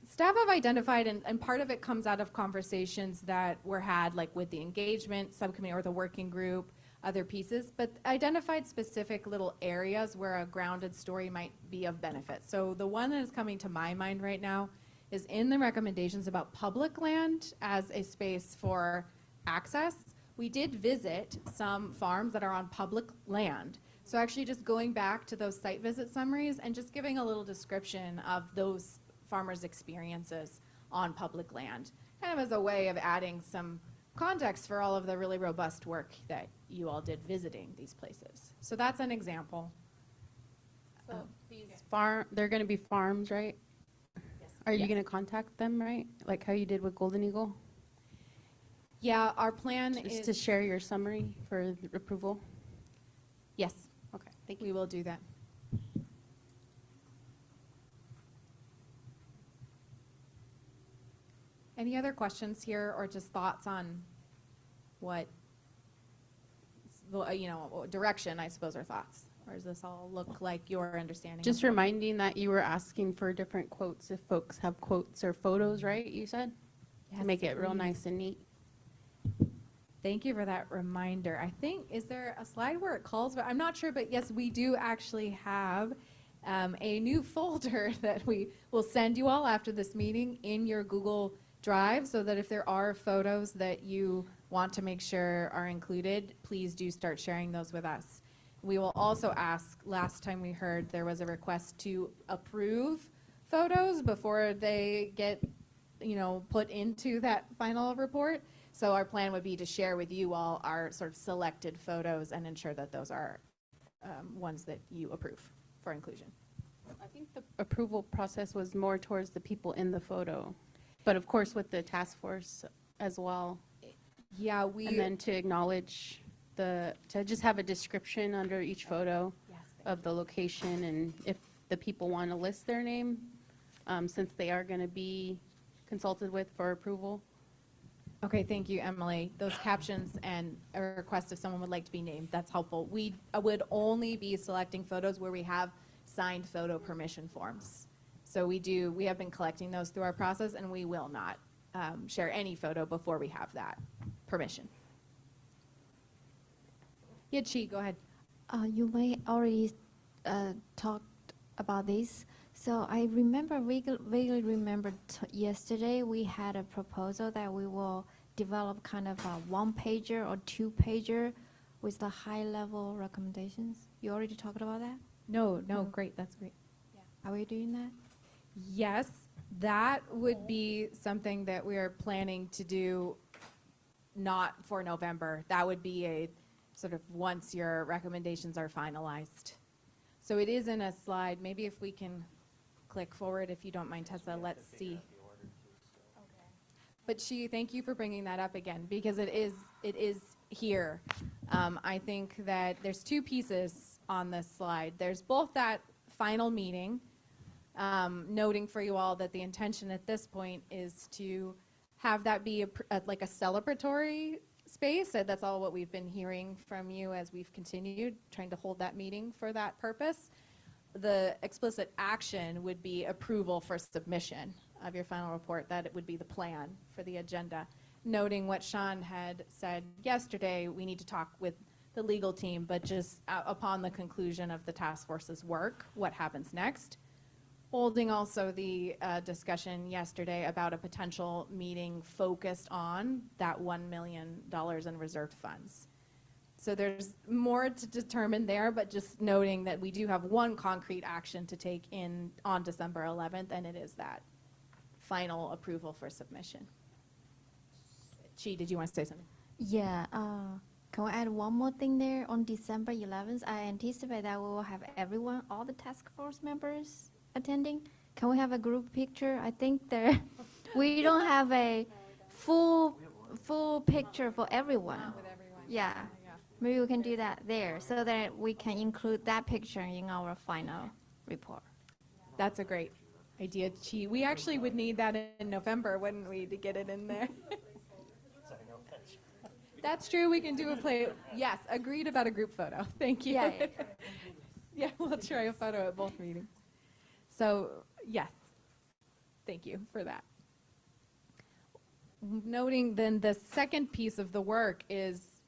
Staff have identified, and part of it comes out of conversations that were had, like with the engagement subcommittee or the working group, other pieces, but identified specific little areas where a grounded story might be of benefit. So the one that is coming to my mind right now is in the recommendations about public land as a space for access. We did visit some farms that are on public land. So actually just going back to those site visit summaries and just giving a little description of those farmers' experiences on public land, kind of as a way of adding some context for all of the really robust work that you all did visiting these places. So that's an example. So they're going to be farms, right? Yes. Are you going to contact them, right? Like how you did with Golden Eagle? Yeah, our plan Just is to share your summary for approval? Yes. Okay, thank you. We will do that. Any other questions here or just thoughts on what, direction, I suppose, or thoughts? Or does this all look like your understanding? Just reminding that you were asking for different quotes if folks have quotes or photos, right, you said? Yes, To make it real please. nice and neat. Thank you for that reminder. I think, is there a slide where it calls? But I'm not sure, but yes, we do actually have a new folder that we will send you all after this meeting in your Google Drive, so that if there are photos that you want to make sure are included, please do start sharing those with us. We will also ask, last time we heard there was a request to approve photos before they get, put into that final report. So our plan would be to share with you all our sort of selected photos and ensure that those are ones that you approve for inclusion. I think the approval process was more towards the people in the photo, but of course with the task force as well. Yeah, And then to acknowledge to just have a description under each photo of the location, and if the people want to list their name, since they are going to be consulted with for approval. Okay, thank you, Emily. Those captions and a request if someone would like to be named, that's helpful. We would only be selecting photos where we have signed photo permission forms. So we have been collecting those through our process, and we will not share any photo before we have that permission. Yeah, Chi, go ahead. You may already talked about this. So I remember, vaguely remember yesterday we had a proposal that we will develop kind of a one-pager or two-pager with the high-level recommendations. You already talked about that? No, great, that's great. Are we doing that? Yes, that would be something that we are planning to do not for November. That would be a sort of once your recommendations are finalized. So it is in a slide. Maybe if we can click forward, if you don't mind, Tessa, let's see. But thank you for bringing that up again, because it is here. I think that there's two pieces on this slide. There's both that final meeting, noting for you all that the intention at this point is to have that be like a celebratory space. That's all what we've been hearing from you as we've continued trying to hold that meeting for that purpose. The explicit action would be approval for submission of your final report, that it would be the plan for the agenda. Noting what Sean had said yesterday, we need to talk with the legal team, but just upon the conclusion of the task force's work, what happens next? Holding also the discussion yesterday about a potential meeting focused on that $1 million in reserved funds. So there's more to determine there, but just noting that we do have one concrete action to take on December 11th, and it is that final approval for submission. Chi, did you want to say something? Yeah, can we add one more thing there? On December 11th, I anticipate that we will have everyone, all the task force members attending. Can we have a group picture? I think there, we don't have a full picture for everyone. Yeah, maybe we can do that there so that we can include that picture in our final report. That's a great idea, Chi. We actually would need that in November, wouldn't we, to get it in there? That's true, we can do a play. Yes, agreed about a group photo. Thank you. Yeah. Yeah, we'll try a photo at both meetings. So, yes, thank you for that. Noting then the second piece of the work is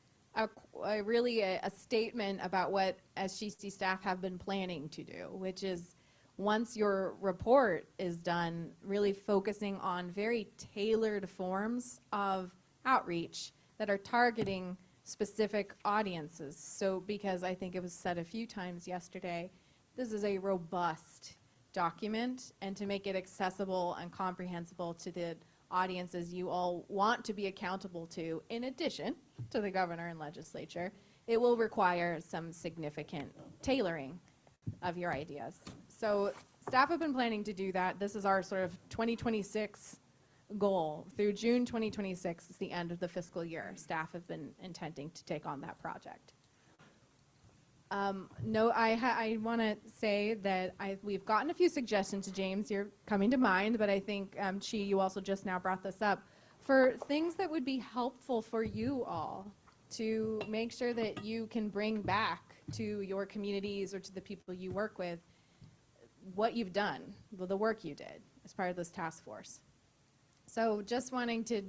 really a statement about what SGC staff have been planning to do, which is once your report is done, really focusing on very tailored forms of outreach that are targeting specific audiences. So because I think it was said a few times yesterday, this is a robust document, and to make it accessible and comprehensible to the audiences you all want to be accountable to, in addition to the governor and legislature, it will require some significant tailoring of your ideas. So staff have been planning to do that. This is our sort of 2026 goal. Through June 2026 is the end of the fiscal year. Staff have been intending to take on that project. No, I want to say that we've gotten a few suggestions. James, you're coming to mind, but I think, Chi, you also just now brought this up, for things that would be helpful for you all to make sure that you can bring back to your communities or to the people you work with what you've done, the work you did as part of this task force. So just wanting to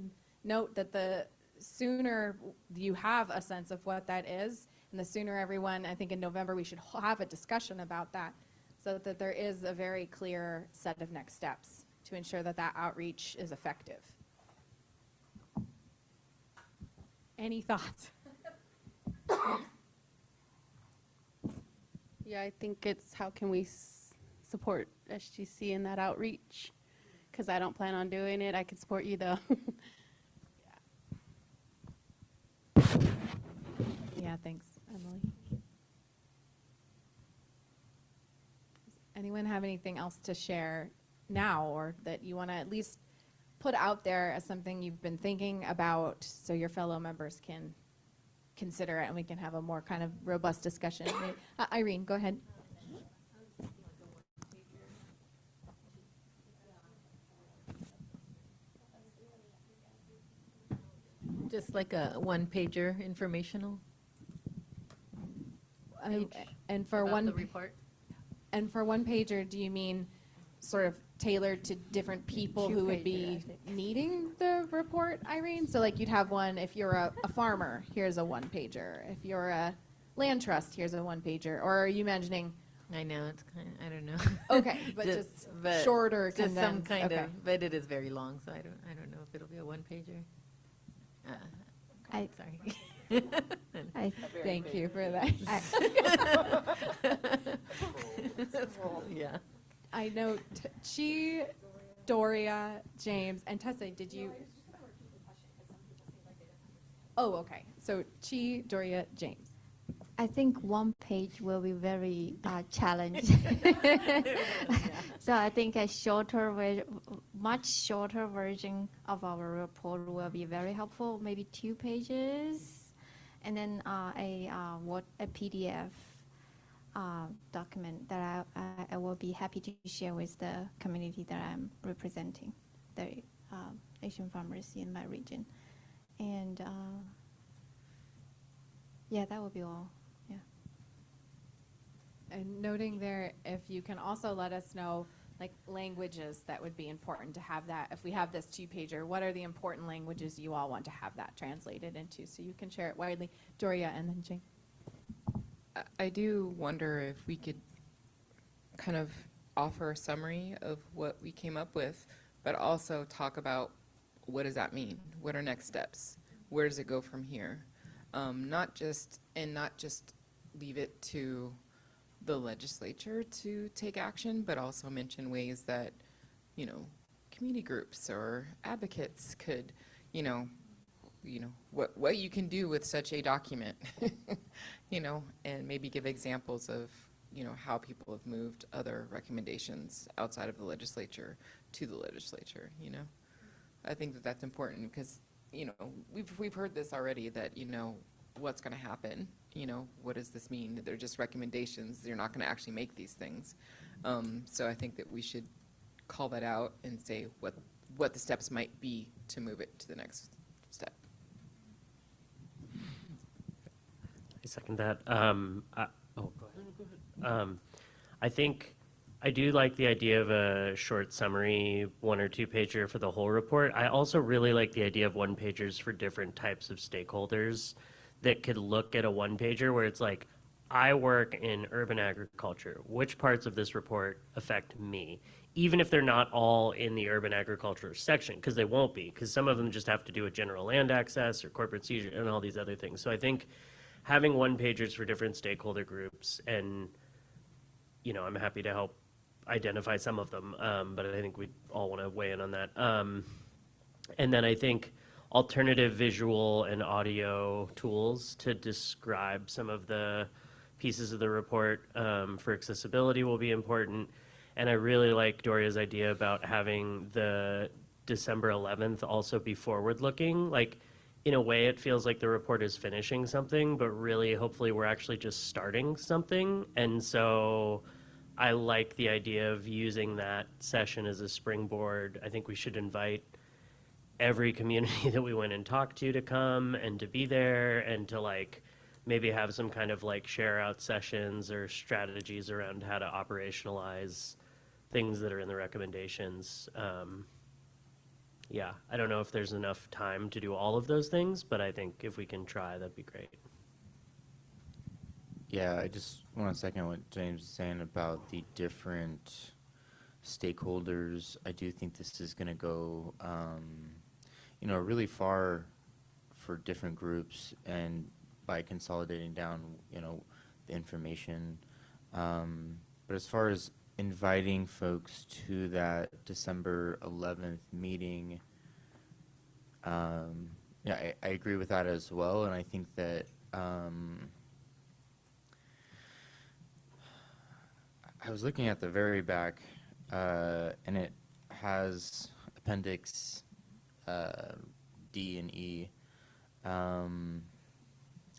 note that the sooner you have a sense of what that is, and the sooner everyone, I think in November we should have a discussion about that, so that there is a very clear set of next steps to ensure that that outreach is effective. Any thoughts? Yeah, I think it's how can we support SGC in that outreach? Because I don't plan on doing it. I can support you though. Yeah, thanks, Emily. Does anyone have anything else to share now, or that you want to at least put out there as something you've been thinking about so your fellow members can consider it and we can have a more kind of robust discussion? Irene, go ahead. Just like a one-pager informational? And for about one the report? And for one pager, do you mean sort of tailored to different people who would be needing the report, Irene? So like you'd have one if you're a farmer, here's a one pager. If you're a land trust, here's a one pager. Or are you imagining? I know, it's kind of, I don't know. Okay, but just shorter, just some condensed. kind Okay. of, but it is very long, so I don't know if it'll be a one pager. Sorry. Thank you for that. Yeah. I know Chi, Doria, James, and Tessa, did you? Oh, okay. So Chi, Doria, James. I think one page will be very challenging. So I think a much shorter version of our report will be very helpful. Maybe 2 pages, and then a PDF document that I will be happy to share with the community that I'm representing, the Asian farmers in my region, and yeah, that will be all. And noting there, if you can also let us know like languages that would be important to have that. If we have this 2-pager, what are the important languages you all want to have that translated into? So you can share it widely. Doria and then Jane. I do wonder if we could kind of offer a summary of what we came up with, but also talk about what does that mean? What are next steps? Where does it go from here? Not just leave it to the legislature to take action, but also mention ways that, community groups or advocates could, what you can do with such a document, and maybe give examples of, how people have moved other recommendations outside of the legislature to the legislature, I think that that's important because, we've heard this already that, what's going to happen, what does this mean? They're just recommendations. They're not going to actually make these things. So I think that we should call that out and say what the steps might be to move it to the next step. I second that. Go ahead. I think I do like the idea of a short summary, 1 or 2-pager for the whole report. I also really like the idea of 1-pagers for different types of stakeholders that could look at a 1-pager where it's like, I work in urban agriculture. Which parts of this report affect me? Even if they're not all in the urban agriculture section, because they won't be, because some of them just have to do with general land access or corporate seizure and all these other things. So I think having 1-pagers for different stakeholder groups, and I'm happy to help identify some of them, but I think we all want to weigh in on that. And then I think alternative visual and audio tools to describe some of the pieces of the report for accessibility will be important. And I really like Doria's idea about having the December 11th also be forward-looking. Like, in a way, it feels like the report is finishing something, but really, hopefully, we're actually just starting something. And so I like the idea of using that session as a springboard. I think we should invite every community that we went and talked to come and to be there and to maybe have some kind of share out sessions or strategies around how to operationalize things that are in the recommendations. I don't know if there's enough time to do all of those things, but I think if we can try, that'd be great. Yeah, I just want to second what James is saying about the different stakeholders. I do think this is going to go, really far for different groups, and by consolidating down, the information. But as far as inviting folks to that December 11th meeting, I agree with that as well, and I think that I was looking at the very back, and it has Appendix D and E,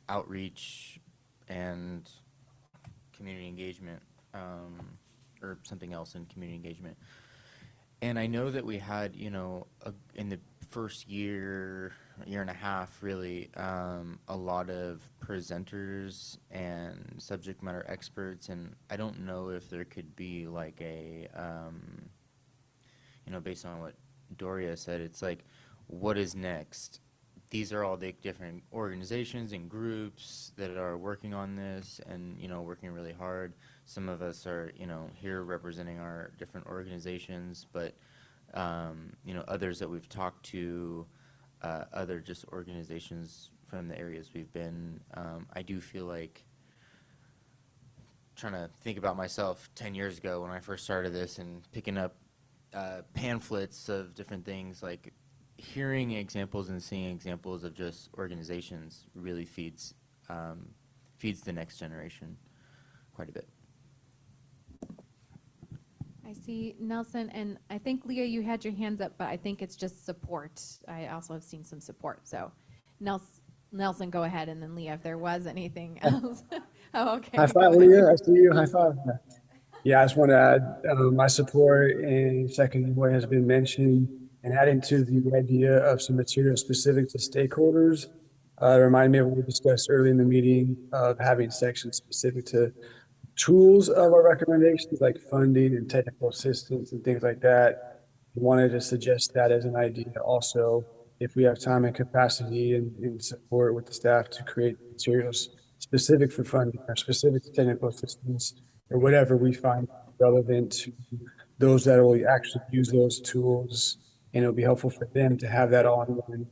outreach and community engagement, or something else in community engagement. And I know that we had, in the first year and a half, really, a lot of presenters and subject matter experts, and I don't know if there could be based on what Doria said, it's like, what is next? These are all the different organizations and groups that are working on this and, working really hard. Some of us are, here representing our different organizations, but, others that we've talked to, other just organizations from the areas we've been, I do feel like, trying to think about myself 10 years ago when I first started this and picking up pamphlets of different things, like hearing examples and seeing examples of just organizations really feeds the next generation quite a bit. I see Nelson, and I think, Leah, you had your hands up, but I think it's just support. I also have seen some support. So Nelson, go ahead, and then Leah, if there was anything else. Oh, okay. High five, Leah. I see you. High five. Yeah, I just want to add my support and second what has been mentioned, and adding to the idea of some material specific to stakeholders. Remind me of what we discussed early in the meeting of having sections specific to tools of our recommendations, like funding and technical assistance and things like that. I wanted to suggest that as an idea also, if we have time and capacity and support with the staff to create materials specific for funding or specific to technical assistance or whatever we find relevant to those that will actually use those tools. And it'll be helpful for them to have that all in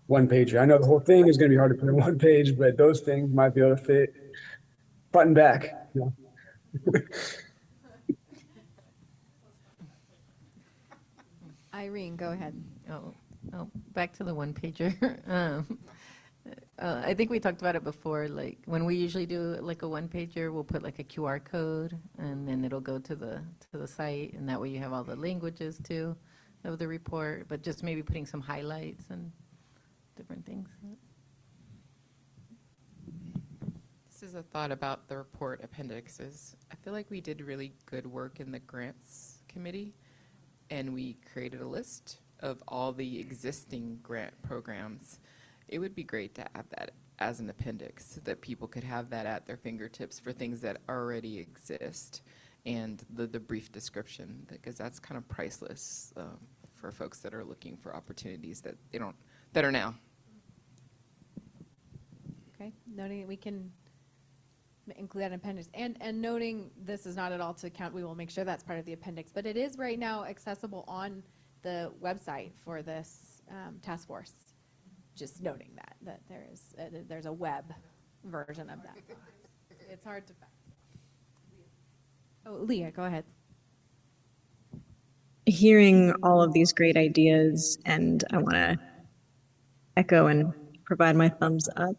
one pager. I know the whole thing is going to be hard to put in one page, but those things might be able to fit front and back. You know? Irene, go ahead. Back to the one pager. I think we talked about it before, like when we usually do like a one pager, we'll put like a QR code and then it'll go to the site, and that way you have all the languages too of the report, but just maybe putting some highlights and different things. This is a thought about the report appendixes. I feel like we did really good work in the grants committee, and we created a list of all the existing grant programs. It would be great to have that as an appendix so that people could have that at their fingertips for things that already exist, and the brief description, because that's kind of priceless for folks that are looking for opportunities that that are now. Okay, noting that we can include that in appendix, and noting this is not at all to count, we will make sure that's part of the appendix, but it is right now accessible on the website for this task force. Just noting that there's a web version of that. It's hard to find. Oh, Leah, go ahead. Hearing all of these great ideas, and I want to echo and provide my thumbs up.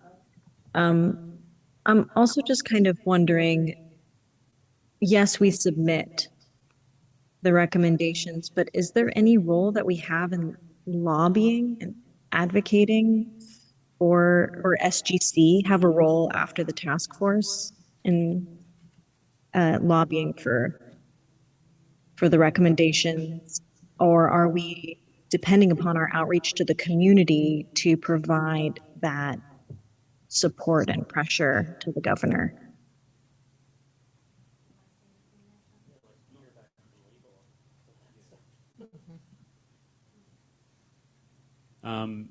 I'm also just kind of wondering, yes, we submit the recommendations, but is there any role that we have in lobbying and advocating, or SGC have a role after the task force in lobbying for the recommendations, or are we depending upon our outreach to the community to provide that support and pressure to the governor?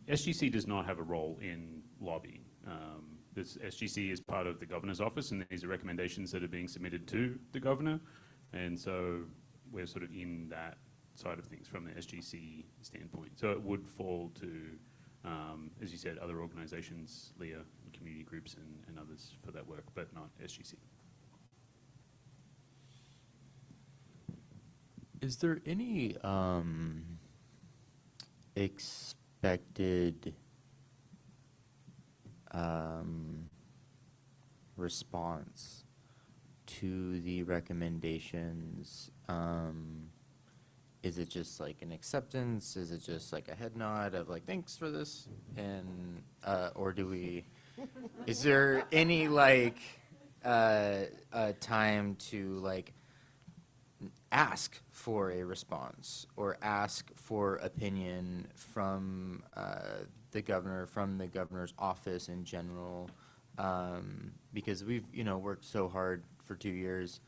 SGC does not have a role in lobbying. This SGC is part of the governor's office, and these are recommendations that are being submitted to the governor, and so we're sort of in that side of things from the SGC standpoint. So it would fall to, as you said, other organizations, Leah, and community groups and others for that work, but not SGC. Is there any expected response to the recommendations? Is it just like an acceptance? Is it just like a head nod of like, thanks for this? And, or do we, is there any like time to like ask for a response or ask for opinion from the governor, from the governor's office in general? Because we've, worked so hard for 2 years.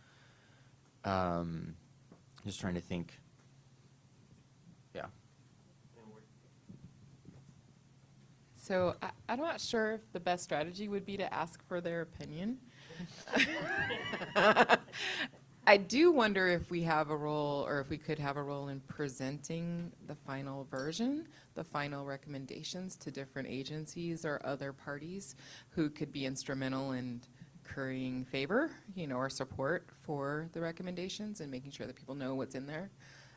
Just trying to think. Yeah. So I'm not sure if the best strategy would be to ask for their opinion. I do wonder if we have a role, or if we could have a role in presenting the final version, the final recommendations to different agencies or other parties who could be instrumental in currying favor, or support for the recommendations and making sure that people know what's in there.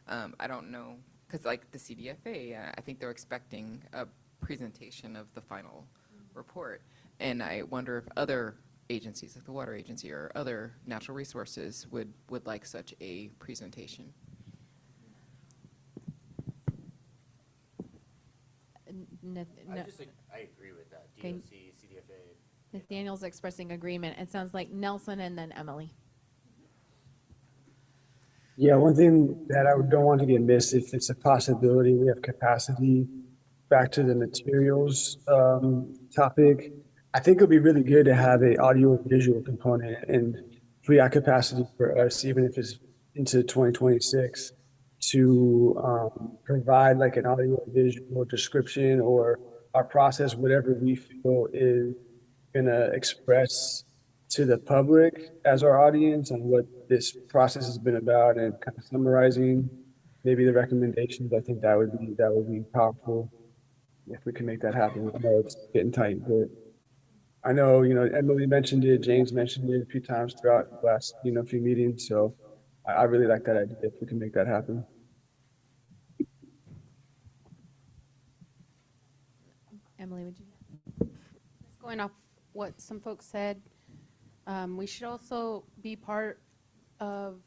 I don't know, because like the CDFA, I think they're expecting a presentation of the final report. And I wonder if other agencies like the Water Agency or other natural resources would like such a presentation. I agree with that. Okay. DOC, CDFA. Nathaniel's expressing agreement. It sounds like Nelson and then Emily. Yeah, one thing that I don't want to get missed, if it's a possibility, we have capacity, back to the materials topic. I think it'd be really good to have a audio visual component. And free out capacity for us, even if it's into 2026, to provide like an audio visual description or our process, whatever we feel is gonna express to the public as our audience on what this process has been about, and kind of summarizing maybe the recommendations. I think that would be powerful if we can make that happen. I know it's getting tight, but I know, Emily mentioned it, James mentioned it a few times throughout the last, few meetings. So I really like that idea if we can make that happen. Emily, would you? Just going off what some folks said, we should also be part of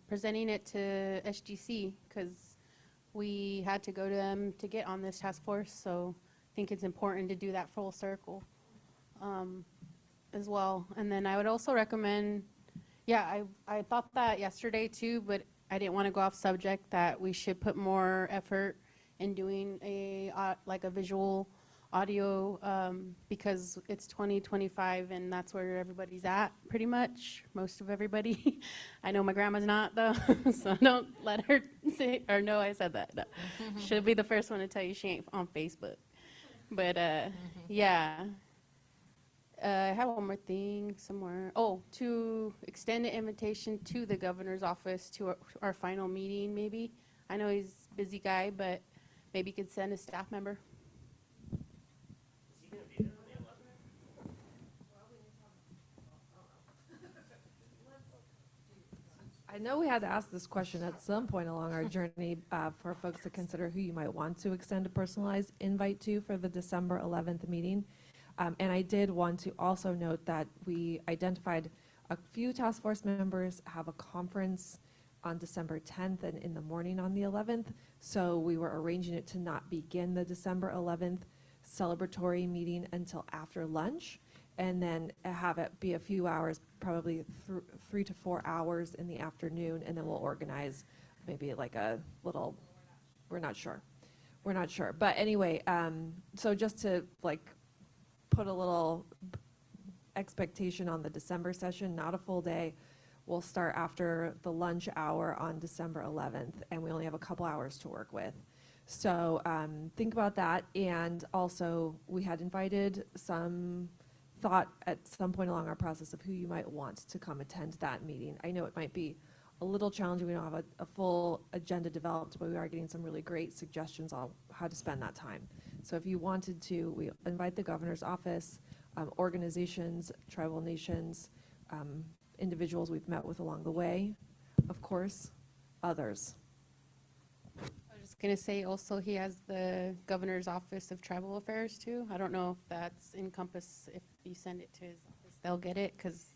presenting it to SGC, because we had to go to them to get on this task force. So I think it's important to do that full circle as well. And then I would also recommend, I thought that yesterday too, but I didn't want to go off subject, that we should put more effort in doing like a visual audio, because it's 2025 and that's where everybody's at, pretty much, most of everybody. I know my grandma's not though, so don't let her say, or no, I said that. No. She'll be the first one to tell you she ain't on Facebook. But yeah. I have one more thing somewhere. Oh, to extend an invitation to the governor's office to our final meeting, maybe. I know he's a busy guy, but maybe he could send a staff member. I know we had to ask this question at some point along our journey for folks to consider who you might want to extend a personalized invite to for the December 11th meeting. And I did want to also note that we identified a few task force members have a conference on December 10th and in the morning on the 11th. So we were arranging it to not begin the December 11th celebratory meeting until after lunch, and then have it be a few hours, probably 3 to 4 hours in the afternoon, and then we'll organize maybe like a little, we're not sure. But anyway, so just to like put a little expectation on the December session, not a full day. We'll start after the lunch hour on December 11th, and we only have a couple hours to work with. So think about that. And also, we had invited some thought at some point along our process of who you might want to come attend that meeting. I know it might be a little challenging. We don't have a full agenda developed, but we are getting some really great suggestions on how to spend that time. So if you wanted to, we invite the governor's office, organizations, tribal nations, individuals we've met with along the way, of course, others. I was just going to say also he has the governor's office of tribal affairs too. I don't know if that's encompass, if you send it to his office, they'll get it, because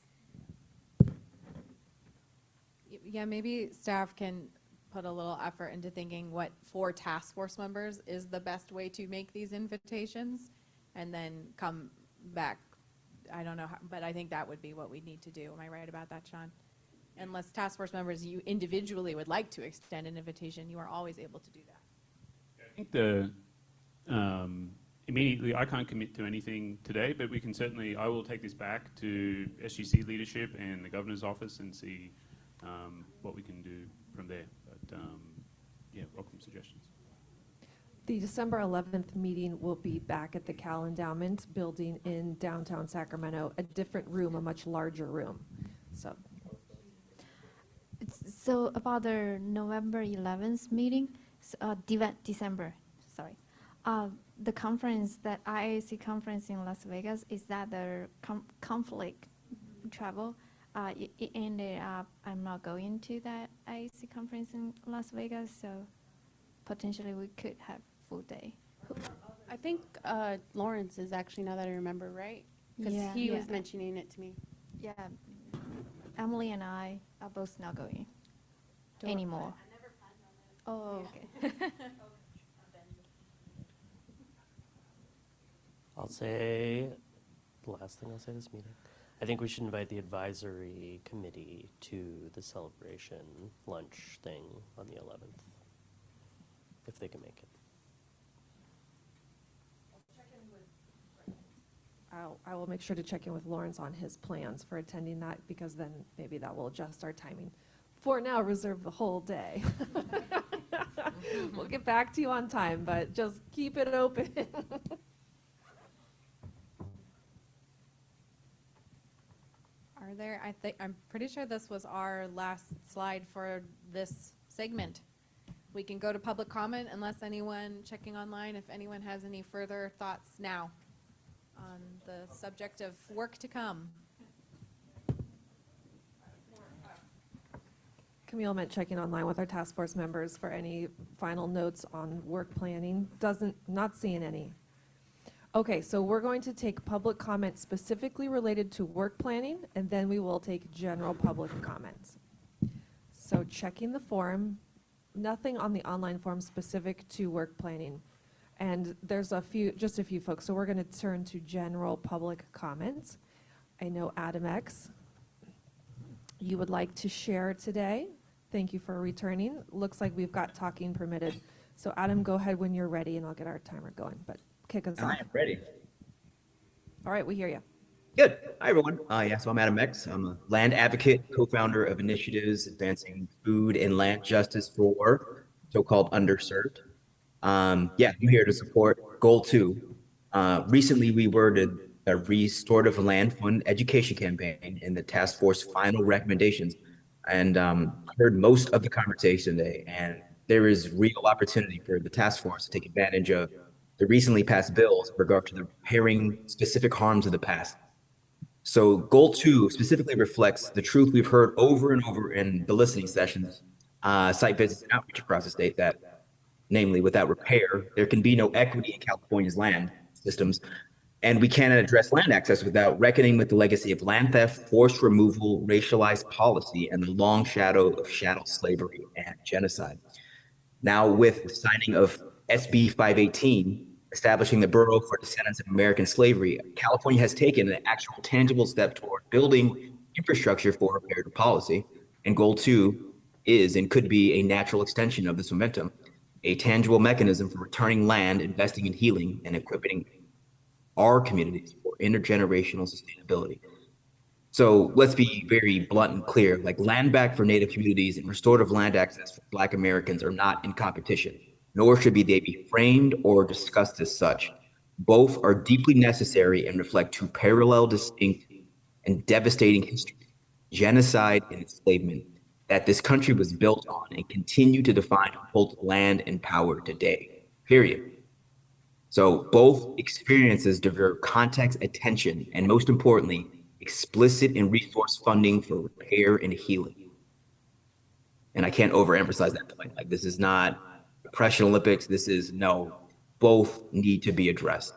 Yeah, maybe staff can put a little effort into thinking what for task force members is the best way to make these invitations, and then come back. I don't know, but I think that would be what we need to do. Am I right about that, Sean? Unless task force members, you individually would like to extend an invitation, you are always able to do that. I think immediately, I can't commit to anything today, but we can certainly, I will take this back to SGC leadership and the governor's office and see what we can do from there. But yeah, welcome suggestions. The December 11th meeting will be back at the Cal Endowment building in downtown Sacramento, a different room, a much larger room. So about the November 11th meeting, December, sorry. The conference, that IAC conference in Las Vegas, is that the conflict travel? It ended up, I'm not going to that IAC conference in Las Vegas, so potentially we could have full day. I think Lawrence is actually, now that I remember, right? Because he was mentioning it to me. Yeah, Emily and I are both not going anymore. I never planned on it. Oh, okay. I'll say, the last thing I'll say this meeting, I think we should invite the advisory committee to the celebration lunch thing on the 11th, if they can make it. I will make sure to check in with Lawrence on his plans for attending that, because then maybe that will adjust our timing. For now, reserve the whole day. We'll get back to you on time, but just keep it open. Are there, I'm pretty sure this was our last slide for this segment. We can go to public comment unless anyone checking online, if anyone has any further thoughts now on the subject of work to come. Camille meant checking online with our task force members for any final notes on work planning. Not seeing any. Okay, so we're going to take public comment specifically related to work planning, and then we will take general public comments. So checking the form, nothing on the online form specific to work planning. And there's just a few folks, so we're going to turn to general public comments. I know Adam X, you would like to share today. Thank you for returning. Looks like we've got talking permitted. So Adam, go ahead when you're ready and I'll get our timer going, but kick us off. I am ready. All right, we hear you. Good. Hi, everyone. So I'm Adam X. I'm a land advocate, co-founder of initiatives advancing food and land justice for so-called underserved. I'm here to support Goal 2. Recently, we worded a restorative land fund education campaign in the task force final recommendations, and heard most of the conversation today. And there is real opportunity for the task force to take advantage of the recently passed bills with regard to the repairing specific harms of the past. So Goal 2 specifically reflects the truth we've heard over and over in the listening sessions, site visits and outreach across the state, that namely, without repair, there can be no equity in California's land systems. And we cannot address land access without reckoning with the legacy of land theft, forced removal, racialized policy, and the long shadow of chattel slavery and genocide. Now, with the signing of SB 518, establishing the Borough for Descendants of American Slavery, California has taken an actual tangible step toward building infrastructure for reparative policy. And Goal 2 is and could be a natural extension of this momentum, a tangible mechanism for returning land, investing in healing, and equipping our communities for intergenerational sustainability. So let's be very blunt and clear, like land back for Native communities and restorative land access for Black Americans are not in competition, nor should they be framed or discussed as such. Both are deeply necessary and reflect two parallel, distinct, and devastating histories, genocide and enslavement, that this country was built on and continue to define and hold land and power today, period. So both experiences deserve context, attention, and most importantly, explicit and resource funding for repair and healing. And I can't overemphasize that point. Like, this is not Depression Olympics. Both need to be addressed.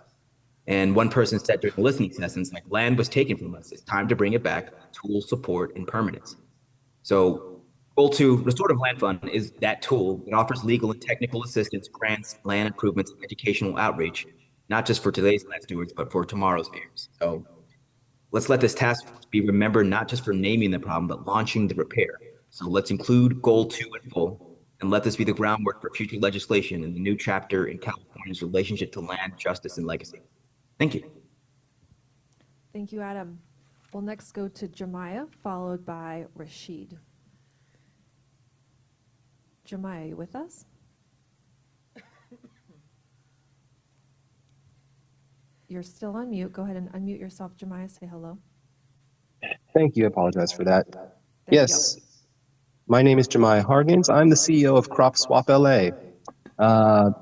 And one person said during the listening sessions, like, land was taken from us. It's time to bring it back, tool, support, and permanence. So Goal 2, Restorative Land Fund, is that tool that offers legal and technical assistance, grants, land improvements, and educational outreach, not just for today's land stewards, but for tomorrow's heirs. So let's let this task force be remembered not just for naming the problem, but launching the repair. So let's include Goal 2 in full, and let this be the groundwork for future legislation in the new chapter in California's relationship to land, justice, and legacy. Thank you. Thank you, Adam. We'll next go to Jemiah, followed by Rashid. Jemiah, are you with us? You're still on mute. Go ahead and unmute yourself, Jemiah. Say hello. Thank you. I apologize for that. Yes. My name is Jemiah Hargans. I'm the CEO of Crop Swap LA.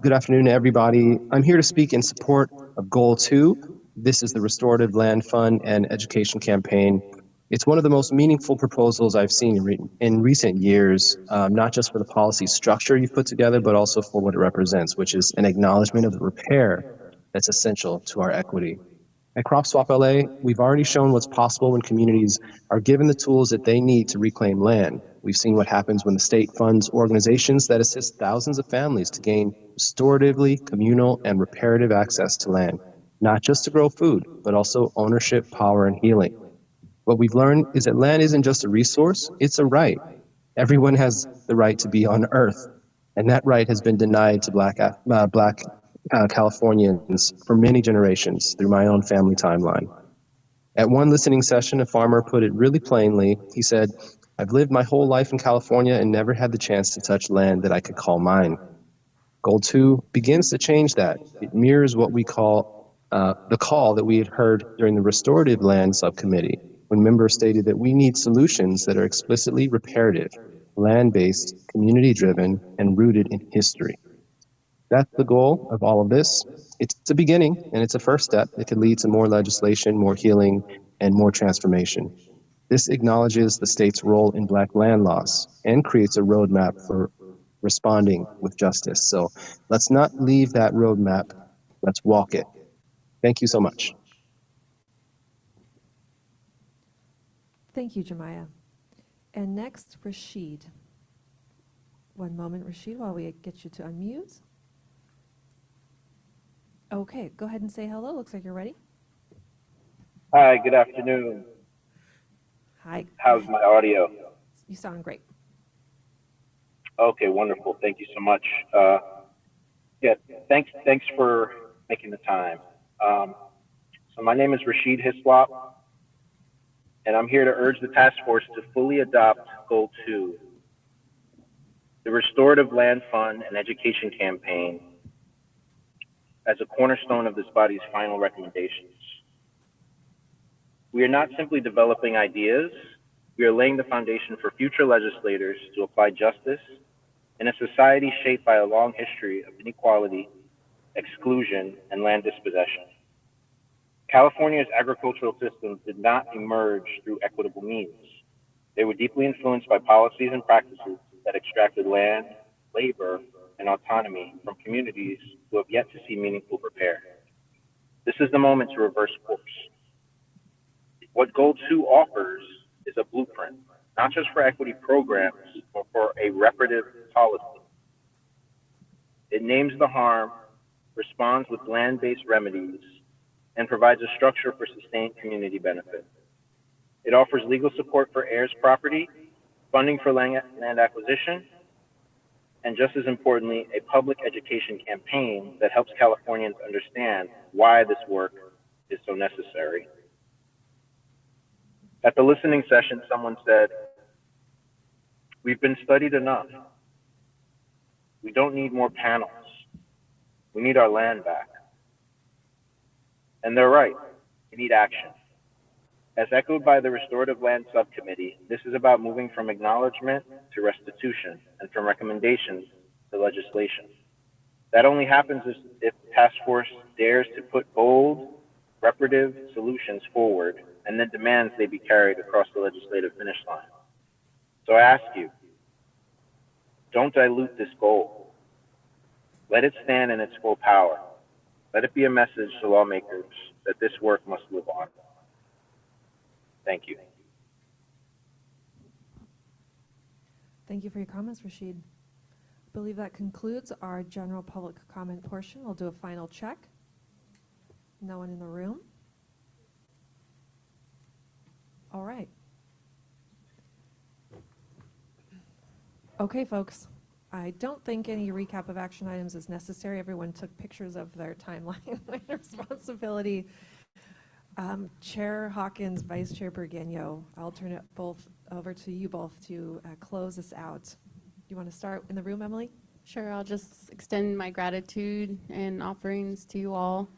Good afternoon, everybody. I'm here to speak in support of Goal 2. This is the Restorative Land Fund and Education Campaign. It's one of the most meaningful proposals I've seen in recent years, not just for the policy structure you've put together, but also for what it represents, which is an acknowledgement of the repair that's essential to our equity. At Crop Swap LA, we've already shown what's possible when communities are given the tools that they need to reclaim land. We've seen what happens when the state funds organizations that assist thousands of families to gain restoratively communal and reparative access to land, not just to grow food, but also ownership, power, and healing. What we've learned is that land isn't just a resource, it's a right. Everyone has the right to be on Earth, and that right has been denied to Black Californians for many generations through my own family timeline. At one listening session, a farmer put it really plainly. He said, "I've lived my whole life in California and never had the chance to touch land that I could call mine." Goal 2 begins to change that. It mirrors what we call the call that we had heard during the Restorative Land Subcommittee, when members stated that we need solutions that are explicitly reparative, land-based, community-driven, and rooted in history. That's the goal of all of this. It's a beginning, and it's a first step. It could lead to more legislation, more healing, and more transformation. This acknowledges the state's role in Black land loss and creates a roadmap for responding with justice. So let's not leave that roadmap. Let's walk it. Thank you so much. Thank you, Jemiah. And next, Rashid. One moment, Rashid, while we get you to unmute. Okay, go ahead and say hello. Looks like you're ready. Hi, good afternoon. Hi. How's my audio? You sound great. Okay, wonderful. Thank you so much. Yeah, thanks for making the time. So my name is Rashid Hislop, and I'm here to urge the task force to fully adopt Goal 2, the Restorative Land Fund and Education Campaign, as a cornerstone of this body's final recommendations. We are not simply developing ideas, we are laying the foundation for future legislators to apply justice in a society shaped by a long history of inequality, exclusion, and land dispossession. California's agricultural systems did not emerge through equitable means. They were deeply influenced by policies and practices that extracted land, labor, and autonomy from communities who have yet to see meaningful repair. This is the moment to reverse course. What Goal 2 offers is a blueprint, not just for equity programs, but for a reparative policy. It names the harm, responds with land-based remedies, and provides a structure for sustained community benefit. It offers legal support for heirs property, funding for land acquisition, and just as importantly, a public education campaign that helps Californians understand why this work is so necessary. At the listening session, someone said, "We've been studied enough. We don't need more panels. We need our land back." And they're right. We need action. As echoed by the Restorative Land Subcommittee, this is about moving from acknowledgement to restitution and from recommendations to legislation. That only happens if the task force dares to put bold, reparative solutions forward and then demands they be carried across the legislative finish line. So I ask you, don't dilute this goal. Let it stand in its full power. Let it be a message to lawmakers that this work must live on. Thank you. Thank you for your comments, Rashid. I believe that concludes our general public comment portion. We'll do a final check. No one in the room. All right. Okay, folks. I don't think any recap of action items is necessary. Everyone took pictures of their timeline and responsibility. Chair Hawkins, Vice Chair Burgueño, I'll turn it over to you both to close us out. You want to start in the room, Emily? Sure, I'll just extend my gratitude and offerings to you all.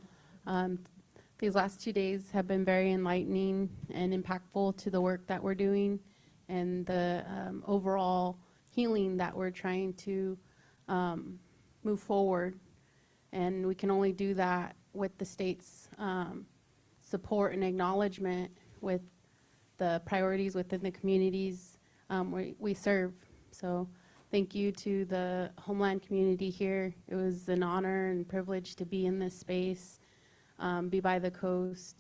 These last 2 days have been very enlightening and impactful to the work that we're doing and the overall healing that we're trying to move forward. And we can only do that with the state's support and acknowledgement with the priorities within the communities we serve. So thank you to the Homeland community here. It was an honor and privilege to be in this space, be by the coast,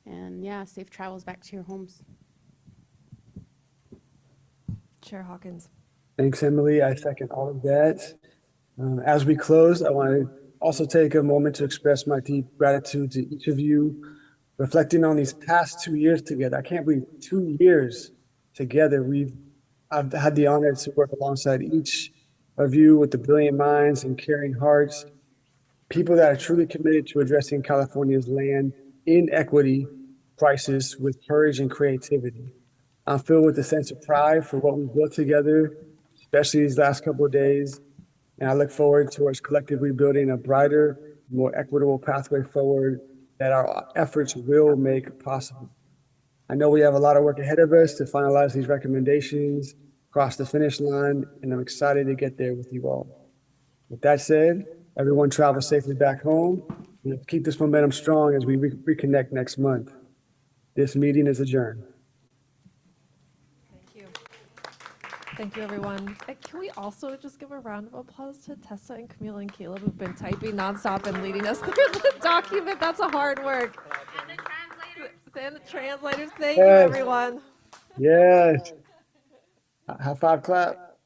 and yeah, safe travels back to your homes. Chair Hawkins. Thanks, Emily. I second all of that. As we close, I want to also take a moment to express my deep gratitude to each of you. Reflecting on these past 2 years together, I can't believe 2 years together. I've had the honor to work alongside each of you with the brilliant minds and caring hearts. people that are truly committed to addressing California's land inequity crisis with courage and creativity. I'm filled with a sense of pride for what we've built together, especially these last couple of days, and I look forward towards collectively building a brighter, more equitable pathway forward that our efforts will make possible. I know we have a lot of work ahead of us to finalize these recommendations, cross the finish line, and I'm excited to get there with you all. With that said, everyone travel safely back home, and let's keep this momentum strong as we reconnect next month. This meeting is adjourned. Thank you. Thank you, everyone. And can we also just give a round of applause to Tessa and Camille and Caleb, who've been typing nonstop and leading us through the document? That's a hard work. And the translators. Thank you, Yes. everyone. Yes. High five clap.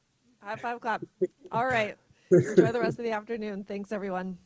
High five clap. All right. Enjoy the rest of the afternoon. Thanks, everyone.